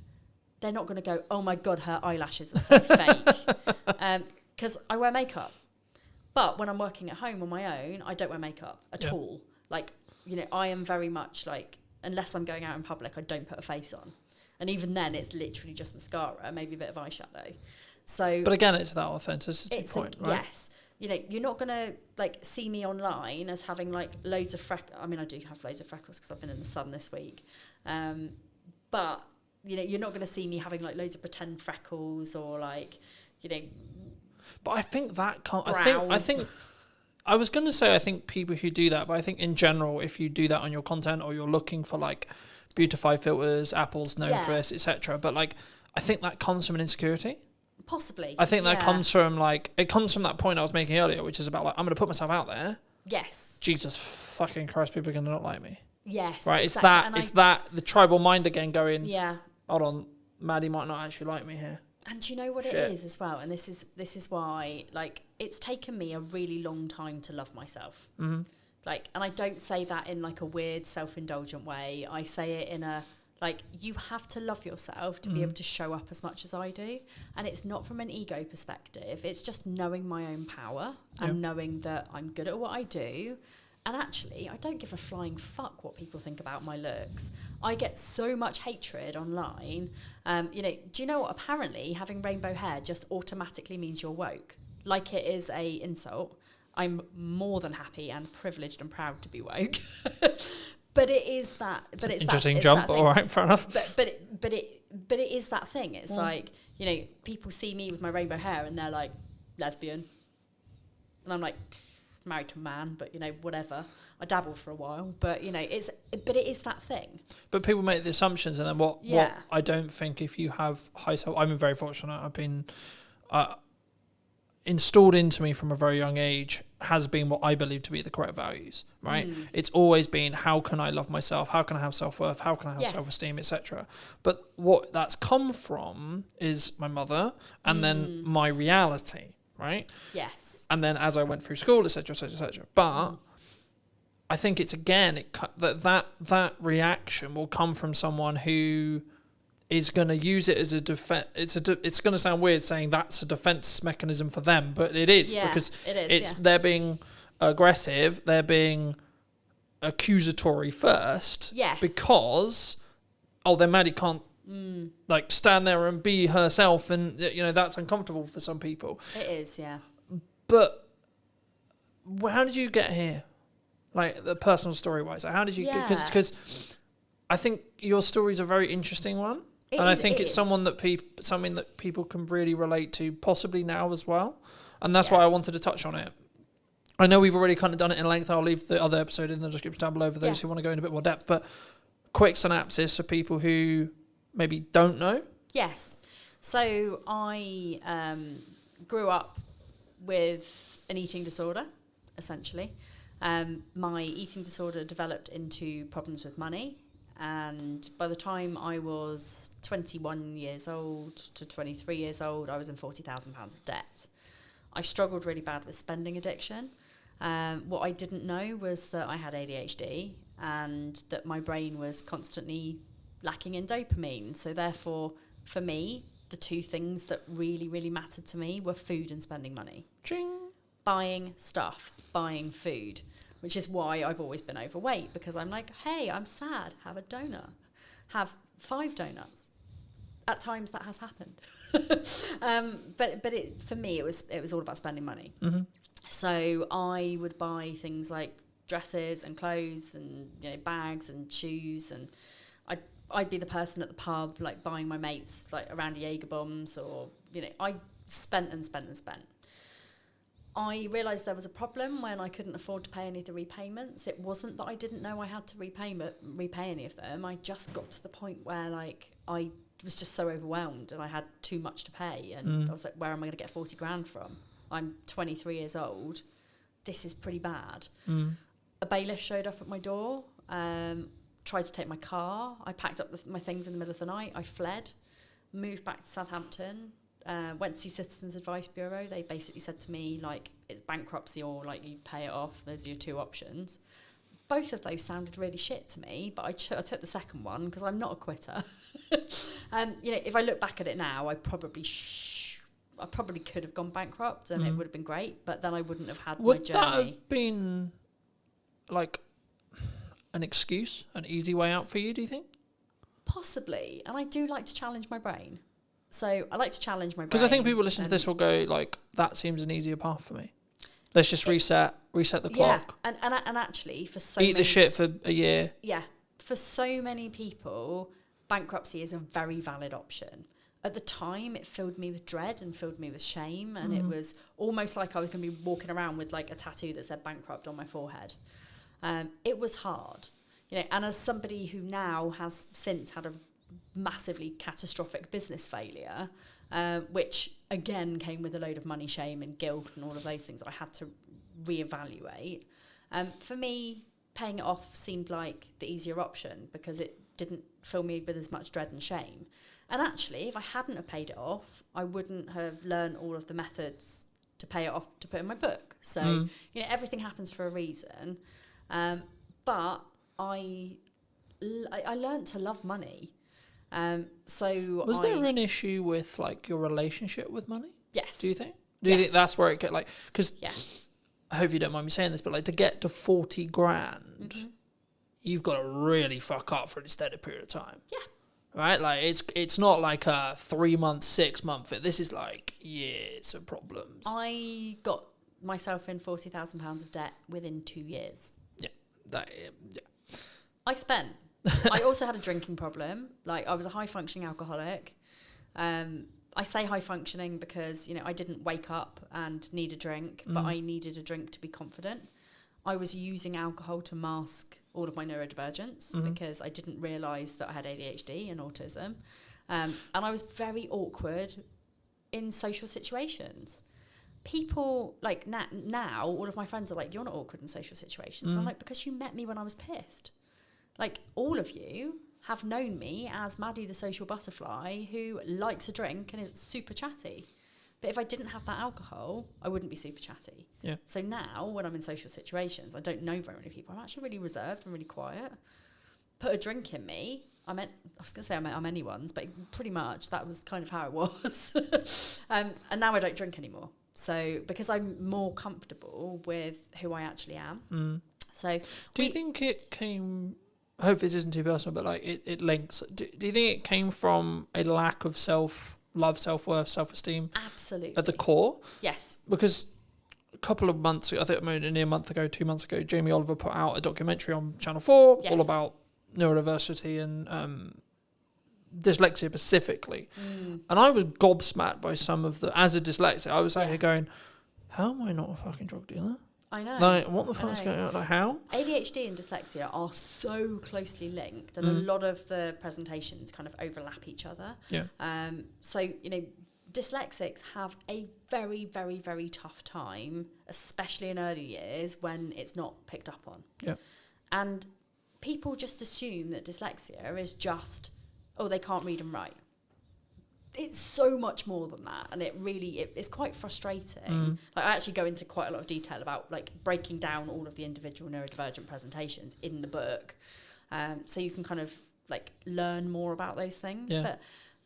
they're not going to go, oh my God, her eyelashes are so fake. Because I wear makeup. But when I'm working at home on my own, I don't wear makeup at all. Like, you know, I am very much like, unless I'm going out in public, I don't put a face on. And even then, it's literally just mascara, maybe a bit of eyeshadow. So, but again, it's that authenticity point, right? Yes. You know, you're not going to like see me online as having like loads of freckles. I mean, I do have loads of freckles because I've been in the sun this week. But, you know, you're not going to see me having like loads of pretend freckles or like, you know. But I think that can't. Brown. I think. I was going to say I think people who do that, but I think in general, if you do that on your content or you're looking for like beautify filters, Apple's known for this, etc. But like, I think that comes from an insecurity. Possibly. I think that comes from like, it comes from that point I was making earlier, which is about like, I'm going to put myself out there. Yes. Jesus fucking Christ, people are going to not like me. Yes. Right. Exactly. It's that the tribal mind again going, yeah. Hold on, Maddie might not actually like me here. And do you know what it is as well? And this is why, like, it's taken me a really long time to love myself. Like, and I don't say that in like a weird self-indulgent way. I say it in a, like, you have to love yourself to be able to show up as much as I do. And it's not from an ego perspective. It's just knowing my own power and knowing that I'm good at what I do. And actually, I don't give a flying fuck what people think about my looks. I get so much hatred online. You know, do you know what? Apparently, having rainbow hair just automatically means you're woke. Like it is a insult. I'm more than happy and privileged and proud to be woke. But it is that. It's an interesting jump. All right, fair enough. But it is that thing. It's like, you know, people see me with my rainbow hair and they're like, lesbian, and I'm like, married to a man, but, you know, whatever. I dabbled for a while, but, you know, it is that thing. But people make the assumptions, and then what I don't think, if you have high self, I'm very fortunate. I've been installed into me from a very young age, has been what I believe to be the correct values, right? It's always been, how can I love myself? How can I have self-worth? How can I have self-esteem, etc.? But what that's come from is my mother and then my reality, right? Yes. And then as I went through school, etc., etc., etc. But I think it's, again, that reaction will come from someone who is going to use it as a defense. It's going to sound weird saying that's a defense mechanism for them, but it is, because they're being aggressive, they're being accusatory first, because then Maddie can't like stand there and be herself, and, you know, that's uncomfortable for some people. It is, yeah. But how did you get here? Like, the personal story wise, how did you get? Because I think your story is a very interesting one. I think it's something that people can really relate to, possibly now as well. And that's why I wanted to touch on it. I know we've already kind of done it in length. I'll leave the other episode in the description down below for those who want to go in a bit more depth. But quick synopsis for people who maybe don't know. Yes. So I grew up with an eating disorder, essentially. My eating disorder developed into problems with money. And by the time I was 21 years old to 23 years old, I was in £40,000 of debt. I struggled really bad with spending addiction. What I didn't know was that I had ADHD and that my brain was constantly lacking in dopamine. So therefore, for me, the two things that really, really mattered to me were food and spending money. Ching. Buying stuff, buying food. Which is why I've always been overweight, because I'm like, hey, I'm sad, have a donut. Have 5 donuts. At times that has happened. But for me, it was all about spending money. So I would buy things like dresses and clothes and bags and shoes, and I'd be the person at the pub like buying my mates like a round of Jaeger bombs, or I spent and spent and spent. I realised there was a problem when I couldn't afford to pay any of the repayments. It wasn't that I didn't know I had to repay any of them. I just got to the point where like I was just so overwhelmed and I had too much to pay, and I was like, where am I going to get 40 grand from? I'm 23 years old. This is pretty bad. A bailiff showed up at my door, tried to take my car. I packed up my things in the middle of the night. I fled, moved back to Southampton, went to see Citizens Advice Bureau. They basically said to me, like, it's bankruptcy or, like, you pay it off. Those are your two options. Both of those sounded really shit to me, but I took the second one because I'm not a quitter. And, if I look back at it now, I probably could have gone bankrupt and it would have been great, but then I wouldn't have had my journey. Would that have been, like, an excuse, an easy way out for you, do you think? Possibly. And I do like to challenge my brain. So I like to challenge my brain. Because I think people listening to this will go, like, that seems an easier path for me. Let's just reset the clock. Yeah, and actually, for so Eat the shit for a year. Yeah, for so many people, bankruptcy is a very valid option. At the time, it filled me with dread and filled me with shame, and it was almost like I was going to be walking around with like a tattoo that said bankrupt on my forehead. It was hard, and as somebody who now has since had a massively catastrophic business failure, which again came with a load of money, shame and guilt and all of those things that I had to reevaluate. For me, paying it off seemed like the easier option because it didn't fill me with as much dread and shame. And actually, if I hadn't have paid it off, I wouldn't have learned all of the methods to pay it off to put in my book. So, everything happens for a reason. But I learned to love money. Was there an issue with like your relationship with money? Yes. Do you think? Do you think that's where it get like? Because I hope you don't mind me saying this, but like to get to 40 grand, you've got to really fuck up for an extended period of time. Yeah. Right, like it's not like a 3 month, 6 month. This is like years of problems. I got myself in £40,000 of debt within 2 years. Yeah, I spent. I also had a drinking problem. Like I was a high functioning alcoholic. I say high functioning because I didn't wake up and need a drink, but I needed a drink to be confident. I was using alcohol to mask all of my neurodivergence because I didn't realise that I had ADHD and autism. And I was very awkward in social situations. People, like now, all of my friends are like, you're not awkward in social situations. I'm like, because you met me when I was pissed. Like, all of you have known me as Maddie the social butterfly who likes a drink and is super chatty. But if I didn't have that alcohol, I wouldn't be super chatty. Yeah. So now, when I'm in social situations, I don't know very many people. I'm actually really reserved and really quiet. Put a drink in me. I'm anyone's, but pretty much that was kind of how it was. And now I don't drink anymore. So because I'm more comfortable with who I actually am. So do you think it came? I hope this isn't too personal, but like it links. Do you think it came from a lack of self-love, self-worth, self-esteem? Absolutely. At the core? Yes. Because a couple of months ago, I think near a month ago, 2 months ago, Jamie Oliver put out a documentary on Channel 4 all about neurodiversity and dyslexia specifically. And I was gobsmacked by some of as a dyslexic, I was out here going, how am I not a fucking drug dealer? I know. Like, what the fuck's going on? Like, how? ADHD and dyslexia are so closely linked, and a lot of the presentations kind of overlap each other. Yeah. So, dyslexics have a very, very, very tough time, especially in early years when it's not picked up on. Yeah. And people just assume that dyslexia is just, they can't read and write. It's so much more than that, and it's quite frustrating. Like, I actually go into quite a lot of detail about like breaking down all of the individual neurodivergent presentations in the book, so you can kind of like learn more about those things. Yeah.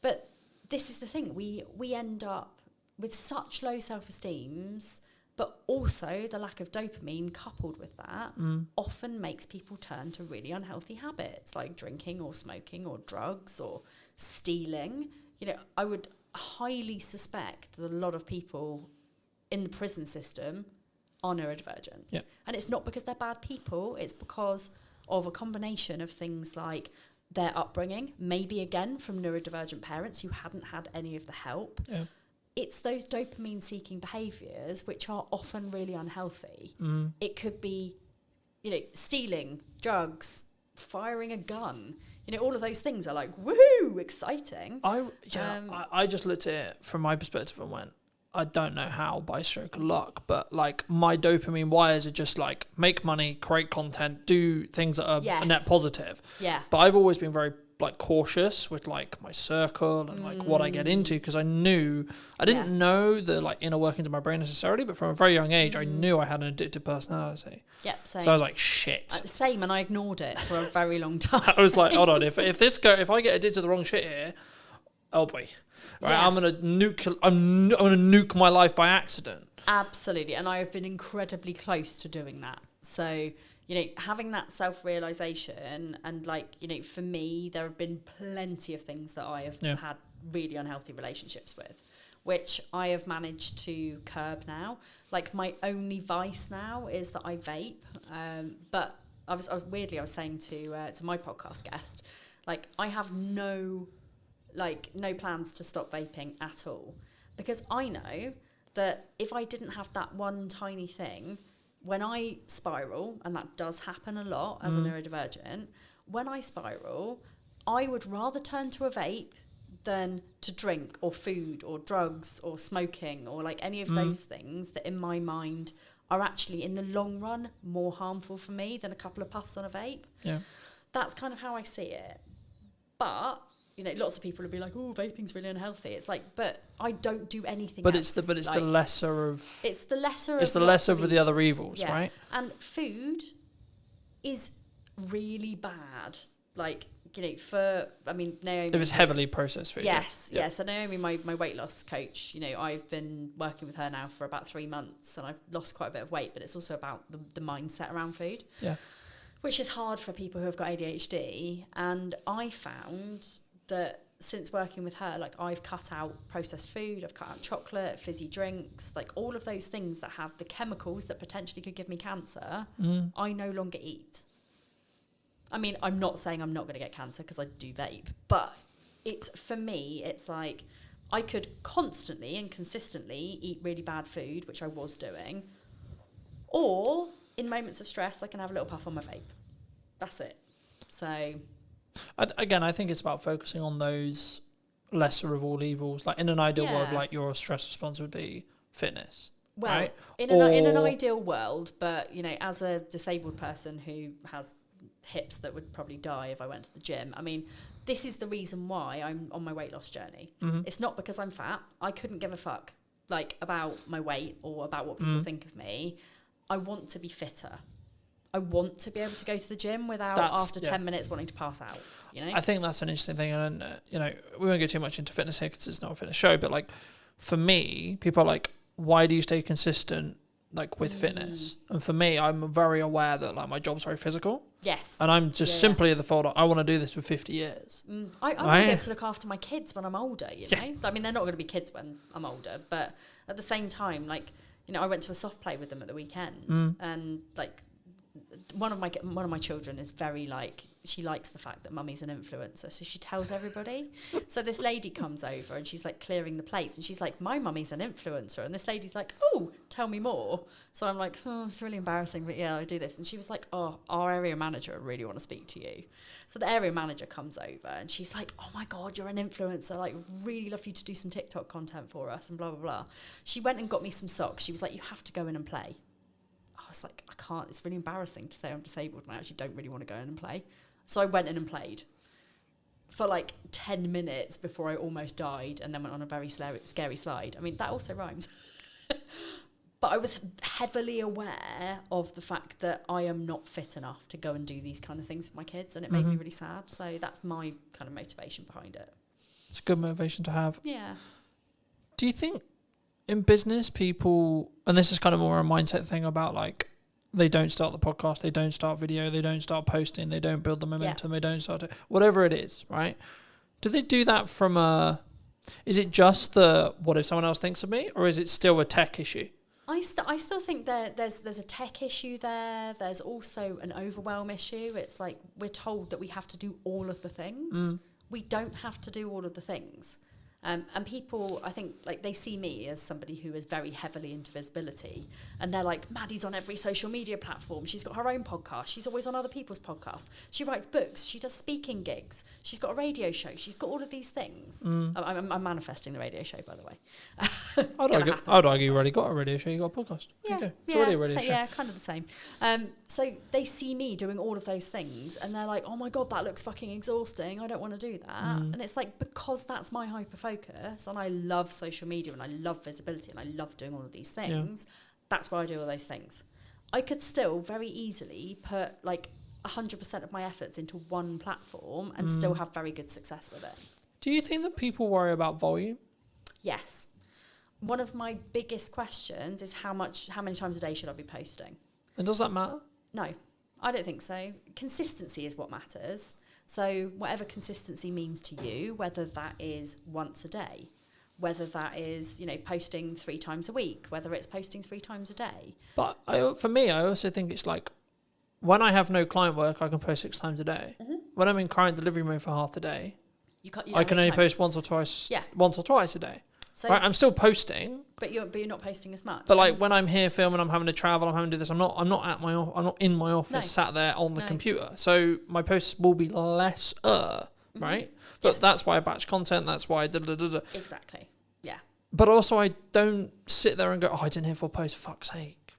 But this is the thing, we end up with such low self-esteems, but also the lack of dopamine coupled with that often makes people turn to really unhealthy habits like drinking or smoking or drugs or stealing. I would highly suspect that a lot of people in the prison system are neurodivergent. Yeah. And it's not because they're bad people, it's because of a combination of things like their upbringing, maybe again from neurodivergent parents who hadn't had any of the help. Yeah. It's those dopamine seeking behaviours which are often really unhealthy. It could be, stealing, drugs, firing a gun. All of those things are like, woohoo, exciting. I just looked at it from my perspective and went, I don't know how by stroke of luck, but like my dopamine wires are just like make money, create content, do things that are a net positive. Yeah. But I've always been very like cautious with like my circle and like what I get into, because I didn't know the like inner workings of my brain necessarily, but from a very young age I knew I had an addictive personality. Yep, same. So I was like, shit. Same, and I ignored it for a very long time. I was like, hold on, if I get addicted to the wrong shit here, oh boy. Right, Yeah. I'm gonna nuke my life by accident. Absolutely, and I have been incredibly close to doing that. So, having that self-realization and for me, there have been plenty of things that I have had really unhealthy relationships with, which I have managed to curb now. Like my only vice now is that I vape. But I was saying to my podcast guest, like I have no plans to stop vaping at all, because I know that if I didn't have that one tiny thing, when I spiral, and that does happen a lot as a neurodivergent, when I spiral, I would rather turn to a vape than to drink or food or drugs or smoking or like any of those things that in my mind are actually in the long run more harmful for me than a couple of puffs on a vape. Yeah. That's kind of how I see it. But lots of people will be like, "Oh, vaping's really unhealthy." It's like, but I don't do anything. But else. it's the lesser of. It's the lesser. It's of the lesser lots of the other evils, yeah. right? And food is really bad. Like Naomi. If it's heavily processed food. Yes, yeah. So Naomi, my weight loss coach. I've been working with her now for about 3 months, and I've lost quite a bit of weight. But it's also about the mindset around food. Yeah. Which is hard for people who have got ADHD, and I found that since working with her, like I've cut out processed food, I've cut out chocolate, fizzy drinks, like all of those things that have the chemicals that potentially could give me cancer, I no longer eat. I mean, I'm not saying I'm not going to get cancer because I do vape, but for me, it's like I could constantly and consistently eat really bad food, which I was doing, or in moments of stress, I can have a little puff on my vape. That's it. So... I think it's about focusing on those lesser of all evils. Like in an ideal world, like your stress response would be fitness. Well, right? in an ideal world, but as a disabled person who has hips that would probably die if I went to the gym, I mean, this is the reason why I'm on my weight loss journey. It's not because I'm fat. I couldn't give a fuck about my weight or about what people think of me. I want to be fitter. I want to be able to go to the gym without after 10 minutes wanting to pass out. I think that's an interesting thing, and we won't get too much into fitness here because it's not a fitness show. But like for me, people are like, "Why do you stay consistent like with fitness?" And for me, I'm very aware that like my job's very physical. Yes. And I'm just simply at the thought I want to do this for 50 years. I want to be able to look after my kids when I'm older. I mean, they're not going to be kids when I'm older, but at the same time, like I went to a soft play with them at the weekend, and like. One of my children is very she likes the fact that mummy's an influencer, so she tells everybody. So this lady comes over and she's like clearing the plates, and she's like, "My mummy's an influencer," and this lady's like, "Oh, tell me more." So I'm like, "Oh, it's really embarrassing, but yeah, I do this." And she was like, "Oh, our area manager would really want to speak to you." So the area manager comes over and she's like, "Oh my God, you're an influencer, like really love you to do some TikTok content for us," and blah blah blah. She went and got me some socks. She was like, "You have to go in and play." I was like, I can't, it's really embarrassing to say I'm disabled and I actually don't really want to go in and play. So I went in and played for like 10 minutes before I almost died, and then went on a very scary slide. I mean, that also rhymes. But I was heavily aware of the fact that I am not fit enough to go and do these kind of things with my kids, and it made me really sad. So that's my kind of motivation behind it. It's a good motivation to have. Yeah. Do you think in business people, and this is kind of more a mindset thing about like, they don't start the podcast, they don't start video, they don't start posting, they don't build the momentum, they don't start whatever it is, right? Do they do that from is it just the what if someone else thinks of me, or is it still a tech issue? I still think there's a tech issue there. There's also an overwhelm issue. It's like we're told that we have to do all of the things. We don't have to do all of the things. And people, I think, like they see me as somebody who is very heavily into visibility, and they're like, Maddie's on every social media platform. She's got her own podcast. She's always on other people's podcasts. She writes books. She does speaking gigs. She's got a radio show. She's got all of these things. I'm manifesting the radio show, by the way. I'd argue you already got a radio show. You got a podcast. Yeah, Okay. It's already a radio show. Yeah, kind of the same. So they see me doing all of those things, and they're like, "Oh my god, that looks fucking exhausting. I don't want to do that." And it's like, because that's my hyper focus, and I love social media, and I love visibility, and I love doing all of these things. That's why I do all those things. I could still very easily put like 100% of my efforts into one platform and still have very good success with it. Do you think that people worry about volume? Yes. One of my biggest questions is how many times a day should I be posting? And does that matter? No, I don't think so. Consistency is what matters. So whatever consistency means to you, whether that is once a day, whether that is, posting 3 times a week, whether it's posting 3 times a day. But for me, I also think it's like, when I have no client work, I can post 6 times a day. When I'm in client delivery mode for half the day, I can only post once or twice a day. So, right, I'm still posting, but you're not posting as much. But like when I'm here filming, I'm having to travel, I'm having to do this. I'm not in my office, sat there on the computer. So my posts will be less, right? But that's why I batch content. That's why I Exactly. Yeah. But also, I don't sit there and go, "Oh, I didn't hear 4 posts. For fuck's sake."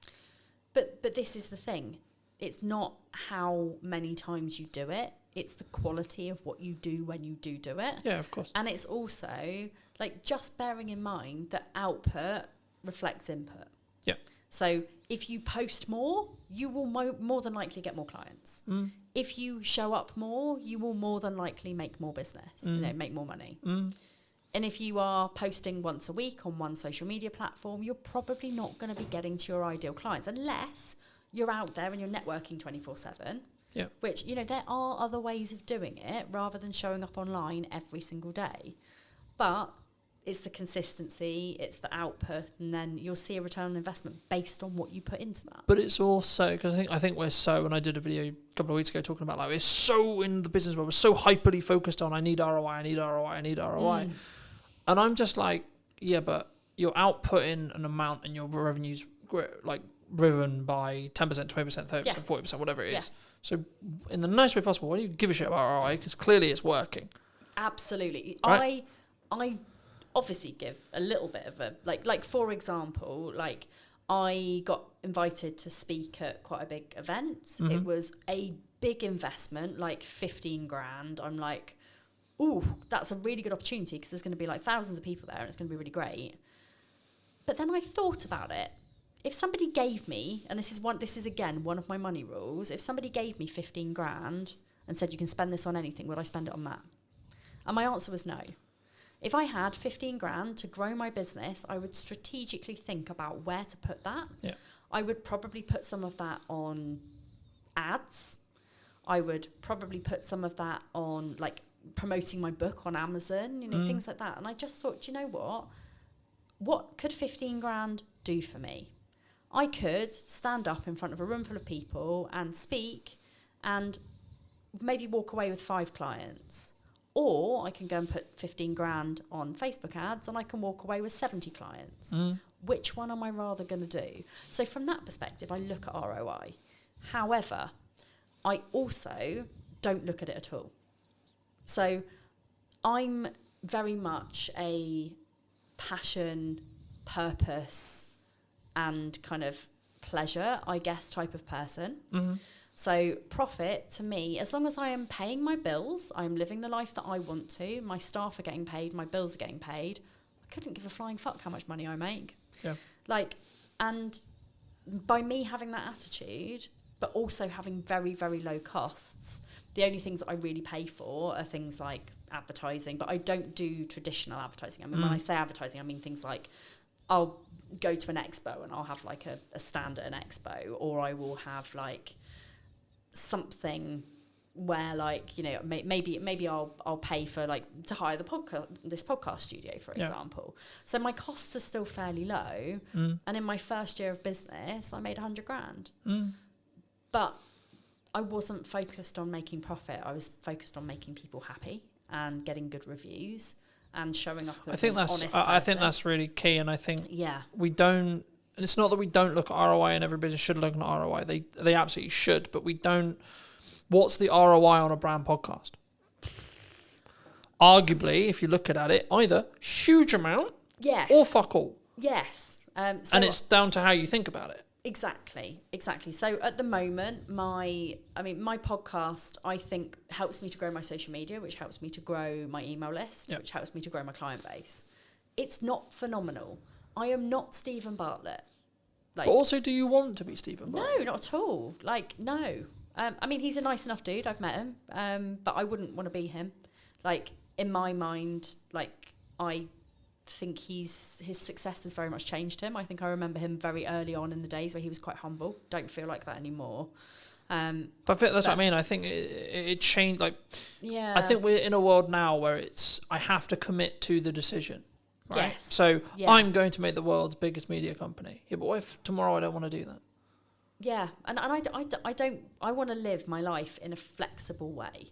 But this is the thing. It's not how many times you do it. It's the quality of what you do when you do it. Yeah, of course. And it's also like just bearing in mind that output reflects input. Yeah. So if you post more, you will more than likely get more clients. If you show up more, you will more than likely make more business, make more money. And if you are posting once a week on one social media platform, you're probably not going to be getting to your ideal clients unless you're out there and you're networking 24/7. Yeah. Which, there are other ways of doing it rather than showing up online every single day. But it's the consistency, it's the output, and then you'll see a return on investment based on what you put into that. But it's also, because I think we're so, and I did a video a couple of weeks ago talking about like, we're so in the business world, we're so hyperly focused on I need ROI. And I'm just like, yeah, but you're outputting an amount and your revenue's like driven by 10%, 20%, 30%, 40%, whatever it is. So in the nicest way possible, why do you give a shit about ROI? Because clearly it's working. Absolutely. Right? I obviously give a little bit of a, like for example, like I got invited to speak at quite a big event. It was a big investment, like 15 grand. I'm like, ooh, that's a really good opportunity because there's going to be like thousands of people there and it's going to be really great. But then I thought about it. If somebody gave me, and this is again one of my money rules, if somebody gave me 15 grand and said you can spend this on anything, would I spend it on that? And my answer was no. If I had 15 grand to grow my business, I would strategically think about where to put that. Yeah. I would probably put some of that on ads. I would probably put some of that on like promoting my book on Amazon, things like that. And I just thought, you know what? What could 15 grand do for me? I could stand up in front of a room full of people and speak and maybe walk away with 5 clients. Or I can go and put 15 grand on Facebook ads and I can walk away with 70 clients. Which one am I rather going to do? So from that perspective, I look at ROI. However, I also don't look at it at all. So I'm very much a passion, purpose, and kind of pleasure, I guess, type of person. So profit to me, as long as I am paying my bills, I'm living the life that I want to, my staff are getting paid, my bills are getting paid, I couldn't give a flying fuck how much money I make. Yeah. And by me having that attitude, but also having very, very low costs, the only things that I really pay for are things like advertising, but I don't do traditional advertising. I mean, when I say advertising, I mean things like I'll go to an expo and I'll have like a stand at an expo, or I will have like something where like, you know, maybe I'll pay for like to hire this podcast studio, for example. So my costs are still fairly low. And in my first year of business, I made 100 grand. But I wasn't focused on making profit. I was focused on making people happy and getting good reviews and showing up as an honest person. I think that's really key. And I think we don't, and it's not that we don't look at ROI, and every business should look at ROI. They absolutely should, but we don't. What's the ROI on a brand podcast? Arguably, if you look at it, either huge amount or fuck all. Yes. And it's down to how you think about it. Exactly. So at the moment, my podcast, I think, helps me to grow my social media, which helps me to grow my email list, which helps me to grow my client base. It's not phenomenal. I am not Stephen Bartlett. Like, but also, do you want to be Stephen Bartlett? No, not at all. Like, no. I mean, he's a nice enough dude. I've met him. But I wouldn't want to be him. Like, in my mind, like, I think his success has very much changed him. I think I remember him very early on in the days where he was quite humble. Don't feel like that anymore. But that's what I mean. I think it changed. Like, I think we're in a world now where I have to commit to the decision. Right? Yes. So I'm going to make the world's biggest media company. Yeah, but what if tomorrow I don't want to do that? Yeah, and I want to live my life in a flexible way.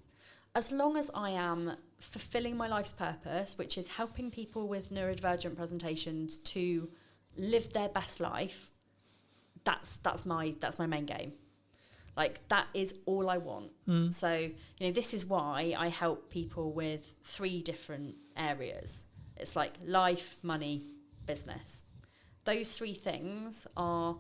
As long as I am fulfilling my life's purpose, which is helping people with neurodivergent presentations to live their best life, that's my main game. Like, that is all I want. So, you know, this is why I help people with 3 different areas. It's like life, money, business. Those 3 things are,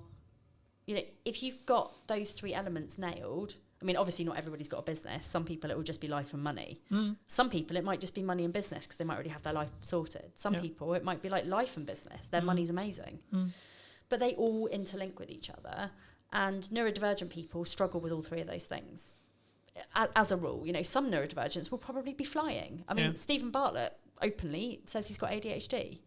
you know, if you've got those 3 elements nailed, I mean, obviously not everybody's got a business. Some people it will just be life and money. Some people it might just be money and business because they might already have their life sorted. Some people it might be like life and business. Their money's amazing. But they all interlink with each other. And neurodivergent people struggle with all 3 of those things. As a rule, you know, some neurodivergents will probably be flying. I mean, Stephen Bartlett openly says he's got ADHD.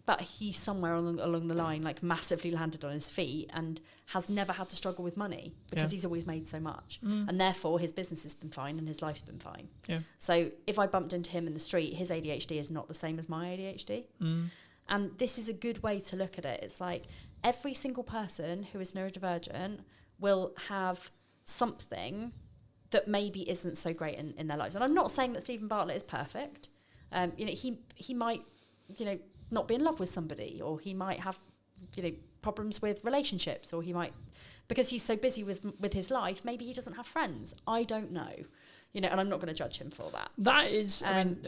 But he's somewhere along the line, like, massively landed on his feet and has never had to struggle with money because he's always made so much. And therefore, his business has been fine and his life's been fine. Yeah. So if I bumped into him in the street, his ADHD is not the same as my ADHD. And this is a good way to look at it. It's like every single person who is neurodivergent will have something that maybe isn't so great in their lives. And I'm not saying that Stephen Bartlett is perfect. You know, he might, you know, not be in love with somebody, or he might have, you know, problems with relationships, or he might, because he's so busy with his life, maybe he doesn't have friends. I don't know, you know, and I'm not going to judge him for that. That is, I mean,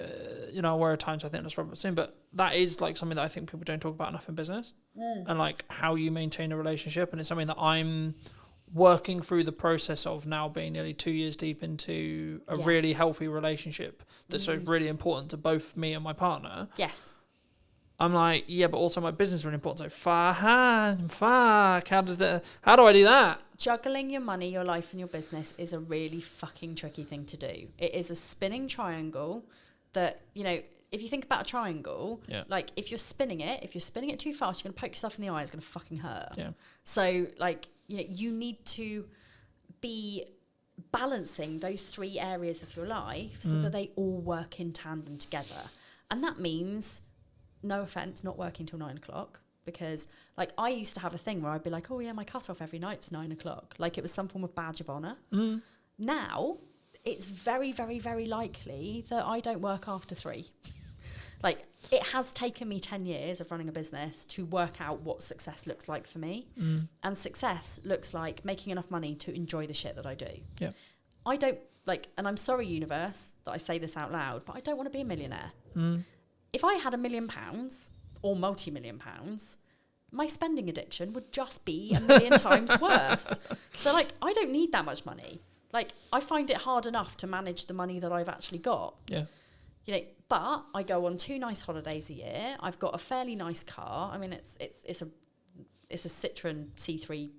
you know, where at times I think that's probably soon, but that is like something that I think people don't talk about enough in business, and like how you maintain a relationship, and it's something that I'm working through the process of now, being nearly 2 years deep into a really healthy relationship that's so really important to both me and my partner. Yes. I'm like, yeah, but also my business is really important. So fuck, how do I do that? Juggling your money, your life, and your business is a really fucking tricky thing to do. It is a spinning triangle that, you know, if you think about a triangle, like if you're spinning it too fast, you're going to poke yourself in the eye. It's going to fucking hurt. Yeah. So, like, you know, you need to be balancing those 3 areas of your life so that they all work in tandem together. And that means, no offense, not working till 9 o'clock, because like I used to have a thing where I'd be like, oh yeah, my cutoff every night's 9 o'clock. Like it was some form of badge of honor. Now it's very, very, very likely that I don't work after 3. Like, it has taken me 10 years of running a business to work out what success looks like for me. And success looks like making enough money to enjoy the shit that I do. Yeah. I don't, like, and I'm sorry, universe, that I say this out loud, but I don't want to be a millionaire. If I had £1 million or multi-million pounds, my spending addiction would just be 1,000,000 times worse. So, like, I don't need that much money. Like, I find it hard enough to manage the money that I've actually got. Yeah. You know, but I go on 2 nice holidays a year. I've got a fairly nice car. I mean, it's a Citroen C3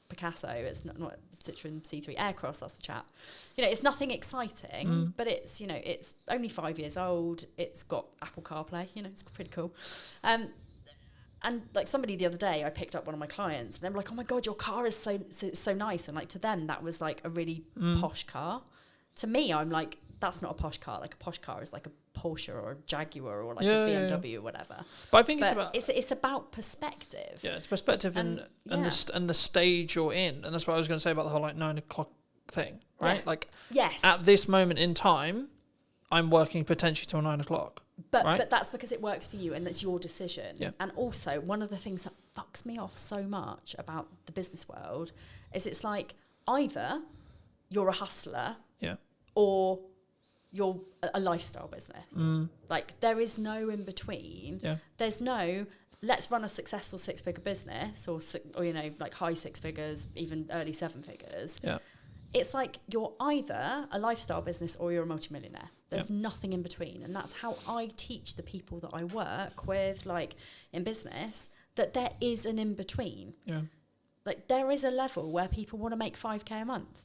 Picasso. It's not Citroen C3 Aircross. That's the chat. You know, it's nothing exciting, but it's, you know, it's only 5 years old. It's got Apple CarPlay. You know, it's pretty cool. And like somebody the other day, I picked up one of my clients, and they were like, "Oh my god, your car is so nice." And like to them, that was like a really posh car. To me, I'm like, that's not a posh car. Like a posh car is like a Porsche or a Jaguar or like a BMW or whatever. But I think But it's about perspective. Yeah, it's perspective and the stage you're in, and that's what I was going to say about the whole like 9 o'clock thing, right? Yeah. Like, yes, at this moment in time, I'm working potentially till 9 o'clock. but that's because it works for you and it's your decision. Yeah. And also, one of the things that fucks me off so much about the business world is it's like either you're a hustler, or you're a lifestyle business. Like there is no in between. Yeah. There's no let's run a successful 6-figure business or you know, like high 6 figures, even early 7 figures. Yeah. It's like you're either a lifestyle business or you're a multimillionaire. There's nothing in between. And that's how I teach the people that I work with, like in business, that there is an in between. Yeah. Like there is a level where people want to make 5k a month.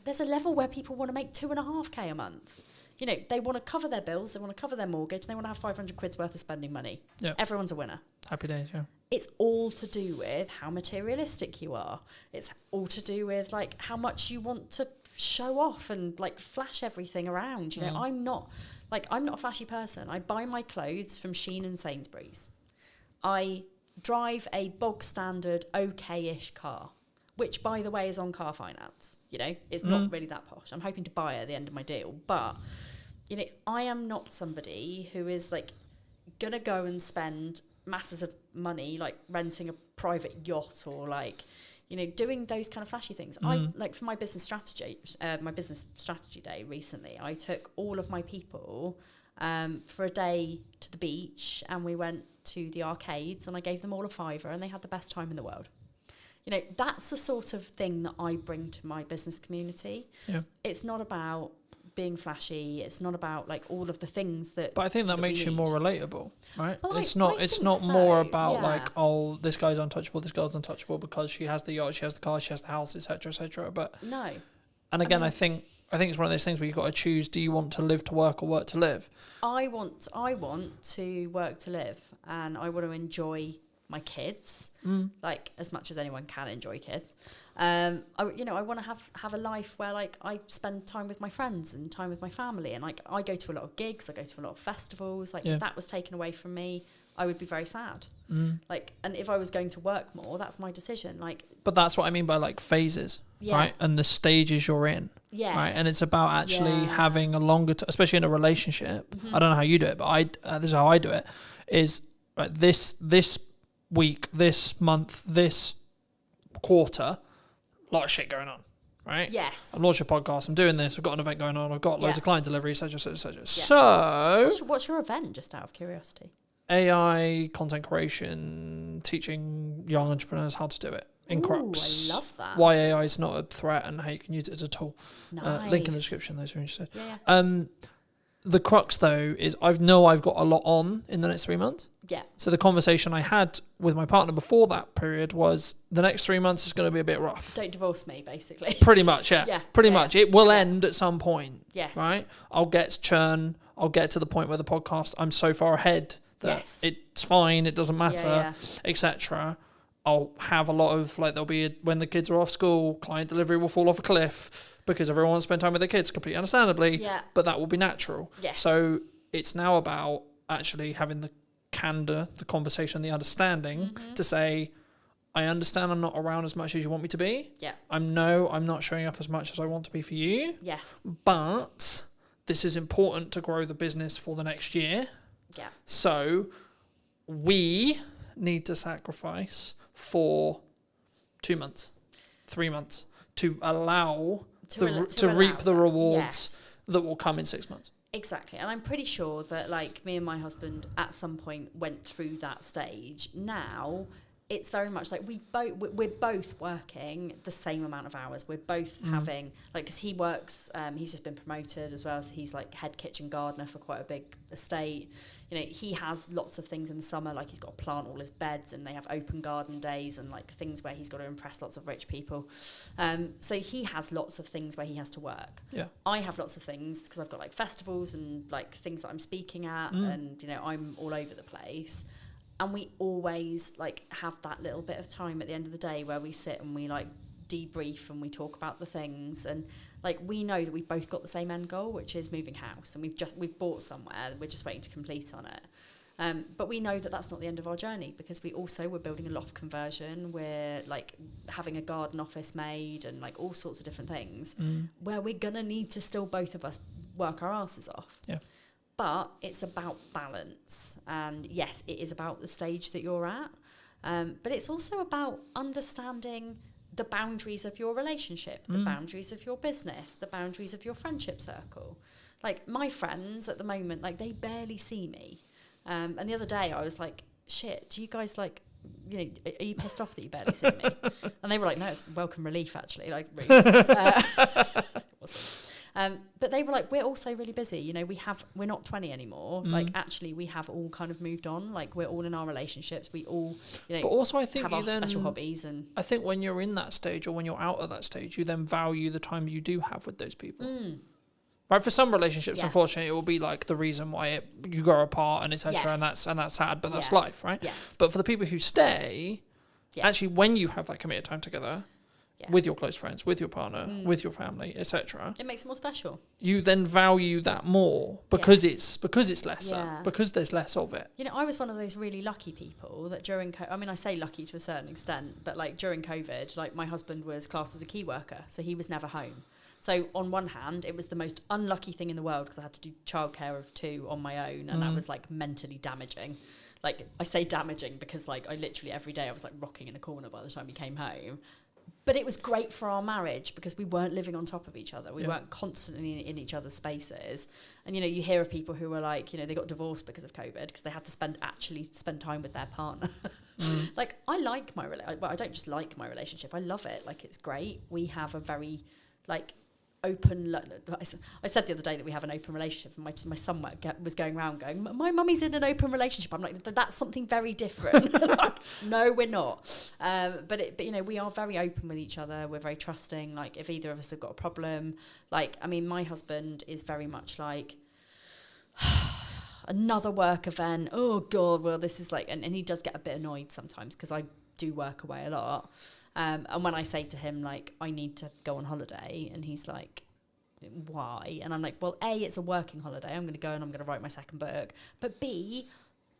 There's a level where people want to make 2.5k a month. You know, they want to cover their bills, they want to cover their mortgage, they want to have 500 quid's worth of spending money. Yeah. Everyone's a winner. Happy days, yeah. It's all to do with how materialistic you are. It's all to do with like how much you want to show off and like flash everything around. You know, I'm not a flashy person. I buy my clothes from Shein and Sainsbury's. I drive a bog standard okay-ish car, which by the way is on car finance. You know, it's not really that posh. I'm hoping to buy it at the end of my deal, but you know, I am not somebody who is like gonna go and spend masses of money like renting a private yacht or like, you know, doing those kind of flashy things. I like for my business strategy day recently, I took all of my people for a day to the beach, and we went to the arcades, and I gave them all a £5 and they had the best time in the world. You know, that's the sort of thing that I bring to my business community. Yeah. It's not about being flashy. It's not about like all of the things that. But I think that makes you more relatable, right? Well, it's not more about like, oh, this guy's untouchable, this girl's untouchable because she has the yacht, she has the car, she has the house, etc., etc. But no. And again, I think it's one of those things where you've got to choose: do you want to live to work or work to live? I want to work to live, and I want to enjoy my kids, like as much as anyone can enjoy kids. I want to have a life where like I spend time with my friends and time with my family, and like I go to a lot of gigs, I go to a lot of festivals. Like if that was taken away from me, I would be very sad. Like, and if I was going to work more, that's my decision. Like, but that's what I mean by like phases, right? And the stages you're in, right? And it's about actually having a longer, especially in a relationship. I don't know how you do it, but this is how I do it. Is right, this week, this month, this quarter, a lot of shit going on, right? Yes. I'm launching a podcast, I'm doing this, I've got an event going on, I've got loads of client delivery, etc., etc. Yeah. So what's your event, just out of curiosity? AI, content creation, teaching young entrepreneurs how to do it in crux. I love that. Why AI is not a threat and how you can use it as a tool. Nice. Link in the description, those who are interested. Yeah. The crux, though, is I've got a lot on in the next 3 months. Yeah. So the conversation I had with my partner before that period was the next 3 months is going to be a bit rough. Don't divorce me, basically. Pretty much, yeah. Yeah. Pretty much. It will end at some point. Yes. Right? I'll get to churn. I'll get to the point where the podcast, I'm so far ahead that it's fine, it doesn't matter, etc. I'll have a lot of, like, when the kids are off school, client delivery will fall off a cliff because everyone wants to spend time with their kids, completely understandably, but that will be natural. Yes. So it's now about actually having the candor, the conversation, the understanding to say, I understand I'm not around as much as you want me to be. Yeah. I'm not showing up as much as I want to be for you. Yes. But this is important to grow the business for the next year. Yeah. So we need to sacrifice for 2 months, 3 months to allow to reap the rewards that will come in 6 months. Exactly. And I'm pretty sure that like me and my husband at some point went through that stage. Now it's very much like we're both working the same amount of hours. We're both having, like, because he works, he's just been promoted as well, so he's like head kitchen gardener for quite a big estate. You know, he has lots of things in the summer, like he's got to plant all his beds, and they have open garden days and like things where he's got to impress lots of rich people. So he has lots of things where he has to work. Yeah. I have lots of things because I've got like festivals and like things that I'm speaking at, and you know, I'm all over the place. And we always like have that little bit of time at the end of the day where we sit and we like debrief and we talk about the things, and like we know that we've both got the same end goal, which is moving house, and we've bought somewhere, we're just waiting to complete on it. But we know that that's not the end of our journey, because we're building a loft conversion, we're like having a garden office made, and like all sorts of different things where we're gonna need to still both of us work our asses off. Yeah. But it's about balance, and yes, it is about the stage that you're at, but it's also about understanding the boundaries of your relationship, the boundaries of your business, the boundaries of your friendship circle. Like my friends at the moment, like they barely see me. And the other day I was like, shit, do you guys like, you know, are you pissed off that you barely see me? And they were like, no, it's welcome relief actually, like really. It wasn't. But they were like, we're also really busy, you know, we're not 20 anymore. Like actually we have all kind of moved on, like we're all in our relationships, we all, you know, But also I think have you our then, special hobbies. And I think when you're in that stage or when you're out of that stage, you then value the time you do have with those people. Right, for some relationships, Yeah. unfortunately, it will be like the reason why you grow apart and etc. Yes. and that's sad, but that's Yeah. life, right? Yes. But for the people who stay, Yeah. actually, when you have that committed time together Yeah. with your close friends, with your partner, with your family, etc., It makes it more special. you then value that more because Yes. it's lesser, Yeah. because there's less of it. You know, I was one of those really lucky people that during I mean, I say lucky to a certain extent, but like during COVID, like my husband was classed as a key worker, so he was never home. So on one hand, it was the most unlucky thing in the world because I had to do childcare of 2 on my own, and that was like mentally damaging. Like I say damaging because like I literally every day I was like rocking in a corner by the time he came home. But it was great for our marriage because we weren't living on top of each other. We weren't constantly in each other's spaces. And, you know, you hear of people who were like, you know, they got divorced because of COVID because they had to spend time with their partner. Like, I like my relationship. Well, I don't just like my relationship. I love it. Like, it's great. We have a very, like, open. I said the other day that we have an open relationship, and my son was going around going, "My mummy's in an open relationship." I'm like, "That's something very different." Like, no, we're not. But you know, we are very open with each other. We're very trusting. Like, if either of us have got a problem, like, I mean, my husband is very much like, another work event. Oh God, well, this is like, and he does get a bit annoyed sometimes because I do work away a lot. And when I say to him, like, I need to go on holiday, and he's like, why? And I'm like, well, A, it's a working holiday. I'm going to go and I'm going to write my second book. But B,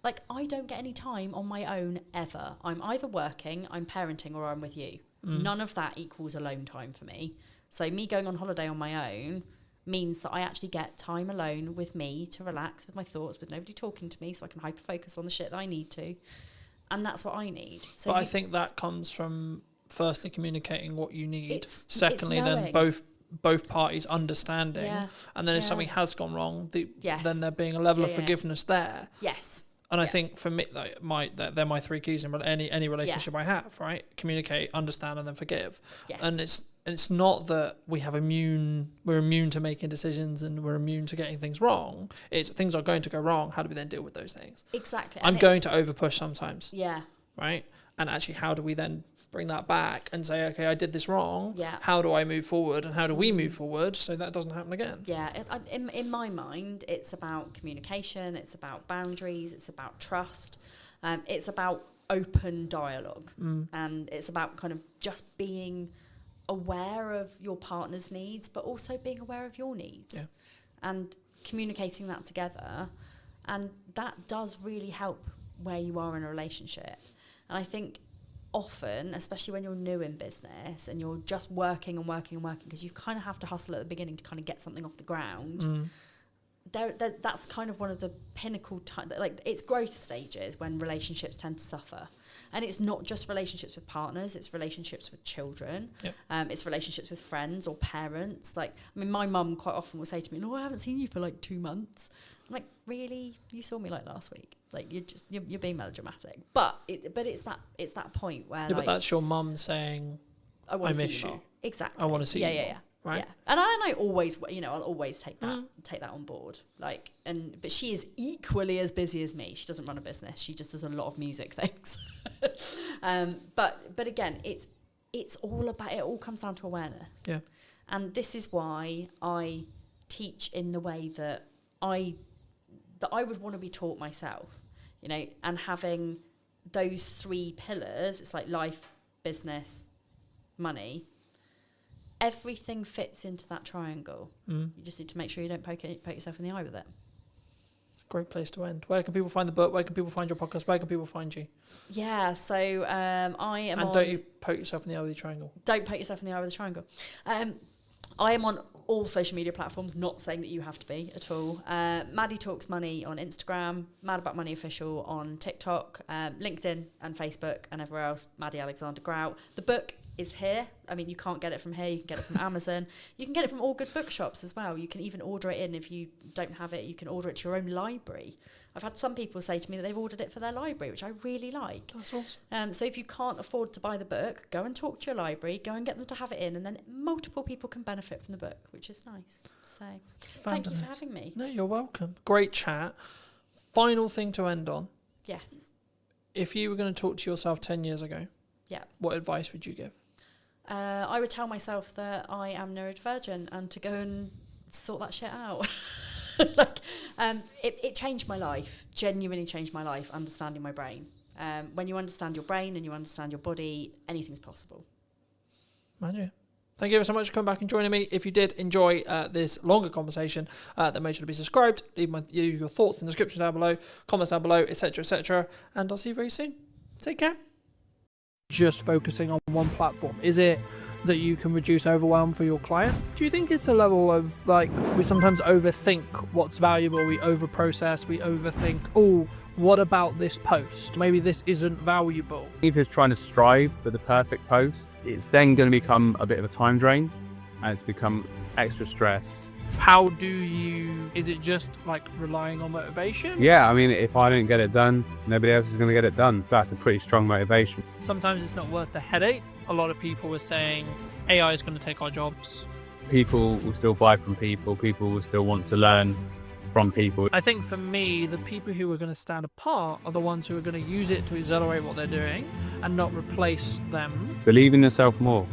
like, I don't get any time on my own ever. I'm either working, I'm parenting, or I'm with you. None of that equals alone time for me. So me going on holiday on my own means that I actually get time alone with me to relax with my thoughts, with nobody talking to me, so I can hyper-focus on the shit that I need to. And that's what I need. So But I think that comes from firstly communicating what you need, It's secondly then knowing. both parties understanding, Yeah. and then if Yeah. something has gone wrong, Yes. then there being a level of Yeah. forgiveness there. Yes. And I Yeah. think for me, they're my 3 keys in any relationship I have. Right, communicate, understand, and then forgive. Yes. And it's not that we're immune to making decisions and we're immune to getting things wrong. It's things are going to go wrong. How do we then deal with those things? Exactly. I'm And going it's- to over push sometimes. Yeah. Right? And actually, how do we then bring that back and say, okay, I did this wrong. Yeah. How do I move forward, and how do we move forward so that doesn't happen again? Yeah, in my mind, it's about communication, it's about boundaries, it's about trust, it's about open dialogue, and it's about kind of just being aware of your partner's needs, but also being aware of your needs, and communicating that together, and that does really help where you are in a relationship. And I think often, especially when you're new in business and you're just working and working and working, because you kind of have to hustle at the beginning to kind of get something off the ground. That's kind of one of the pinnacle like it's growth stages when relationships tend to suffer. And it's not just relationships with partners, it's relationships with children. Yep. It's relationships with friends or parents. Like, I mean, my mum quite often will say to me, "No, I haven't seen you for like 2 months." I'm like, "Really? You saw me like last week?" Like, you're being melodramatic. But it's that point where, Yeah, like, but that's your mum saying, I want I to see miss you more. you. Exactly. I wanna see you more, Yeah. right? Yeah. And I always, I'll always take that on board. Like, but she is equally as busy as me. She doesn't run a business. She just does a lot of music things. But again, it's all about, it all comes down to awareness. Yeah. And this is why I teach in the way that I would want to be taught myself. you know, and having those 3 pillars, it's like life, business, money, everything fits into that triangle. You just need to make sure you don't poke yourself in the eye with it. Great place to end. Where can people find the book? Where can people find your podcast? Where can people find you? Yeah, so I am And on... don't you poke yourself in the eye with the triangle. Don't poke yourself in the eye with a triangle. I am on all social media platforms, not saying that you have to be at all. Maddie Talks Money on Instagram, Mad About Money Official on TikTok, LinkedIn and Facebook and everywhere else, Maddie Alexander Grout. The book is here. I mean, you can't get it from here. You can get it from Amazon. You can get it from all good bookshops as well. You can even order it in if you don't have it. You can order it to your own library. I've had some people say to me that they've ordered it for their library, which I really like. That's awesome. So if you can't afford to buy the book, go and talk to your library, go and get them to have it in, and then multiple people can benefit from the book, which is nice. So thank you for having me. No, you're welcome. Great chat. Final thing to end on. Yes. If you were going to talk to yourself 10 years ago, Yeah. what advice would you give? I would tell myself that I am neurodivergent and to go and sort that shit out. It changed my life, genuinely changed my life, understanding my brain. When you understand your brain and you understand your body, anything's possible. Magic. Thank you ever so much for coming back and joining me. If you did enjoy this longer conversation, then make sure to be subscribed. Leave your thoughts in the description down below, comments down below, etc., etc. And I'll see you very soon. Take care. Just focusing on one platform? Is it that you can reduce overwhelm for your client? Do you think it's a level of, like, we sometimes overthink what's valuable, we overprocess, we overthink, oh, what about this post? Maybe this isn't valuable. If you're trying to strive for the perfect post, it's then going to become a bit of a time drain and it's become extra stress. How do you, is it just like relying on motivation? Yeah, I mean, if I don't get it done, nobody else is going to get it done. That's a pretty strong motivation. Sometimes it's not worth the headache. A lot of people were saying AI is going to take our jobs. People will still buy from people. People will still want to learn from people. I think for me, the people who are going to stand apart are the ones who are going to use it to accelerate what they're doing and not replace them. Believe in yourself more.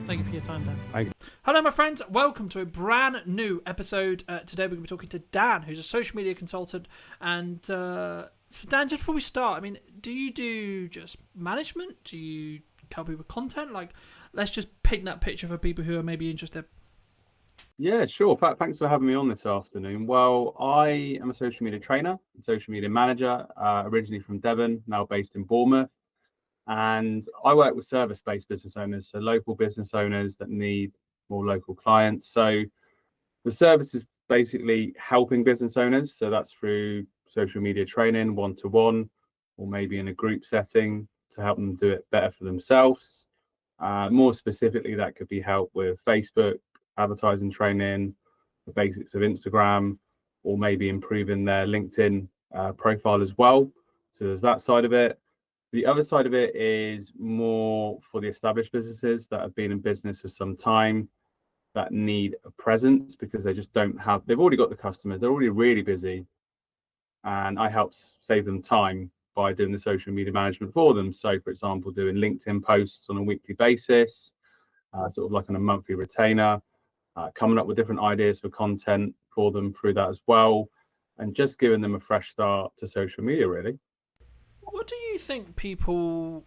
Thank you for your time, Dan. Thank you. Hello, my friends. Welcome to a brand new episode. Today, we're going to be talking to Dan, who's a social media consultant. And so, Dan, just before we start, I mean, do you do just management? Do you help people with content? Like, let's just paint that picture for people who are maybe interested. Yeah, sure. Thanks for having me on this afternoon. Well, I am a social media trainer, social media manager, originally from Devon, now based in Bournemouth. And I work with service-based business owners, so local business owners that need more local clients. So the service is basically helping business owners. So that's through social media training, one-to-one, or maybe in a group setting to help them do it better for themselves. More specifically, that could be help with Facebook, advertising training, the basics of Instagram, or maybe improving their LinkedIn profile as well. So there's that side of it. The other side of it is more for the established businesses that have been in business for some time that need a presence because they just don't have, they've already got the customers, they're already really busy. And I help save them time by doing the social media management for them. So, for example, doing LinkedIn posts on a weekly basis, sort of like on a monthly retainer, coming up with different ideas for content for them through that as well, and just giving them a fresh start to social media, really. What do you think people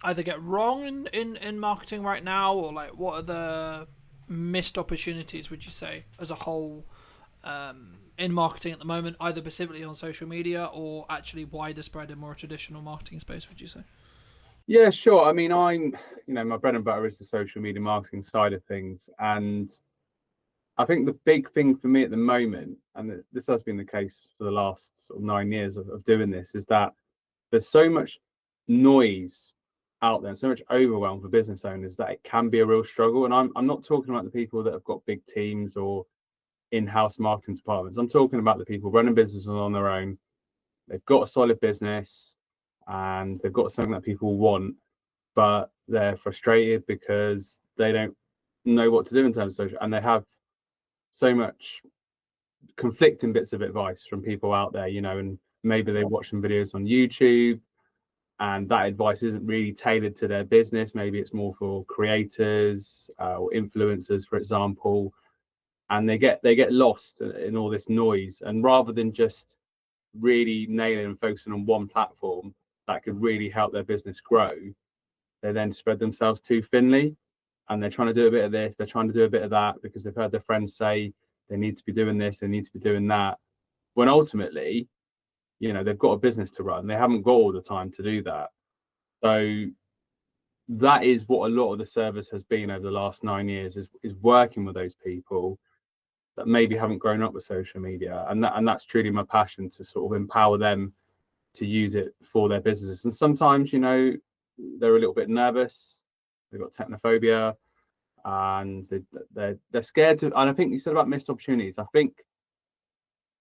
either get wrong in marketing right now, or like what are the missed opportunities, would you say, as a whole, in marketing at the moment, either specifically on social media or actually wider spread in more traditional marketing space, would you say? Yeah, sure. I mean, my bread and butter is the social media marketing side of things. And I think the big thing for me at the moment, and this has been the case for the last sort of 9 years of doing this, is that there's so much noise out there, so much overwhelm for business owners that it can be a real struggle. And I'm not talking about the people that have got big teams or in-house marketing departments. I'm talking about the people running businesses on their own. They've got a solid business and they've got something that people want, but they're frustrated because they don't know what to do in terms of social, and they have so much conflicting bits of advice from people out there, and maybe they watch some videos on YouTube and that advice isn't really tailored to their business. Maybe it's more for creators or influencers, for example, and they get lost in all this noise. And rather than just really nailing and focusing on one platform that could really help their business grow, they then spread themselves too thinly, and they're trying to do a bit of this, they're trying to do a bit of that because they've heard their friends say they need to be doing this, they need to be doing that, when ultimately, they've got a business to run. They haven't got all the time to do that. So that is what a lot of the service has been over the last 9 years, is working with those people that maybe haven't grown up with social media, and that's truly my passion, to sort of empower them to use it for their businesses. And sometimes they're a little bit nervous, they've got technophobia, and they're scared to. And I think you said about missed opportunities. I think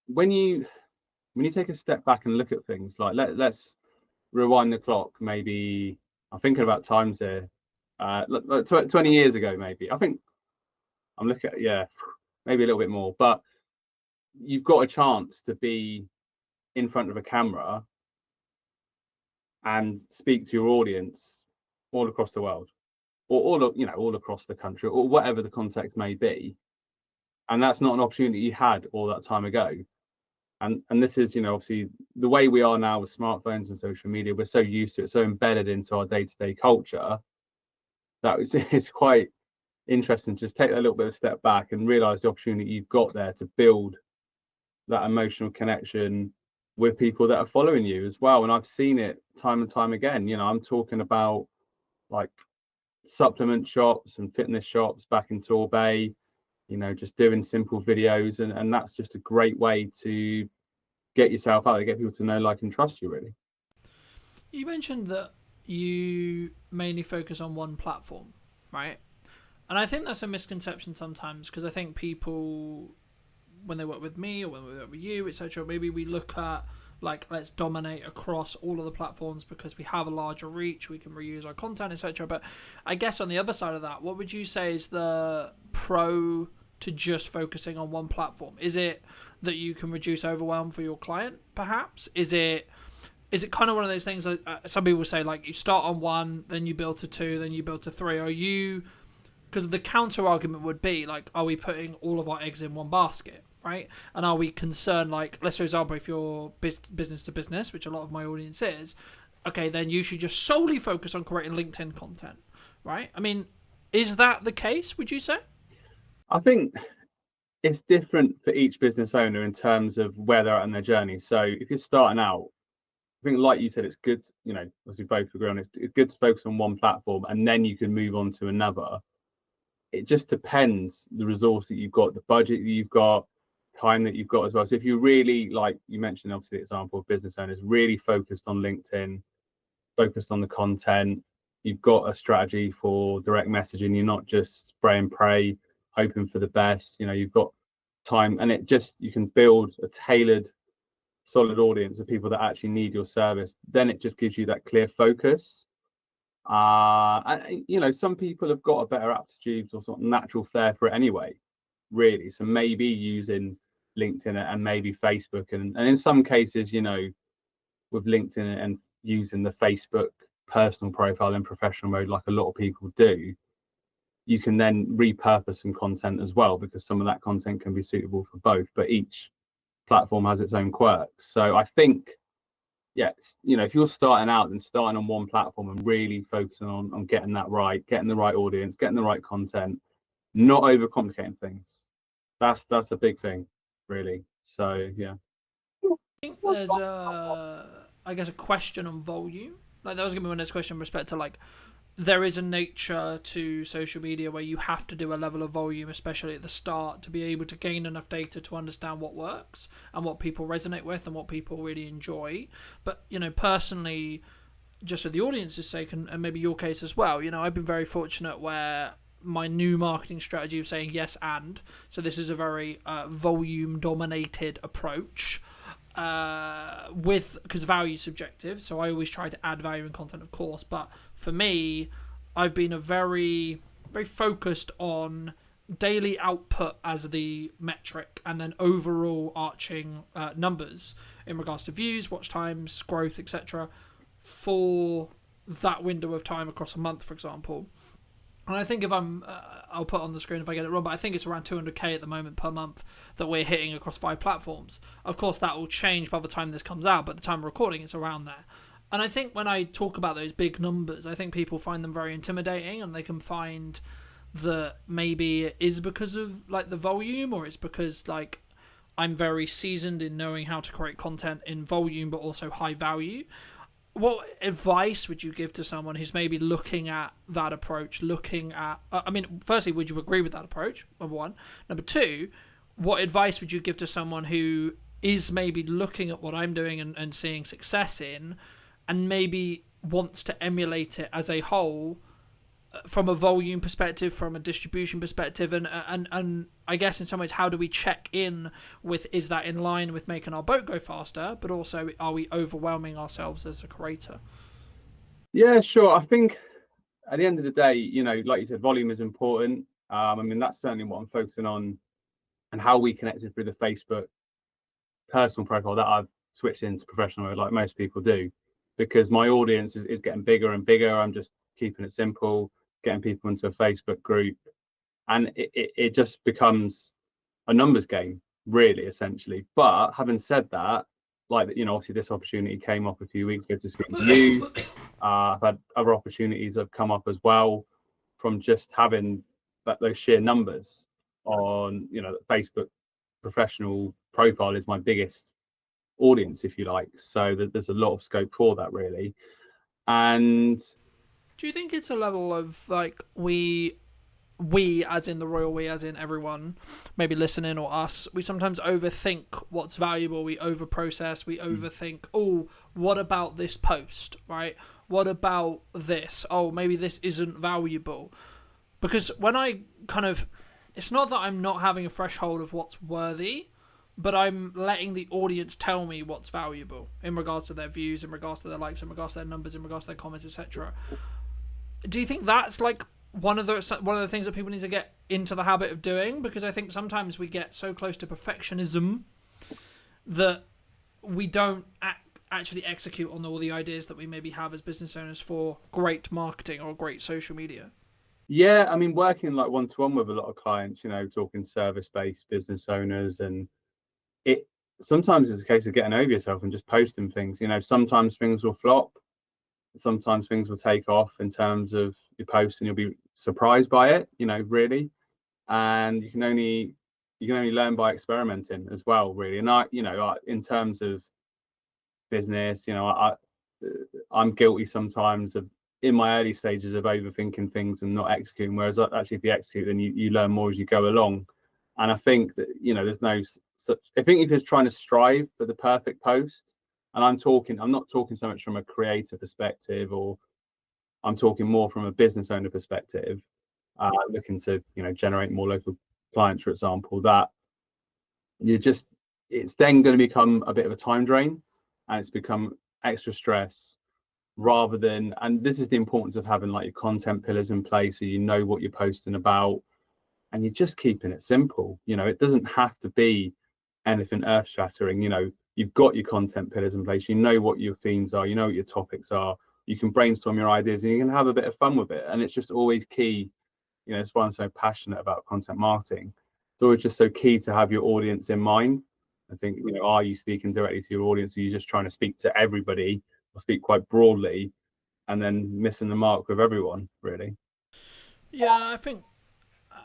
when you take a step back and look at things, like let's rewind the clock, maybe I'm thinking about times here, 20 years ago, maybe. I think I'm looking at, yeah, maybe a little bit more, but you've got a chance to be in front of a camera and speak to your audience all across the world, or all across the country, or whatever the context may be. And that's not an opportunity you had all that time ago. And this is, obviously the way we are now with smartphones and social media, we're so used to it, so embedded into our day-to-day culture, that it's quite interesting to just take that little bit of a step back and realize the opportunity you've got there to build that emotional connection with people that are following you as well. And I've seen it time and time again. I'm talking about like supplement shops and fitness shops back in Torbay, just doing simple videos, and that's just a great way to get yourself out there, get people to know, like, and trust you, really. You mentioned that you mainly focus on one platform, right? And I think that's a misconception sometimes, because I think people, when they work with me or when we work with you, etc., maybe we look at, like, let's dominate across all of the platforms because we have a larger reach, we can reuse our content, etc. But I guess on the other side of that, what would you say is the pro to just focusing on one platform? Is it that you can reduce overwhelm for your client, perhaps? Is it kind of one of those things that some people say, like, you start on one, then you build to two, then you build to three? Are you, because the counter argument would be, like, are we putting all of our eggs in one basket, right? And are we concerned, like, let's for example, if you're business to business, which a lot of my audience is, okay, then you should just solely focus on creating LinkedIn content, right? I mean, is that the case, would you say? I think it's different for each business owner in terms of where they're at in their journey. So if you're starting out, I think, like you said, it's good, as we both agree on, it's good to focus on one platform and then you can move on to another. It just depends the resource that you've got, the budget that you've got, time that you've got as well. So if you really, like you mentioned, obviously the example of business owners really focused on LinkedIn, focused on the content, you've got a strategy for direct messaging, you're not just spray and pray, hoping for the best, you've got time, and you can build a tailored, solid audience of people that actually need your service. Then it just gives you that clear focus. Some people have got a better aptitude or sort of natural flair for it anyway, really. So maybe using LinkedIn and maybe Facebook, and in some cases, with LinkedIn and using the Facebook personal profile in professional mode, like a lot of people do, you can then repurpose some content as well, because some of that content can be suitable for both, but each platform has its own quirks. So I think, if you're starting out, then starting on one platform and really focusing on getting that right, getting the right audience, getting the right content, not overcomplicating things. That's a big thing, really. So yeah. I think there's a question on volume. Like, that was gonna be my next question in respect to, like, there is a nature to social media where you have to do a level of volume, especially at the start, to be able to gain enough data to understand what works and what people resonate with and what people really enjoy. But, personally, just for the audience's sake, and maybe your case as well, I've been very fortunate where my new marketing strategy of saying yes and, so this is a very volume dominated approach, because value is subjective, so I always try to add value in content, of course, but for me, I've been a very, very focused on daily output as the metric, and then overall arching numbers in regards to views, watch times, growth, etc. for that window of time across a month, for example. And I think if I'll put on the screen if I get it wrong, but I think it's around 200k at the moment per month that we're hitting across 5 platforms. Of course, that will change by the time this comes out, but at the time of recording, it's around there. And I think when I talk about those big numbers, I think people find them very intimidating, and they can find that maybe it is because of like the volume, or it's because like I'm very seasoned in knowing how to create content in volume, but also high value. What advice would you give to someone who's maybe looking at that approach, I mean, firstly, would you agree with that approach, number one? Number two, what advice would you give to someone who is maybe looking at what I'm doing and seeing success in, and maybe wants to emulate it as a whole from a volume perspective, from a distribution perspective, and I guess in some ways, how do we check in with, is that in line with making our boat go faster, but also are we overwhelming ourselves as a creator? Yeah, sure. I think at the end of the day, you know, like you said, volume is important. I mean, that's certainly what I'm focusing on, and how we connected through the Facebook personal profile that I've switched into professional mode, like most people do, because my audience is getting bigger and bigger. I'm just keeping it simple, getting people into a Facebook group, and it just becomes a numbers game, really, essentially. But having said that, like, you know, obviously this opportunity came up a few weeks ago to speak to you. I've had other opportunities that have come up as well from just having those sheer numbers on, you know, Facebook professional profile is my biggest audience, if you like. So there's a lot of scope for that, really. And Do you think it's a level of like we as in the royal we, as in everyone maybe listening, or us, we sometimes overthink what's valuable, we overprocess, we overthink, oh, what about this post, right? What about this? Oh, maybe this isn't valuable. Because when I kind of, it's not that I'm not having a threshold of what's worthy, but I'm letting the audience tell me what's valuable in regards to their views, in regards to their likes, in regards to their numbers, in regards to their comments, etc. Do you think that's like one of the things that people need to get into the habit of doing? Because I think sometimes we get so close to perfectionism that we don't actually execute on all the ideas that we maybe have as business owners for great marketing or great social media. yeah, I mean, working like one-to-one with a lot of clients, you know, talking service-based business owners, and it sometimes it's a case of getting over yourself and just posting things. You know, sometimes things will flop, sometimes things will take off in terms of your post, and you'll be surprised by it, you know, really. And you can only learn by experimenting as well, really. And in terms of business, you know, I'm guilty sometimes of, in my early stages, of overthinking things and not executing, whereas actually if you execute, then you learn more as you go along. And I think that, you know, there's no such, I think if you're trying to strive for the perfect post, and I'm not talking so much from a creator perspective, or I'm talking more from a business owner perspective, looking to, you know, generate more local clients, for example, that it's then going to become a bit of a time drain, and it's become extra stress, rather than, and this is the importance of having like your content pillars in place, so you know what you're posting about, and you're just keeping it simple. You know, it doesn't have to be anything earth shattering. You know, you've got your content pillars in place, you know what your themes are, you know what your topics are, you can brainstorm your ideas, and you can have a bit of fun with it. And it's just always key, you know, it's why I'm so passionate about content marketing. It's always just so key to have your audience in mind. I think, you know, are you speaking directly to your audience, or are you just trying to speak to everybody, or speak quite broadly, and then missing the mark with everyone, really? Yeah,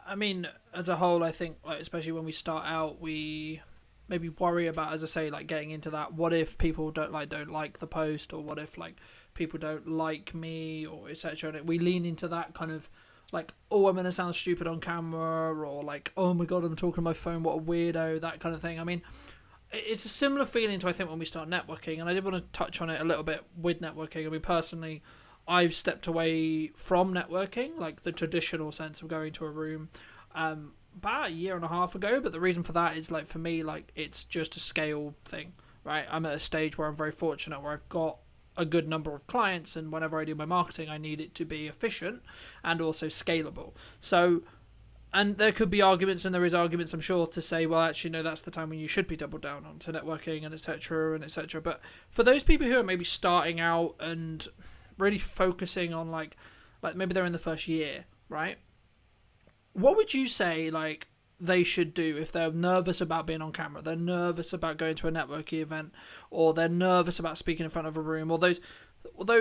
I mean, as a whole, I think, like, especially when we start out, we maybe worry about, as I say, like getting into that. What if people don't like the post, or what if like people don't like me, or etc. And we lean into that kind of like, oh, I'm gonna sound stupid on camera, or like, oh my god, I'm talking on my phone, what a weirdo, that kind of thing. I mean, it's a similar feeling to, I think, when we start networking, and I did want to touch on it a little bit with networking. I mean, personally, I've stepped away from networking, like the traditional sense of going to a room, about a year and a half ago. But the reason for that is, like, for me, like, it's just a scale thing, right? I'm at a stage where I'm very fortunate, where I've got a good number of clients, and whenever I do my marketing, I need it to be efficient and also scalable. So, and there could be arguments, and there is arguments, I'm sure, to say, well, actually, no, that's the time when you should be doubled down onto networking and etc. and etc. But for those people who are maybe starting out and really focusing on like maybe they're in the first year, right? What would you say, like, they should do if they're nervous about being on camera, they're nervous about going to a networking event, or they're nervous about speaking in front of a room, or those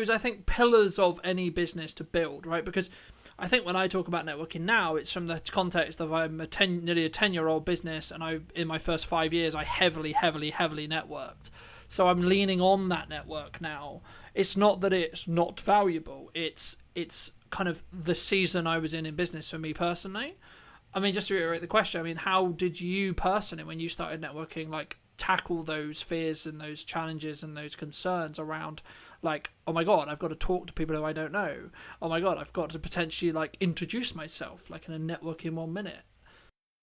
I think pillars of any business to build, right? Because I think when I talk about networking now, it's from the context of I'm nearly a 10-year-old business, and in my first 5 years I heavily networked. So I'm leaning on that network now. It's not that it's not valuable. It's kind of the season I was in business for me personally. I mean, just to reiterate the question, I mean, how did you personally, when you started networking, like, tackle those fears and those challenges and those concerns around, like, oh my God, I've got to talk to people who I don't know. Oh my God, I've got to potentially, like, introduce myself, like, in a network in 1 minute.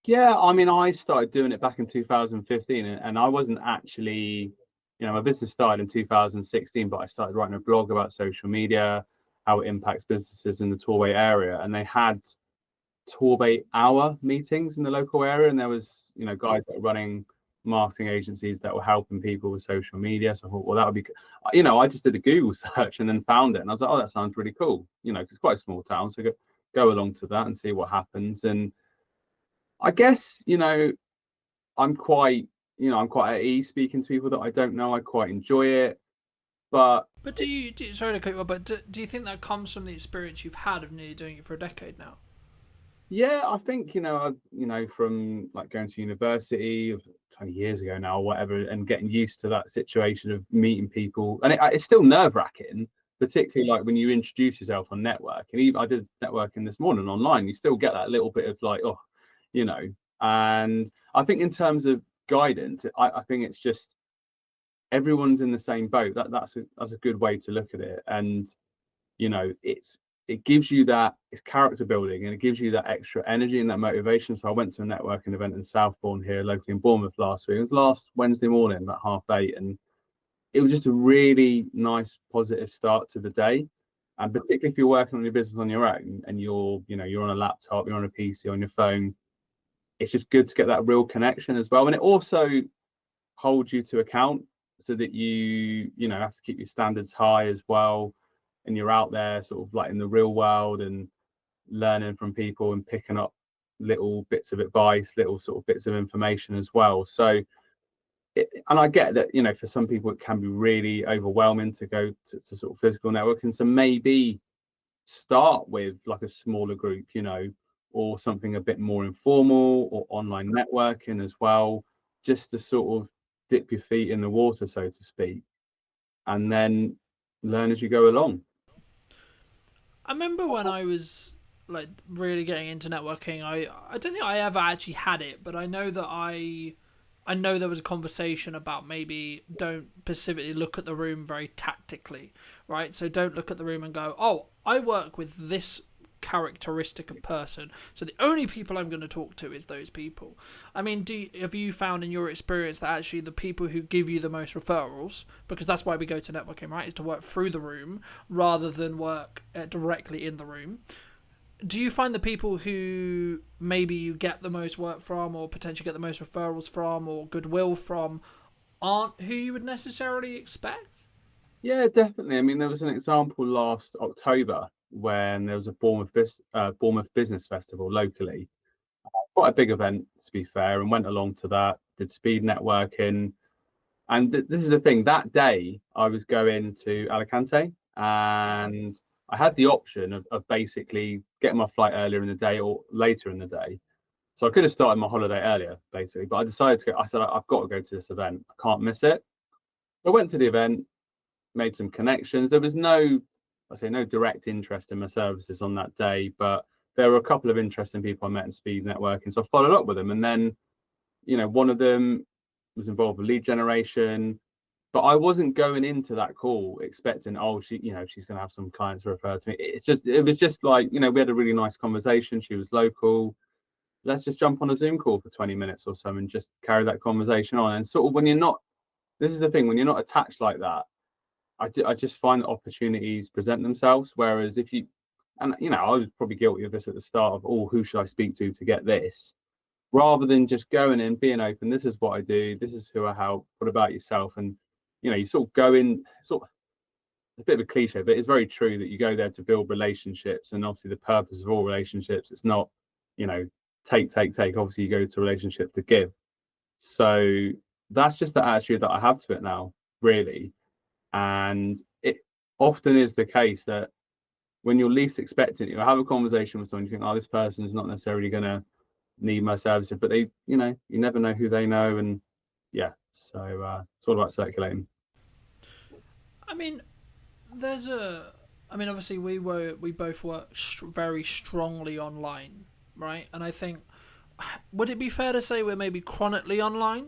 Yeah, I mean, I started doing it back in 2015, and I wasn't actually, my business started in 2016, but I started writing a blog about social media, how it impacts businesses in the Torway area, and they had Torbay hour meetings in the local area, and there was guys that were running marketing agencies that were helping people with social media. So I thought, well, that would be good. I just did a Google search and then found it, and I was like, oh, that sounds really cool. It's quite a small town, so go along to that and see what happens. And I guess I'm quite at ease speaking to people that I don't know. I quite enjoy it, but do you sorry to cut you off, but do you think that comes from the experience you've had of nearly doing it for a decade now? yeah, I think from like going to university 20 years ago now or whatever, and getting used to that situation of meeting people, and it's still nerve-wracking, particularly like when you introduce yourself on network. And even I did networking this morning online, you still get that little bit of like, oh, and I think in terms of guidance, I think it's just everyone's in the same boat. That's a good way to look at it. And it gives you it's character building, and it gives you that extra energy and that motivation. So I went to a networking event in Southbourne here locally in Bournemouth last week. It was last Wednesday morning at 8:30, and it was just a really nice positive start to the day. And particularly if you're working on your business on your own, and you're on a laptop, you're on a PC, on your phone, it's just good to get that real connection as well. And it also holds you to account, so that you have to keep your standards high as well, and you're out there sort of like in the real world and learning from people and picking up little bits of advice, little sort of bits of information as well. So and I get that for some people it can be really overwhelming to go to sort of physical networking, so maybe start with like a smaller group, or something a bit more informal, or online networking as well, just to sort of dip your feet in the water, so to speak, and then learn as you go along. I remember when I was like really getting into networking, I don't think I ever actually had it, but I know that I know there was a conversation about maybe don't specifically look at the room very tactically, right? So don't look at the room and go, oh, I work with this characteristic of person, so the only people I'm going to talk to is those people. I mean, have you found in your experience that actually the people who give you the most referrals, because that's why we go to networking, right, is to work through the room rather than work directly in the room? Do you find the people who maybe you get the most work from, or potentially get the most referrals from, or goodwill from, aren't who you would necessarily expect? Yeah, definitely. I mean, there was an example last October when there was a Bournemouth Business Festival locally. Quite a big event, to be fair, and went along to that, did speed networking. And this is the thing, that day I was going to Alicante, and I had the option of basically getting my flight earlier in the day or later in the day. So I could have started my holiday earlier, basically, but I decided to go. I said, I've got to go to this event. I can't miss it. I went to the event, made some connections. There was no direct interest in my services on that day, but there were a couple of interesting people I met in speed networking. So I followed up with them, and then, one of them was involved with lead generation, but I wasn't going into that call expecting, oh, she's going to have some clients to refer to me. It was just like, we had a really nice conversation. She was local. Let's just jump on a Zoom call for 20 minutes or so and just carry that conversation on. And sort of this is the thing, when you're not attached like that, I just find that opportunities present themselves. Whereas if I was probably guilty of this at the start of, oh, who should I speak to get this? Rather than just going in, being open, this is what I do, this is who I help, what about yourself? And you sort of go in, a bit of a cliche, but it's very true that you go there to build relationships, and obviously the purpose of all relationships, it's not, take. Obviously, you go to a relationship to give. So that's just the attitude that I have to it now, really. And it often is the case that when you're least expecting it, you'll have a conversation with someone, you think, oh, this person is not necessarily going to need my services, but they, you never know who they know. And yeah, so it's all about circulating. I mean, obviously we both work very strongly online, right? And I think, would it be fair to say we're maybe chronically online,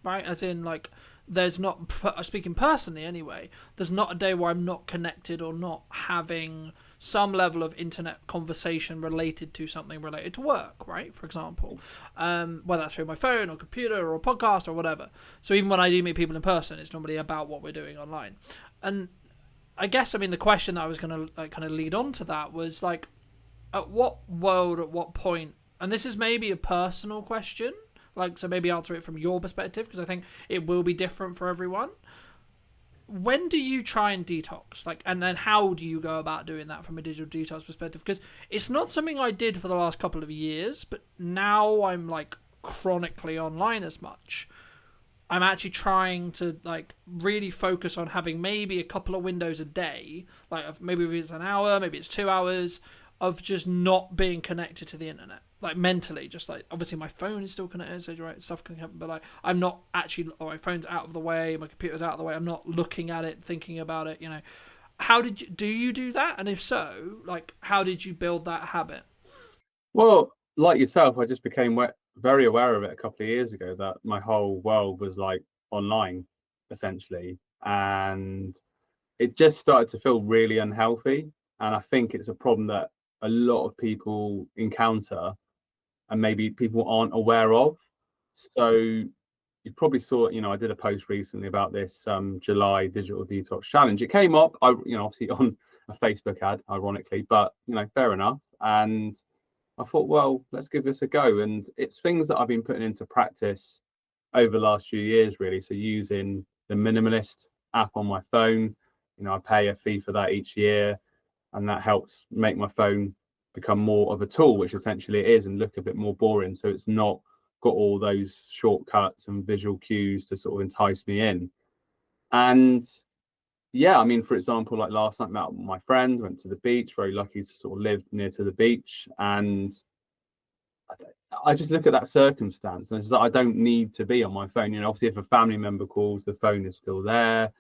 right? As in, like, there's not, speaking personally anyway, there's not a day where I'm not connected or not having some level of internet conversation related to something related to work, right? For example, whether that's through my phone or computer or a podcast or whatever. So even when I do meet people in person, it's normally about what we're doing online. And I guess, the question that I was going to kind of lead on to that was, like, at what point, and this is maybe a personal question, like, so maybe answer it from your perspective, because I think it will be different for everyone. When do you try and detox? Like, and then how do you go about doing that from a digital detox perspective? Because it's not something I did for the last couple of years, but now I'm, like, chronically online as much. I'm actually trying to, like, really focus on having maybe a couple of windows a day, like maybe it's an hour, maybe it's 2 hours, of just not being connected to the internet, like, mentally. Just, like, obviously my phone is still connected, so right, stuff can happen, but, like, I'm not actually, my phone's out of the way, my computer's out of the way, I'm not looking at it, thinking about it. How do you do that? And if so, like, how did you build that habit? Well, like yourself, I just became very aware of it a couple of years ago, that my whole world was, like, online, essentially. And it just started to feel really unhealthy. And I think it's a problem that a lot of people encounter and maybe people aren't aware of. So you probably saw, I did a post recently about this July digital detox challenge. It came up, obviously on a Facebook ad, ironically, but fair enough. And I thought, well, let's give this a go. And it's things that I've been putting into practice over the last few years, really. So using the Minimalist app on my phone, I pay a fee for that each year, and that helps make my phone become more of a tool, which essentially it is, and look a bit more boring. So it's not got all those shortcuts and visual cues to sort of entice me in. And yeah, for example, like last night, met my friend, went to the beach, very lucky to sort of live near to the beach. And I just look at that circumstance, and it's like, I don't need to be on my phone. Obviously, if a family member calls, the phone is still there.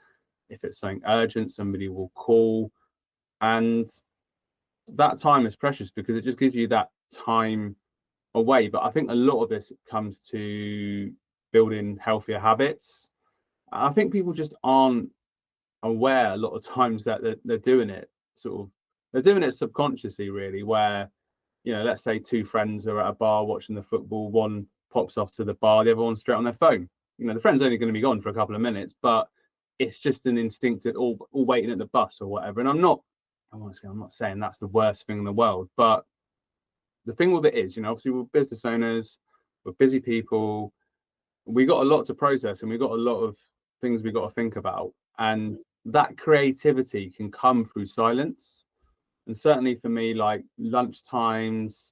If it's something urgent, somebody will call. And that time is precious because it just gives you that time away. But I think a lot of this comes to building healthier habits. I think people just aren't aware a lot of times that they're doing it they're doing it subconsciously, really, where let's say two friends are at a bar watching the football, one pops off to the bar, the other one's straight on their phone. The friend's only going to be gone for a couple of minutes, but it's just an instinctive, all waiting at the bus or whatever. And I'm not saying that's the worst thing in the world, but the thing with it is, obviously we're business owners, we're busy people, we got a lot to process, and we got a lot of things we got to think about, and that creativity can come through silence. And certainly for me, like lunch times,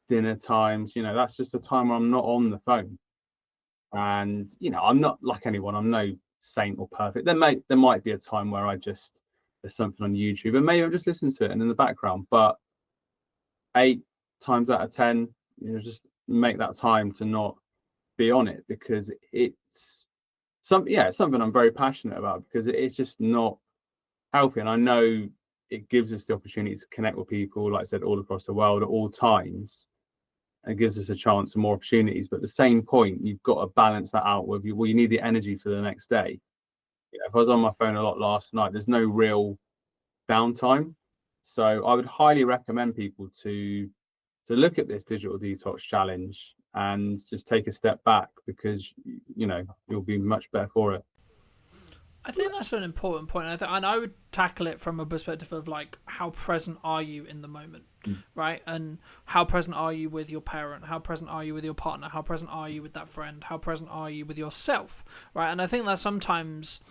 dinner times, that's just a time where I'm not on the phone. And I'm not like anyone, I'm no saint or perfect. There might be a time where there's something on YouTube and maybe I'm just listening to it and in the background, but 8 times out of 10, just make that time to not be on it, because it's something I'm very passionate about, because it's just not healthy. And I know it gives us the opportunity to connect with people, like I said, all across the world at all times, and gives us a chance and more opportunities. But at the same point, you've got to balance that out with you. Well, you need the energy for the next day. If I was on my phone a lot last night, there's no real downtime. So I would highly recommend people to look at this digital detox challenge and just take a step back, because you'll be much better for it. I think that's an important point, and I would tackle it from a perspective of, like, how present are you in the moment, right? And how present are you with your parent? How present are you with your partner? How present are you with that friend? How present are you with yourself, right? And I think that's sometimes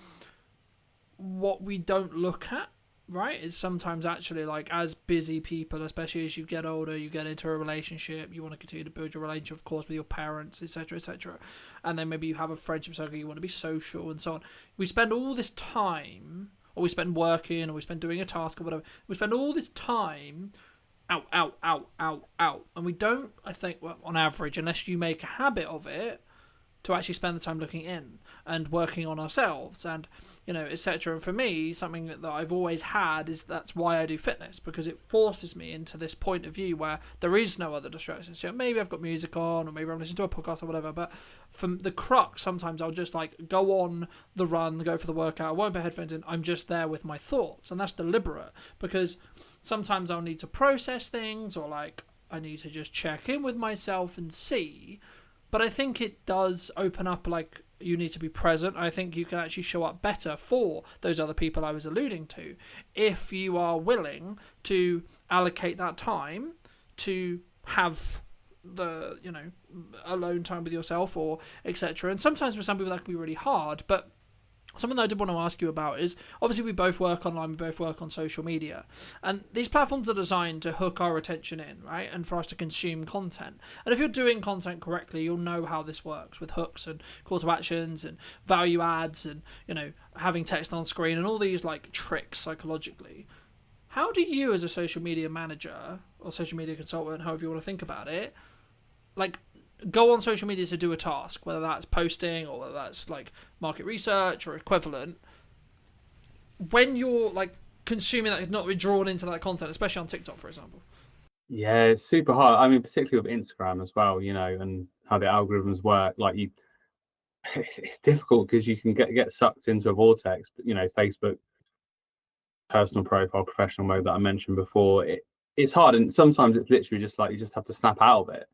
what we don't look at right? It's sometimes actually like, as busy people, especially as you get older, you get into a relationship, you want to continue to build your relationship, of course, with your parents, etc., etc., and then maybe you have a friendship circle, you want to be social and so on. We spend all this time, or we spend working, or we spend doing a task or whatever. We spend all this time out, out, out, out, out, and we don't, I think, well, on average, unless you make a habit of it, to actually spend the time looking in and working on ourselves and, you know, etc. And for me, something that I've always had is that's why I do fitness, because it forces me into this point of view where there is no other distractions. You know, maybe I've got music on, or maybe I'm listening to a podcast or whatever, but from the crux, sometimes I'll just like go on the run, go for the workout, I won't put headphones in, I'm just there with my thoughts, and that's deliberate, because sometimes I'll need to process things, or like I need to just check in with myself and see. But I think it does open up, like, you need to be present. I think you can actually show up better for those other people I was alluding to if you are willing to allocate that time to have the, you know, alone time with yourself, or etc. And sometimes for some people that can be really hard, but something that I did want to ask you about is, obviously we both work online, we both work on social media, and these platforms are designed to hook our attention in, right, and for us to consume content. And if you're doing content correctly, you'll know how this works with hooks and call to actions and value adds and, you know, having text on screen and all these like tricks psychologically. How do you, as a social media manager or social media consultant, however you want to think about it, like, go on social media to do a task, whether that's posting or whether that's like market research or equivalent, when you're like consuming that, not be drawn into that content, especially on TikTok, for example? Yeah, it's super hard. I mean, particularly with Instagram as well, you know, and how the algorithms work. Like it's difficult because you can get sucked into a vortex. But, you know, Facebook, personal profile, professional mode that I mentioned before, it's hard, and sometimes it's literally just like you just have to snap out of it.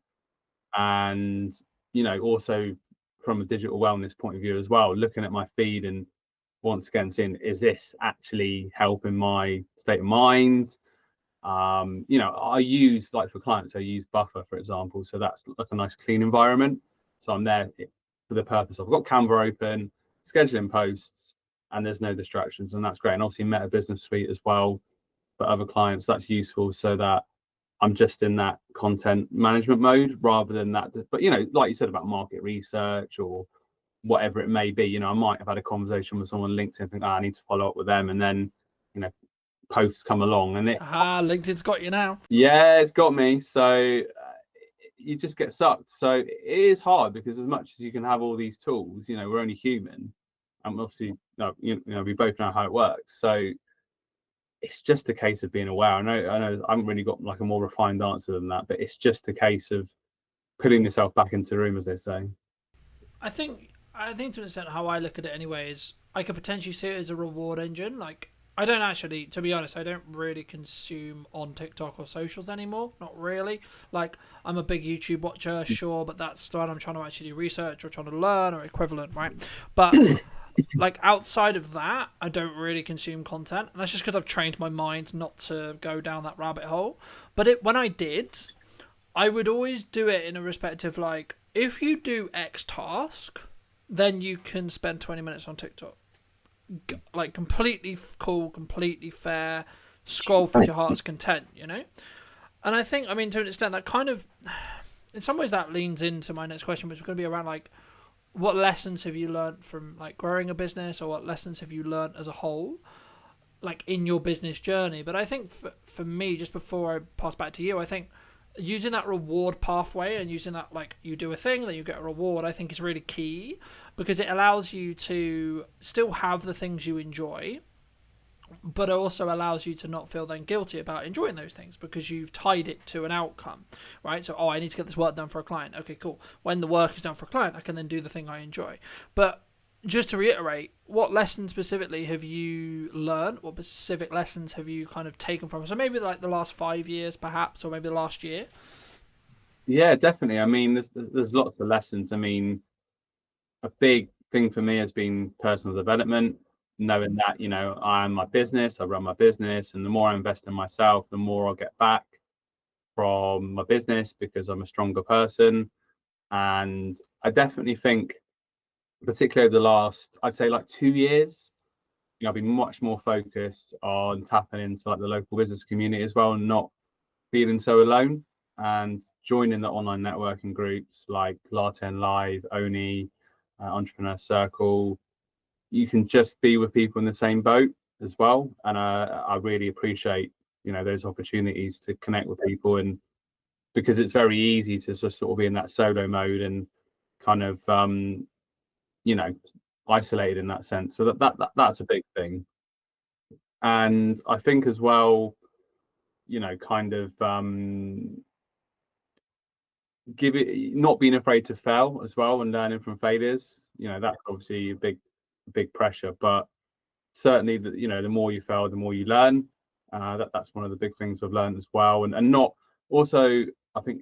And, you know, also from a digital wellness point of view as well, looking at my feed and once again seeing, is this actually helping my state of mind? You know, I use, like for clients, I use Buffer, for example, so that's like a nice clean environment. So I'm there for the purpose of, I've got Canva open, scheduling posts, and there's no distractions, and that's great. And obviously Meta Business Suite as well for other clients, that's useful, so that I'm just in that content management mode rather than that. But, you know, like you said about market research or whatever it may be, you know, I might have had a conversation with someone on LinkedIn, think, I need to follow up with them, and then, you know, posts come along and LinkedIn's got you now. Yeah, it's got me. So you just get sucked. So it is hard, because as much as you can have all these tools, you know, we're only human, and obviously, you know, we both know how it works. So it's just a case of being aware. I know I haven't really got like a more refined answer than that, but it's just a case of putting yourself back into the room, as they say. I think to an extent how I look at it anyway is I could potentially see it as a reward engine. Like, I don't actually, to be honest, I don't really consume on TikTok or socials anymore. Not really. Like, I'm a big YouTube watcher, sure, but that's when I'm trying to actually do research or trying to learn or equivalent, right? But like, outside of that, I don't really consume content, and that's just because I've trained my mind not to go down that rabbit hole. But when I did, I would always do it in a respect of, like, if you do X task, then you can spend 20 minutes on TikTok. Like, completely cool, completely fair, scroll for your heart's content, you know? And I think, I mean, to an extent, that kind of, in some ways, that leans into my next question, which is going to be around, like, what lessons have you learned from, like, growing a business, or what lessons have you learned as a whole, like, in your business journey? But I think for me, just before I pass back to you, I think using that reward pathway and using that, like, you do a thing, then you get a reward, I think is really key, because it allows you to still have the things you enjoy, but it also allows you to not feel then guilty about enjoying those things, because you've tied it to an outcome, right? So, I need to get this work done for a client. Okay, cool. When the work is done for a client, I can then do the thing I enjoy. But just to reiterate, what lessons specifically have you learned? What specific lessons have you kind of taken from it? So maybe like the last 5 years, perhaps, or maybe the last year? Yeah, definitely. I mean, there's lots of lessons. I mean, a big thing for me has been personal development, knowing that, you know, I'm my business, I run my business, and the more I invest in myself, the more I'll get back from my business, because I'm a stronger person. And I definitely think, particularly over the last, I'd say, like 2 years, I've been much more focused on tapping into like the local business community as well, and not feeling so alone, and joining the online networking groups like Larten Live, Oni, Entrepreneur Circle. You can just be with people in the same boat as well, and I really appreciate those opportunities to connect with people, and because it's very easy to just sort of be in that solo mode and kind of isolated in that sense. So that's a big thing. And I think as well, kind of give it, not being afraid to fail as well and learning from failures. That's obviously a big pressure, but certainly the more you fail, the more you learn. That's one of the big things I've learned as well. And not also, I think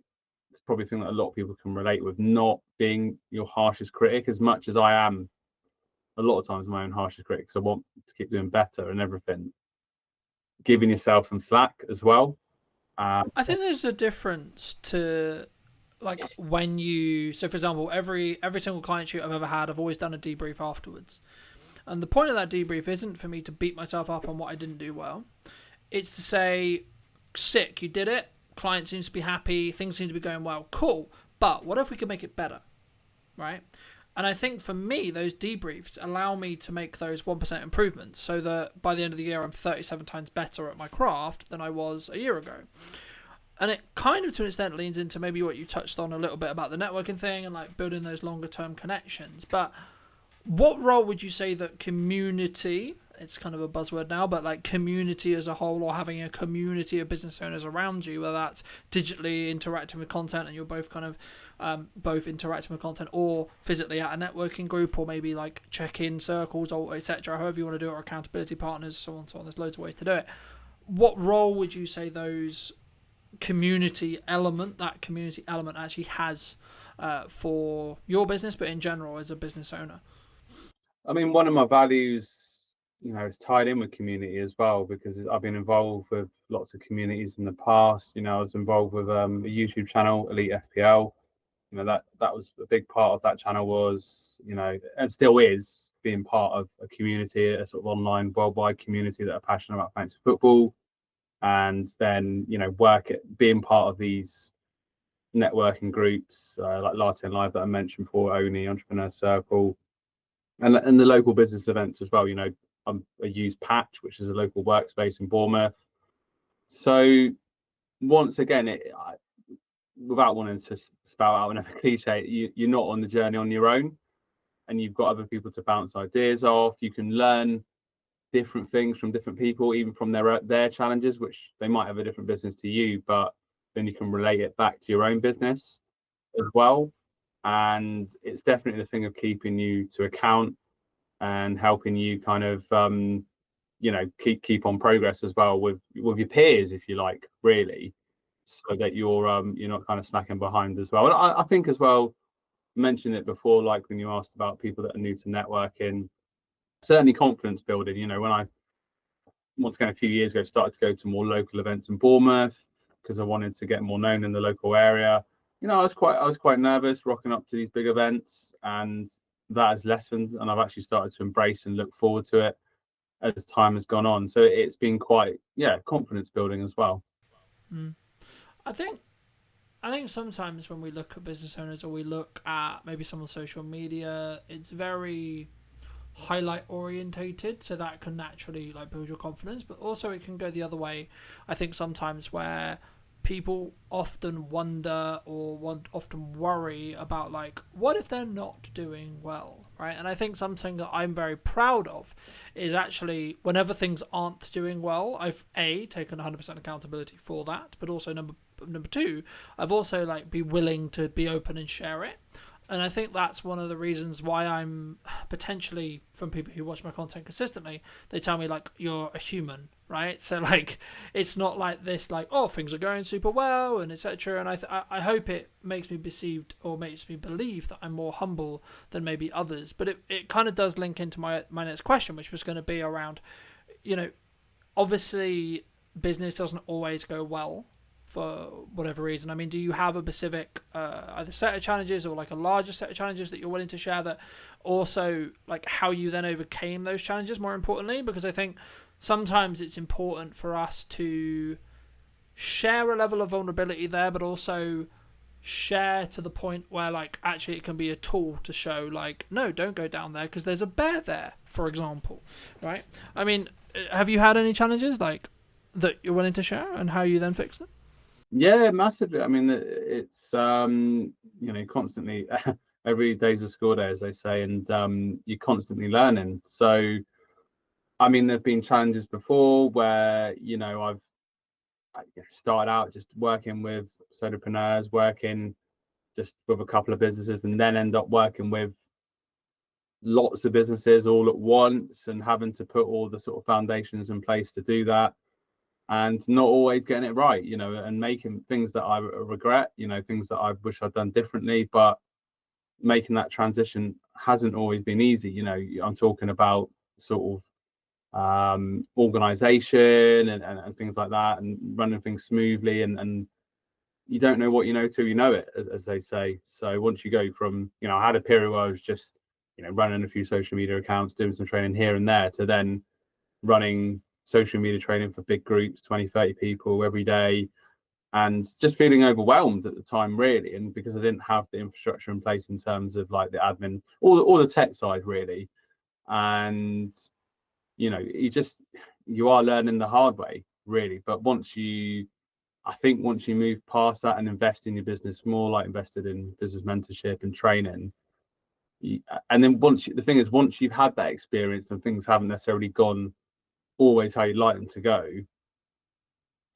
it's probably a thing that a lot of people can relate with, not being your harshest critic, as much as I am a lot of times my own harshest critic, because I want to keep doing better and everything. Giving yourself some slack as well. I think there's a difference to like when you, so for example, every single client shoot I've ever had, I've always done a debrief afterwards. And the point of that debrief isn't for me to beat myself up on what I didn't do well. It's to say, sick, you did it. Client seems to be happy. Things seem to be going well. Cool. But what if we could make it better? Right? And I think for me, those debriefs allow me to make those 1% improvements so that by the end of the year, I'm 37 times better at my craft than I was a year ago. And it kind of, to an extent, leans into maybe what you touched on a little bit about the networking thing and like building those longer term connections. But what role would you say that community, it's kind of a buzzword now, but like community as a whole, or having a community of business owners around you, whether that's digitally interacting with content and you're both kind of both interacting with content, or physically at a networking group, or maybe like check-in circles, or etc., however you want to do it, or accountability partners, so on, so on. There's loads of ways to do it. What role would you say those community element actually has for your business, but in general as a business owner? I mean, one of my values, is tied in with community as well, because I've been involved with lots of communities in the past. I was involved with a YouTube channel, Elite FPL. That was a big part of that channel was, and still is, being part of a community, a sort of online worldwide community that are passionate about fantasy football. And then, being part of these networking groups like Larten Live that I mentioned before, Oni, Entrepreneur Circle, and the local business events as well. I use Patch, which is a local workspace in Bournemouth. So once again, without wanting to spout out another cliche, you're not on the journey on your own, and you've got other people to bounce ideas off. You can learn different things from different people, even from their challenges, which they might have a different business to you, but then you can relate it back to your own business as well. And it's definitely the thing of keeping you to account and helping you kind of keep on progress as well with your peers, if you like, really, so that you're not kind of snacking behind as well. And I think as well, mentioned it before, like when you asked about people that are new to networking, certainly confidence building. When I, once again, a few years ago, started to go to more local events in Bournemouth because I wanted to get more known in the local area. I was quite nervous rocking up to these big events, and that has lessened, and I've actually started to embrace and look forward to it as time has gone on. So it's been quite, confidence building as well. I think sometimes when we look at business owners, or we look at maybe some on social media, it's very highlight orientated, so that can naturally like build your confidence, but also it can go the other way. I think sometimes where people often wonder or often worry about like, what if they're not doing well, right? And I think something that I'm very proud of is actually whenever things aren't doing well, I've taken 100% accountability for that, but also number two, I've also like be willing to be open and share it. And I think that's one of the reasons why I'm potentially, from people who watch my content consistently, they tell me like, you're a human, right? So like, it's not like this, like, oh, things are going super well and etc. And I hope it makes me perceived, or makes me believe, that I'm more humble than maybe others. But it kind of does link into my next question, which was going to be around, obviously business doesn't always go well for whatever reason. I mean, do you have a specific either set of challenges or like a larger set of challenges that you're willing to share, that also like how you then overcame those challenges, more importantly? Because I think sometimes it's important for us to share a level of vulnerability there, but also share to the point where like actually it can be a tool to show like, no, don't go down there because there's a bear there, for example, right? I mean, have you had any challenges like that you're willing to share and how you then fix them? Yeah, massively. I mean, it's constantly every day's a school day, as they say, and you're constantly learning. So, I mean, there've been challenges before where I started out just working with solopreneurs, working just with a couple of businesses, and then end up working with lots of businesses all at once and having to put all the sort of foundations in place to do that, and not always getting it right, and making things that I regret, things that I wish I'd done differently. But making that transition hasn't always been easy. I'm talking about sort of organization and things like that, and running things smoothly, and you don't know what you know till you know it, as they say. So once you go from, I had a period where I was just, running a few social media accounts, doing some training here and there, to then running social media training for big groups, 20, 30 people every day, and just feeling overwhelmed at the time, really. And because I didn't have the infrastructure in place in terms of like the admin, all the tech side, really. And you are learning the hard way, really. But I think once you move past that and invest in your business more, like invested in business mentorship and training, and then the thing is, once you've had that experience and things haven't necessarily gone always how you'd like them to go,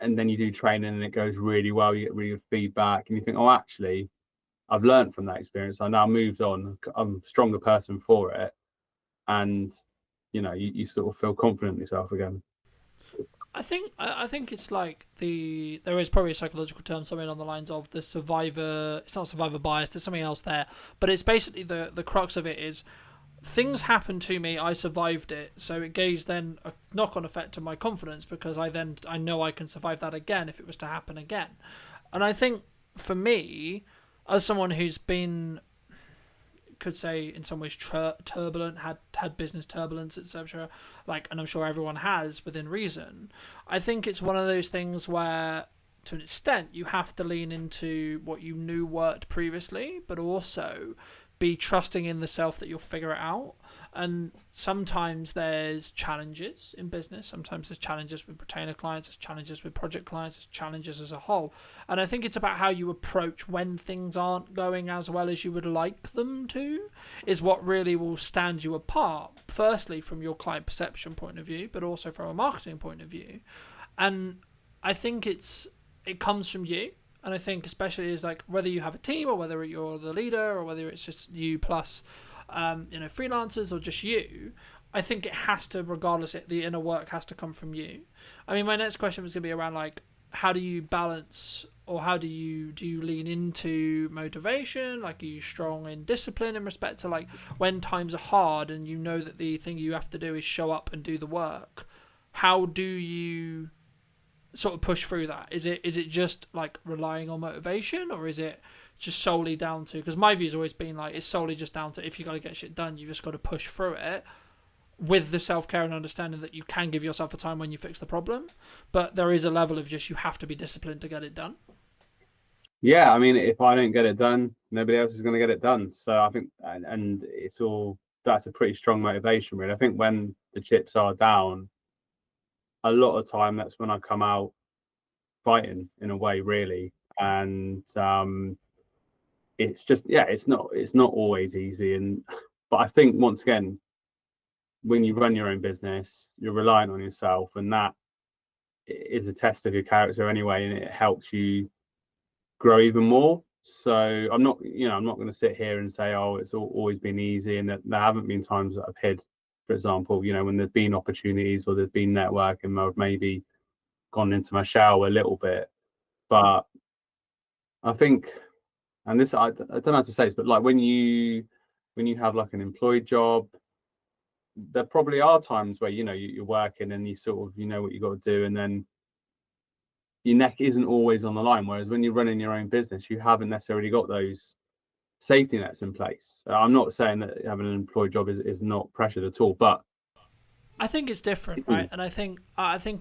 and then you do training and it goes really well, you get really good feedback, and you think, oh, actually, I've learned from that experience. I now moved on. I'm a stronger person for it, and you sort of feel confident in yourself again. I think it's like there is probably a psychological term, something on the lines of the survivor. It's not survivor bias. There's something else there, but it's basically the crux of it is things happened to me. I survived it, so it gives then a knock-on effect to my confidence, because I know I can survive that again if it was to happen again. And I think for me, as someone who's been, could say in some ways turbulent, had business turbulence, etc., like, and I'm sure everyone has within reason, I think it's one of those things where to an extent you have to lean into what you knew worked previously, but also be trusting in the self that you'll figure it out. And sometimes there's challenges in business, sometimes there's challenges with retainer clients, there's challenges with project clients, there's challenges as a whole. And I think it's about how you approach when things aren't going as well as you would like them to, is what really will stand you apart, firstly from your client perception point of view, but also from a marketing point of view. And I think it comes from you. And I think especially is like whether you have a team or whether you're the leader or whether it's just you plus freelancers or just you, I think it has to, regardless, the inner work has to come from you. I mean, my next question was going to be around like, how do you balance, or how do you lean into motivation? Like, are you strong in discipline in respect to like when times are hard and you know that the thing you have to do is show up and do the work? How do you sort of push through that? Is it just like relying on motivation, or is it just solely down to, because my view has always been like, it's solely just down to, if you got to get shit done, you just got to push through it with the self-care and understanding that you can give yourself a time when you fix the problem, but there is a level of just, you have to be disciplined to get it done. Yeah, I mean, if I don't get it done, nobody else is going to get it done. So I think, and it's all, that's a pretty strong motivation, really. I think when the chips are down, a lot of time that's when I come out fighting in a way, really. And it's just, yeah, it's not always easy. But I think once again, when you run your own business, you're relying on yourself, and that is a test of your character anyway, and it helps you grow even more. So I'm not going to sit here and say, oh, it's always been easy, and that there haven't been times that I've hid, for example, when there's been opportunities or there's been networking, I've maybe gone into my shell a little bit. But I think, and this, I don't know how to say this, but like when you have like an employed job, there probably are times where you're working and you sort of what you got to do, and then your neck isn't always on the line. Whereas when you're running your own business, you haven't necessarily got those safety nets in place. I'm not saying that having an employed job is not pressured at all, but I think it's different, right? And I think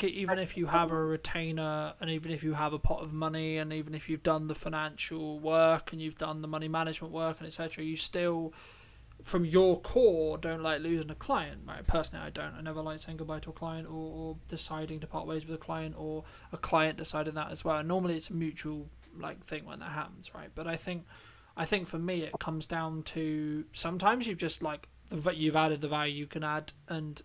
even if you have a retainer, and even if you have a pot of money, and even if you've done the financial work and you've done the money management work and etc., you still, from your core, don't like losing a client, right? Personally, I don't. I never like saying goodbye to a client, or deciding to part ways with a client, or a client deciding that as well. And normally, it's a mutual like thing when that happens, right? But I think for me, it comes down to sometimes you've just like you've added the value you can add, and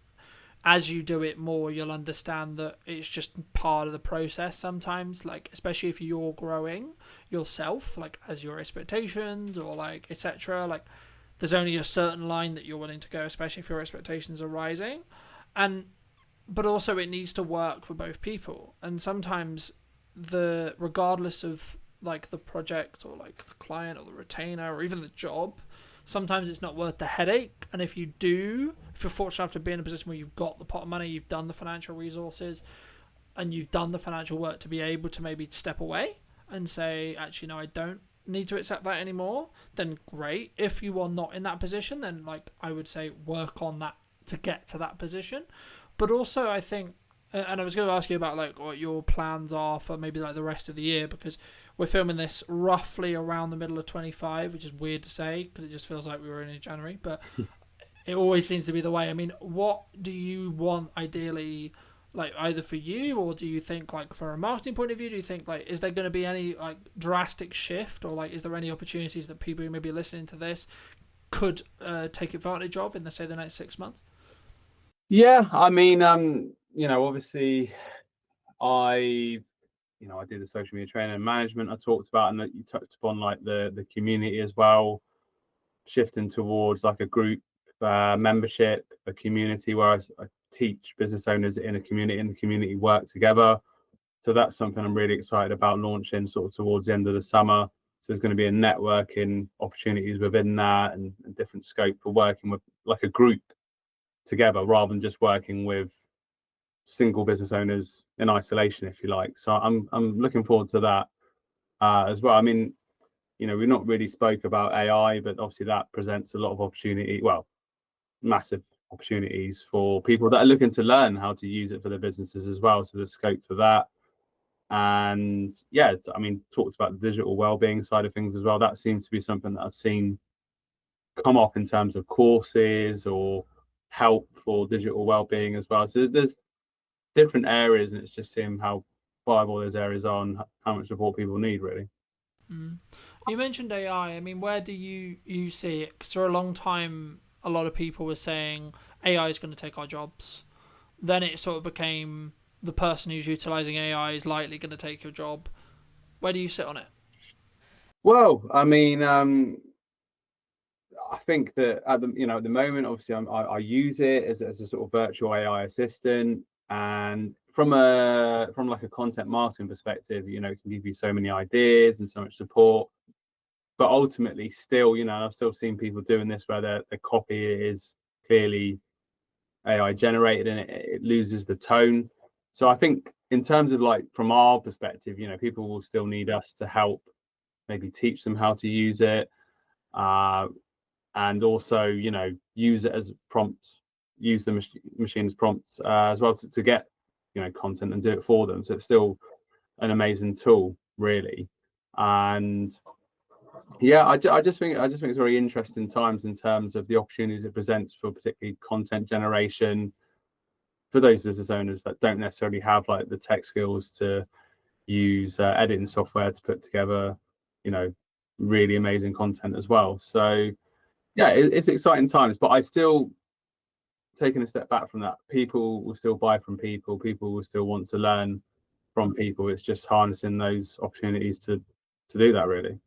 as you do it more, you'll understand that it's just part of the process sometimes, like especially if you're growing yourself, like as your expectations or like etc., like there's only a certain line that you're willing to go, especially if your expectations are rising. But also it needs to work for both people, and sometimes regardless of like the project or like the client or the retainer or even the job, sometimes it's not worth the headache. And if you're fortunate enough to be in a position where you've got the pot of money, you've done the financial resources, and you've done the financial work to be able to maybe step away and say, actually, no, I don't need to accept that anymore, then great. If you are not in that position, then like I would say work on that to get to that position. But also I think, and I was going to ask you about like what your plans are for maybe like the rest of the year, because we're filming this roughly around the middle of 25, which is weird to say because it just feels like we were in January, but it always seems to be the way. I mean, what do you want ideally, like either for you, or do you think like from a marketing point of view, do you think like is there going to be any like drastic shift, or like is there any opportunities that people who may be listening to this could take advantage of in the next 6 months? yeah, I mean, obviously I do the social media training and management I talked about, and that you touched upon like the community as well, shifting towards like a group membership, a community where I teach business owners in a community, and the community work together. So that's something I'm really excited about launching sort of towards the end of the summer. So there's going to be a networking opportunities within that, and different scope for working with like a group together rather than just working with single business owners in isolation, if you like. So I'm looking forward to that as well. I mean, we've not really spoke about AI, but obviously that presents a lot of opportunity, well, massive opportunities for people that are looking to learn how to use it for their businesses as well. So there's scope for that. And yeah, I mean, talked about the digital well-being side of things as well. That seems to be something that I've seen come up in terms of courses or help for digital well-being as well. So there's different areas, and it's just seeing how viable those areas are and how much support people need, really. You mentioned AI. I mean, where do you see it? Because for a long time, a lot of people were saying AI is going to take our jobs. Then it sort of became the person who's utilizing AI is likely going to take your job. Where do you sit on it? Well, I mean, I think that at the moment, obviously, I use it as a sort of virtual AI assistant, and from like a content marketing perspective, it can give you so many ideas and so much support. But ultimately, still, I've still seen people doing this where the copy is clearly AI generated, and it loses the tone. So I think in terms of like from our perspective, people will still need us to help maybe teach them how to use it, and also use it as prompts, use the machine's prompts as well to get content and do it for them. So it's still an amazing tool, really. And yeah, I just think it's very interesting times in terms of the opportunities it presents for particularly content generation for those business owners that don't necessarily have like the tech skills to use editing software to put together really amazing content as well. So yeah, it's exciting times, but I still, taking a step back from that, people will still buy from people will still want to learn from people. It's just harnessing those opportunities to do that, really.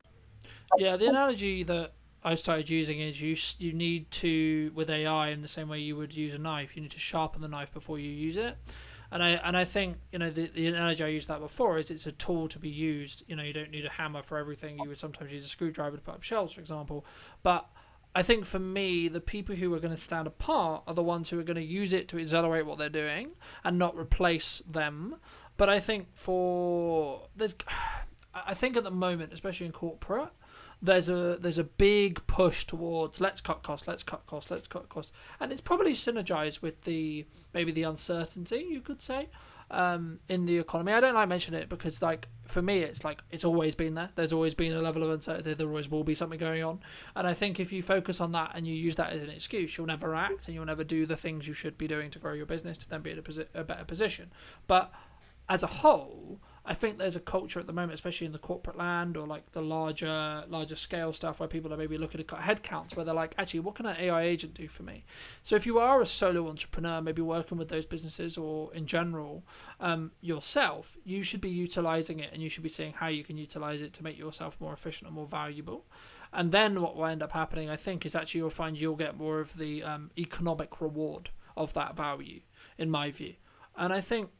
Yeah, the analogy that I started using is you need to, with AI, in the same way you would use a knife, you need to sharpen the knife before you use it. And I think the analogy I used that before is it's a tool to be used. You don't need a hammer for everything. You would sometimes use a screwdriver to put up shelves, for example. But I think for me, the people who are going to stand apart are the ones who are going to use it to accelerate what they're doing and not replace them. But I think I think at the moment, especially in corporate, there's a big push towards let's cut costs, and it's probably synergized with maybe the uncertainty, you could say, in the economy. I don't like mentioning it because, like, for me, it's always been there. There's always been a level of uncertainty. There always will be something going on, and I think if you focus on that and you use that as an excuse, you'll never act and you'll never do the things you should be doing to grow your business to then be in a better position. But as a whole, I think there's a culture at the moment, especially in the corporate land or like the larger scale stuff, where people are maybe looking to cut headcounts, where they're like, actually, what can an AI agent do for me? So if you are a solo entrepreneur, maybe working with those businesses or in general yourself, you should be utilizing it, and you should be seeing how you can utilize it to make yourself more efficient and more valuable. And then what will end up happening, I think, is actually you'll get more of the economic reward of that value, in my view. And I think,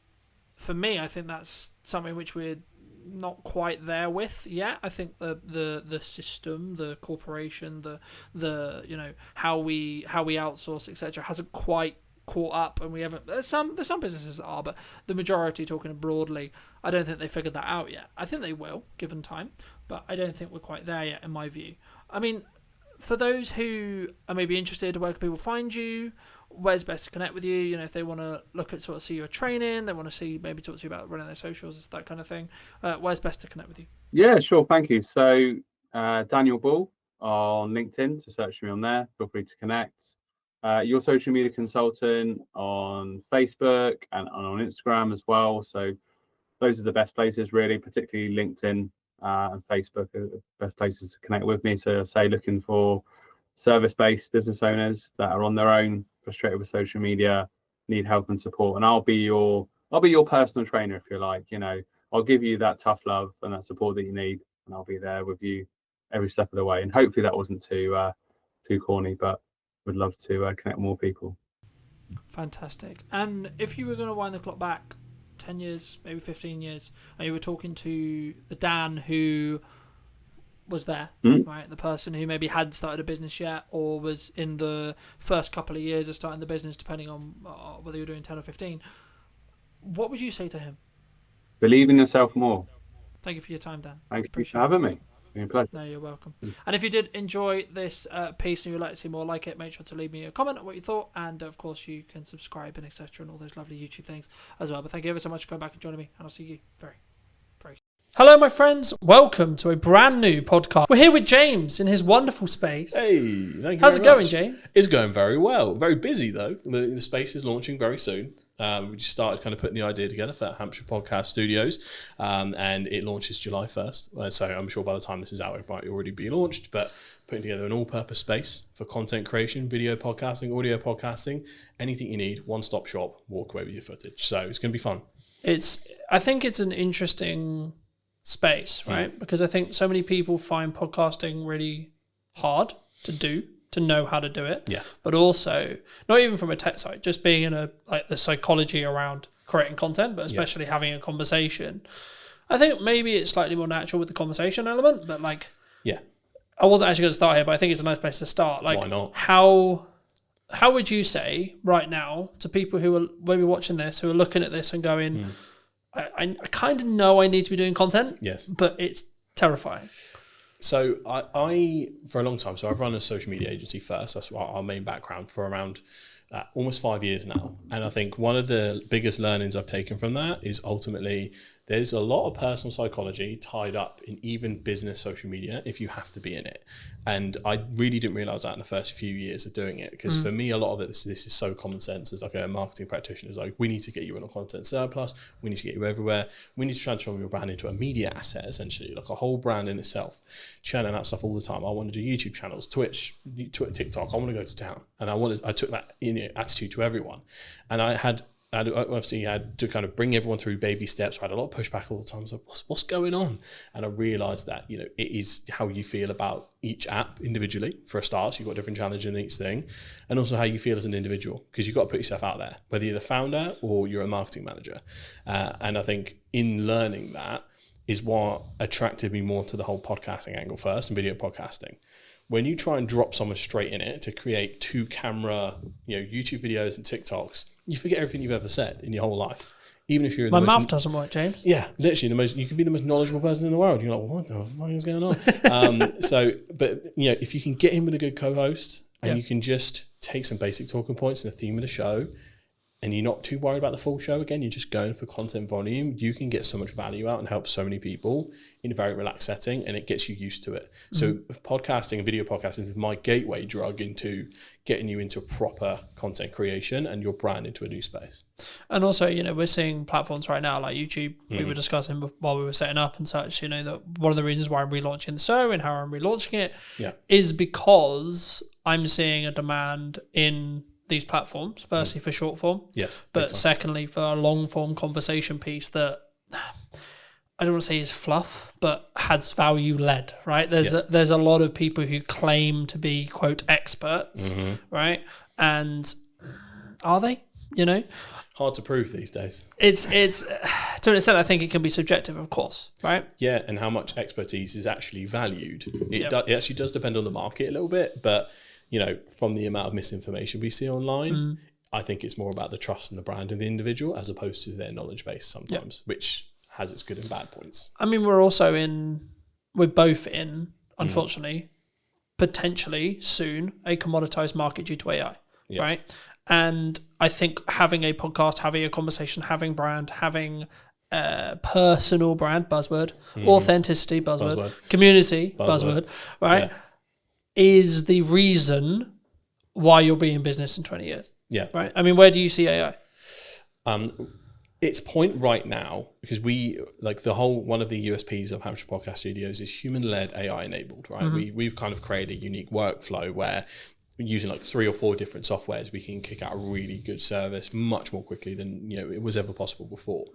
for me, I think that's something which we're not quite there with yet. I think the system, the corporation, the how we outsource, etc., hasn't quite caught up, and we haven't. There's some businesses that are, but the majority, talking broadly, I don't think they figured that out yet. I think they will, given time, but I don't think we're quite there yet, in my view. I mean, for those who are maybe interested, where can people find you? Where's best to connect with you? If they want to look at see your training, they want to maybe talk to you about running their socials, that kind of thing. Where's best to connect with you? Yeah, sure. Thank you. So Daniel Bull on LinkedIn, to search me on there. Feel free to connect. Your social media consultant on Facebook and on Instagram as well. So those are the best places, really, particularly LinkedIn and Facebook are the best places to connect with me. So say looking for service-based business owners that are on their own, frustrated with social media, need help and support, and I'll be your personal trainer, if you like. I'll give you that tough love and that support that you need, and I'll be there with you every step of the way. And hopefully that wasn't too corny, but would love to connect with more people. Fantastic. And if you were going to wind the clock back 10 years, maybe 15 years, and you were talking to the Dan who was there, right? The person who maybe hadn't started a business yet, or was in the first couple of years of starting the business, depending on whether you're doing 10 or 15, what would you say to him? Believe in yourself more. Thank you for your time, Dan. Thank you for having me. It's been a pleasure. No, you're welcome. And if you did enjoy this piece and you'd like to see more like it, make sure to leave me a comment on what you thought, and of course you can subscribe and etc. and all those lovely YouTube things as well. But thank you ever so much for coming back and joining me, and I'll see you very soon. Hello, my friends. Welcome to a brand new podcast. We're here with James in his wonderful space. Hey, thank you. How's it going, much. James? It's going very well. Very busy, though. The space is launching very soon. We just started kind of putting the idea together for Hampshire Podcast Studios, and it launches July 1st. So I'm sure by the time this is out, it might already be launched. But putting together an all-purpose space for content creation, video podcasting, audio podcasting, anything you need, one-stop shop, walk away with your footage. So it's going to be fun. I think it's an interesting space, right? Because I think so many people find podcasting really hard to do, to know how to do it. Yeah. But also, not even from a tech side, just being in the psychology around creating content, but especially having a conversation. I think maybe it's slightly more natural with the conversation element, but I wasn't actually going to start here, but I think it's a nice place to start. Why not? How would you say right now to people who are maybe watching this, who are looking at this and going, I kind of know I need to be doing content, yes, but it's terrifying. So I for a long time, so I've run a social media agency first. That's our main background for around almost 5 years now. And I think one of the biggest learnings I've taken from that is ultimately there's a lot of personal psychology tied up in even business social media if you have to be in it. And I really didn't realize that in the first few years of doing it, because for me, a lot of it, this is so common sense. As like a marketing practitioner, it's like, we need to get you in a content surplus. We need to get you everywhere. We need to transform your brand into a media asset, essentially, like a whole brand in itself, churning out stuff all the time. I want to do YouTube channels, Twitch, TikTok. I want to go to town. And I took that attitude to everyone. And I obviously had to kind of bring everyone through baby steps. I had a lot of pushback all the time. I was like, what's going on? And I realized that, it is how you feel about each app individually. For a start, so you've got different challenges in each thing. And also how you feel as an individual, because you've got to put yourself out there, whether you're the founder or you're a marketing manager. And I think in learning that is what attracted me more to the whole podcasting angle first, and video podcasting. When you try and drop someone straight in it to create 2-camera, YouTube videos and TikToks, you forget everything you've ever said in your whole life. even if you're My the mouth most, doesn't work, James. yeah, literally you could be the most knowledgeable person in the world. You're like, what the fuck is going on? But if you can get in with a good co-host and you can just take some basic talking points and the theme of the show, and you're not too worried about the full show, again, you're just going for content volume, you can get so much value out and help so many people in a very relaxed setting, and it gets you used to it. So podcasting and video podcasting is my gateway drug into getting you into proper content creation and your brand into a new space. And also, we're seeing platforms right now like YouTube. We were discussing while we were setting up and such, that one of the reasons why I'm relaunching the show and how I'm relaunching it is because I'm seeing a demand in these platforms, firstly for short form, but secondly for a long form conversation piece that I don't want to say is fluff, but has value led, right? There's a lot of people who claim to be quote experts, right? And are they? Hard to prove these days. It's to an extent I think it can be subjective, of course, right? Yeah, and how much expertise is actually valued. It actually does depend on the market a little bit, but from the amount of misinformation we see online, I think it's more about the trust and the brand of the individual as opposed to their knowledge base sometimes, which has its good and bad points. I mean, we're both in, unfortunately, potentially soon, a commoditized market due to AI, right? And I think having a podcast, having a conversation, having brand, having personal brand, buzzword, authenticity, buzzword, community, buzzword, right? Yeah. Is the reason why you'll be in business in 20 years. Yeah. Right? I mean, where do you see AI? Its point right now, because one of the USPs of Hampshire Podcast Studios is human-led AI enabled, right? We've kind of created a unique workflow where using 3 or 4 different softwares, we can kick out a really good service much more quickly than it was ever possible before,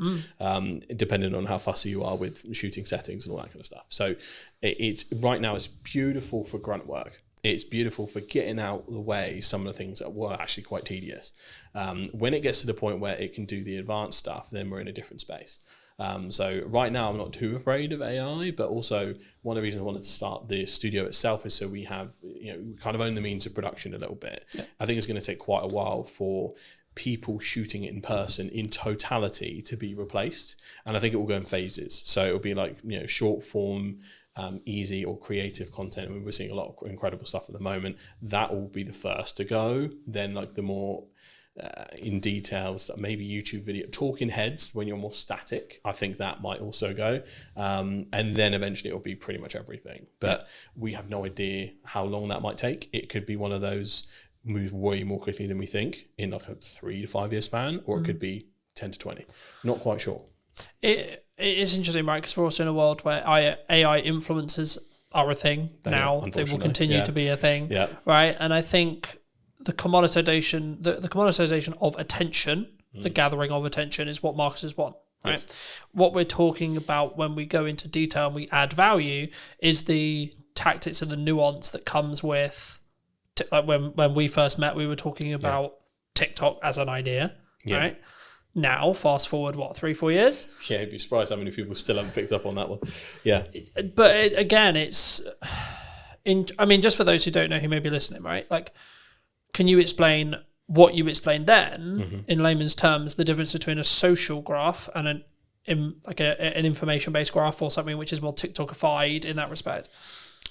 depending on how fussy you are with shooting settings and all that kind of stuff. So it's right now, it's beautiful for grunt work. It's beautiful for getting out of the way some of the things that were actually quite tedious. When it gets to the point where it can do the advanced stuff, then we're in a different space. So right now I'm not too afraid of AI, but also one of the reasons I wanted to start the studio itself is so we have, we kind of own the means of production a little bit. Yeah. I think it's going to take quite a while for people shooting it in person in totality to be replaced. And I think it will go in phases. So it'll be short form, easy or creative content. I mean, we're seeing a lot of incredible stuff at the moment. That will be the first to go. Then the more in details, maybe YouTube video, talking heads when you're more static, I think that might also go, and then eventually it'll be pretty much everything, but we have no idea how long that might take. It could be one of those moves way more quickly than we think in a 3 to 5 year span, or it could be 10 to 20, not quite sure. It is interesting, right? Because we're also in a world where AI influencers are a thing now. They will continue to be a thing, right? And I think the commoditization of attention, the gathering of attention, is what marketers want, right? Yes. What we're talking about when we go into detail and we add value is the tactics and the nuance that comes with, when we first met, we were talking about TikTok as an idea, right? Now, fast forward, 3-4 years? Yeah, you'd be surprised how many people still haven't picked up on that one. Yeah. But again, just for those who don't know, who may be listening, right? Can you explain what you explained then, in layman's terms, the difference between a social graph and an information-based graph, or something which is more TikTokified in that respect?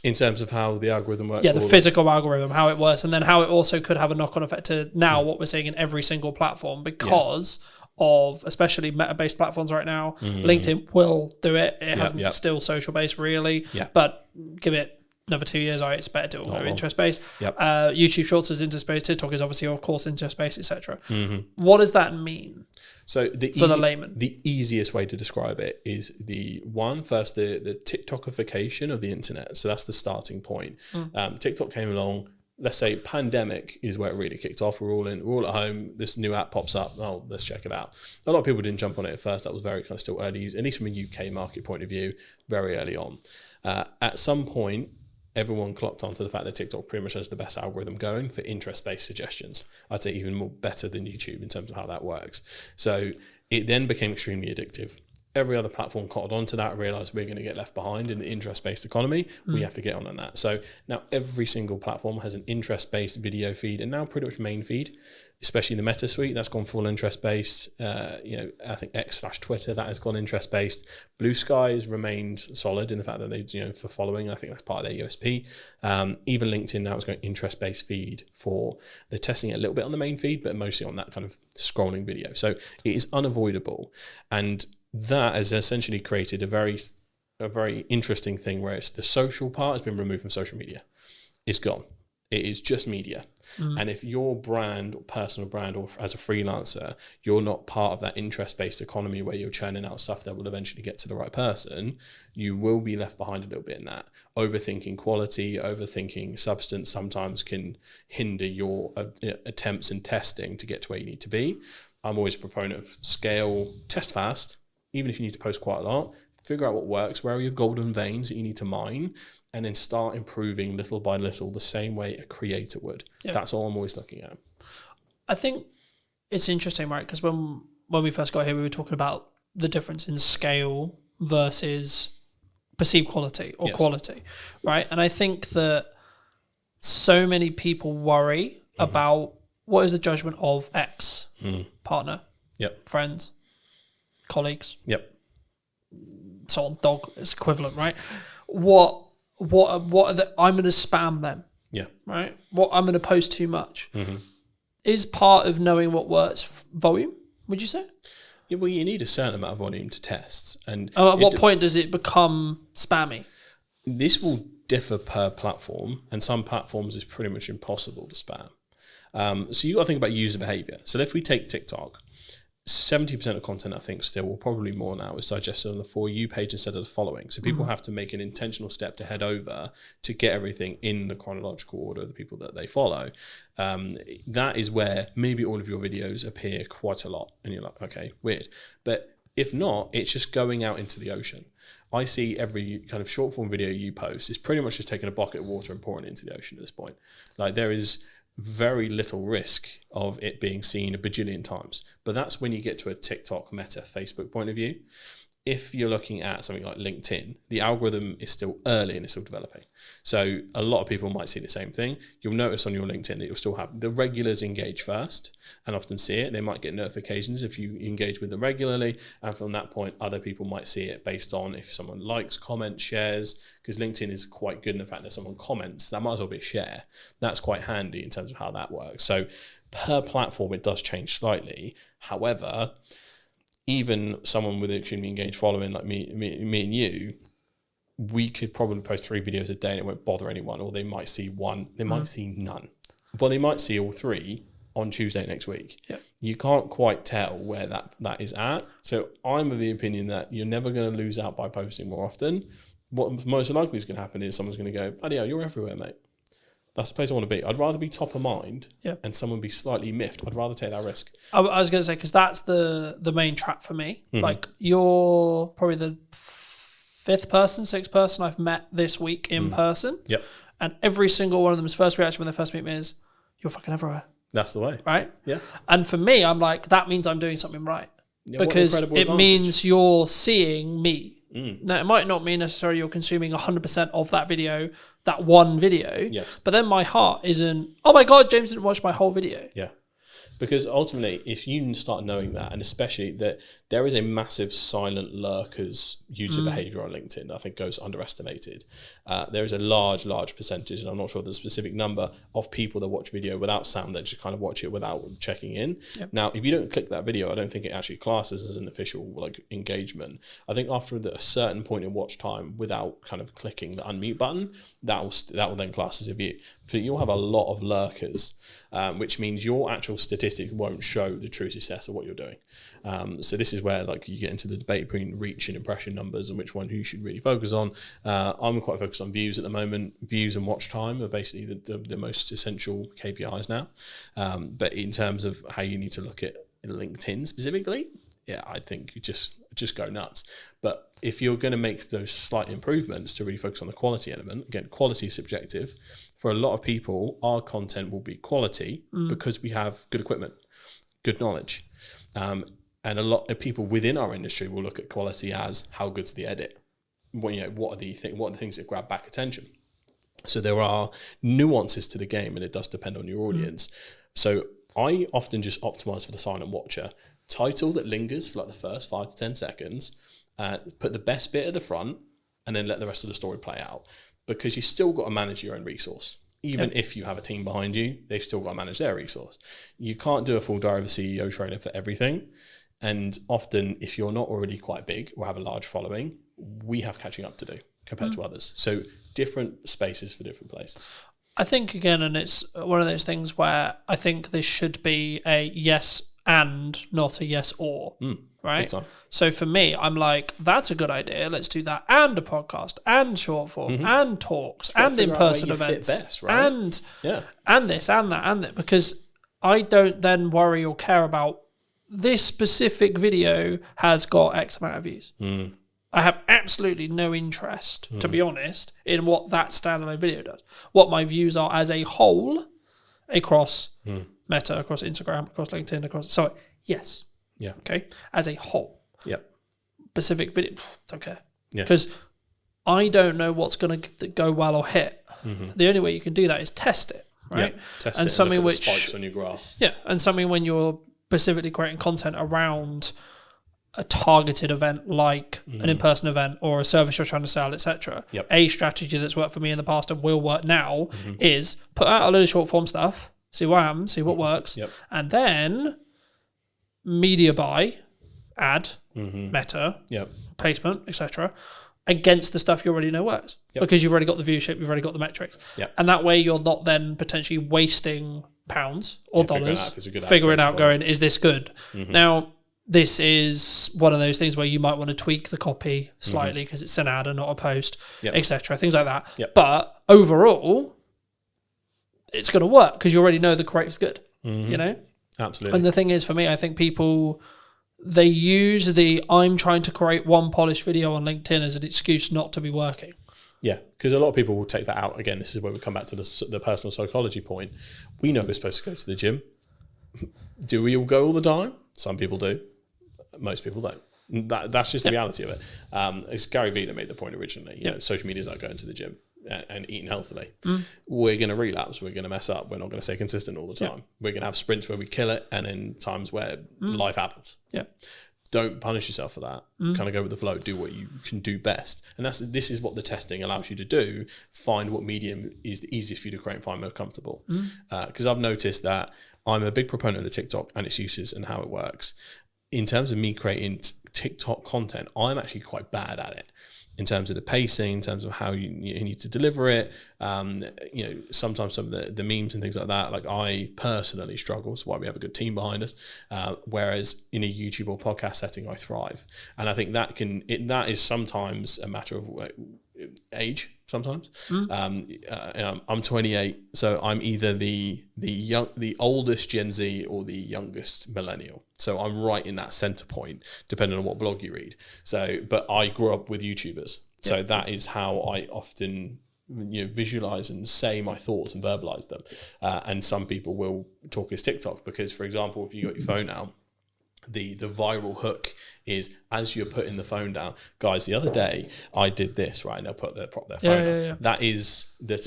In terms of how the algorithm works? Yeah, the physical algorithm, how it works, and then how it also could have a knock-on effect to now what we're seeing in every single platform because of especially meta-based platforms right now. LinkedIn will do it. It hasn't still social-based really, but give it another 2 years, I expect it will go interest-based. YouTube Shorts is interest-based. TikTok is obviously, of course, interest-based, etc. What does that mean? So for the layman, the easiest way to describe it is the TikTokification of the internet. So that's the starting point. TikTok came along. Let's say pandemic is where it really kicked off. We're all at home. This new app pops up. Oh, let's check it out. A lot of people didn't jump on it at first. That was very kind of still early, at least from a UK market point of view, very early on. At some point, everyone clocked onto the fact that TikTok pretty much has the best algorithm going for interest-based suggestions. I'd say even more better than YouTube in terms of how that works. So it then became extremely addictive. every other platform caught onto that, realized we're going to get left behind in the interest-based economy. We have to get on that. So now every single platform has an interest-based video feed, and now pretty much main feed, especially the Meta suite, that's gone full interest-based. I think X/Twitter, that has gone interest-based. Blue Sky has remained solid in the fact that they, for following, I think that's part of their USP. Even LinkedIn now is going interest-based feed they're testing it a little bit on the main feed, but mostly on that kind of scrolling video. So it is unavoidable. And that has essentially created a very interesting thing where it's the social part has been removed from social media. It's gone. It is just media. And if your brand or personal brand or as a freelancer, you're not part of that interest-based economy where you're churning out stuff that will eventually get to the right person, you will be left behind a little bit in that. Overthinking quality, overthinking substance sometimes can hinder your attempts and testing to get to where you need to be. I'm always a proponent of scale, test fast, even if you need to post quite a lot, figure out what works, where are your golden veins that you need to mine, and then start improving little by little the same way a creator would. Yeah. That's all I'm always looking at. I think it's interesting, right? Because when we first got here, we were talking about the difference in scale versus perceived quality or quality, right? And I think that so many people worry about what is the judgment of X partner, friends, colleagues, so on, dog is equivalent, right? What are the, I'm going to spam them, right? What I'm going to post too much is part of knowing what works. Volume, would you say? Yeah, well, you need a certain amount of volume to test, and at what point does it become spammy? This will differ per platform, and some platforms is pretty much impossible to spam. So you got to think about user behavior. So if we take TikTok, 70% of content, I think still, or probably more now, is digested on the For You page instead of the following. So people have to make an intentional step to head over to get everything in the chronological order of the people that they follow. That is where maybe all of your videos appear quite a lot. And you're like, okay, weird. But if not, it's just going out into the ocean. I see every kind of short form video you post is pretty much just taking a bucket of water and pouring it into the ocean at this point. Like there is very little risk of it being seen a bajillion times. But that's when you get to a TikTok, Meta, Facebook point of view. If you're looking at something like LinkedIn, the algorithm is still early and it's still developing. So a lot of people might see the same thing. You'll notice on your LinkedIn that you'll still have the regulars engage first and often see it. They might get notifications if you engage with them regularly. And from that point, other people might see it based on if someone likes, comments, shares, because LinkedIn is quite good in the fact that someone comments, that might as well be a share. That's quite handy in terms of how that works. So per platform, it does change slightly. However, even someone with an extremely engaged following like me and you, we could probably post 3 videos a day and it won't bother anyone, or they might see one, they might see none. But they might see all 3 on Tuesday next week. Yeah. You can't quite tell where that is at. So I'm of the opinion that you're never going to lose out by posting more often. What most likely is going to happen is someone's going to go, bloody hell, you're everywhere, mate. That's the place I want to be. I'd rather be top of mind and someone be slightly miffed. I'd rather take that risk. I was going to say, because that's the main trap for me. Like you're probably the 5th person, 6th person I've met this week in person. Yep. And every single one of them's first reaction when they first meet me is, you're fucking everywhere. That's the way. Right? Yeah. And for me, I'm like, that means I'm doing something right. Yeah, because it means you're seeing me. Now, it might not mean necessarily you're consuming 100% of that video, that one video, but then my heart isn't, oh my God, James didn't watch my whole video. Yeah. Because ultimately, if you start knowing that, and especially that there is a massive silent lurkers user behavior on LinkedIn, I think goes underestimated. There is a large percentage, and I'm not sure the specific number, of people that watch video without sound, that just kind of watch it without checking in. Yep. Now, if you don't click that video, I don't think it actually classes as an official like engagement. I think after a certain point in watch time, without kind of clicking the unmute button, that will then class as a view. But you'll have a lot of lurkers, which means your actual statistics won't show the true success of what you're doing. So this is where like you get into the debate between reach and impression numbers and which one you should really focus on. I'm quite focused on views at the moment. Views and watch time are basically the most essential KPIs now. But in terms of how you need to look at LinkedIn specifically, I think you just go nuts. But if you're going to make those slight improvements to really focus on the quality element, again, quality is subjective. For a lot of people, our content will be quality because we have good equipment, good knowledge. And And a lot of people within our industry will look at quality as how good's the edit. What are the things that grab back attention? So there are nuances to the game, and it does depend on your audience. So I often just optimize for the silent watcher. Title that lingers for like the first 5 to 10 seconds. Put the best bit at the front, and then let the rest of the story play out. Because you still got to manage your own resource. Even if you have a team behind you, they've still got to manage their resource. You can't do a full Diary of a CEO trailer for everything. And often, if you're not already quite big or have a large following, we have catching up to do compared to others. So different spaces for different places. I think, again, and it's one of those things where I think this should be a yes and, not a yes or, right? So for me, I'm like, that's a good idea. Let's do that. And a podcast, and short form, and talks, and in-person events, best, right? and this, and that, and that. Because I don't then worry or care about this specific video has got X amount of views. I have absolutely no interest, to be honest, in what that standalone video does. What my views are as a whole across Meta, across Instagram, across LinkedIn, across... So, yes. Yeah. Okay? As a whole. Yep. Specific video, don't care. Yeah. Because I don't know what's going to go well or hit. The only way you can do that is test it, right? Yeah. Test and it something and look at which... the spikes on your graph. Yeah, and something when you're specifically creating content around a targeted event like an in-person event or a service you're trying to sell, etc. A strategy that's worked for me in the past and will work now is put out a load of short form stuff, see what happens, see what works, and then media buy, ad, Meta, placement, etc. against the stuff you already know works because you've already got the viewership, you've already got the metrics, and that way you're not then potentially wasting pounds or dollars figuring out going, is this good? Now, this is one of those things where you might want to tweak the copy slightly because it's an ad and not a post, etc. Things like that. But overall, it's going to work because you already know the creative's good, you know? Absolutely. And the thing is, for me, I think people, they use the I'm trying to create one polished video on LinkedIn as an excuse not to be working. Yeah, because a lot of people will take that out. Again, this is where we come back to the personal psychology point. We know we're supposed to go to the gym. Do we all go all the time? Some people do. Most people don't. That's just the reality of it. It's Gary Vee that made the point originally. You know, social media is like going to the gym and eating healthily. We're going to relapse. We're going to mess up. We're not going to stay consistent all the time. We're going to have sprints where we kill it and then times where life happens. Don't punish yourself for that. Kind of go with the flow. Do what you can do best. And this is what the testing allows you to do. Find what medium is the easiest for you to create and find most comfortable. Because I've noticed that I'm a big proponent of TikTok and its uses and how it works. In terms of me creating TikTok content, I'm actually quite bad at it. In terms of the pacing, in terms of how you need to deliver it, you know, sometimes some of the memes and things like that, like I personally struggle. That's why we have a good team behind us. Whereas in a YouTube or podcast setting, I thrive. And I think that is sometimes a matter of age. Sometimes I'm 28, so I'm either the oldest Gen Z or the youngest millennial. So I'm right in that center point, depending on what blog you read. So, but I grew up with YouTubers, so that is how I often visualize and say my thoughts and verbalize them. And some people will talk as TikTok because, for example, if you got your phone out. The viral hook is as you're putting the phone down. Guys, the other day I did this, right? And they'll prop their phone up. That is the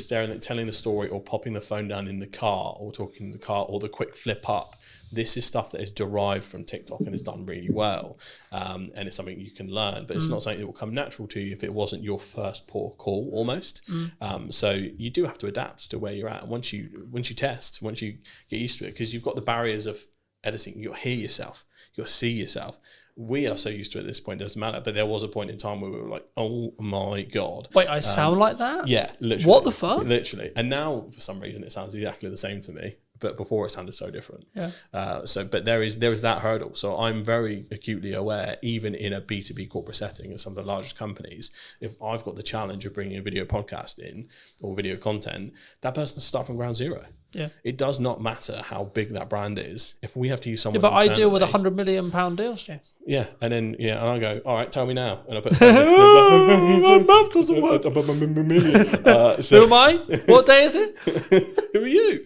telling the story or popping the phone down in the car or talking in the car or the quick flip up. This is stuff that is derived from TikTok and is done really well. And it's something you can learn, but it's not something that will come natural to you if it wasn't your first port of call almost. So you do have to adapt to where you're at. And once you test, once you get used to it, because you've got the barriers of editing, you'll hear yourself, you'll see yourself. We are so used to it at this point, it doesn't matter. But there was a point in time where we were like, oh my God. Wait, I sound like that? Yeah, literally. What the fuck? Literally. And now, for some reason, it sounds exactly the same to me. But before it sounded so different. But there is that hurdle. So I'm very acutely aware, even in a B2B corporate setting at some of the largest companies, if I've got the challenge of bringing a video podcast in or video content, that person has to start from ground zero. Yeah. It does not matter how big that brand is. If we have to use Yeah, someone, but I deal with internally- £100 million deals, James. Yeah, and then and I go, all right, tell me now, and I put my math doesn't work. So Who am I? What day is it? who are you?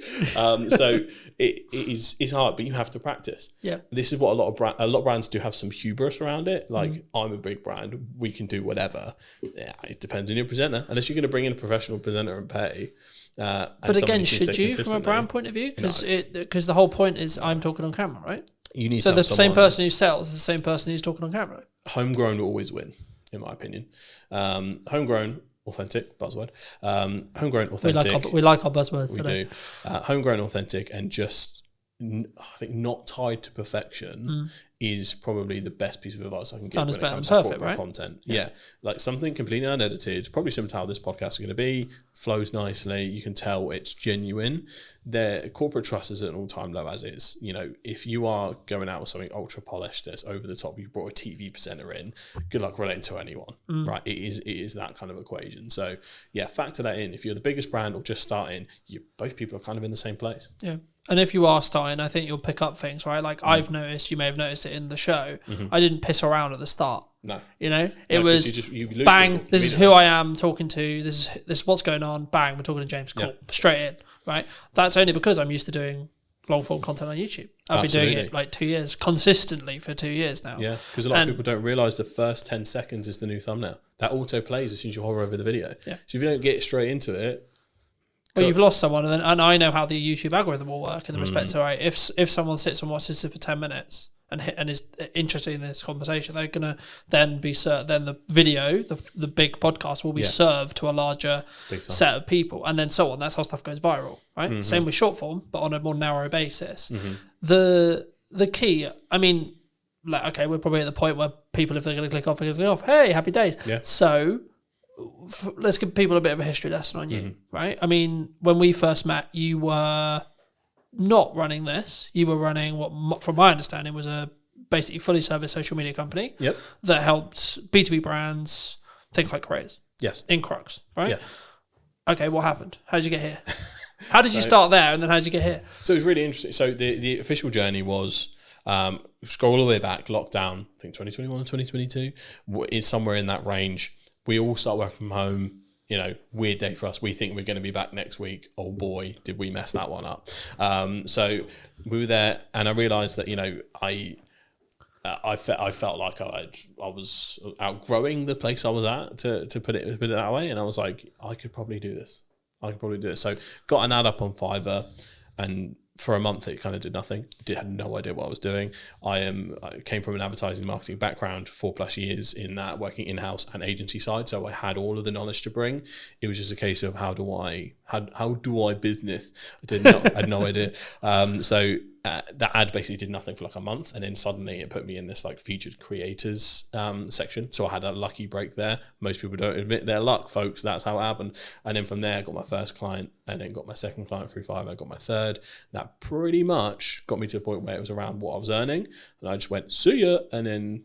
So it's hard, but you have to practice. Yeah. This is what a lot of brands do have some hubris around it. Like, I'm a big brand, we can do whatever. Yeah, it depends on your presenter. Unless you're going to bring in a professional presenter and pay. But again, should you, from a brand point of view? Because the whole point is I'm talking on camera, right? You need so to the have same someone- person who sells is the same person who's talking on camera. Homegrown will always win, in my opinion. Homegrown, authentic, buzzword. Homegrown, authentic. We like our buzzwords We today. do. Homegrown, authentic, and just, I think, not tied to perfection is probably the best piece of advice I can give Done when is it better comes than to perfect, corporate right? content. Yeah. Like something completely unedited, probably similar to how this podcast is going to be, flows nicely. You can tell it's genuine. Their corporate trust is at an all-time low as is. You know, if you are going out with something ultra polished that's over the top, you brought a TV presenter in, good luck relating to anyone, right? It is that kind of equation. So yeah, factor that in. If you're the biggest brand or just starting, both people are kind of in the same place. Yeah. And if you are starting, I think you'll pick up things, right? Like I've noticed, you may have noticed it in the show. I didn't piss around at the start. No. You know, it 'cause was you lose bang, people this is immediately. who I am talking to, this is what's going on, bang, we're talking to James, cool, straight in, right? That's only because I'm used to doing long form content on YouTube. I've been doing it like 2 years, consistently for 2 years now. Yeah, because a lot of people don't realise the first 10 seconds is the new thumbnail. That auto plays as soon as you hover over the video. Yeah. So if you don't get straight into it, Well, you've lost someone, and I know how the YouTube algorithm will work in the respect to, right, if someone sits and watches this for 10 minutes and is interested in this conversation, they're gonna then be then the video, the big podcast will be served to a larger set of people, and then so on. That's how stuff goes viral, right? Same with short form, but on a more narrow basis. The key, I mean, like, okay, we're probably at the point where people, if they're going to click off, they're going to click off. Hey, happy days. Yeah. So let's give people a bit of a history lesson on you, right? I mean, when we first met, you were not running this. You were running what, from my understanding, was a basically fully service social media company that helped B2B brands think like crazy. Yes. In Crux, right? Yes. Okay, what happened? How did you get here? How did you start there, and then how did you get here? So it was really interesting. So the official journey was, scroll all the way back, lockdown, I think 2021 or 2022, is somewhere in that range. We all start working from home. You know, weird day for us. We think we're going to be back next week. Oh boy, did we mess that one up. So we were there, and I realised that, you know, I felt like I was outgrowing the place I was at, to put it that way, and I was like, I could probably do this. So got an ad up on Fiverr, and for a month it kind of did nothing. Had no idea what I was doing. I came from an advertising marketing background, 4+ years in that, working in-house and agency side, so I had all of the knowledge to bring. It was just a case of how do I business. I had no idea. So that ad basically did nothing for like a month, and then suddenly it put me in this like featured creators section. So I had a lucky break there. Most people don't admit their luck, folks. That's how it happened. And then from there I got my first client, and then got my second client through Fiverr. I got my third. That pretty much got me to a point where it was around what I was earning, and I just went, see ya, and then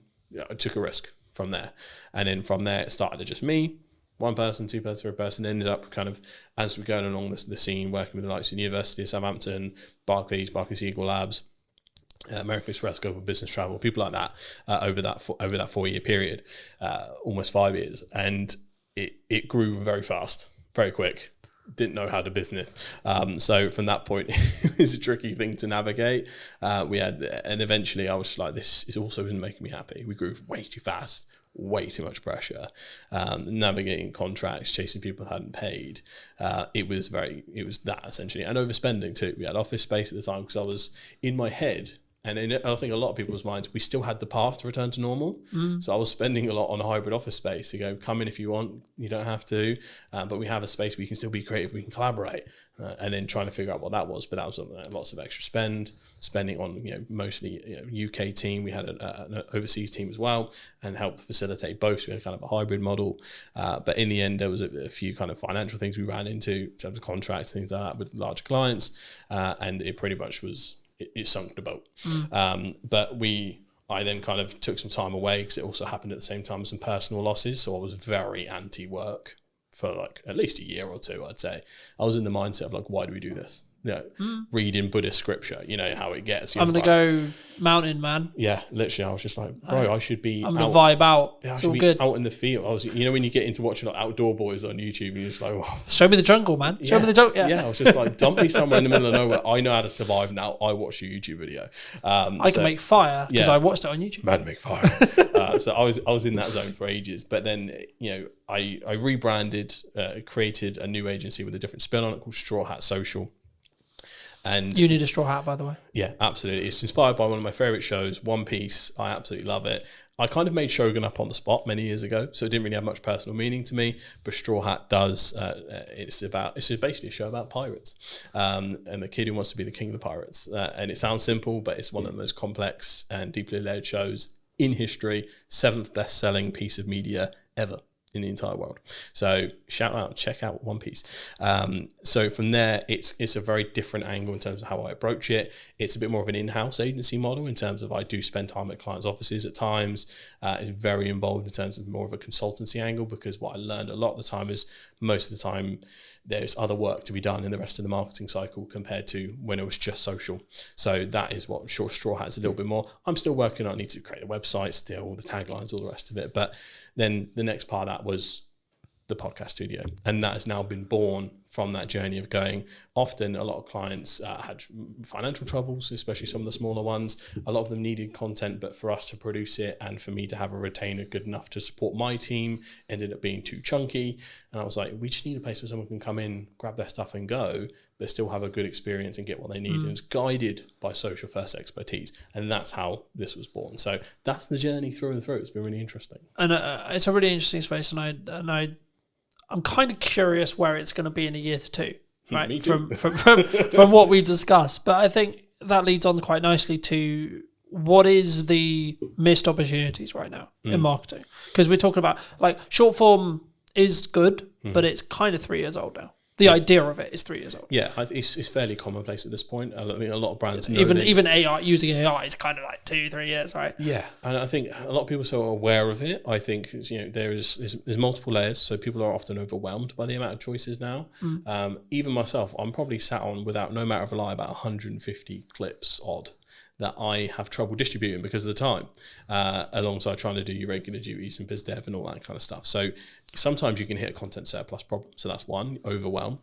I took a risk from there. And then from there it started to just me, one person, two person, third person. Ended up kind of, as we're going along the scene, working with the likes of the University of Southampton, Barclays Eagle Labs, American Express, Global Business Travel, people like that, over that 4-year period, almost 5 years, and it grew very fast, very quick. Didn't know how to business, so from that point it was a tricky thing to navigate. And eventually I was just like, this is also isn't making me happy. We grew way too fast. Way too much pressure, navigating contracts, chasing people that hadn't paid. It was that essentially, and overspending too. We had office space at the time because I was in my head, and I think a lot of people's minds, we still had the path to return to normal. So I was spending a lot on hybrid office space to go, come in if you want, you don't have to, but we have a space where you can still be creative, we can collaborate, and then trying to figure out what that was. But that was lots of extra spending on, you know, mostly UK team. We had an overseas team as well, and helped facilitate both. So we had kind of a hybrid model, but in the end there was a few kind of financial things we ran into in terms of contracts, things like that with larger clients, and it pretty much was, it sunk the boat. But I then kind of took some time away because it also happened at the same time as some personal losses. So I was very anti-work for like at least a year or two, I'd say. I was in the mindset of like, why do we do this? reading Buddhist scripture. You know how it gets. I'm going to go mountain, man. Yeah, literally, I was just like, bro, I should be. I'm going to vibe out. Yeah, It's I should all be good. out in the field. I was, when you get into watching like Outdoor Boys on YouTube, and you're just like, oh. Show me the jungle, man. Show me the jungle. Yeah, I was just like, dump me somewhere in the middle of nowhere. I know how to survive now. I watch your YouTube video. I can make fire because I watched it on YouTube. Man, make fire. So I was in that zone for ages, but then I rebranded, created a new agency with a different spin on it called Straw Hat Social. And you need a straw hat, by the way. Yeah, absolutely. It's inspired by one of my favorite shows, One Piece. I absolutely love it. I kind of made Shogun up on the spot many years ago, so it didn't really have much personal meaning to me. But Straw Hat does. It's basically a show about pirates, and the kid who wants to be the king of the pirates. And it sounds simple, but it's one of the most complex and deeply layered shows in history. 7th best-selling piece of media ever in the entire world. So check out One Piece. So from there, it's a very different angle in terms of how I approach it. It's a bit more of an in-house agency model in terms of I do spend time at clients' offices at times. It's very involved in terms of more of a consultancy angle, because what I learned a lot of the time is most of the time there's other work to be done in the rest of the marketing cycle compared to when it was just social. So that is what Straw Hat is a little bit more. I'm still working on, I need to create a website still, the taglines, all the rest of it. But then the next part of that was the podcast studio. And that has now been born from that journey of going. Often a lot of clients had financial troubles, especially some of the smaller ones. A lot of them needed content, but for us to produce it and for me to have a retainer good enough to support my team ended up being too chunky. And I was like, we just need a place where someone can come in, grab their stuff and go, but still have a good experience and get what they need. And it's guided by social first expertise. And that's how this was born. So that's the journey through and through. It's been really interesting. And it's a really interesting space. And I'm kind of curious where it's going to be in a year to two, right? Me too. From what we've discussed. But I think that leads on quite nicely to what is the missed opportunities right now in marketing? Because we're talking about like short form is good, but it's kind of 3 years old now. The idea of it is 3 years old. Yeah, it's fairly commonplace at this point. I think a lot of brands know even AI, using AI is kind of like 2-3 years, right? Yeah, and I think a lot of people are so aware of it. I think there's multiple layers, so people are often overwhelmed by the amount of choices now. Even myself, I'm probably sat on, without no matter of a lie, about 150 clips odd that I have trouble distributing because of the time, alongside trying to do your regular duties and biz dev and all that kind of stuff. So sometimes you can hit a content surplus problem. So that's one, overwhelm.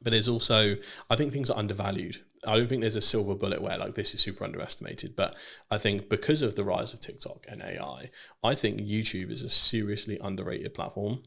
But there's also, I think things are undervalued. I don't think there's a silver bullet where like this is super underestimated, but I think because of the rise of TikTok and AI, I think YouTube is a seriously underrated platform.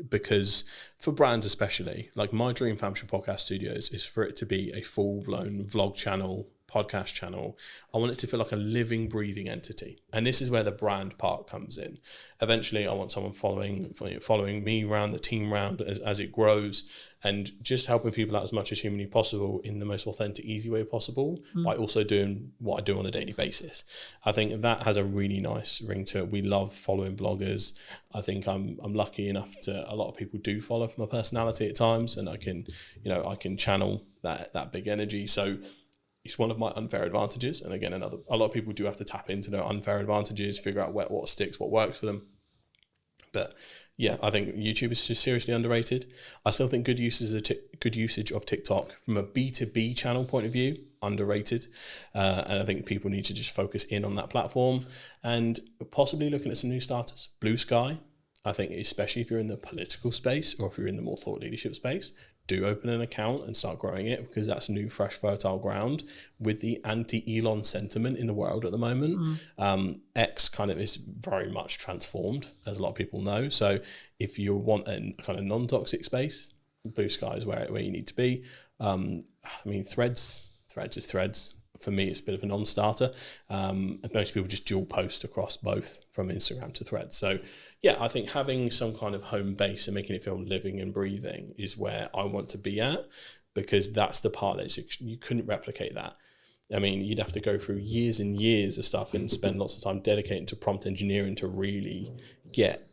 Because for brands especially, like my dream for Hampshire Podcast Studios is for it to be a full-blown vlog channel, podcast channel. I want it to feel like a living, breathing entity. And this is where the brand part comes in. Eventually, I want someone following me around, the team around as it grows, and just helping people out as much as humanly possible in the most authentic, easy way possible, by also doing what I do on a daily basis. I think that has a really nice ring to it. We love following bloggers. I think I'm lucky enough to, a lot of people do follow for my personality at times, and I can channel that big energy. So it's one of my unfair advantages. And again, a lot of people do have to tap into their unfair advantages, figure out what sticks, what works for them. But yeah, I think YouTube is just seriously underrated. I still think good usage of TikTok from a B2B channel point of view, underrated. And I think people need to just focus in on that platform and possibly looking at some new starters. Blue Sky, I think, especially if you're in the political space or if you're in the more thought leadership space, do open an account and start growing it, because that's new, fresh, fertile ground with the anti-Elon sentiment in the world at the moment. X kind of is very much transformed, as a lot of people know. So if you want a kind of non-toxic space, Blue Sky is where you need to be. Threads is Threads. For me, it's a bit of a non-starter. Most people just dual post across both from Instagram to Threads. So yeah, I think having some kind of home base and making it feel living and breathing is where I want to be at, because that's the part that you couldn't replicate that. I mean, you'd have to go through years and years of stuff and spend lots of time dedicating to prompt engineering to really get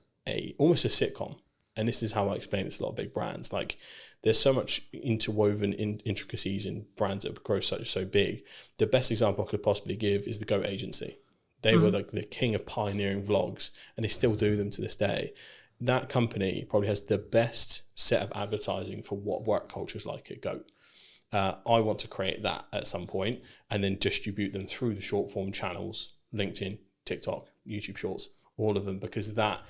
almost a sitcom. And this is how I explain this to a lot of big brands. Like, there's so much interwoven intricacies in brands that grow so big. The best example I could possibly give is the Goat Agency. They were like the king of pioneering vlogs, and they still do them to this day. That company probably has the best set of advertising for what work culture is like at Goat. I want to create that at some point and then distribute them through the short form channels, LinkedIn, TikTok, YouTube Shorts, all of them, because that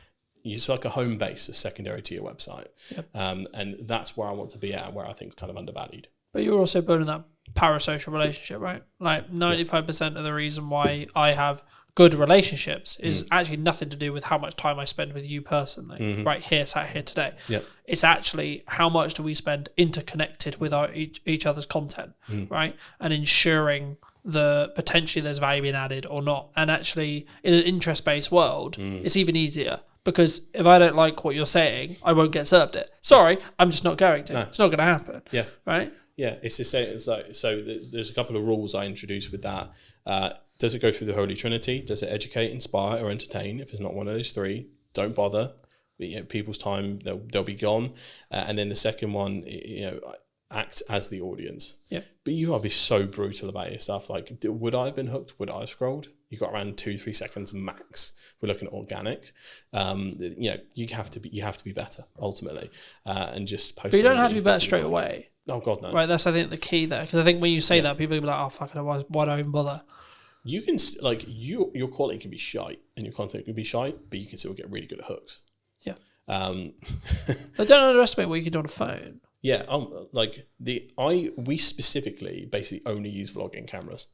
it's like a home base, a secondary to your website. Yep. And that's where I want to be at, where I think it's kind of undervalued. But you're also building that parasocial relationship, right? Like 95% of the reason why I have good relationships is actually nothing to do with how much time I spend with you personally, right here, sat here today. Yep. It's actually how much do we spend interconnected with each other's content, right? And ensuring potentially there's value being added or not. And actually, in an interest-based world, it's even easier. Because if I don't like what you're saying, I won't get served it. Sorry, I'm just not going to. No. It's not going to happen. Yeah. Right? Yeah, it's the same. It's like, so there's a couple of rules I introduced with that. Does it go through the Holy Trinity? Does it educate, inspire, or entertain? If it's not one of those three, don't bother. People's time, they'll be gone. And then the second one, act as the audience. Yeah. But you gotta be so brutal about your stuff. Like, would I have been hooked? Would I have scrolled? You got around 2-3 seconds max. We're looking at organic. You have to be better ultimately, and just post. But you don't have to be better straight away. Oh God, no. Right, that's I think the key there, because I think when you say that, people will be like, "Oh fuck, why do I even bother?" You can your quality can be shite and your content can be shite, but you can still get really good at hooks. Yeah. But don't underestimate what you can do on a phone. Yeah, we specifically basically only use vlogging cameras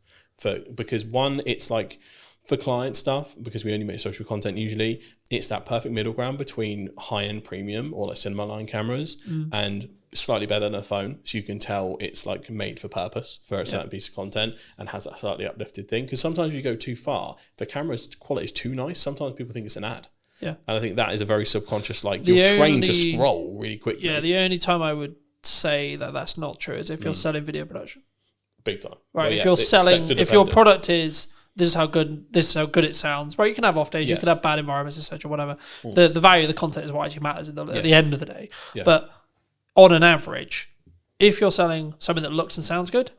because one, it's like for client stuff, because we only make social content usually, it's that perfect middle ground between high-end premium or like cinema line cameras and slightly better than a phone, so you can tell it's like made for purpose for a certain piece of content and has that slightly uplifted thing. Because sometimes you go too far, if the camera's quality is too nice, sometimes people think it's an ad. Yeah. And I think that is a very subconscious, you're trained to scroll really quickly. Yeah, the only time I would say that that's not true is if you're selling video production. Big time. Right, if you're selling, if your product is, this is how good it sounds, right? You can have off days, you can have bad environments, etc., whatever. The value of the content is what actually matters at the end of the day. Yeah. But on an average, if you're selling something that looks and sounds good,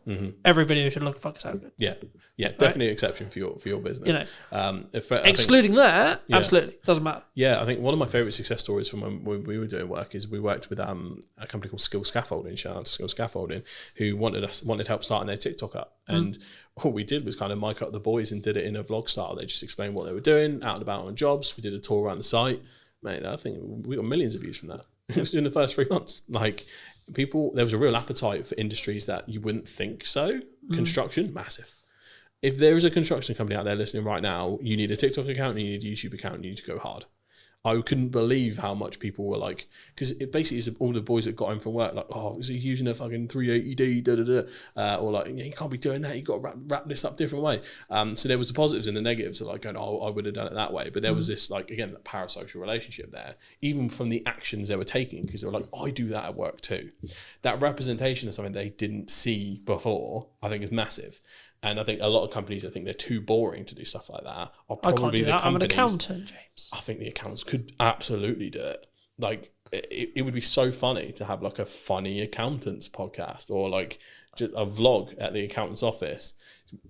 every video should look and fucking sound good. Yeah. Yeah, definitely an exception for your business. Excluding that, absolutely doesn't matter. Yeah, I think one of my favorite success stories from when we were doing work is we worked with a company called Skill Scaffolding, shout out to Skill Scaffolding, who wanted help starting their TikTok up, and all we did was kind of mic up the boys and did it in a vlog style. They just explained what they were doing, out and about on jobs. We did a tour around the site. Mate, I think we got millions of views from that. It was in the first 3 months. There was a real appetite for industries that you wouldn't think so. Construction, massive. If there is a construction company out there listening right now, you need a TikTok account, you need a YouTube account, you need to go hard. I couldn't believe how much people were like, because it basically is all the boys that got home from work, like, oh, is he using a fucking 380D, or like, you can't be doing that, you got to wrap this up a different way. So there was the positives and the negatives of like going, oh, I would have done it that way. But there was this, like, again, that parasocial relationship there, even from the actions they were taking, because they were like, I do that at work too. That representation of something they didn't see before, I think is massive. And I think a lot of companies, I think they're too boring to do stuff like that. I can't do that. I'm an accountant, James. I think the accountants could absolutely do it. Like, it would be so funny to have like a funny accountants podcast or like just a vlog at the accountant's office.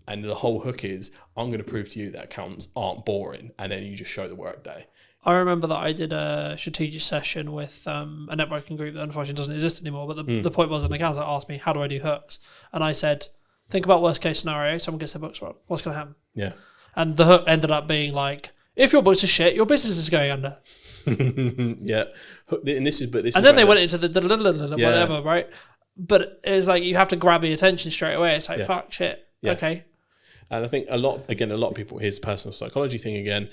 And the whole hook is, I'm going to prove to you that accountants aren't boring. And then you just show the work day. I remember that I did a strategic session with a networking group that unfortunately doesn't exist anymore. But the point was, an accountant asked me, how do I do hooks? And I said, think about worst case scenario, someone gets their books wrong. What's going to happen? Yeah. And the hook ended up being like, if your books are shit, your business is going under. Yeah. And then they went into the whatever, right? But it's like, you have to grab the attention straight away. It's like, fuck, shit. Yeah. Okay. And I think a lot of people, here's the personal psychology thing again,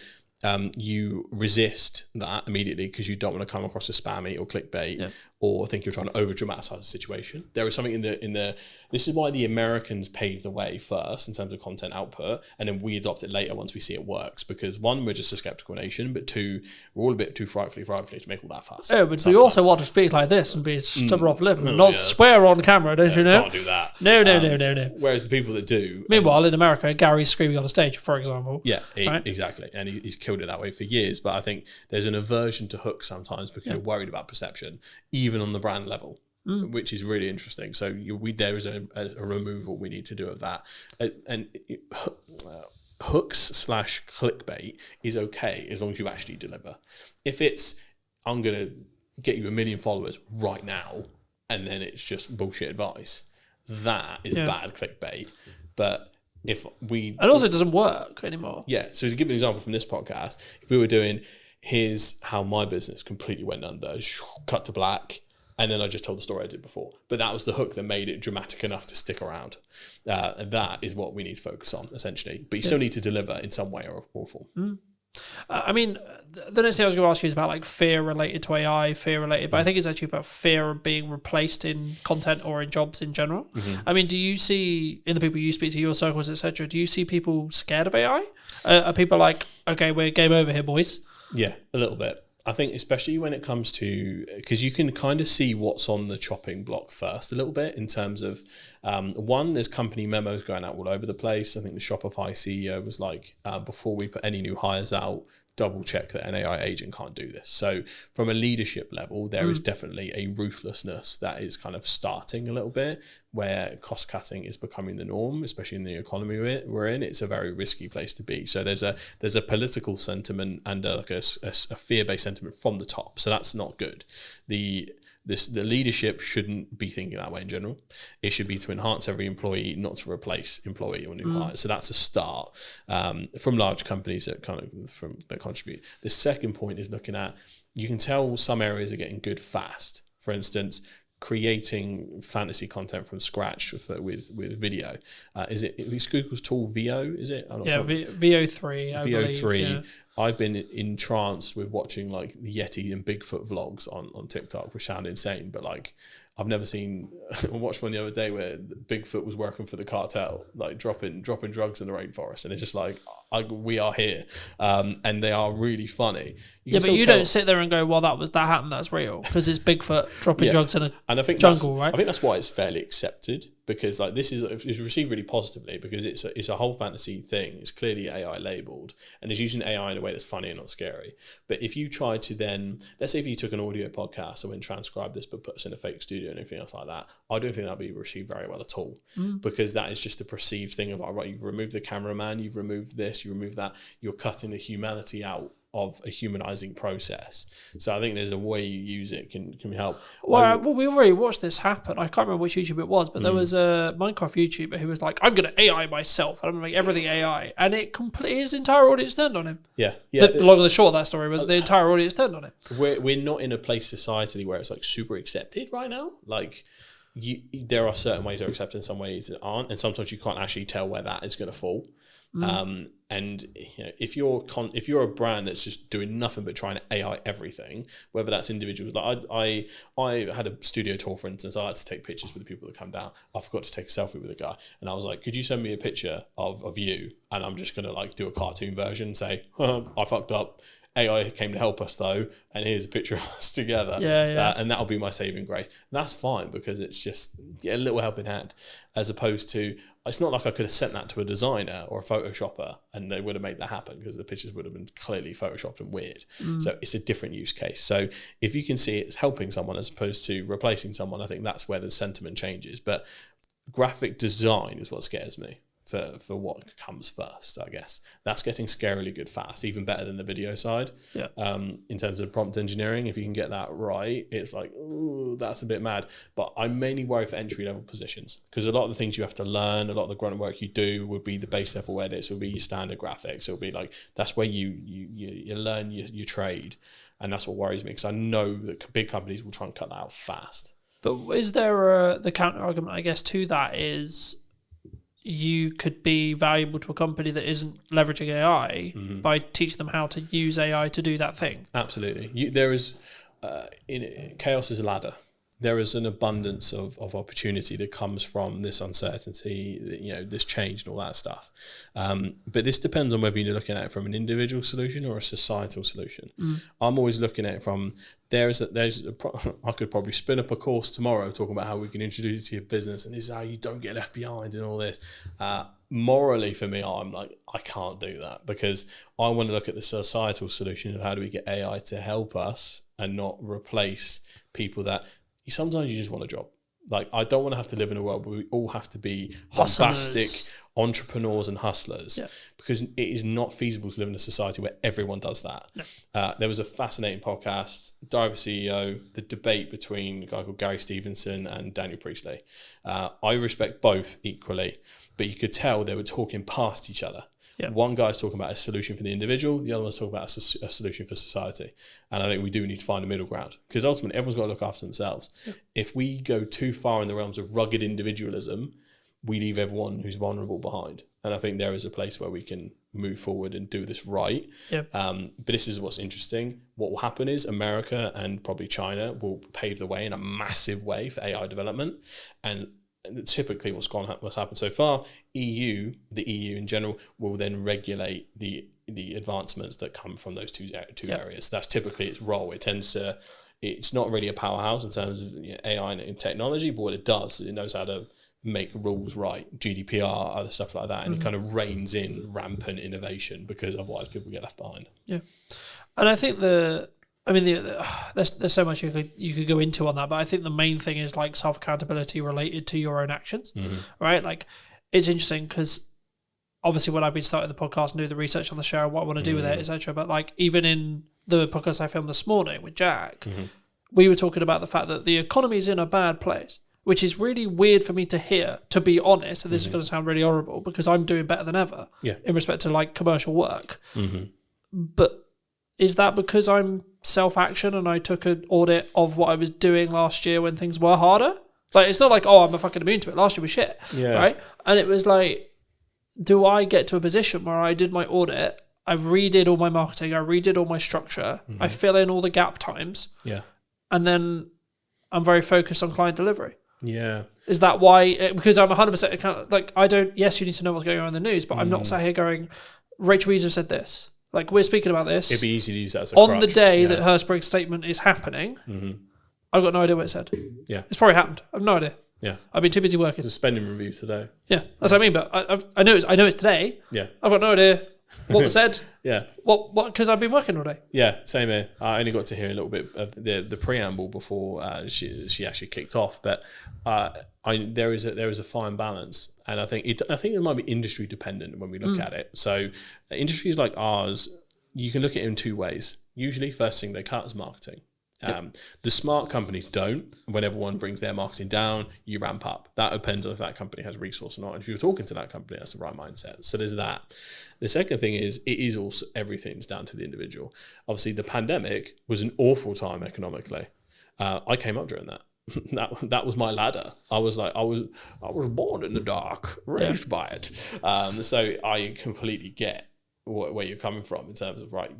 you resist that immediately because you don't want to come across as spammy or clickbait or think you're trying to over dramatize the situation. There is something in the this is why the Americans paved the way first in terms of content output, and then we adopt it later once we see it works, because one, we're just a skeptical nation, but two, we're all a bit too frightfully to make all that fuss. Oh, but we also want to speak like this and be stubborn off lip and not swear on camera, don't you know? Can't do that. No. Whereas the people that do... Meanwhile, in America, Gary's screaming on a stage, for example. Yeah, exactly. And he's killed it that way for years, but I think there's an aversion to hooks sometimes because you're worried about perception, even on the brand level. Which is really interesting. So there is a removal we need to do of that. And hooks / clickbait is okay as long as you actually deliver. If it's, I'm going to get you 1 million followers right now, and then it's just bullshit advice, that is bad clickbait. But if we... And also it doesn't work anymore. Yeah, so to give an example from this podcast, if we were doing, here's how my business completely went under, cut to black, and then I just told the story I did before. But that was the hook that made it dramatic enough to stick around. And that is what we need to focus on, essentially. But you still need to deliver in some way or form. I mean, the next thing I was going to ask you is about like fear related to AI, fear related, but I think it's actually about fear of being replaced in content or in jobs in general. I mean, do you see in the people you speak to, your circles, etc., do you see people scared of AI? Are people like, okay, we're game over here, boys? Yeah, a little bit. I think especially when it comes to, because you can kind of see what's on the chopping block first a little bit in terms of, one, there's company memos going out all over the place. I think the Shopify CEO was like, before we put any new hires out, double check that an AI agent can't do this. So from a leadership level, there is definitely a ruthlessness that is kind of starting a little bit, where cost cutting is becoming the norm, especially in the economy we're in. It's a very risky place to be. So there's a political sentiment and like a fear-based sentiment from the top. So that's not good. The leadership shouldn't be thinking that way in general. It should be to enhance every employee, not to replace employee or new hires. So that's a start from large companies that contribute. The second point is looking at, you can tell some areas are getting good fast. For instance, creating fantasy content from scratch with video. Is Google's tool VO? Is it? VO3. VO3. Yeah. I've been entranced with watching like the Yeti and Bigfoot vlogs on TikTok, which sound insane, but like I've never seen. I watched one the other day where Bigfoot was working for the cartel, like dropping drugs in the rainforest, and it's just like we are here, and they are really funny. But you don't sit there and go, "Well, that happened. That's real," because it's Bigfoot dropping drugs in a and I think jungle, right? I think that's why it's fairly accepted, because like it's received really positively, because it's a whole fantasy thing. It's clearly AI labeled, and it's using AI in a way that's funny and not scary. But if you try to then, let's say if you took an audio podcast and went transcribe this but put us in a fake studio and everything else like that, I don't think that'd be received very well at all, because that is just the perceived thing of, all right, you've removed the cameraman, you've removed this, you remove that, you're cutting the humanity out of a humanizing process. So I think there's a way you use it can help. Well, we already watched this happen. I can't remember which YouTube it was, but there was a Minecraft YouTuber who was like, "I'm going to AI myself, and I'm going to make everything AI," and it completely, his entire audience turned on him. Yeah. The long and the short of that story was the entire audience turned on him. We're not in a place societally where it's like super accepted right now. Like, there are certain ways that are accepted, and some ways that aren't, and sometimes you can't actually tell where that is going to fall. And if you're a brand that's just doing nothing but trying to AI everything, whether that's individuals, like I had a studio tour, for instance. I like to take pictures with the people that come down. I forgot to take a selfie with a guy, and I was like, "Could you send me a picture of you?" And I'm just gonna like do a cartoon version, and say, "I fucked up. AI came to help us though, and here's a picture of us together." And that'll be my saving grace. And that's fine, because it's just a little helping hand, as opposed to, it's not like I could have sent that to a designer or a Photoshopper and they would have made that happen, because the pictures would have been clearly Photoshopped and weird. So it's a different use case. So if you can see it's helping someone as opposed to replacing someone, I think that's where the sentiment changes. But graphic design is what scares me. For what comes first, I guess. That's getting scarily good fast, even better than the video side. Yeah. In terms of prompt engineering, if you can get that right, it's like, ooh, that's a bit mad. But I mainly worry for entry level positions, because a lot of the things you have to learn, a lot of the grunt work you do would be the base level edits, will be your standard graphics. It'll be like, that's where you learn your trade, and that's what worries me, because I know that big companies will try and cut that out fast. But is there the counter argument, I guess, to that is, you could be valuable to a company that isn't leveraging AI by teaching them how to use AI to do that thing. Absolutely. There is, chaos is a ladder. There is an abundance of opportunity that comes from this uncertainty, this change and all that stuff. But this depends on whether you're looking at it from an individual solution or a societal solution. I'm always looking at it from, I could probably spin up a course tomorrow talking about how we can introduce it to your business, and this is how you don't get left behind and all this. Morally, for me, I'm like, I can't do that, because I want to look at the societal solution of how do we get AI to help us and not replace people that sometimes you just want a job. Like, I don't want to have to live in a world where we all have to be Hustlers. bombastic entrepreneurs and hustlers, because it is not feasible to live in a society where everyone does that. There was a fascinating podcast, Diver CEO, the debate between a guy called Gary Stevenson and Daniel Priestley. I respect both equally, but you could tell they were talking past each other. One guy's talking about a solution for the individual, the other one's talking about a solution for society. And I think we do need to find a middle ground, because ultimately everyone's got to look after themselves. If we go too far in the realms of rugged individualism, we leave everyone who's vulnerable behind. And I think there is a place where we can move forward and do this right. But this is what's interesting. What will happen is America and probably China will pave the way in a massive way for AI development. And typically what's happened so far, the EU in general will then regulate the advancements that come from those two areas. That's typically its role. It's not really a powerhouse in terms of AI and technology, but what it does, it knows how to make rules right, GDPR, other stuff like that, and it kind of reins in rampant innovation, because otherwise people get left behind. And I think there's so much you could go into on that, but I think the main thing is like self accountability related to your own actions, right? Like, it's interesting because obviously when I've been starting the podcast and do the research on the show, what I want to do with it, etc. But like, even in the podcast I filmed this morning with Jack, we were talking about the fact that the economy is in a bad place, which is really weird for me to hear, to be honest. And this is going to sound really horrible, because I'm doing better than ever in respect to like commercial work. But is that because I'm self-action and I took an audit of what I was doing last year when things were harder? Like, it's not like, oh, I'm fucking immune to it. Last year was shit, right? And it was like, do I get to a position where I did my audit, I redid all my marketing, I redid all my structure, I fill in all the gap times, and then I'm very focused on client delivery? Is that why? Because I'm 100% account. Like, I don't. Yes, you need to know what's going on in the news, but I'm not sat here going, Rachel Weezer said this. Like, we're speaking about this. It'd be easy to use that as a on crutch. the day that Hertzberg's statement is happening. I've got no idea what it said. It's probably happened. I've no idea. I've been too busy working. There's a spending review today. That's what I mean. But I know it's today. I've got no idea what was said. What? Because I've been working all day. Same here. I only got to hear a little bit of the preamble before she actually kicked off. But there is a fine balance, and I think it might be industry dependent when we look at it. So industries like ours, you can look at it in two ways. Usually, first thing they cut is marketing. The smart companies don't. When everyone brings their marketing down, you ramp up. That depends on if that company has resource or not. And if you're talking to that company, that's the right mindset. So there's that. The second thing is, it is also, everything's down to the individual. Obviously, the pandemic was an awful time economically. I came up during that. That was my ladder. I was born in the dark, raised by it. So I completely get where you're coming from in terms of, fuck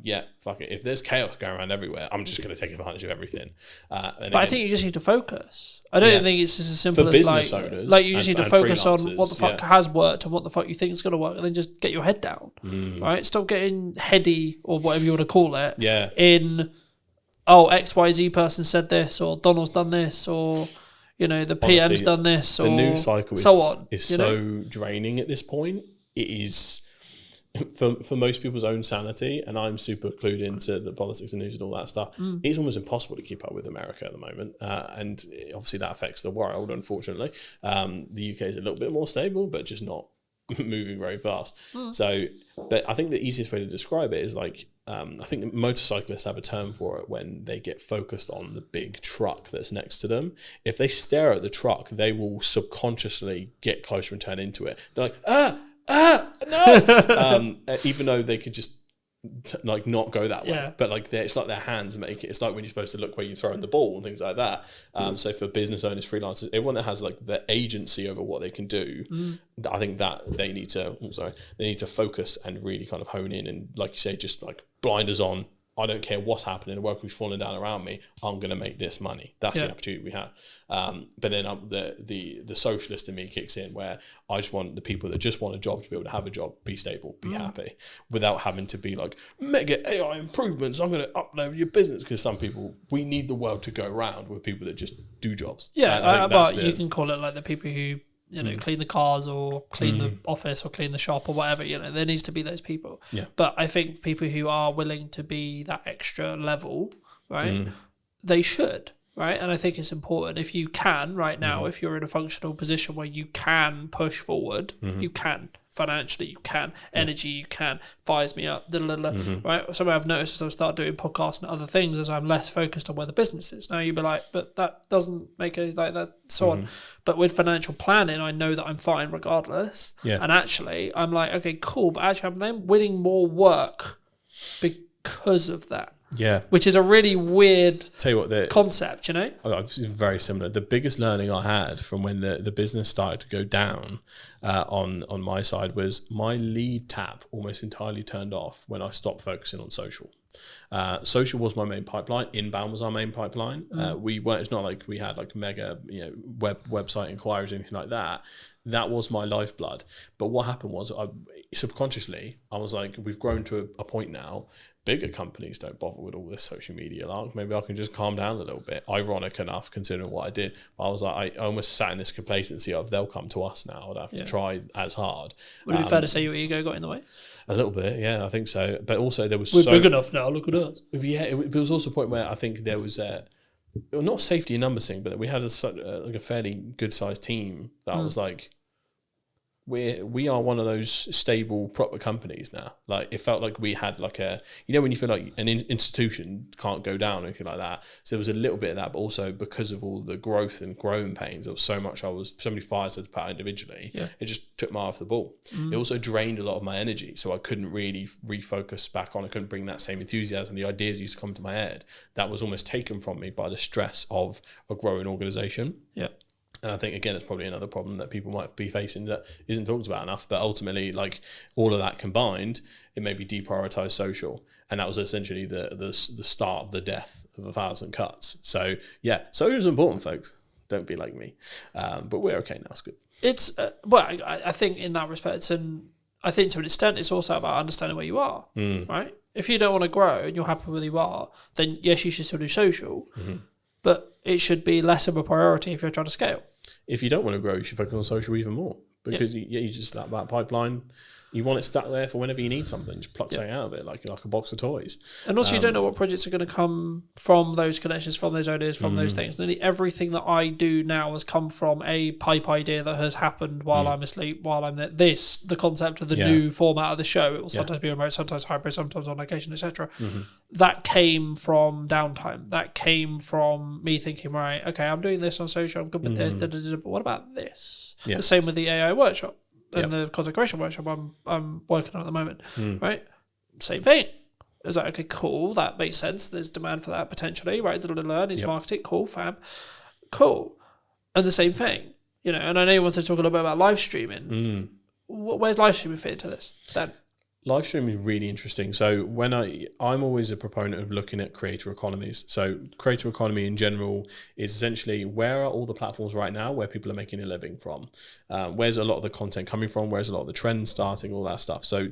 it. If there's chaos going around everywhere, I'm just going to take advantage of everything. But I think you just need to focus. I don't think it's just as simple for as business owners, like you just need to focus on what the fuck has worked and what the fuck you think is going to work, and then just get your head down. Right? Stop getting heady, or whatever you want to call it. In XYZ person said this, or Donald's done this, or the PM's done this, or the news cycle is so draining at this point. It is. For most people's own sanity, and I'm super clued into the politics and news and all that stuff, it's almost impossible to keep up with America at the moment. And obviously that affects the world, unfortunately. The UK is a little bit more stable, but just not moving very fast. But I think the easiest way to describe it is like, I think the motorcyclists have a term for it when they get focused on the big truck that's next to them. If they stare at the truck, they will subconsciously get closer and turn into it. They're like, no! Even though they could just not go that way, but it's like their hands make it. It's like when you're supposed to look where you're throwing the ball and things like that. So for business owners, freelancers, everyone that has like the agency over what they can do, I think that they need to focus and really kind of hone in, and like you say, just like blinders on. I don't care what's happening. The work is falling down around me. I'm going to make this money. That's the opportunity we have. But then the socialist in me kicks in, where I just want the people that just want a job to be able to have a job, be stable, be happy, without having to be like, mega AI improvements, I'm going to upload your business. Because some people, we need the world to go around with people that just do jobs. But you can call it like the people who clean the cars, or clean the office, or clean the shop, or whatever. There needs to be those people. But I think people who are willing to be that extra level, right? They should. right? And I think it's important if you can right now, if you're in a functional position where you can push forward, you can. Financially, you can. Energy, you can. Fires me up, right? Something I've noticed as I start doing podcasts and other things is I'm less focused on where the business is. Now you'd be like, but that doesn't make it like that, so on. But with financial planning, I know that I'm fine regardless. Yeah. And actually, I'm like, okay, cool. But actually, I'm then winning more work because of that. Yeah. Which is a really weird Tell you what, concept, you know? It's very similar. The biggest learning I had from when the business started to go down on my side was my lead tap almost entirely turned off when I stopped focusing on social. Social was my main pipeline. Inbound was our main pipeline. It's not like we had like mega, website inquiries or anything like that. That was my lifeblood. But what happened was subconsciously, I was like, we've grown to a point now. Bigger companies don't bother with all this social media. Like, maybe I can just calm down a little bit. Ironic enough, considering what I did. But I was like, I almost sat in this complacency of they'll come to us now. I'd have to try as hard. Would it be fair to say your ego got in the way? A little bit, yeah, I think so. But also there was We're big enough now. Look at us. Yeah, it was also a point where I think there was not safety in numbers thing, but we had a fairly good sized team that I was like, we are one of those stable proper companies now. Like it felt like we had like when you feel like an institution can't go down or anything like that. So there was a little bit of that, but also because of all the growth and growing pains, there was so many fires to put out individually. Yeah. It just took my eye off the ball. It also drained a lot of my energy, so I couldn't really refocus back on. I couldn't bring that same enthusiasm. The ideas used to come to my head. That was almost taken from me by the stress of a growing organization. Yeah. And I think, again, it's probably another problem that people might be facing that isn't talked about enough. But ultimately, like all of that combined, it made me deprioritize social. And that was essentially the start of the death of 1,000 cuts. So, yeah, social is important, folks. Don't be like me. But we're okay now. It's good. It's, I think in that respect, and I think to an extent, it's also about understanding where you are, right? If you don't want to grow and you're happy where you are, then yes, you should still do social. But it should be less of a priority if you're trying to scale. If you don't want to grow, you should focus on social even more because you just that pipeline. You want it stuck there for whenever you need something. Just pluck something out of it, like a box of toys. And also, you don't know what projects are going to come from those connections, from those ideas, from those things. Nearly everything that I do now has come from a pipe idea that has happened while I'm asleep, while I'm there. The concept of the new format of the show. It will sometimes be remote, sometimes hybrid, sometimes on location, etc. That came from downtime. That came from me thinking, right, okay, I'm doing this on social. I'm good with this. But what about this? The same with the AI workshop. And the content creation workshop I'm working on at the moment, right? Same thing. It's like, okay, cool, that makes sense. There's demand for that potentially, right? Needs marketing, cool, fab, cool. And the same thing, and I know you want to talk a little bit about live streaming. Where's live streaming fit into this then? Live streaming is really interesting. So when I'm always a proponent of looking at creator economies. So creator economy in general is essentially where are all the platforms right now where people are making a living from? Where's a lot of the content coming from? Where's a lot of the trends starting? All that stuff. So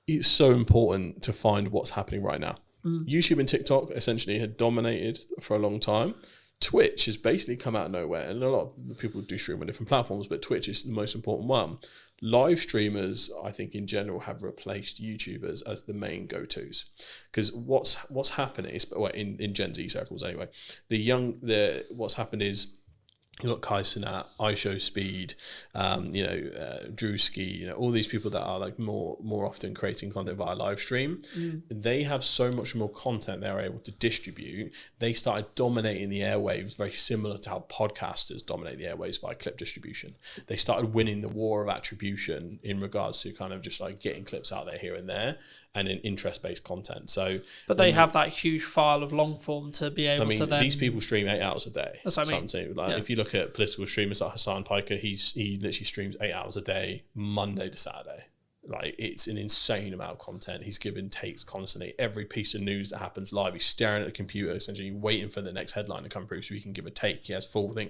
it's so important to find what's happening right now. YouTube and TikTok essentially had dominated for a long time. Twitch has basically come out of nowhere, and a lot of people do stream on different platforms, but Twitch is the most important one. Live streamers, I think in general, have replaced YouTubers as the main go-tos, because what's happening is, in Gen Z circles anyway, what's happened is you've got Kai Cenat, iShowSpeed, Drewski, all these people that are like more often creating content via live stream. They have so much more content they're able to distribute. They started dominating the airwaves, very similar to how podcasters dominate the airwaves via clip distribution. They started winning the war of attribution in regards to kind of just like getting clips out there here and there, and in interest-based content. But they have that huge file of long form to be able to then... these people stream 8 hours a day. That's what I mean. If you look at political streamers like Hassan Piker, he literally streams 8 hours a day, Monday to Saturday. Like, it's an insane amount of content. He's giving takes constantly. Every piece of news that happens live, he's staring at the computer, essentially waiting for the next headline to come through so he can give a take. He has full thing.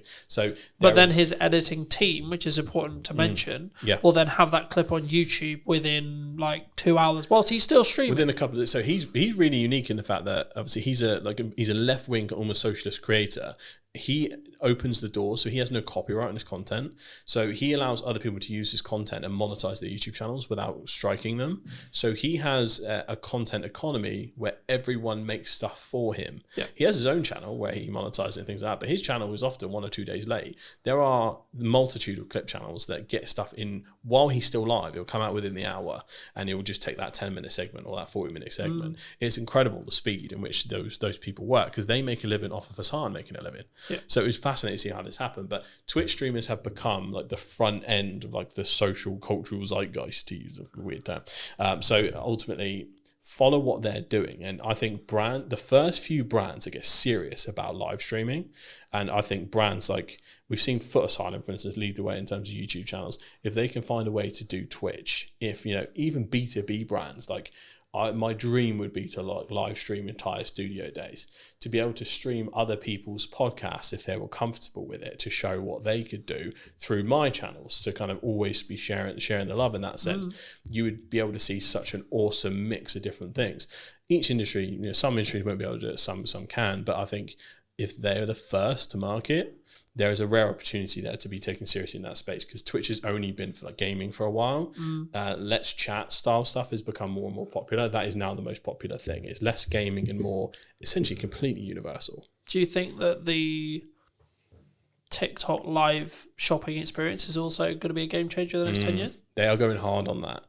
But then his editing team, which is important to mention, will then have that clip on YouTube within like 2 hours, whilst he's still streaming. Within a couple of... So he's really unique in the fact that obviously he's a left-wing, almost socialist creator. he opens the doors, so he has no copyright on his content. So he allows other people to use his content and monetize their YouTube channels without striking them. So he has a content economy where everyone makes stuff for him. Yeah. He has his own channel where he monetizes and things like that, but his channel is often 1 or 2 days late. There are a multitude of clip channels that get stuff in while he's still live. It'll come out within the hour and it will just take that 10-minute segment or that 40-minute segment. It's incredible the speed in which those people work, because they make a living off of Hassan making a living. Yeah. So it was fascinating to see how this happened. But Twitch streamers have become like the front end of like the social cultural zeitgeist, to use a weird term. So ultimately, follow what they're doing. And I think the first few brands that get serious about live streaming, and I think brands like, we've seen Foot Asylum, for instance, lead the way in terms of YouTube channels. If they can find a way to do Twitch, if, you know, even B2B brands, like my dream would be to like live stream entire studio days, to be able to stream other people's podcasts if they were comfortable with it, to show what they could do through my channels, to kind of always be sharing the love in that sense. You would be able to see such an awesome mix of different things. Each industry, you know, some industries won't be able to do it, some can, but I think if they're the first to market, there is a rare opportunity there to be taken seriously in that space, because Twitch has only been for like gaming for a while. Let's Chat style stuff has become more and more popular. That is now the most popular thing. It's less gaming and more essentially completely universal. Do you think that the TikTok live shopping experience is also going to be a game changer in the next 10 years? They are going hard on that.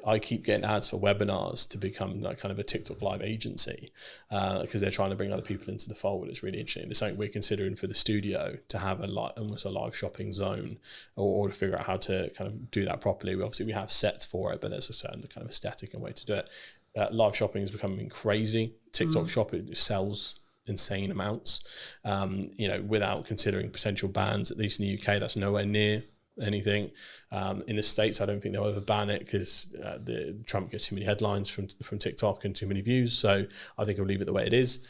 I keep getting ads for webinars to become like kind of a TikTok live agency, because they're trying to bring other people into the fold. It's really interesting. It's something we're considering for the studio, to have almost a live shopping zone, or to figure out how to kind of do that properly. We have sets for it, but there's a certain kind of aesthetic and way to do it. Live shopping is becoming crazy. TikTok shop, it sells insane amounts, you know, without considering potential bans. At least in the UK, that's nowhere near anything. In the States, I don't think they'll ever ban it, because Trump gets too many headlines from TikTok and too many views. So I think he'll leave it the way it is.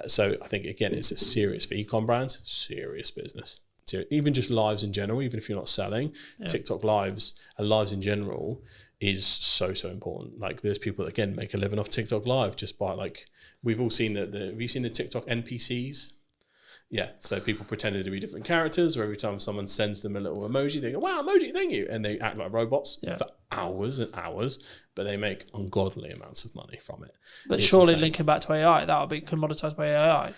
So I think, again, it's a serious, for e-com brands, serious business. So even just lives in general, even if you're not selling, TikTok lives and lives in general is so important. Like, there's people that, again, make a living off TikTok live just by, like, we've all seen have you seen the TikTok NPCs? Yeah, so people pretended to be different characters, or every time someone sends them a little emoji, they go, wow, emoji, thank you. And they act like robots for hours and hours, but they make ungodly amounts of money from it. But It's surely insane. linking back to AI, that'll be commoditized by AI.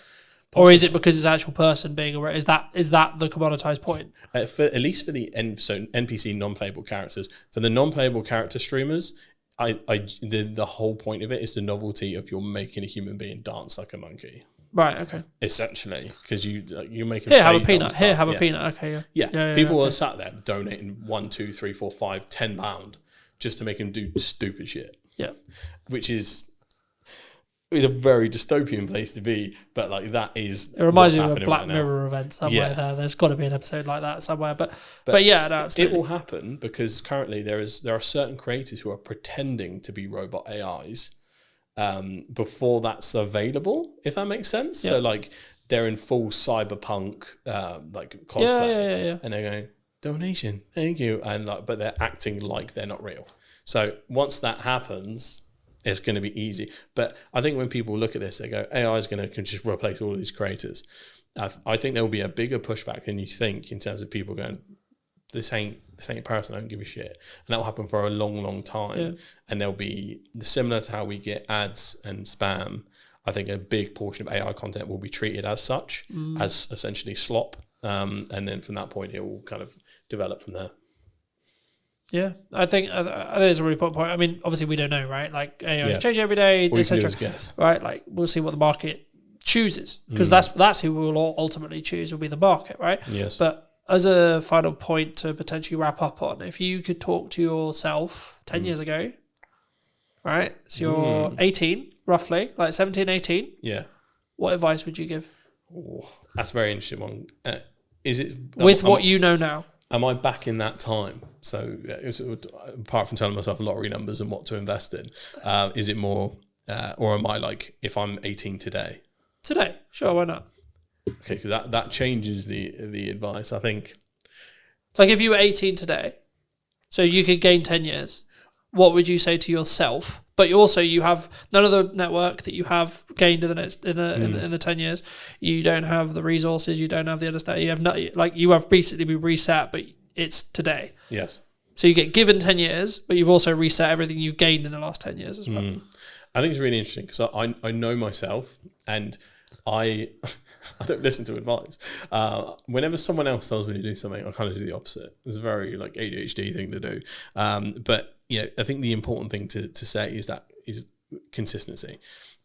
Or is it because it's an actual person being aware? Is that the commoditized point? At least for the NPC non-playable characters, for the non-playable character streamers, the whole point of it is the novelty of you're making a human being dance like a monkey. Right. Okay. Essentially, because you make them Here, say have a dumb peanut. stuff. Here, have a peanut. Okay. Yeah. People are sat there donating £1, £2, £3, £4, £5, £10 just to make them do stupid shit. Yeah. Which is a very dystopian place to be, but like that is. It reminds what's me of a happening Black right now. Mirror event somewhere there. There's got to be an episode like that somewhere. But yeah, no, it absolutely. will happen, because currently there are certain creators who are pretending to be robot AIs before that's available, if that makes sense. Yeah. So like they're in full cyberpunk like cosplay, Yeah. and they're going, donation, thank you, and like, but they're acting like they're not real. So once that happens, it's going to be easy. But I think when people look at this, they go, AI is going to just replace all of these creators. I think there will be a bigger pushback than you think, in terms of people going, this ain't a person, I don't give a shit. And that will happen for a long time. Yeah. And there'll be, similar to how we get ads and spam, I think a big portion of AI content will be treated as such, as essentially slop. And then from that point, it will kind of develop from there. Yeah, I think there's a really important point. I mean, obviously we don't know, right? Like AI is changing every day, All you can do etc. is guess. Right? Like we'll see what the market chooses, because that's who we will ultimately choose, will be the market, right? Yes. But as a final point to potentially wrap up on, if you could talk to yourself 10 years ago, right? So you're 18, roughly, like 17, 18. Yeah. What advice would you give? Oh, that's a very interesting one. Is it With what you know now? Am I back in that time? So apart from telling myself lottery numbers and what to invest in, is it more, or am I like, if I'm 18 today? Today, sure, why not? Okay, because that changes the advice. I think. Like if you were 18 today, so you could gain 10 years, what would you say to yourself? But you have none of the network that you have gained in the 10 years. You don't have the resources. You don't have the understanding. You have you have basically been reset, but it's today. Yes. So you get given 10 years, but you've also reset everything you've gained in the last 10 years as well. I think it's really interesting because I know myself, and I don't listen to advice. Whenever someone else tells me to do something, I kind of do the opposite. It's a very ADHD thing to do. But I think the important thing to say is consistency.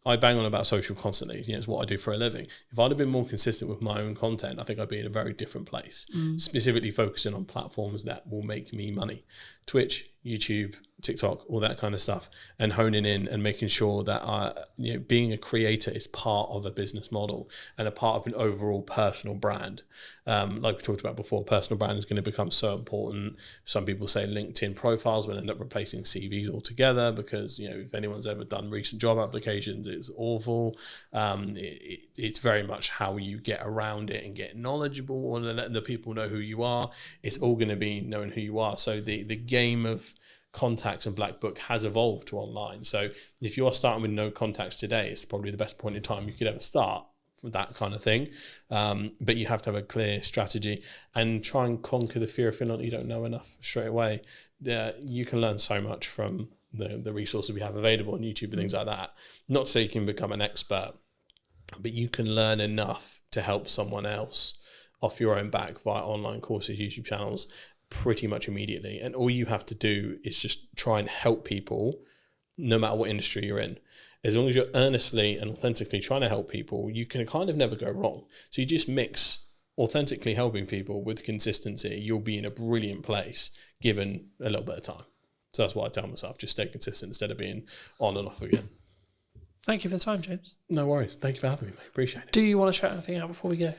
I bang on about social constantly. It's what I do for a living. If I'd have been more consistent with my own content, I think I'd be in a very different place. Specifically focusing on platforms that will make me money. Twitch, YouTube, TikTok, all that kind of stuff, and honing in and making sure that being a creator is part of a business model and a part of an overall personal brand. Like we talked about before, personal brand is going to become so important. Some people say LinkedIn profiles will end up replacing CVs altogether because if anyone's ever done recent job applications, it's awful. It's very much how you get around it and get knowledgeable and letting the people know who you are. It's all going to be knowing who you are. So the game of contacts and black book has evolved to online. So if you're starting with no contacts today, it's probably the best point in time you could ever start for that kind of thing. But you have to have a clear strategy and try and conquer the fear of feeling like you don't know enough straight away. You can learn so much from the resources we have available on YouTube and things like that. Not to say you can become an expert, but you can learn enough to help someone else off your own back via online courses, YouTube channels, pretty much immediately. And all you have to do is just try and help people no matter what industry you're in. As long as you're earnestly and authentically trying to help people, you can kind of never go wrong. So you just mix authentically helping people with consistency. You'll be in a brilliant place given a little bit of time. So that's what I tell myself, just stay consistent instead of being on and off again. Thank you for the time, James. No worries. Thank you for having me, mate. Appreciate it. Do you want to shout anything out before we go?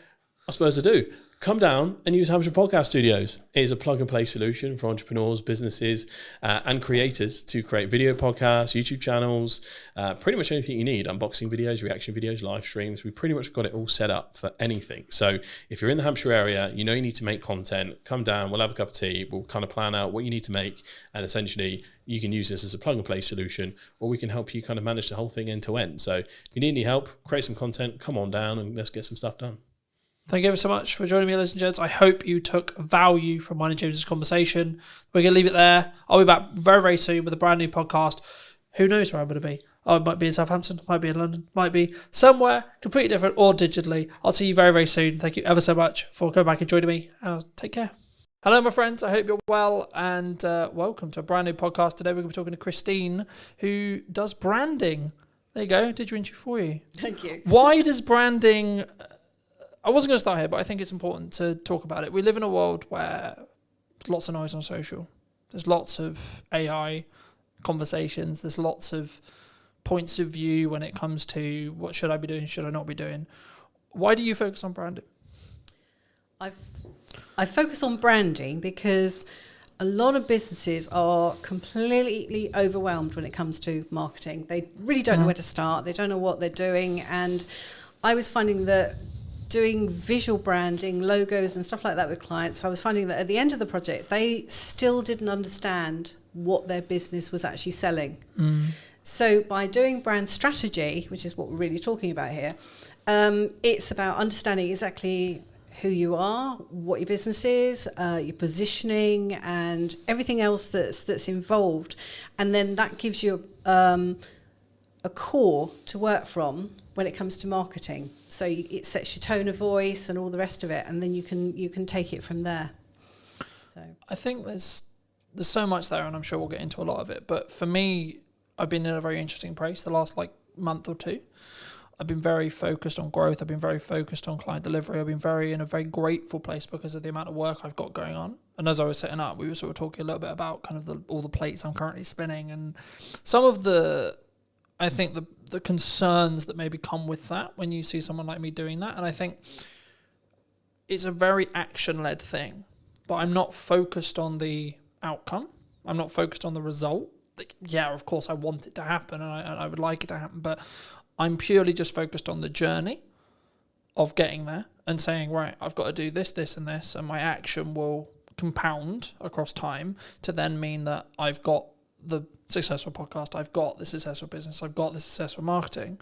I suppose I do. Come down and use Hampshire Podcast Studios. It is a plug-and-play solution for entrepreneurs, businesses, and creators to create video podcasts, YouTube channels, pretty much anything you need. Unboxing videos, reaction videos, live streams. We pretty much got it all set up for anything. So if you're in the Hampshire area, you need to make content, come down, we'll have a cup of tea, we'll kind of plan out what you need to make, and essentially you can use this as a plug-and-play solution, or we can help you kind of manage the whole thing end to end. So if you need any help, create some content, come on down and let's get some stuff done. Thank you ever so much for joining me, ladies and gents. I hope you took value from mine and James's conversation. We're going to leave it there. I'll be back very, very soon with a brand new podcast. Who knows where I'm going to be? I might be in Southampton, might be in London, might be somewhere completely different or digitally. I'll see you very, very soon. Thank you ever so much for coming back and joining me. And take care. Hello, my friends. I hope you're well and welcome to a brand new podcast. Today we're going to be talking to Christine, who does branding. There you go. Did your interview for you. Thank you. Why does branding... I wasn't going to start here, but I think it's important to talk about it. We live in a world where there's lots of noise on social. There's lots of AI conversations. There's lots of points of view when it comes to what should I be doing, should I not be doing. Why do you focus on branding? I focus on branding because a lot of businesses are completely overwhelmed when it comes to marketing. They really don't know where to start. They don't know what they're doing. And I was finding that doing visual branding, logos and stuff like that with clients, I was finding that at the end of the project, they still didn't understand what their business was actually selling. So by doing brand strategy, which is what we're really talking about here, it's about understanding exactly who you are, what your business is, your positioning and everything else that's involved. And then that gives you a core to work from when it comes to marketing. So it sets your tone of voice and all the rest of it, and then you can take it from there. So I think there's so much there, and I'm sure we'll get into a lot of it. But for me, I've been in a very interesting place the last month or two. I've been very focused on growth. I've been very focused on client delivery. I've been in a very grateful place because of the amount of work I've got going on. And as I was setting up, we were sort of talking a little bit about kind of all the plates I'm currently spinning and some of the concerns that maybe come with that when you see someone like me doing that. And I think it's a very action-led thing, but I'm not focused on the outcome. I'm not focused on the result. Yeah, of course I want it to happen and I would like it to happen, but I'm purely just focused on the journey of getting there and saying, right, I've got to do this, this and this, and my action will compound across time to then mean that I've got the successful podcast, I've got the successful business, I've got the successful marketing.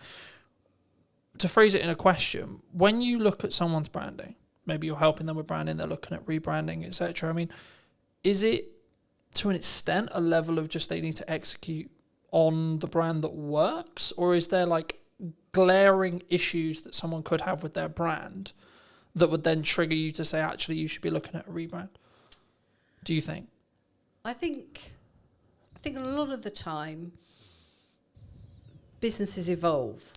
To phrase it in a question, when you look at someone's branding, maybe you're helping them with branding, they're looking at rebranding, etc. I mean, is it to an extent a level of just they need to execute on the brand that works, or is there like glaring issues that someone could have with their brand that would then trigger you to say, actually, you should be looking at a rebrand? Do you think? I think a lot of the time businesses evolve,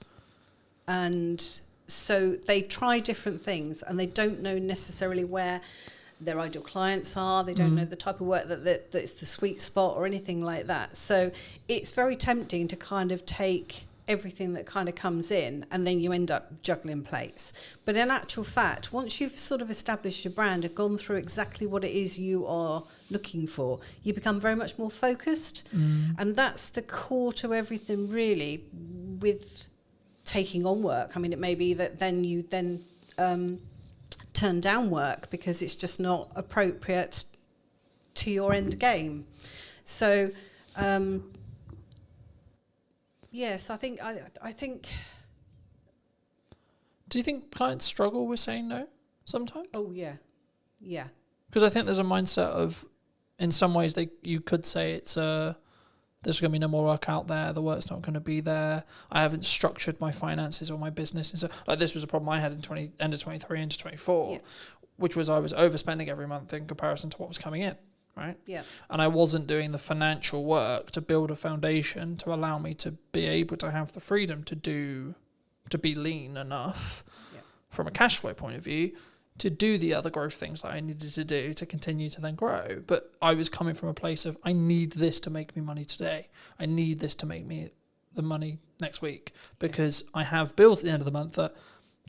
and so they try different things, and they don't know necessarily where their ideal clients are. They don't know the type of work that's the sweet spot or anything like that. So it's very tempting to kind of take everything that kind of comes in, and then you end up juggling plates. But in actual fact, once you've sort of established your brand and gone through exactly what it is you are looking for, you become very much more focused. And that's the core to everything, really, with taking on work. I mean, it may be that then you turn down work because it's just not appropriate to your end game. So yes, I think. Do you think clients struggle with saying no sometimes? Oh yeah. Because I think there's a mindset of, in some ways, you could say it's there's going to be no more work out there. The work's not going to be there. I haven't structured my finances or my business, and so like this was a problem I had in end of 23 into 24, which was I was overspending every month in comparison to what was coming in. Right. Yeah. And I wasn't doing the financial work to build a foundation to allow me to be able to have the freedom to be lean enough from a cash flow point of view to do the other growth things that I needed to do to continue to then grow. But I was coming from a place of, I need this to make me money today. I need this to make me the money next week, because I have bills at the end of the month that,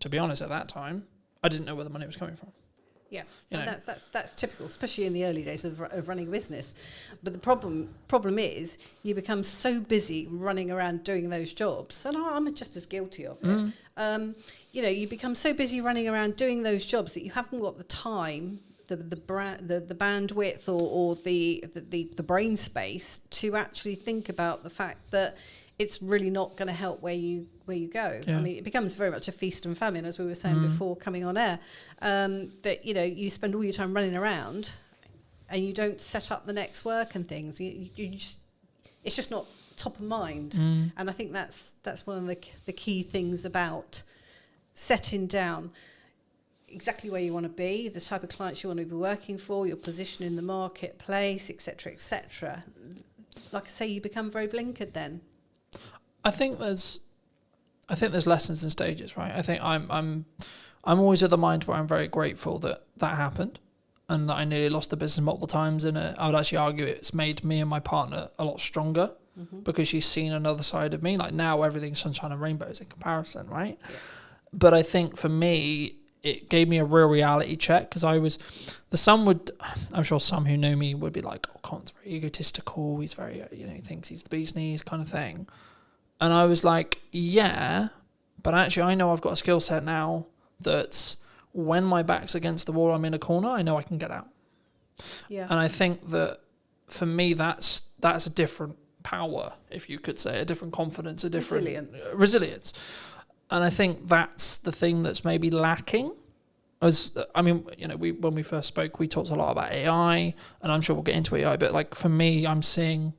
to be honest, at that time, I didn't know where the money was coming from. Yeah, You and know. that's typical, especially in the early days of running a business. But the problem is you become so busy running around doing those jobs, and I'm just as guilty of it. You become so busy running around doing those jobs that you haven't got the time, the bandwidth, or the brain space to actually think about the fact that it's really not going to help where you go. Yeah. I mean, it becomes very much a feast and famine, as we were saying before coming on air. That you spend all your time running around, and you don't set up the next work and things. It's just not top of mind. And I think that's one of the key things about setting down exactly where you want to be, the type of clients you want to be working for, your position in the marketplace, etc., etc. Like I say, you become very blinkered then. I think there's lessons and stages, right? I think I'm always of the mind where I'm very grateful that happened, and that I nearly lost the business multiple times. And I would actually argue it's made me and my partner a lot stronger, because she's seen another side of me. Like now, everything's sunshine and rainbows in comparison, right? Yeah. But I think for me, it gave me a real reality check, because I'm sure some who know me would be like, oh, Colin's very egotistical. He's very, he thinks he's the bee's knees kind of thing. And I was like, yeah, but actually I know I've got a skill set now that's, when my back's against the wall, I'm in a corner, I know I can get out. Yeah. And I think that for me, that's a different power, if you could say, a different confidence, a different resilience. And I think that's the thing that's maybe lacking. When we first spoke, we talked a lot about AI, and I'm sure we'll get into AI, but like for me, I'm seeing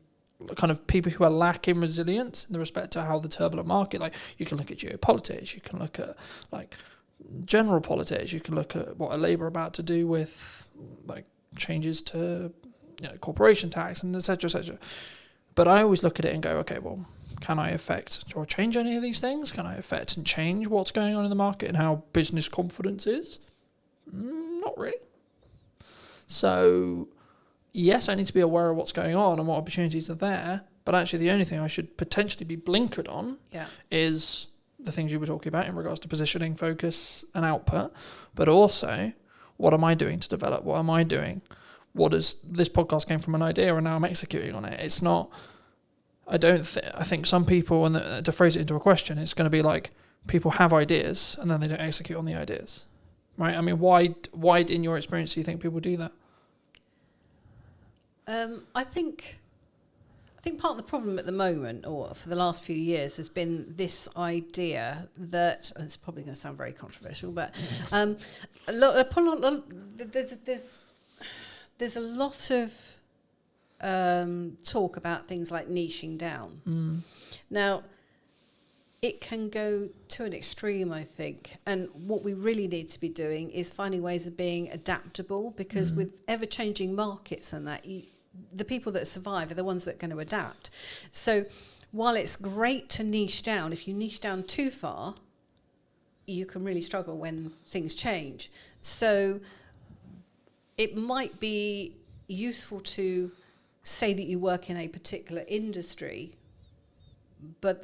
kind of people who are lacking resilience in the respect to how the turbulent market, like you can look at geopolitics, you can look at like general politics, you can look at what are Labour about to do with like changes to corporation tax and et cetera. But I always look at it and go, okay, well, can I affect or change any of these things? Can I affect and change what's going on in the market and how business confidence is? Not really. So yes, I need to be aware of what's going on and what opportunities are there, but actually the only thing I should potentially be blinkered on is the things you were talking about in regards to positioning, focus and output, but also what am I doing to develop? What am I doing? This podcast came from an idea and now I'm executing on it. It's not, I think some people, and to phrase it into a question, it's going to be like people have ideas and then they don't execute on the ideas, right? I mean, why in your experience do you think people do that? I think think part of the problem at the moment, or for the last few years, has been this idea that, and it's probably going to sound very controversial, but there's a lot of talk about things like niching down. Now, it can go to an extreme, I think. And what we really need to be doing is finding ways of being adaptable, because with ever-changing markets and that, the people that survive are the ones that are going to adapt. So while it's great to niche down, if you niche down too far, you can really struggle when things change. So it might be useful to say that you work in a particular industry, but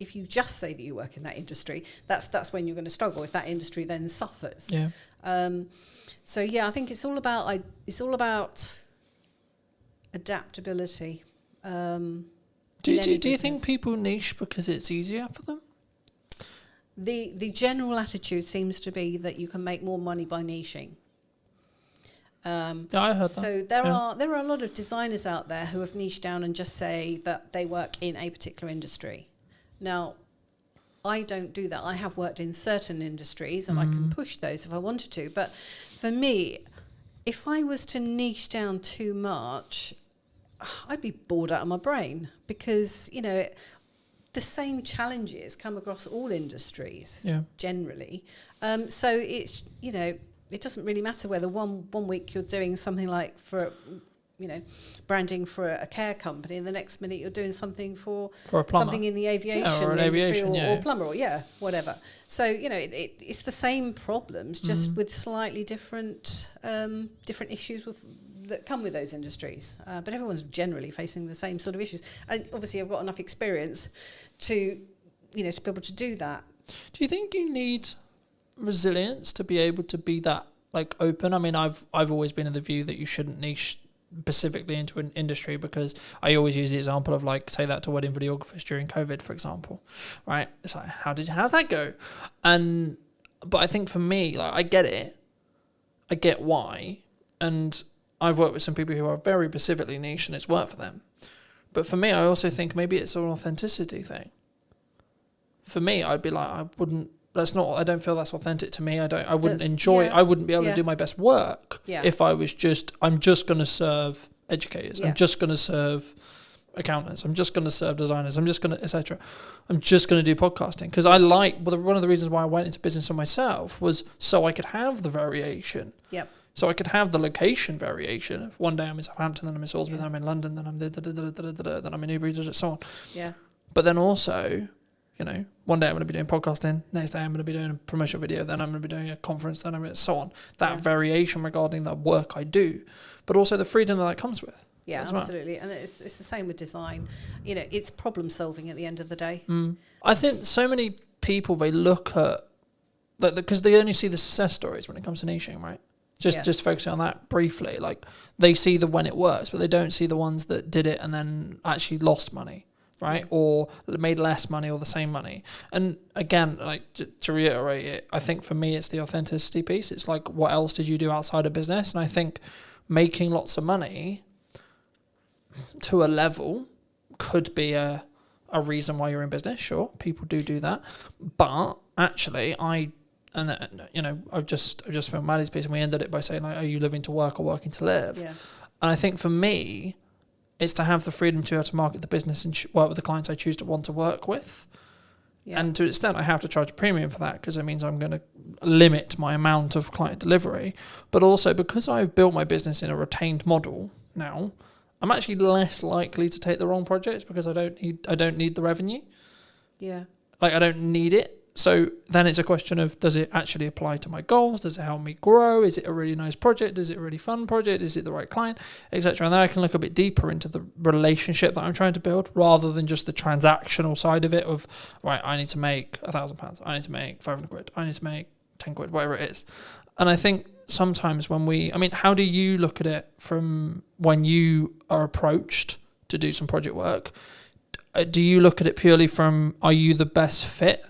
if you just say that you work in that industry, that's when you're going to struggle, if that industry then suffers. Yeah. So yeah, I think it's all about adaptability. Do you think people niche because it's easier for them? The general attitude seems to be that you can make more money by niching. Yeah, I heard that. So there are a lot of designers out there who have niched down and just say that they work in a particular industry. Now, I don't do that. I have worked in certain industries and I can push those if I wanted to. But for me, if I was to niche down too much, I'd be bored out of my brain, because, the same challenges come across all industries generally. So it's, it doesn't really matter whether one week you're doing something like for branding for a care company, and the next minute you're doing something for a plumber. something in the aviation industry, or plumber, or whatever. So it's the same problems, just with slightly different issues that come with those industries. But everyone's generally facing the same sort of issues. And obviously, I've got enough experience to be able to do that. Do you think you need resilience to be able to be that open? I mean, I've always been of the view that you shouldn't niche specifically into an industry, because I always use the example of say that to wedding videographers during COVID, for example, right? It's like, how'd that go? But I think for me, I get it, I get why, and I've worked with some people who are very specifically niche and it's worked for them. But for me, I also think maybe it's an authenticity thing. For me, I'd be like, I don't feel that's authentic to me. I wouldn't enjoy, I wouldn't be able to do my best work if I was I'm just going to serve educators. I'm just going to serve accountants. I'm just going to serve designers. I'm just going to, etc. I'm just going to do podcasting. Because one of the reasons why I went into business for myself was so I could have the variation. Yep. So I could have the location variation. If one day I'm in Southampton, then I'm in Salisbury, then I'm in London, then I'm then I'm in Newbury, so on. Yeah. But then also, one day I'm going to be doing podcasting, next day I'm going to be doing a promotional video, then I'm going to be doing a conference, then I'm going to, so on. That variation regarding the work I do, but also the freedom that comes with. Yeah, absolutely. And it's the same with design. It's problem solving at the end of the day. I think so many people, they look at, because they only see the success stories when it comes to niching, right? Just focusing on that briefly. They see the when it works, but they don't see the ones that did it and then actually lost money. Right, or made less money or the same money. And again, to reiterate it, I think for me it's the authenticity piece. It's what else did you do outside of business? And I think making lots of money to a level could be a reason why you're in business. Sure, people do that, but actually, I've just filmed Maddie's piece, and we ended it by saying, are you living to work or working to live? Yeah. And I think for me, it's to have the freedom to be able to market the business and work with the clients I choose to want to work with. Yeah. And to an extent, I have to charge a premium for that, because it means I'm going to limit my amount of client delivery. But also, because I've built my business in a retained model now, I'm actually less likely to take the wrong projects, because I don't need the revenue. Yeah. I don't need it. So then it's a question of, does it actually apply to my goals? Does it help me grow? Is it a really nice project? Is it a really fun project? Is it the right client, etc.? And then I can look a bit deeper into the relationship that I'm trying to build, rather than just the transactional side of it of, right, I need to make £1,000. I need to make 500 quid. I need to make 10 quid, whatever it is. And I think sometimes how do you look at it from when you are approached to do some project work? Do you look at it purely from, are you the best fit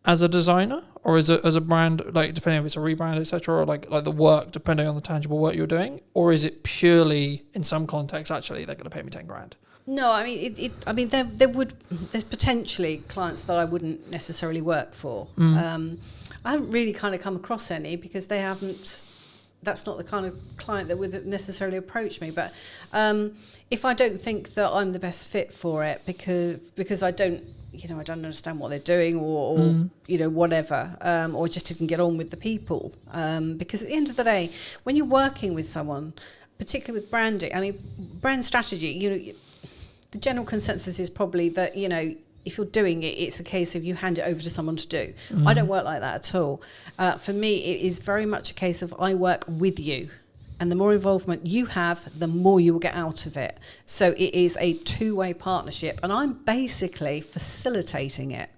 as a designer, or is it as a brand, like depending if it's a rebrand, etc., or like the work, depending on the tangible work you're doing, or is it purely in some context actually they're going to pay me 10 grand? No, I mean, there's potentially clients that I wouldn't necessarily work for. I haven't really kind of come across any because that's not the kind of client that would necessarily approach me. But if I don't think that I'm the best fit for it because I don't understand what they're doing or whatever, or just didn't get on with the people. Because at the end of the day, when you're working with someone, particularly with branding, I mean, brand strategy, the general consensus is probably that, if you're doing it, it's a case of you hand it over to someone to do. I don't work like that at all. For me, it is very much a case of I work with you. And the more involvement you have, the more you will get out of it. So it is a two-way partnership. And I'm basically facilitating it.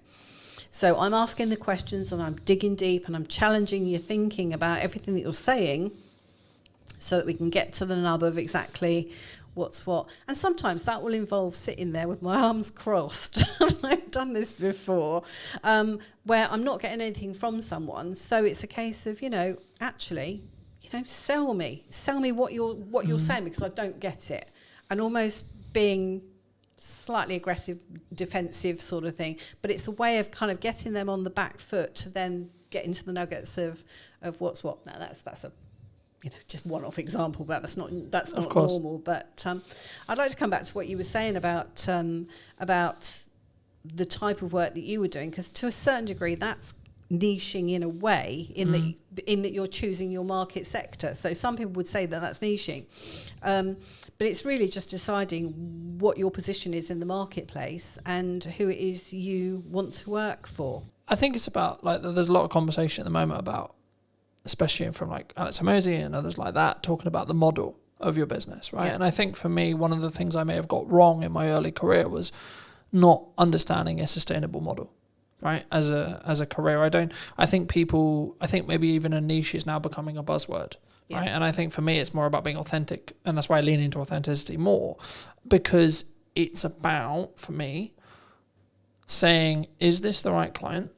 So I'm asking the questions and I'm digging deep and I'm challenging your thinking about everything that you're saying so that we can get to the nub of exactly what's what. And sometimes that will involve sitting there with my arms crossed. I've done this before, where I'm not getting anything from someone. So it's a case of, actually, sell me what you're saying, because I don't get it. And almost being slightly aggressive, defensive sort of thing. But it's a way of kind of getting them on the back foot to then get into the nuggets of what's what. Now that's a just one-off example, but that's not normal. But I'd like to come back to what you were saying about the type of work that you were doing, because to a certain degree that's niching in a way, in that you're choosing your market sector. So some people would say that that's niching, but it's really just deciding what your position is in the marketplace and who it is you want to work for. I think it's about, like, there's a lot of conversation at the moment about, especially from like Alex Hormozy and others like that, talking about the model of your business, right? Yeah. And I think for me, one of the things I may have got wrong in my early career was not understanding a sustainable model, right? As a career, I think maybe even a niche is now becoming a buzzword, Yeah. right? And I think for me, it's more about being authentic, and that's why I lean into authenticity more, because it's about, for me, saying, is this the right client?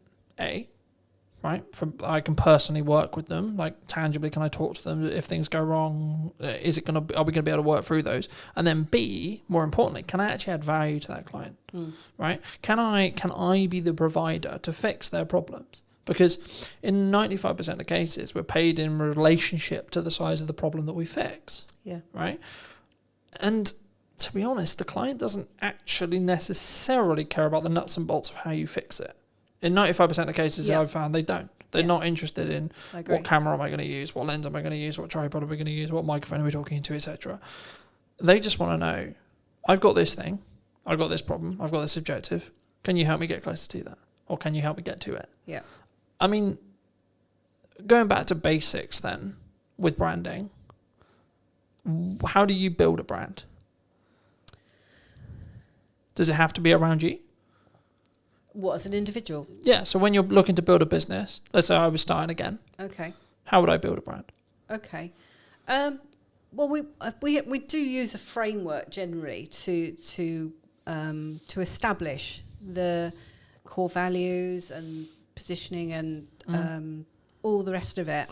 Right? I can personally work with them, like tangibly, can I talk to them if things go wrong? Are we going to be able to work through those? And then B, more importantly, can I actually add value to that client? Right? Can I be the provider to fix their problems? Because in 95% of cases, we're paid in relationship to the size of the problem that we fix. Yeah. Right? And to be honest, the client doesn't actually necessarily care about the nuts and bolts of how you fix it. In 95% of cases that I've found, they don't. They're not interested in what camera am I going to use, what lens am I going to use, what tripod are we going to use, what microphone are we talking into, etc. They just want to know, I've got this thing, I've got this problem, I've got this objective. Can you help me get closer to that? Or can you help me get to it? Yeah. I mean, going back to basics then, with branding, how do you build a brand? Does it have to be around you? What, as an individual? Yeah, so when you're looking to build a business, let's say I was starting again. Okay. How would I build a brand? Okay. Well, we do use a framework generally to establish the core values and positioning and all the rest of it.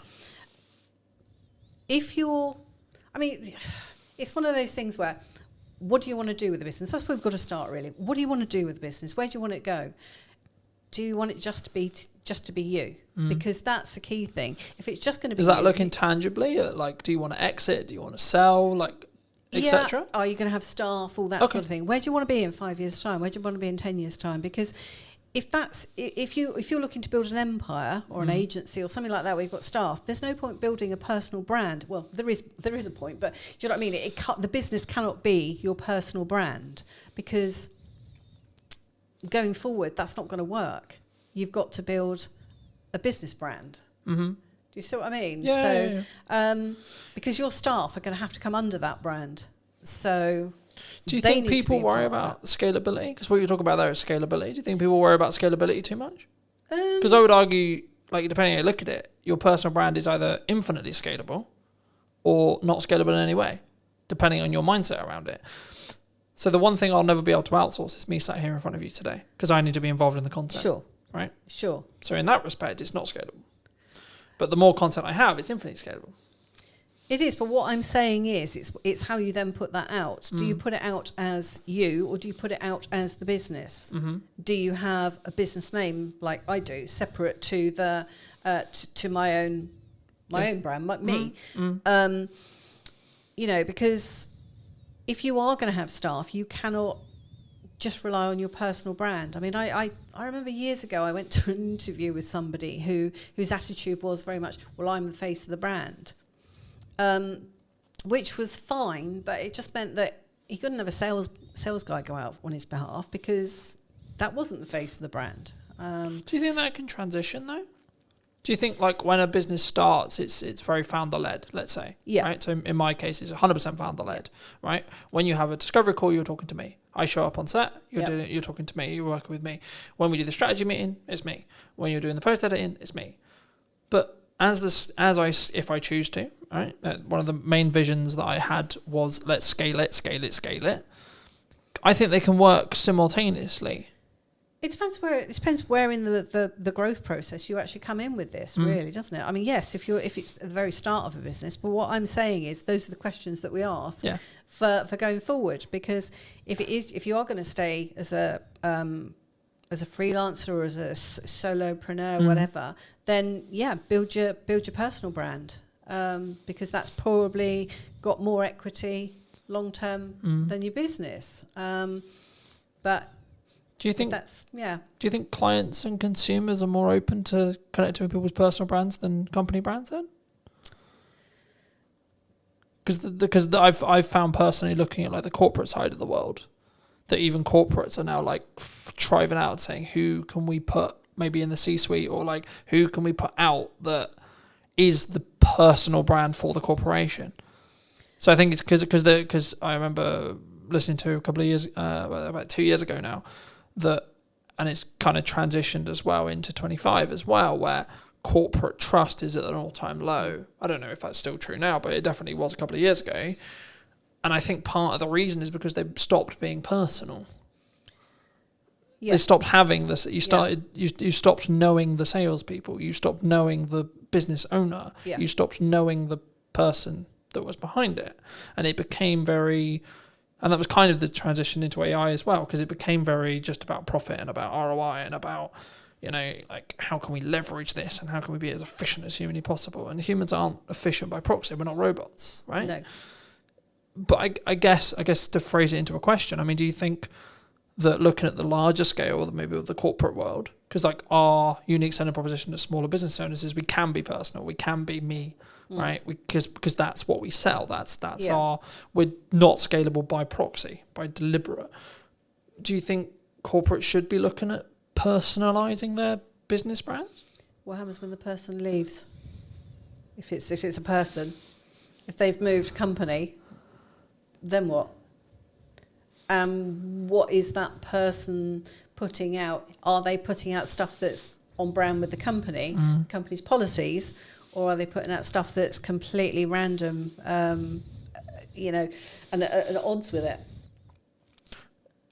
It's one of those things where, what do you want to do with the business? That's where we've got to start, really. What do you want to do with the business? Where do you want it to go? Do you want it just to be you? Because that's the key thing. If it's just going to be, is that looking tangibly at, like, do you want to exit? Do you want to sell? Like, etc. Are you going to have staff? All that sort of thing. Where do you want to be in 5 years' time? Where do you want to be in 10 years' time? Because if you're looking to build an empire or an agency or something like that where you've got staff, there's no point building a personal brand. Well, there is a point, but do you know what I mean? The business cannot be your personal brand, because going forward, that's not going to work. You've got to build a business brand. Do you see what I mean? Yeah. Because your staff are going to have to come under that brand. So do you think people worry about scalability? Because what you're talking about there is scalability. Do you think people worry about scalability too much? Because I would argue, like, depending on how you look at it, your personal brand is either infinitely scalable or not scalable in any way, depending on your mindset around it. So the one thing I'll never be able to outsource is me sat here in front of you today, because I need to be involved in the content. Sure. right? Sure. So in that respect, it's not scalable. But the more content I have, it's infinitely scalable. It is, but what I'm saying is, it's how you then put that out. Do you put it out as you, or do you put it out as the business? Do you have a business name like I do, separate to the to my own brand, like me? You know, because if you are going to have staff, you cannot just rely on your personal brand. I mean, I remember years ago I went to an interview with somebody whose attitude was very much, well, I'm the face of the brand. Which was fine, but it just meant that he couldn't have a sales guy go out on his behalf because that wasn't the face of the brand. Do you think that can transition though? Do you think like when a business starts, it's very founder led, let's say? Yeah. Right. So in my case, it's 100% founder led. Right. When you have a discovery call, you're talking to me. I show up on set. You're talking to me. You're working with me. When we do the strategy meeting, it's me. When you're doing the post editing, it's me. But if I choose to, right? One of the main visions that I had was let's scale it. I think they can work simultaneously. It depends where in the growth process you actually come in with this, really, doesn't it? I mean, yes, if it's at the very start of a business, but what I'm saying is those are the questions that we ask for going forward, because if you are going to stay as a freelancer or as a solopreneur, whatever, then build your personal brand, because that's probably got more equity long term than your business. But do you think that's Do you think clients and consumers are more open to connecting with people's personal brands than company brands then? Because I've found personally looking at like the corporate side of the world, that even corporates are now like driving out saying who can we put maybe in the C-suite, or like who can we put out that is the personal brand for the corporation. So I think it's because I remember listening to a couple of years, about 2 years ago now, and it's kind of transitioned as well into 25 as well, where corporate trust is at an all-time low. I don't know if that's still true now, but it definitely was a couple of years ago. And I think part of the reason is because they stopped being personal. Yeah. They stopped having this. You stopped knowing the salespeople. You stopped knowing the business owner. Yeah. You stopped knowing the person that was behind it. And it became and that was kind of the transition into AI as well, because it became very just about profit and about ROI and about, like how can we leverage this and how can we be as efficient as humanly possible. And humans aren't efficient by proxy. We're not robots, right? No. But I guess to phrase it into a question, I mean, do you think that looking at the larger scale, or maybe with the corporate world, because like our unique selling proposition to smaller business owners is we can be personal, we can be me, right? Because that's what we sell. That's we're not scalable by proxy, by deliberate. Do you think corporates should be looking at personalizing their business brands? What happens when the person leaves? If it's a person, if they've moved company, then what? What is that person putting out? Are they putting out stuff that's on brand with the company's policies, or are they putting out stuff that's completely random, and at odds with it?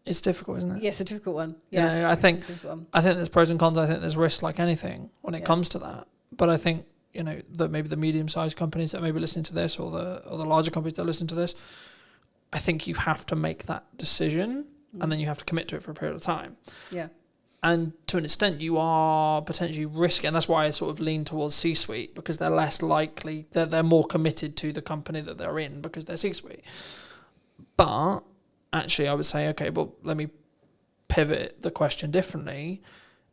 It's difficult, isn't it? Yes, a difficult one. Yeah, I think there's pros and cons. I think there's risks like anything when it comes to that. But I think that maybe the medium-sized companies that may be listening to this, or the larger companies that listen to this, I think you have to make that decision, and then you have to commit to it for a period of time. Yeah. And to an extent, you are potentially risking, and that's why I sort of lean towards C-suite, because they're less likely, they're more committed to the company that they're in because they're C-suite. But actually, I would say, okay, well, let me pivot the question differently.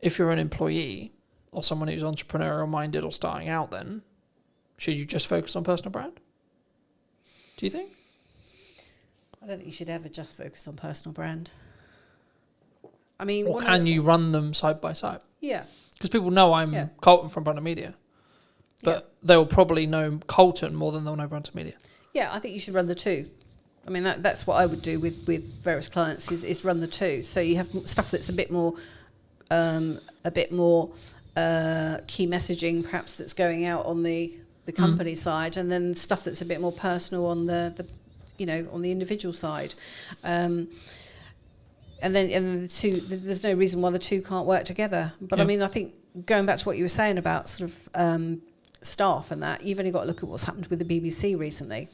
If you're an employee or someone who's entrepreneurial minded or starting out, then should you just focus on personal brand? Do you think? I don't think you should ever just focus on personal brand. I mean, or can you run them side by side? Yeah. Because people know I'm Colton from Brandon Media, but they'll probably know Colton more than they'll know Brandon Media. Yeah, I think you should run the two. I mean, that's what I would do with various clients is run the two. So you have stuff that's a bit more key messaging, perhaps, that's going out on the company side, and then stuff that's a bit more personal on the on the individual side. and then the two, there's no reason why the two can't work together. But I mean, I think going back to what you were saying about sort of staff and that, you've only got to look at what's happened with the BBC recently,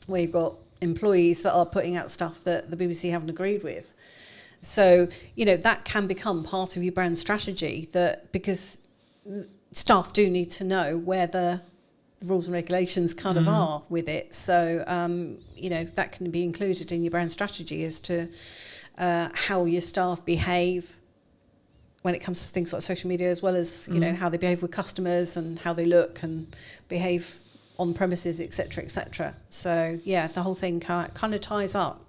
where you've got employees that are putting out stuff that the BBC haven't agreed with. So, you know, that can become part of your brand strategy, that because staff do need to know where the rules and regulations kind of are with it. So, you know, that can be included in your brand strategy as to how your staff behave when it comes to things like social media, as well as, you know, how they behave with customers and how they look and behave on premises, etc., etc. So, yeah, the whole thing kind of ties up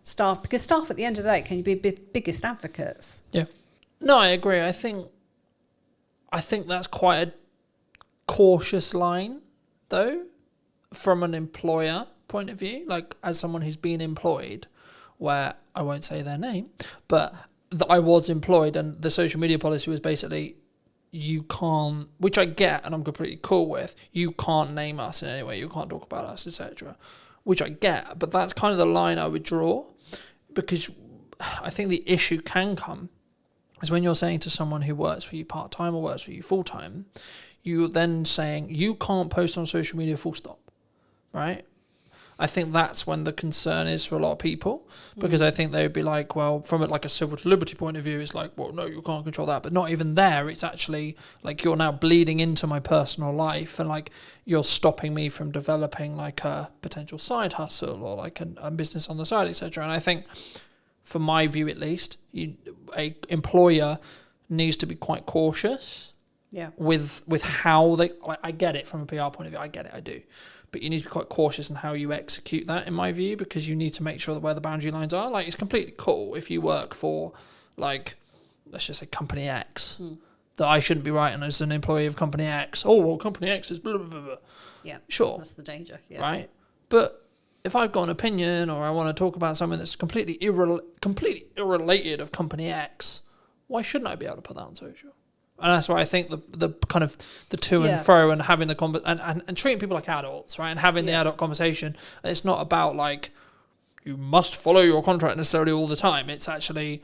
staff, because staff at the end of the day can be biggest advocates. Yeah. No, I agree. I think that's quite a cautious line, though, from an employer point of view. Like, as someone who's been employed, where I won't say their name, but I was employed, and the social media policy was basically, you can't, which I get and I'm completely cool with, you can't name us in any way, you can't talk about us, etc., which I get, but that's kind of the line I would draw, because I think the issue can come is when you're saying to someone who works for you part-time or works for you full-time, you're then saying, you can't post on social media full stop, right? I think that's when the concern is for a lot of people, because I think they would be like, well, from it like a civil to liberty point of view, it's like, well, no, you can't control that. But not even there. It's actually like, you're now bleeding into my personal life, and like, you're stopping me from developing like a potential side hustle or like a business on the side, etc. And I think, from my view at least, a employer needs to be quite cautious with how they, like, I get it from a PR point of view, I get it, I do. But you need to be quite cautious in how you execute that, in my view, because you need to make sure that where the boundary lines are. Like, it's completely cool if you work for, like, let's just say Company X, that I shouldn't be writing as an employee of Company X. Oh, well, Company X is blah, blah, blah, blah. Yeah, sure. That's the danger, Right? But if I've got an opinion, or I want to talk about something that's completely irrelated of Company X, why shouldn't I be able to put that on social? And that's why I think the kind of the to and fro, and having the and treating people like adults, right, and having the adult conversation. And it's not about like, you must follow your contract necessarily all the time. It's actually,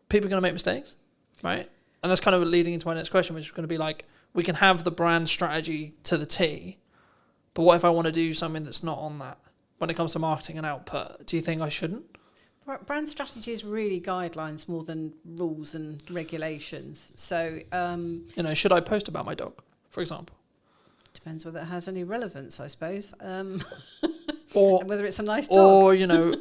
people are going to make mistakes, right? And that's kind of leading into my next question, which is going to be like, we can have the brand strategy to the T, but what if I want to do something that's not on that? When it comes to marketing and output, do you think I shouldn't? Brand strategy is really guidelines more than rules and regulations. So, you know, should I post about my dog, for example? Depends whether it has any relevance, I suppose. Or whether it's a nice dog. Or, you know,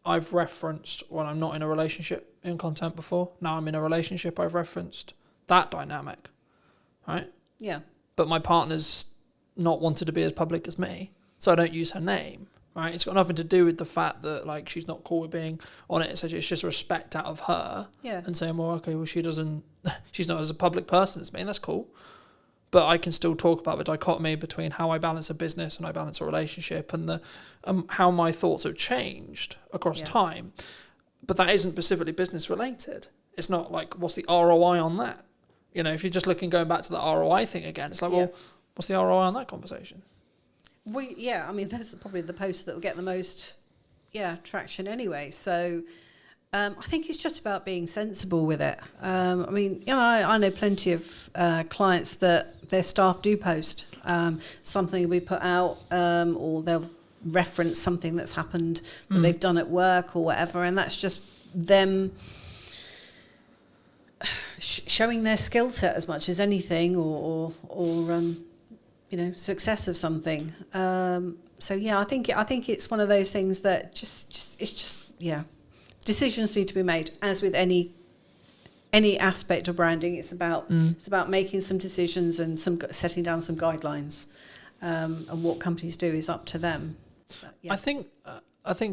I've referenced when I'm not in a relationship in content before. Now I'm in a relationship, I've referenced that dynamic, right? Yeah. But my partner's not wanted to be as public as me, so I don't use her name. Right, it's got nothing to do with the fact that like she's not cool with being on it. It's just respect out of her, and saying, well, okay, well, she's not as a public person as me, and that's cool. But I can still talk about the dichotomy between how I balance a business and I balance a relationship, and the how my thoughts have changed across time. But that isn't specifically business related. It's not like, what's the ROI on that? You know, if you're just going back to the ROI thing again, it's like, well, what's the ROI on that conversation? I mean, those are probably the posts that will get the most, traction anyway. So, I think it's just about being sensible with it. I mean, you know, I know plenty of clients that their staff do post something we put out, or they'll reference something that's happened that they've done at work or whatever, and that's just them showing their skill set as much as anything, or you know, success of something. So I think it's one of those things that decisions need to be made. As with any aspect of branding, it's about making some decisions and setting down some guidelines. And what companies do is up to them. But, I think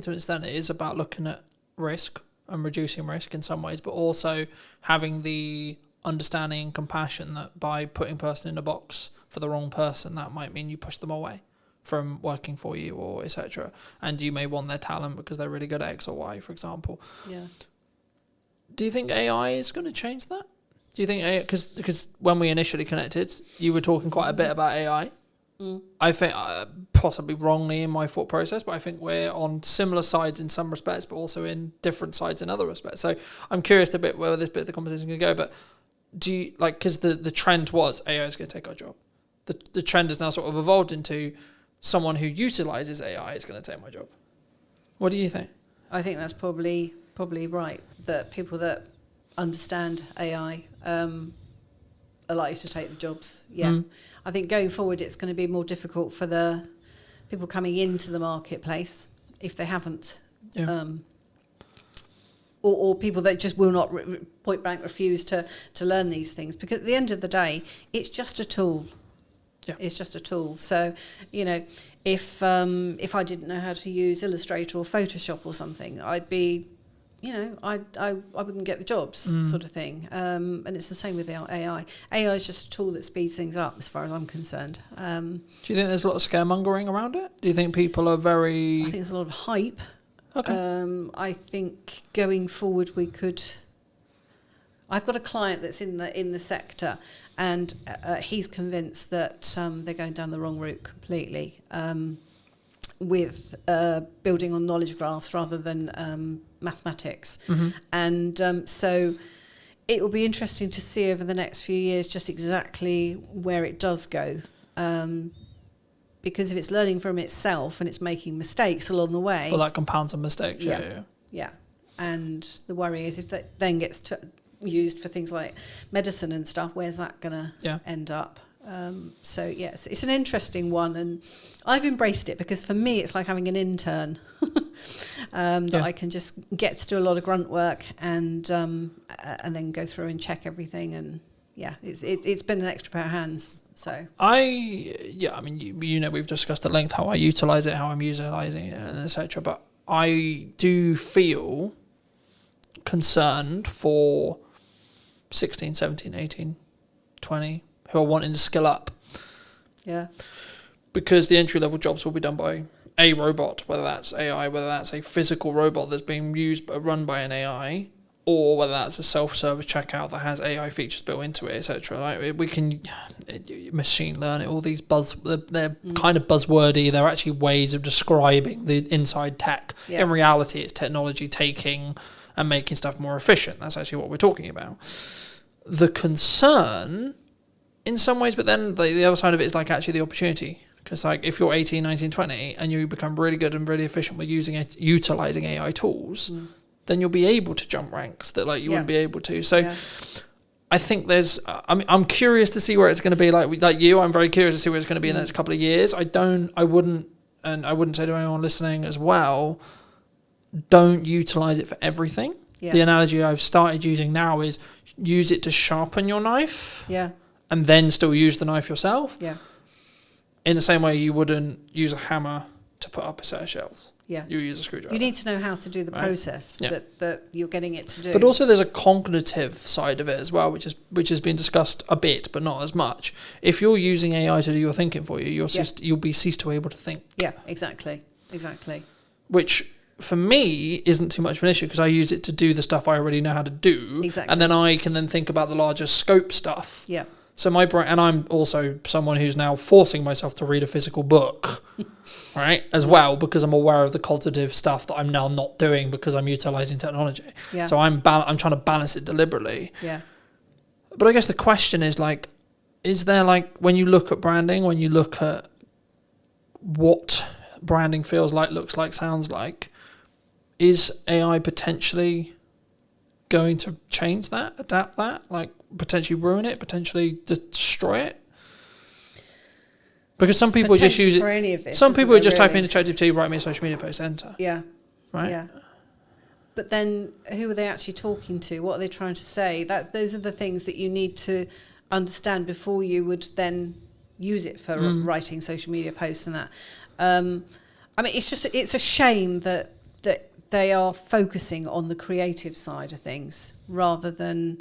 to an extent it is about looking at risk and reducing risk in some ways, but also having the understanding and compassion that by putting person in a box for the wrong person, that might mean you push them away from working for you, or etc. And you may want their talent because they're really good at X or Y, for example. Yeah. Do you think AI is going to change that? Do you think AI, because when we initially connected, you were talking quite a bit about AI, I think, possibly wrongly in my thought process, but I think we're on similar sides in some respects, but also in different sides in other respects. So I'm curious a bit where this bit of the conversation can go, but do you, like, because the trend was AI is going to take our job. The trend has now sort of evolved into someone who utilizes AI is going to take my job. What do you think? I think that's probably right, that people that understand AI are likely to take the jobs. Yeah. I think going forward it's going to be more difficult for the people coming into the marketplace if they haven't, or people that just will not point blank refuse to learn these things, because at the end of the day it's just a tool. Yeah. It's just a tool. So, you know, if I didn't know how to use Illustrator or Photoshop or something, I'd be, you know, I wouldn't get the jobs, sort of thing. And it's the same with AI. AI is just a tool that speeds things up, as far as I'm concerned. Do you think there's a lot of scaremongering around it? Do you think people are very... I think there's a lot of hype. Okay. I think going forward we could... I've got a client that's in the sector, and he's convinced that they're going down the wrong route completely, with building on knowledge graphs rather than mathematics. And so it will be interesting to see over the next few years just exactly where it does go. Because if it's learning from itself and it's making mistakes along the way... Well, that compounds on mistakes, yeah. And the worry is if that then gets used for things like medicine and stuff, where's that going to end up? So yes, it's an interesting one, and I've embraced it because for me it's like having an intern that I can just get to do a lot of grunt work and then go through and check everything, and it's been an extra pair of hands. So I mean, you know, we've discussed at length how I utilize it, how I'm utilizing it, and etc. But I do feel concerned for 16, 17, 18, 20 who are wanting to skill up. Yeah. Because the entry-level jobs will be done by a robot, whether that's AI, whether that's a physical robot that's being run by an AI, or whether that's a self-service checkout that has AI features built into it, etc. Like, we can machine learn it, all these they're kind of buzzwordy. They're actually ways of describing the inside tech. Yeah. In reality, it's technology taking and making stuff more efficient. That's actually what we're talking about. The concern, in some ways, but then the other side of it is like actually the opportunity. Because like if you're 18, 19, 20 and you become really good and really efficient with utilizing AI tools, then you'll be able to jump ranks that like you wouldn't be able to. So I think there's, I'm curious to see where it's going to be. Like you, I'm very curious to see where it's going to be in the next couple of years. I wouldn't say to anyone listening as well, don't utilize it for everything. Yeah. The analogy I've started using now is use it to sharpen your knife. Yeah. And then still use the knife yourself. Yeah. In the same way you wouldn't use a hammer to put up a set of shelves. Yeah. You use a screwdriver. You need to know how to do the process that you're getting it to do. But also there's a cognitive side of it as well, which has been discussed a bit, but not as much. If you're using AI to do your thinking for you, you'll be ceased to be able to think. Yeah, exactly. Which for me isn't too much of an issue because I use it to do the stuff I already know how to do. Exactly. And then I can then think about the larger scope stuff. Yeah. So my brain, and I'm also someone who's now forcing myself to read a physical book, right, as well, because I'm aware of the cognitive stuff that I'm now not doing because I'm utilizing technology. Yeah. So I'm trying to balance it deliberately. Yeah. But I guess the question is like, is there like, when you look at branding, when you look at what branding feels like, looks like, sounds like, is AI potentially going to change that, adapt that, like potentially ruin it, potentially destroy it? Because some people just use it. Some people are just type into ChatGPT, write me a social media post, enter. Yeah. Right. Yeah. But then, who are they actually talking to? What are they trying to say? Those are the things that you need to understand before you would then use it for writing social media posts and that. I mean, it's a shame that they are focusing on the creative side of things rather than,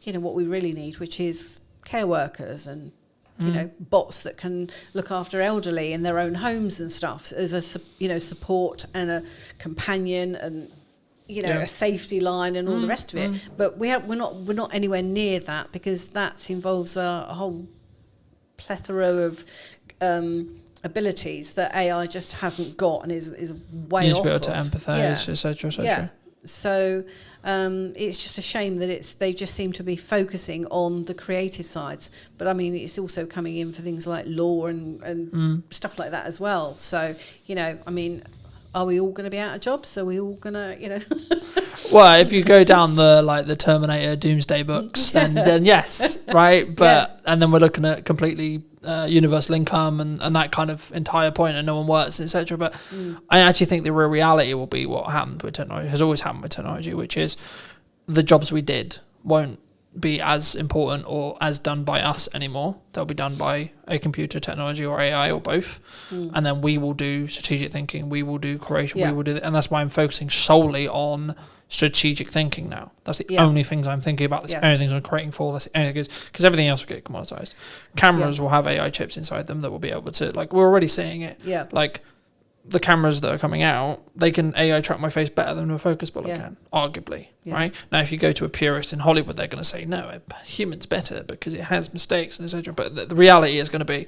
you know, what we really need, which is care workers and, you know, bots that can look after elderly in their own homes and stuff as a, you know, support and a companion and, you know, a safety line and all the rest of it. But we're not anywhere near that because that involves a whole plethora of abilities that AI just hasn't got and is way You need off to be able to of. empathise, etc., etc. Yeah. So it's just a shame that they just seem to be focusing on the creative sides. But I mean, it's also coming in for things like law and stuff like that as well. So, you know, I mean, are we all going to be out of jobs? Are we all going to, you know? Well, if you go down the Terminator Doomsday books, then yes, right? But and then we're looking at completely universal income and that kind of entire point, and no one works, etc. But I actually think the real reality will be what happened with technology, has always happened with technology, which is the jobs we did won't be as important or as done by us anymore. They'll be done by a computer, technology, or AI, or both. And then we will do strategic thinking, we will do creation, we will do, and that's why I'm focusing solely on strategic thinking now. That's the only things I'm thinking about. That's the only things I'm creating for. That's the only because everything else will get commoditized. Cameras will have AI chips inside them that will be able to, like, we're already seeing it. Like the cameras that are coming out, they can AI track my face better than a focus puller can, arguably. Right now, if you go to a purist in Hollywood, they're going to say no, a human's better because it has mistakes and etc. But the reality is going to be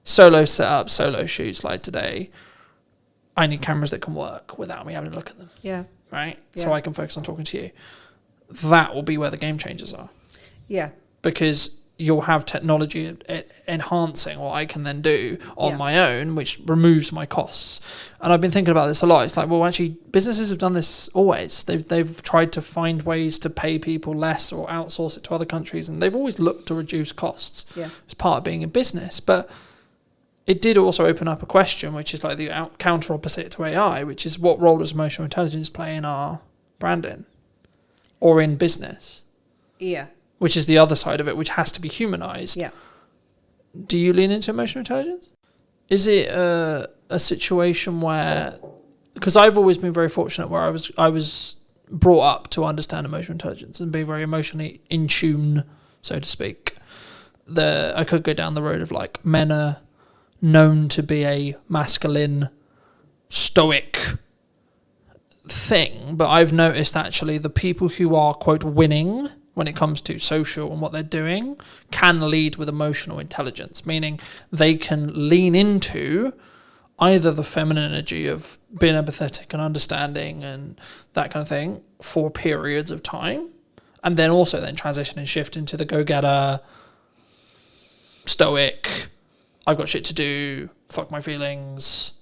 solo setup, solo shoots like today. I need cameras that can work without me having to look at them. Right? So I can focus on talking to you. That will be where the game changers are. Because you'll have technology enhancing what I can then do on my own, which removes my costs. And I've been thinking about this a lot. It's like, well, actually, businesses have done this always. They've tried to find ways to pay people less or outsource it to other countries, and they've always looked to reduce costs as part of being a business. But it did also open up a question, which is like the counter opposite to AI, which is what role does emotional intelligence play in our branding or in business? Which is the other side of it, which has to be humanized. Do you lean into emotional intelligence? Is it a situation where, because I've always been very fortunate where I was brought up to understand emotional intelligence and be very emotionally in tune, so to speak. I could go down the road of like men are known to be a masculine, stoic thing, but I've noticed actually the people who are, quote, winning when it comes to social and what they're doing can lead with emotional intelligence, meaning they can lean into either the feminine energy of being empathetic and understanding and that kind of thing for periods of time, and then also then transition and shift into the go-getter, stoic, I've got shit to do, fuck my feelings,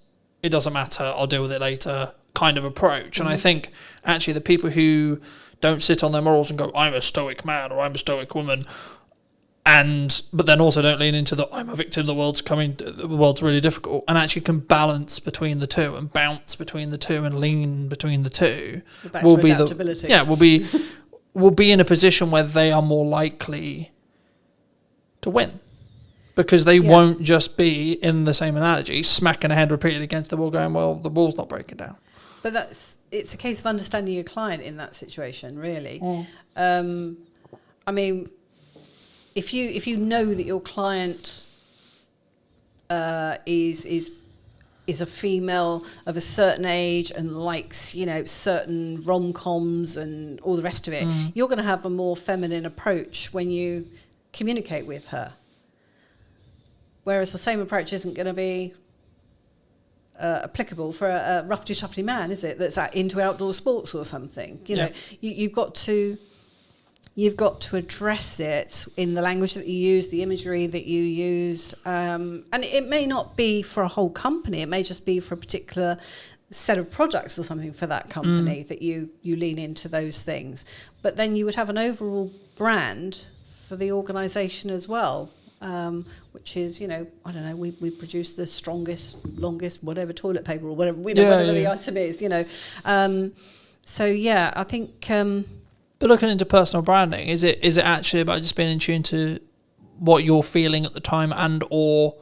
it doesn't matter, I'll deal with it later kind of approach. And I think actually the people who don't sit on their morals and go, I'm a stoic man or I'm a stoic woman, but then also don't lean into the I'm a victim, the world's really difficult, and actually can balance between the two and bounce between the two and lean between the two, will be in a position where they are more likely to win. Because they won't just be, in the same analogy, smacking a head repeatedly against the wall going, well, the wall's not breaking down. But it's a case of understanding your client in that situation, really. I mean, if you know that your client is a female of a certain age and likes, you know, certain rom-coms and all the rest of it, you're going to have a more feminine approach when you communicate with her. Whereas the same approach isn't going to be applicable for a roughy-toughy man, is it? That's into outdoor sports or something. You know, you've got to address it in the language that you use, the imagery that you use, and it may not be for a whole company. It may just be for a particular set of products or something for that company that you lean into those things. But then you would have an overall brand for the organisation as well. Which is, you know, I don't know, we produce the strongest, longest, whatever toilet paper or whatever, whatever the item is, you know. So yeah, I think. But looking into personal branding, is it actually about just being in tune to what you're feeling at the time and or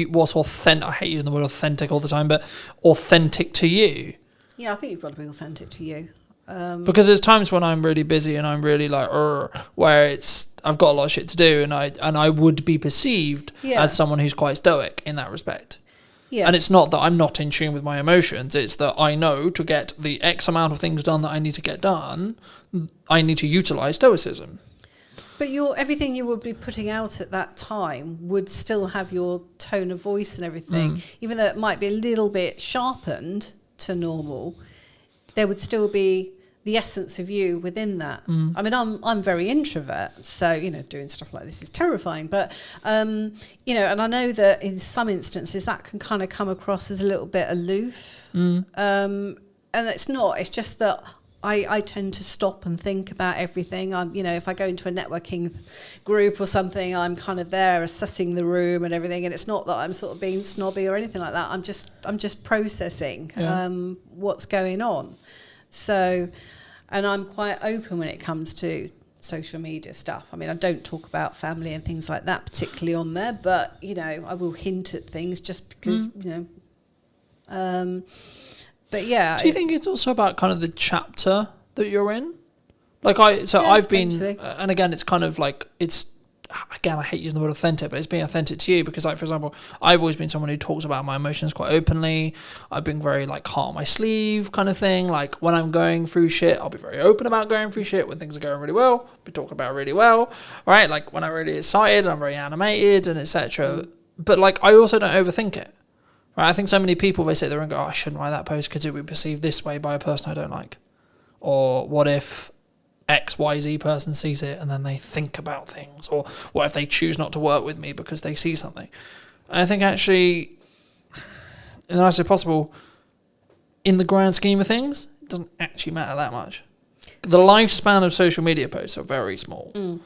what's authentic? I hate using the word authentic all the time, but authentic to you. Yeah, I think you've got to be authentic to you. Because there's times when I'm really busy and I'm really like, where I've got a lot of shit to do, and I would be perceived as someone who's quite stoic in that respect. Yeah. And it's not that I'm not in tune with my emotions, it's that I know to get the X amount of things done that I need to get done, I need to utilise stoicism. But everything you would be putting out at that time would still have your tone of voice and everything, even though it might be a little bit sharpened to normal. There would still be the essence of you within that. I mean, I'm very introvert, so doing stuff like this is terrifying. But and I know that in some instances that can kind of come across as a little bit aloof. And it's not. It's just that I tend to stop and think about everything. If I go into a networking group or something, I'm kind of there assessing the room and everything. And it's not that I'm sort of being snobby or anything like that. I'm just processing what's going on. So, and I'm quite open when it comes to social media stuff. I mean, I don't talk about family and things like that particularly on there, but I will hint at things just because but yeah. Do you think it's also about kind of the chapter that you're in? I've been, and again, it's kind of like, again, I hate using the word authentic, but it's being authentic to you because, like, for example, I've always been someone who talks about my emotions quite openly. I've been very, like, heart on my sleeve kind of thing. Like, when I'm going through shit, I'll be very open about going through shit. When things are going really well, I'll be talking about it really well, right? Like, when I'm really excited, I'm very animated and etc. But, like, I also don't overthink it, right? I think so many people, they sit there and go, I shouldn't write that post because it would be perceived this way by a person I don't like. Or what if XYZ person sees it and then they think about things, or what if they choose not to work with me because they see something? And I think actually, in the nicest way possible, in the grand scheme of things, it doesn't actually matter that much. The lifespan of social media posts are very small, so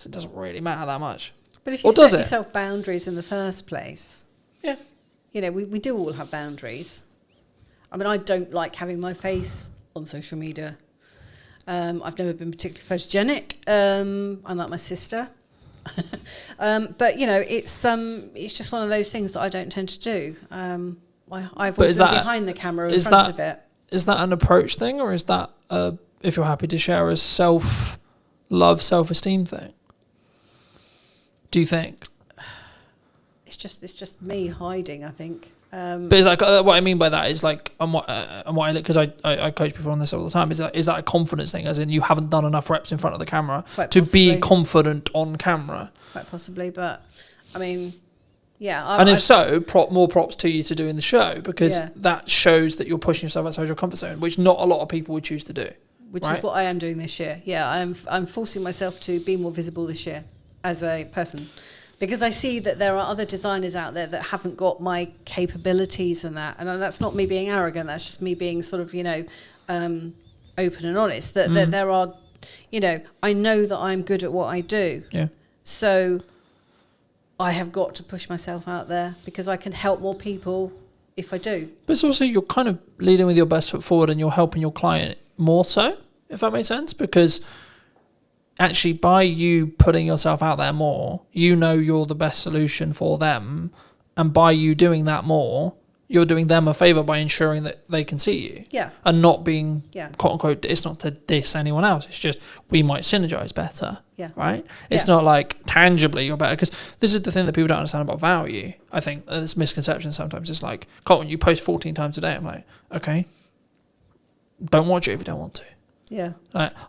it doesn't really matter that much. But if you set yourself boundaries in the first place, we do all have boundaries. I mean, I don't like having my face on social media. I've never been particularly photogenic, unlike my sister. But it's just one of those things that I don't tend to do. I've always been behind the camera in front of it. Is that an approach thing, or is that if you're happy to share a self-love, self-esteem thing? Do you think? It's just me hiding, I think. But it's like what I mean by that is like, because I coach people on this all the time. Is that a confidence thing? As in, you haven't done enough reps in front of the camera to be confident on camera. Quite possibly, but I mean, yeah. If so, more props to you to doing the show, because that shows that you're pushing yourself outside your comfort zone, which not a lot of people would choose to do. Which is what I am doing this year. Yeah, I'm forcing myself to be more visible this year as a person. Because I see that there are other designers out there that haven't got my capabilities and that. And that's not me being arrogant. That's just me being sort of, open and honest. That there are, I know that I'm good at what I do. Yeah. So I have got to push myself out there because I can help more people if I do. But it's also, you're kind of leading with your best foot forward and you're helping your client more so, if that makes sense. Because actually, by you putting yourself out there more, you're the best solution for them. And by you doing that more, you're doing them a favour by ensuring that they can see you. Yeah. And not being, quote unquote, it's not to diss anyone else. It's just, we might synergise better. Yeah. Right? It's not like tangibly you're better. Because this is the thing that people don't understand about value. I think this misconception sometimes. It's like, Colton, you post 14 times a day. I'm like, okay, don't watch it if you don't want to. Yeah.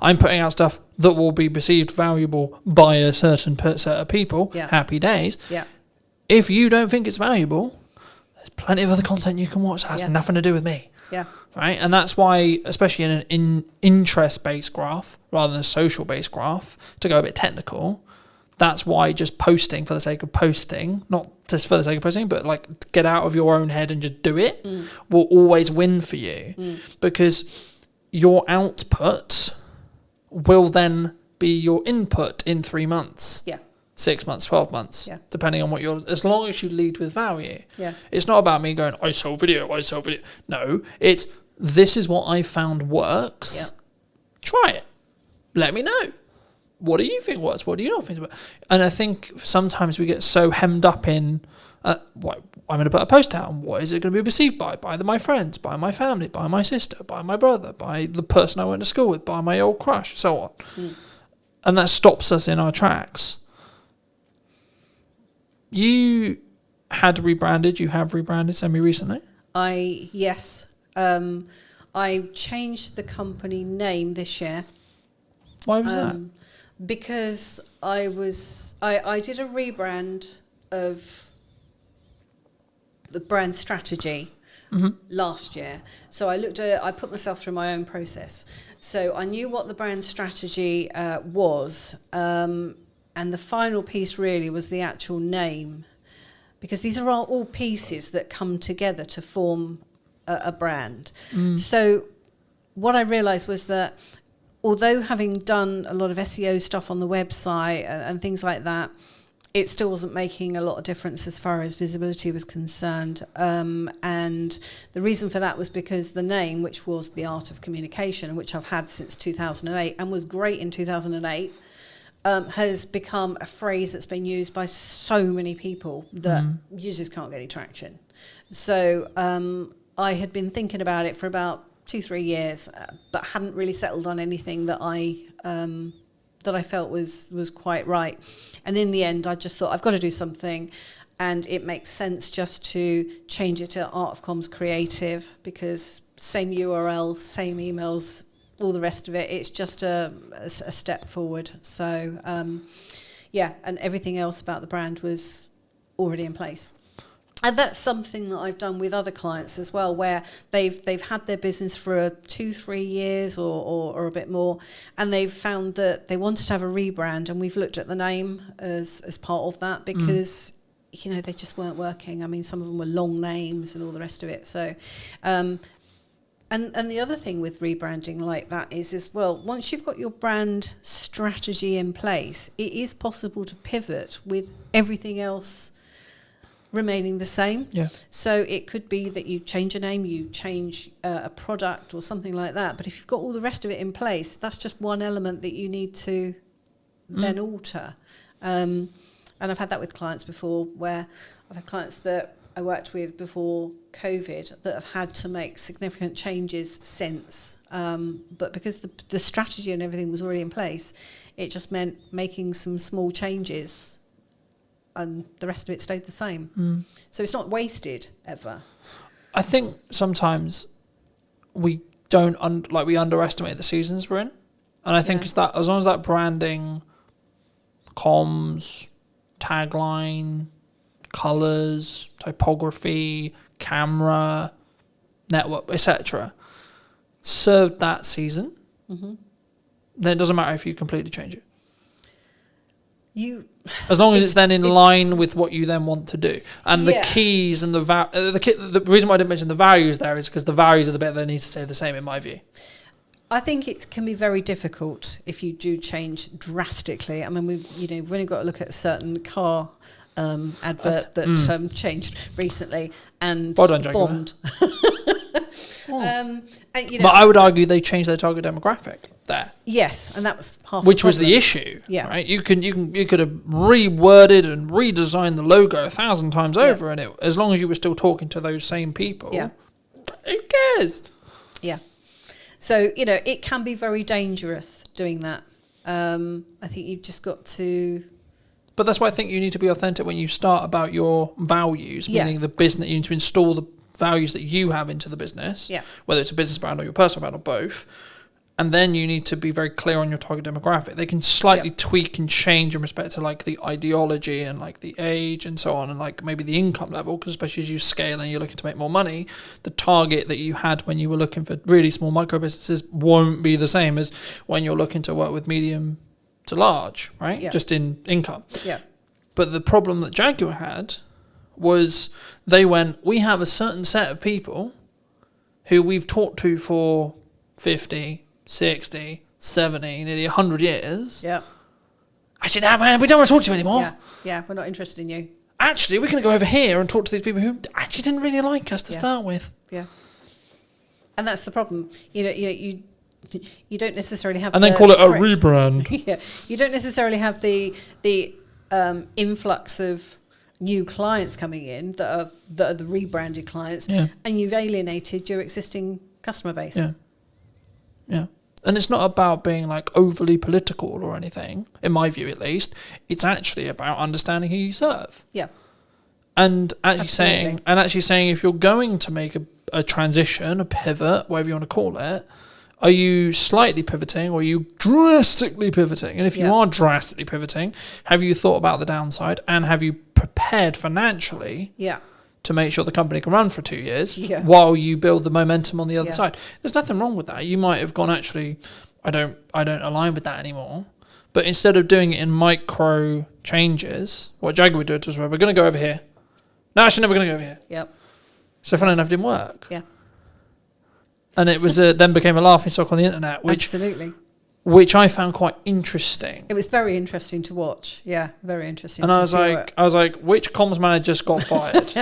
I'm putting out stuff that will be perceived valuable by a certain set of people. Yeah. Happy days. Yeah. If you don't think it's valuable, there's plenty of other content you can watch that has nothing to do with me. Yeah. Right? And that's why, especially in an interest-based graph rather than a social-based graph, to go a bit technical, that's why just posting for the sake of posting, not just for the sake of posting, but like get out of your own head and just do it, will always win for you. Because your output will then be your input in 3 months. Yeah. 6 months, 12 months, depending on what as long as you lead with value. Yeah. It's not about me going, I sell video. No, it's, this is what I found works. Yeah. Try it. Let me know. What do you think works? What do you not think works? And I think sometimes we get so hemmed up in, what I'm going to put a post out, and what is it going to be perceived by my friends, by my family, by my sister, by my brother, by the person I went to school with, by my old crush, so on. And that stops us in our tracks. You have rebranded semi-recently? Yes. I changed the company name this year. Why was that? because I did a rebrand of the brand strategy last year. So I put myself through my own process. So I knew what the brand strategy was, and the final piece really was the actual name, because these are all pieces that come together to form a brand. So what I realised was that although having done a lot of SEO stuff on the website and things like that, it still wasn't making a lot of difference as far as visibility was concerned. And the reason for that was because the name, which was The Art of Communication, which I've had since 2008 and was great in 2008, has become a phrase that's been used by so many people that you just can't get any traction. So I had been thinking about it for about 2-3 years, but hadn't really settled on anything that I felt was quite right. And in the end, I just thought, I've got to do something, and it makes sense just to change it to Art of Comms Creative, because same URL, same emails, all the rest of it, it's just a step forward. So and everything else about the brand was already in place. And that's something that I've done with other clients as well, where they've had their business for 2-3 years or a bit more, and they've found that they wanted to have a rebrand, and we've looked at the name as part of that, because they just weren't working. I mean, some of them were long names and all the rest of it. So, and the other thing with rebranding like that is well, once you've got your brand strategy in place, it is possible to pivot with everything else remaining the same. Yeah. So it could be that you change a name, you change a product or something like that. But if you've got all the rest of it in place, that's just one element that you need to then alter. And I've had that with clients before, where I've had clients that I worked with before COVID that have had to make significant changes since. But because the strategy and everything was already in place, it just meant making some small changes, and the rest of it stayed the same. So it's not wasted ever. I think sometimes we don't we underestimate the seasons we're in, and I think it's that as long as that branding, comms, tagline, colours, typography, camera, network, etc., served that season, then it doesn't matter if you completely change it. As long as it's then in line with what you then want to do. And the keys and the reason why I didn't mention the values there is because the values are the bit that need to stay the same, in my view. I think it can be very difficult if you do change drastically. I mean, we've only got to look at a certain car advert that changed recently and bombed. But I would argue they changed their target demographic there. Yes, and that was half. Which was the issue. Yeah. Right. You could have reworded and redesigned the logo 1,000 times over, and as long as you were still talking to those same people, who cares? Yeah. So it can be very dangerous doing that. I think you've just got to. But that's why I think you need to be authentic when you start about your values, meaning the business. You need to install the values that you have into the business, whether it's a business brand or your personal brand or both. And then you need to be very clear on your target demographic. They can slightly tweak and change in respect to like the ideology and like the age and so on, and like maybe the income level, because especially as you scale and you're looking to make more money, the target that you had when you were looking for really small micro businesses won't be the same as when you're looking to work with medium to large, right? Yeah. Just in income. Yeah. But the problem that Jaguar had was they went, we have a certain set of people who we've talked to for 50, 60, 70, nearly 100 years. Yeah. Actually, no, man, we don't want to talk to you anymore. Yeah, yeah, we're not interested in you. Actually, we're going to go over here and talk to these people who actually didn't really like us to start with. Yeah. And that's the problem. You don't necessarily have. And then call it a rebrand. Yeah. You don't necessarily have the influx of new clients coming in that are the rebranded clients, and you've alienated your existing customer base. Yeah. Yeah. And it's not about being like overly political or anything, in my view at least. It's actually about understanding who you serve. Yeah. And actually saying if you're going to make a transition, a pivot, whatever you want to call it, Are you slightly pivoting, or are you drastically pivoting? And if you are drastically pivoting, have you thought about the downside, and have you prepared financially to make sure the company can run for 2 years while you build the momentum on the other side? There's nothing wrong with that. You might have gone, actually, I don't align with that anymore. But instead of doing it in micro changes, what Jaguar did was, we're going to go over here. No, actually, no, we're going to go over here. Yep. So funny enough, it didn't work. Yeah. And it was then became a laughing stock on the internet, which I found quite interesting. It was very interesting to watch. Yeah, very interesting. And I was like, which comms manager just got fired,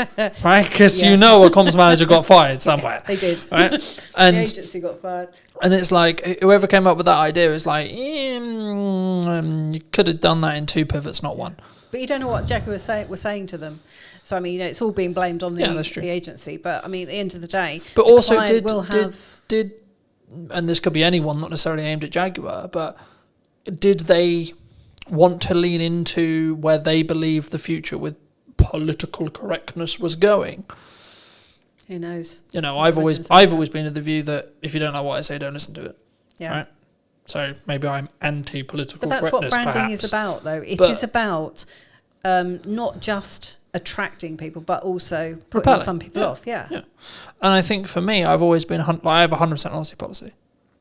right? Because you know a comms manager got fired somewhere. They did. Right? And the agency got fired. And it's like, whoever came up with that idea is like, you could have done that in 2 pivots, not 1. But you don't know what Jaguar was saying to them. So, I mean, you know, it's all being blamed on the agency. But, I mean, at the end of the day, but also did, and this could be anyone, not necessarily aimed at Jaguar, but did they want to lean into where they believed the future with political correctness was going? Who knows? You know, I've always been of the view that if you don't know what I say, don't listen to it. Yeah. Right? So maybe I'm anti-political correctness, but that's what branding is about, though. It is about not just attracting people, but also putting some people off. Yeah. And I think for me, I've always been, I have a 100% honesty policy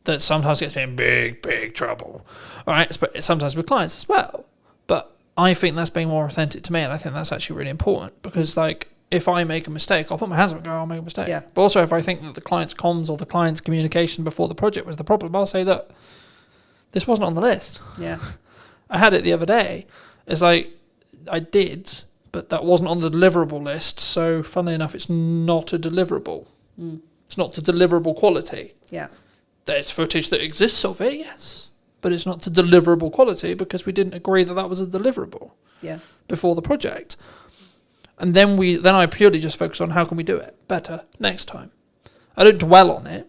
that sometimes gets me in big trouble. All right, but sometimes with clients as well. But I think that's being more authentic to me, and I think that's actually really important because, like, if I make a mistake, I'll put my hands up and go, I'll make a mistake. Yeah. But also, if I think that the client's comms or the client's communication before the project was the problem, I'll say that this wasn't on the list. Yeah. I had it the other day. It's like, I did, but that wasn't on the deliverable list. So, funnily enough, it's not a deliverable. It's not to deliverable quality. Yeah. There's footage that exists of it, yes. But it's not to deliverable quality because we didn't agree that that was a deliverable before the project. And then I purely just focus on how can we do it better next time. I don't dwell on it.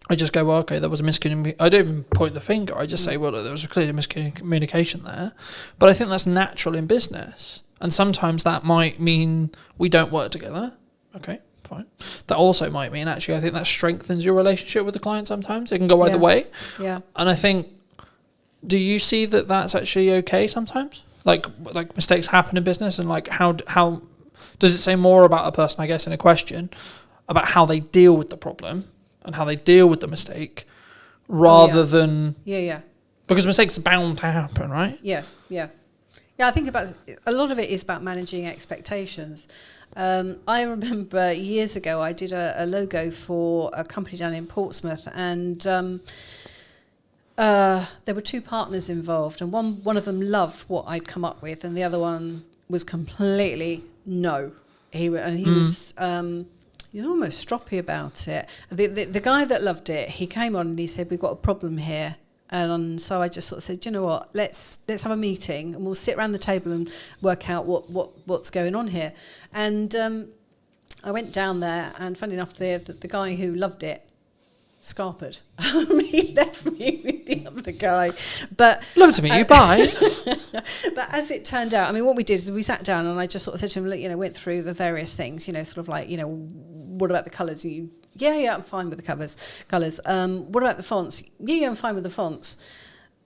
I just go, well, okay, there was a miscommunication. I don't even point the finger. I just say, well, there was clearly miscommunication there. But I think that's natural in business. And sometimes that might mean we don't work together. Okay, fine. That also might mean, actually, I think that strengthens your relationship with the client sometimes. It can go either way. Yeah. And I think, do you see that that's actually okay sometimes? Like mistakes happen in business, and like how does it say more about a person, I guess, in a question about how they deal with the problem and how they deal with the mistake rather than because mistakes are bound to happen, right? Yeah. I think about a lot of it is about managing expectations. I remember years ago I did a logo for a company down in Portsmouth, and there were 2 partners involved, and one of them loved what I'd come up with, and the other one was completely no. He was almost stroppy about it. The guy that loved it, he came on and he said, "We've got a problem here." And so I just sort of said, you know what, let's have a meeting and we'll sit around the table and work out what's going on here. And I went down there, and funny enough, the guy who loved it scarpered. He left me with the other guy. But love to meet you, bye. But as it turned out, I mean, what we did is we sat down and I just sort of said to him, look, you know, went through the various things, you know, sort of like, you know, what about the colours? Yeah, I'm fine with the colours. What about the fonts? Yeah, I'm fine with the fonts.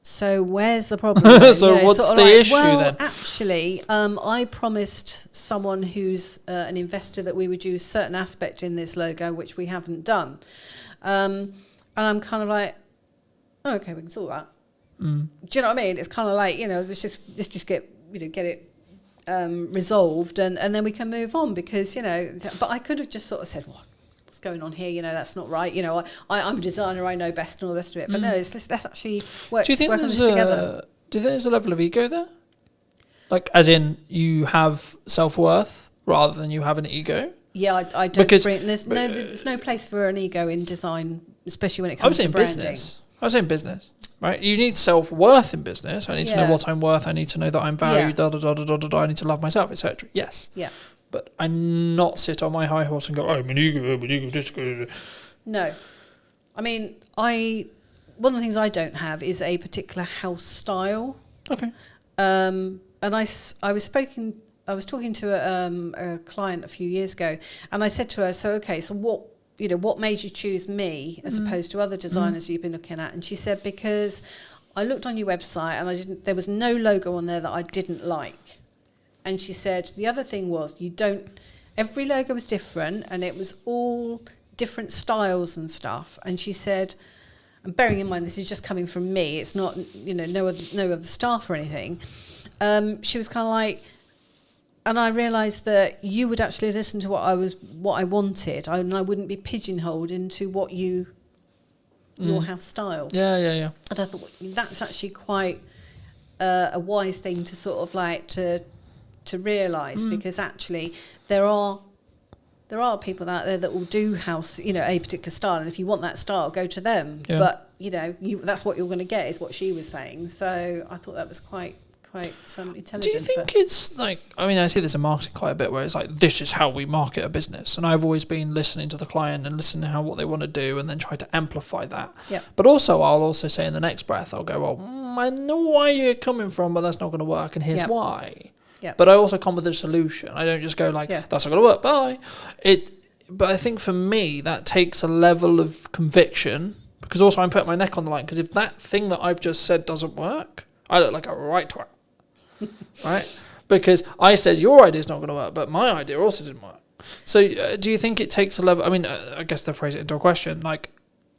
So where's the problem? So what's the issue then? Actually, I promised someone who's an investor that we would use certain aspect in this logo, which we haven't done. And I'm kind of like, oh, okay, we can sort that. Do you know what I mean? It's kind of like, you know, let's just get it resolved, and then we can move on, because, you know, but I could have just sort of said, what's going on here? You know, that's not right. You know, I'm a designer, I know best, and all the rest of it. But no, let's actually work on this together. Do you think there's a level of ego there? Like, as in, you have self-worth rather than you have an ego? Yeah, I don't bring... There's no place for an ego in design, especially when it comes to branding. I was saying business, right? You need self-worth in business. I need to know what I'm worth. I need to know that I'm valued, I need to love myself, etc. Yes. Yeah. But I not sit on my high horse and go, oh, my ego, this. No. I mean, one of the things I don't have is a particular house style. Okay. And I was talking to a client a few years ago, and I said to her, so what you know, what made you choose me as opposed to other designers you've been looking at? And she said, because I looked on your website and there was no logo on there that I didn't like. And she said, the other thing was every logo was different and it was all different styles and stuff. And she said, and bearing in mind this is just coming from me, it's not, you know, no other staff or anything. She was kind of like, and I realised that you would actually listen to what I wanted, and I wouldn't be pigeonholed into what your house style. Yeah. And I thought that's actually quite a wise thing to sort of like to realise, because actually there are people out there that will do house, you know, a particular style, and if you want that style, go to them. Yeah. But you know, that's what you're going to get, is what she was saying. So I thought that was quite intelligent. Do you think it's like, I mean, I see this in marketing quite a bit, where it's like, this is how we market a business, and I've always been listening to the client and listening to what they want to do, and then try to amplify that. Yeah. But also, I'll also say in the next breath, I'll go, well, I know why you're coming from, but that's not going to work, and here's why. Yeah. But I also come with a solution. I don't just go like, that's not going to work, bye. But I think for me, that takes a level of conviction, because also I'm putting my neck on the line, because if that thing that I've just said doesn't work, I look like a right twat. Right? Because I said your idea is not going to work, but my idea also didn't work. So do you think it takes a level, I mean, I guess to phrase it into a question, like,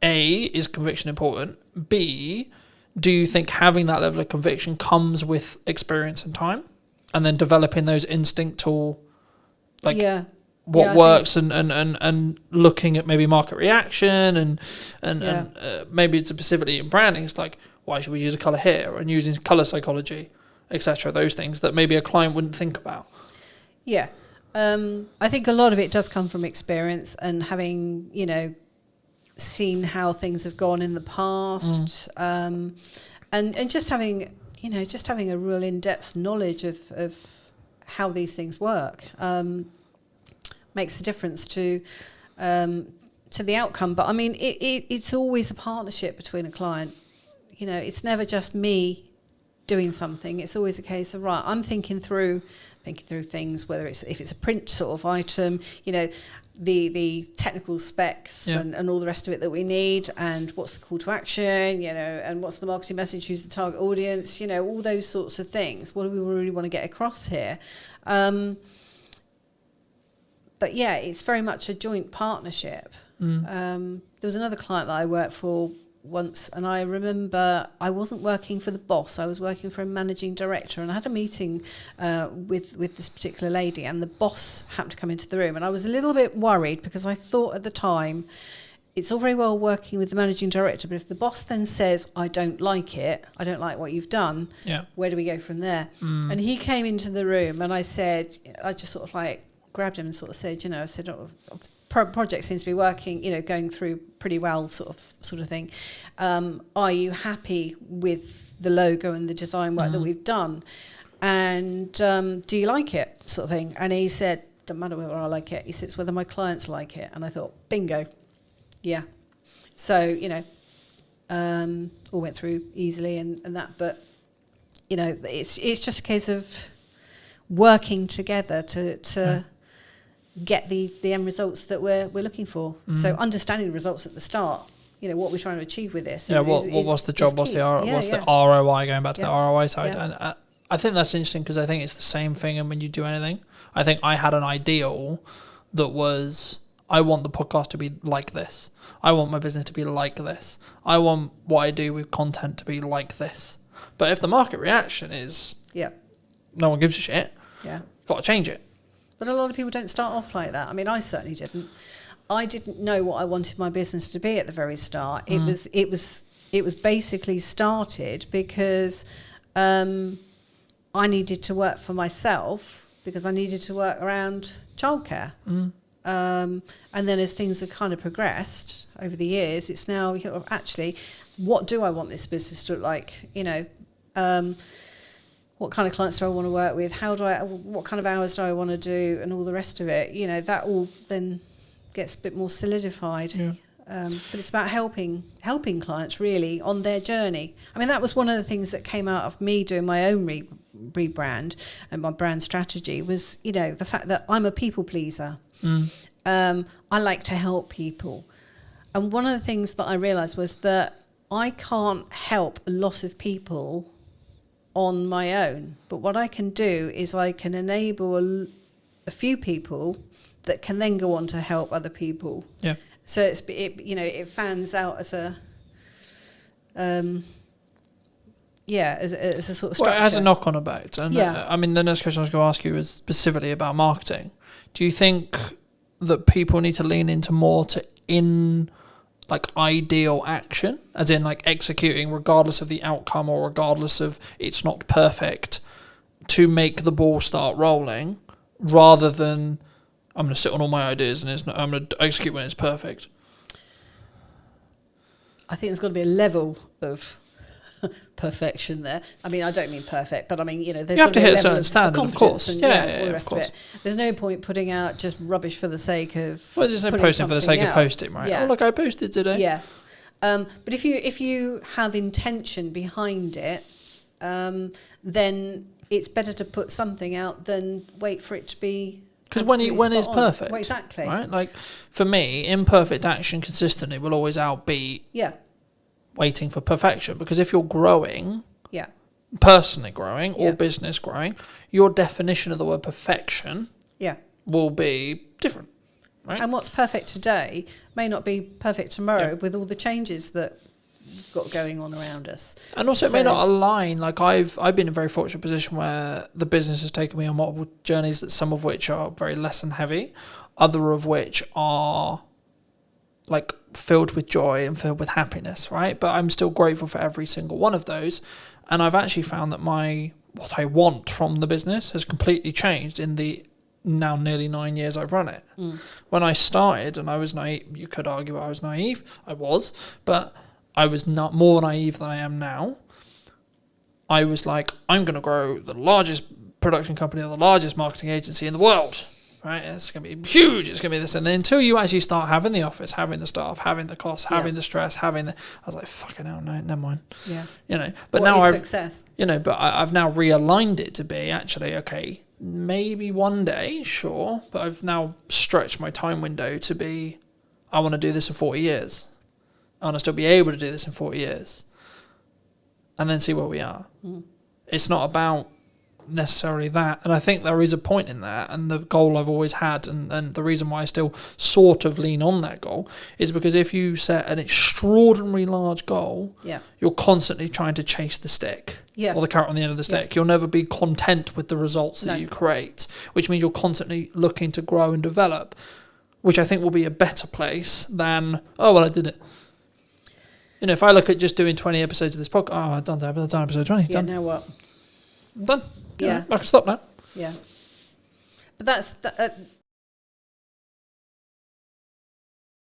A, is conviction important? B, do you think having that level of conviction comes with experience and time? And then developing those instinctual, like, what works, and looking at maybe market reaction and maybe it's specifically in branding, it's like, why should we use a colour here, and using colour psychology, etc. Those things that maybe a client wouldn't think about. Yeah. I think a lot of it does come from experience and having, you know, seen how things have gone in the past, and just having, you know, just having a real in-depth knowledge of how these things work makes a difference to the outcome. But I mean, it's always a partnership between a client. You know, it's never just me doing something. It's always a case of, right, I'm thinking through things, whether if it's a print sort of item, you know, the technical specs and all the rest of it that we need, and what's the call to action, you know, and what's the marketing message, who's the target audience, you know, all those sorts of things. What do we really want to get across here? But yeah, it's very much a joint partnership. There was another client that I worked for once, and I remember I wasn't working for the boss, I was working for a managing director, and I had a meeting with this particular lady, and the boss happened to come into the room, and I was a little bit worried, because I thought at the time, it's all very well working with the managing director, but if the boss then says, I don't like what you've done, where do we go from there? And he came into the room, and I just sort of like grabbed him and sort of said, you know, I said, project seems to be working, you know, going through pretty well, sort of thing. Are you happy with the logo and the design work that we've done? And do you like it, sort of thing? And he said, don't matter whether I like it. He said, it's whether my clients like it. And I thought, bingo, yeah. So, you know, all went through easily and that. But, you know, it's just a case of working together to get the end results that we're looking for. So understanding the results at the start, you know, what we're trying to achieve with this. What's the job? What's the ROI? Going back to the ROI side, and I think that's interesting, because I think it's the same thing. And when you do anything, I think I had an ideal that was, I want the podcast to be like this. I want my business to be like this. I want what I do with content to be like this. But if the market reaction is, no one gives a shit, got to change it. But a lot of people don't start off like that. I mean, I certainly didn't. I didn't know what I wanted my business to be at the very start. It was basically started because I needed to work for myself, because I needed to work around childcare. And then as things have kind of progressed over the years, it's now, you know, actually, what do I want this business to look like? You know, what kind of clients do I want to work with? What kind of hours do I want to do, and all the rest of it? You know, that all then gets a bit more solidified. But it's about helping clients really on their journey. I mean, that was one of the things that came out of me doing my own rebrand and my brand strategy was, you know, the fact that I'm a people pleaser. I like to help people. And one of the things that I realised was that I can't help a lot of people on my own. But what I can do is I can enable a few people that can then go on to help other people. Yeah. So it fans out as a as a sort of structure. Well, it has a knock-on effect. And Yeah. the next question I was going to ask you is specifically about marketing. Do you think that people need to lean into more ideal action, as in like executing regardless of the outcome or regardless of it's not perfect, to make the ball start rolling, rather than I'm going to sit on all my ideas and I'm going to execute when it's perfect? I think there's got to be a level of perfection there. I mean, I don't mean perfect, but I mean, there's you have to hit a certain of standard, of course. And, yeah, all the of rest course. Of it. There's no point putting out just rubbish for the sake of. Well, there's no putting posting for the sake something of out. posting, right? Yeah. Oh, look, I posted today. Yeah. But if you have intention behind it, then it's better to put something out than wait for it to be. Because when it's perfect, well, exactly, right? Like for me, imperfect action consistently will always outbeat waiting for perfection. Because if you're growing, personally growing or business growing, your definition of the word perfection, will be different, right? And what's perfect today may not be perfect tomorrow with all the changes that we've got going on around us. And also, it may not align. Like I've been in a very fortunate position where the business has taken me on multiple journeys, that some of which are very lesson heavy, other of which are like filled with joy and filled with happiness, right? But I'm still grateful for every single one of those. And I've actually found that what I want from the business has completely changed in the now nearly 9 years I've run it. When I started, and I was naive, you could argue I was naive, I was, but I was not more naive than I am now. I was like, I'm going to grow the largest production company or the largest marketing agency in the world, right? It's going to be huge. It's going to be this. And then until you actually start having the office, having the staff, having the costs, having the stress, I was like, fucking hell, no, never mind. Yeah. But what now is success? But I've now realigned it to be actually, okay, maybe one day, sure. But I've now stretched my time window to be, I want to do this for 40 years. I want to still be able to do this in 40 years. And then see where we are. It's not about necessarily that. And I think there is a point in that. And the goal I've always had, and the reason why I still sort of lean on that goal, is because if you set an extraordinarily large goal, you're constantly trying to chase the stick. Or the carrot on the end of the stick. You'll never be content with the results that you create, which means you're constantly looking to grow and develop, which I think will be a better place than, oh, well, I did it. If I look at just doing 20 episodes of this podcast, I've done episode 20. Done. Now what? I'm done. Yeah. I can stop now. Yeah. But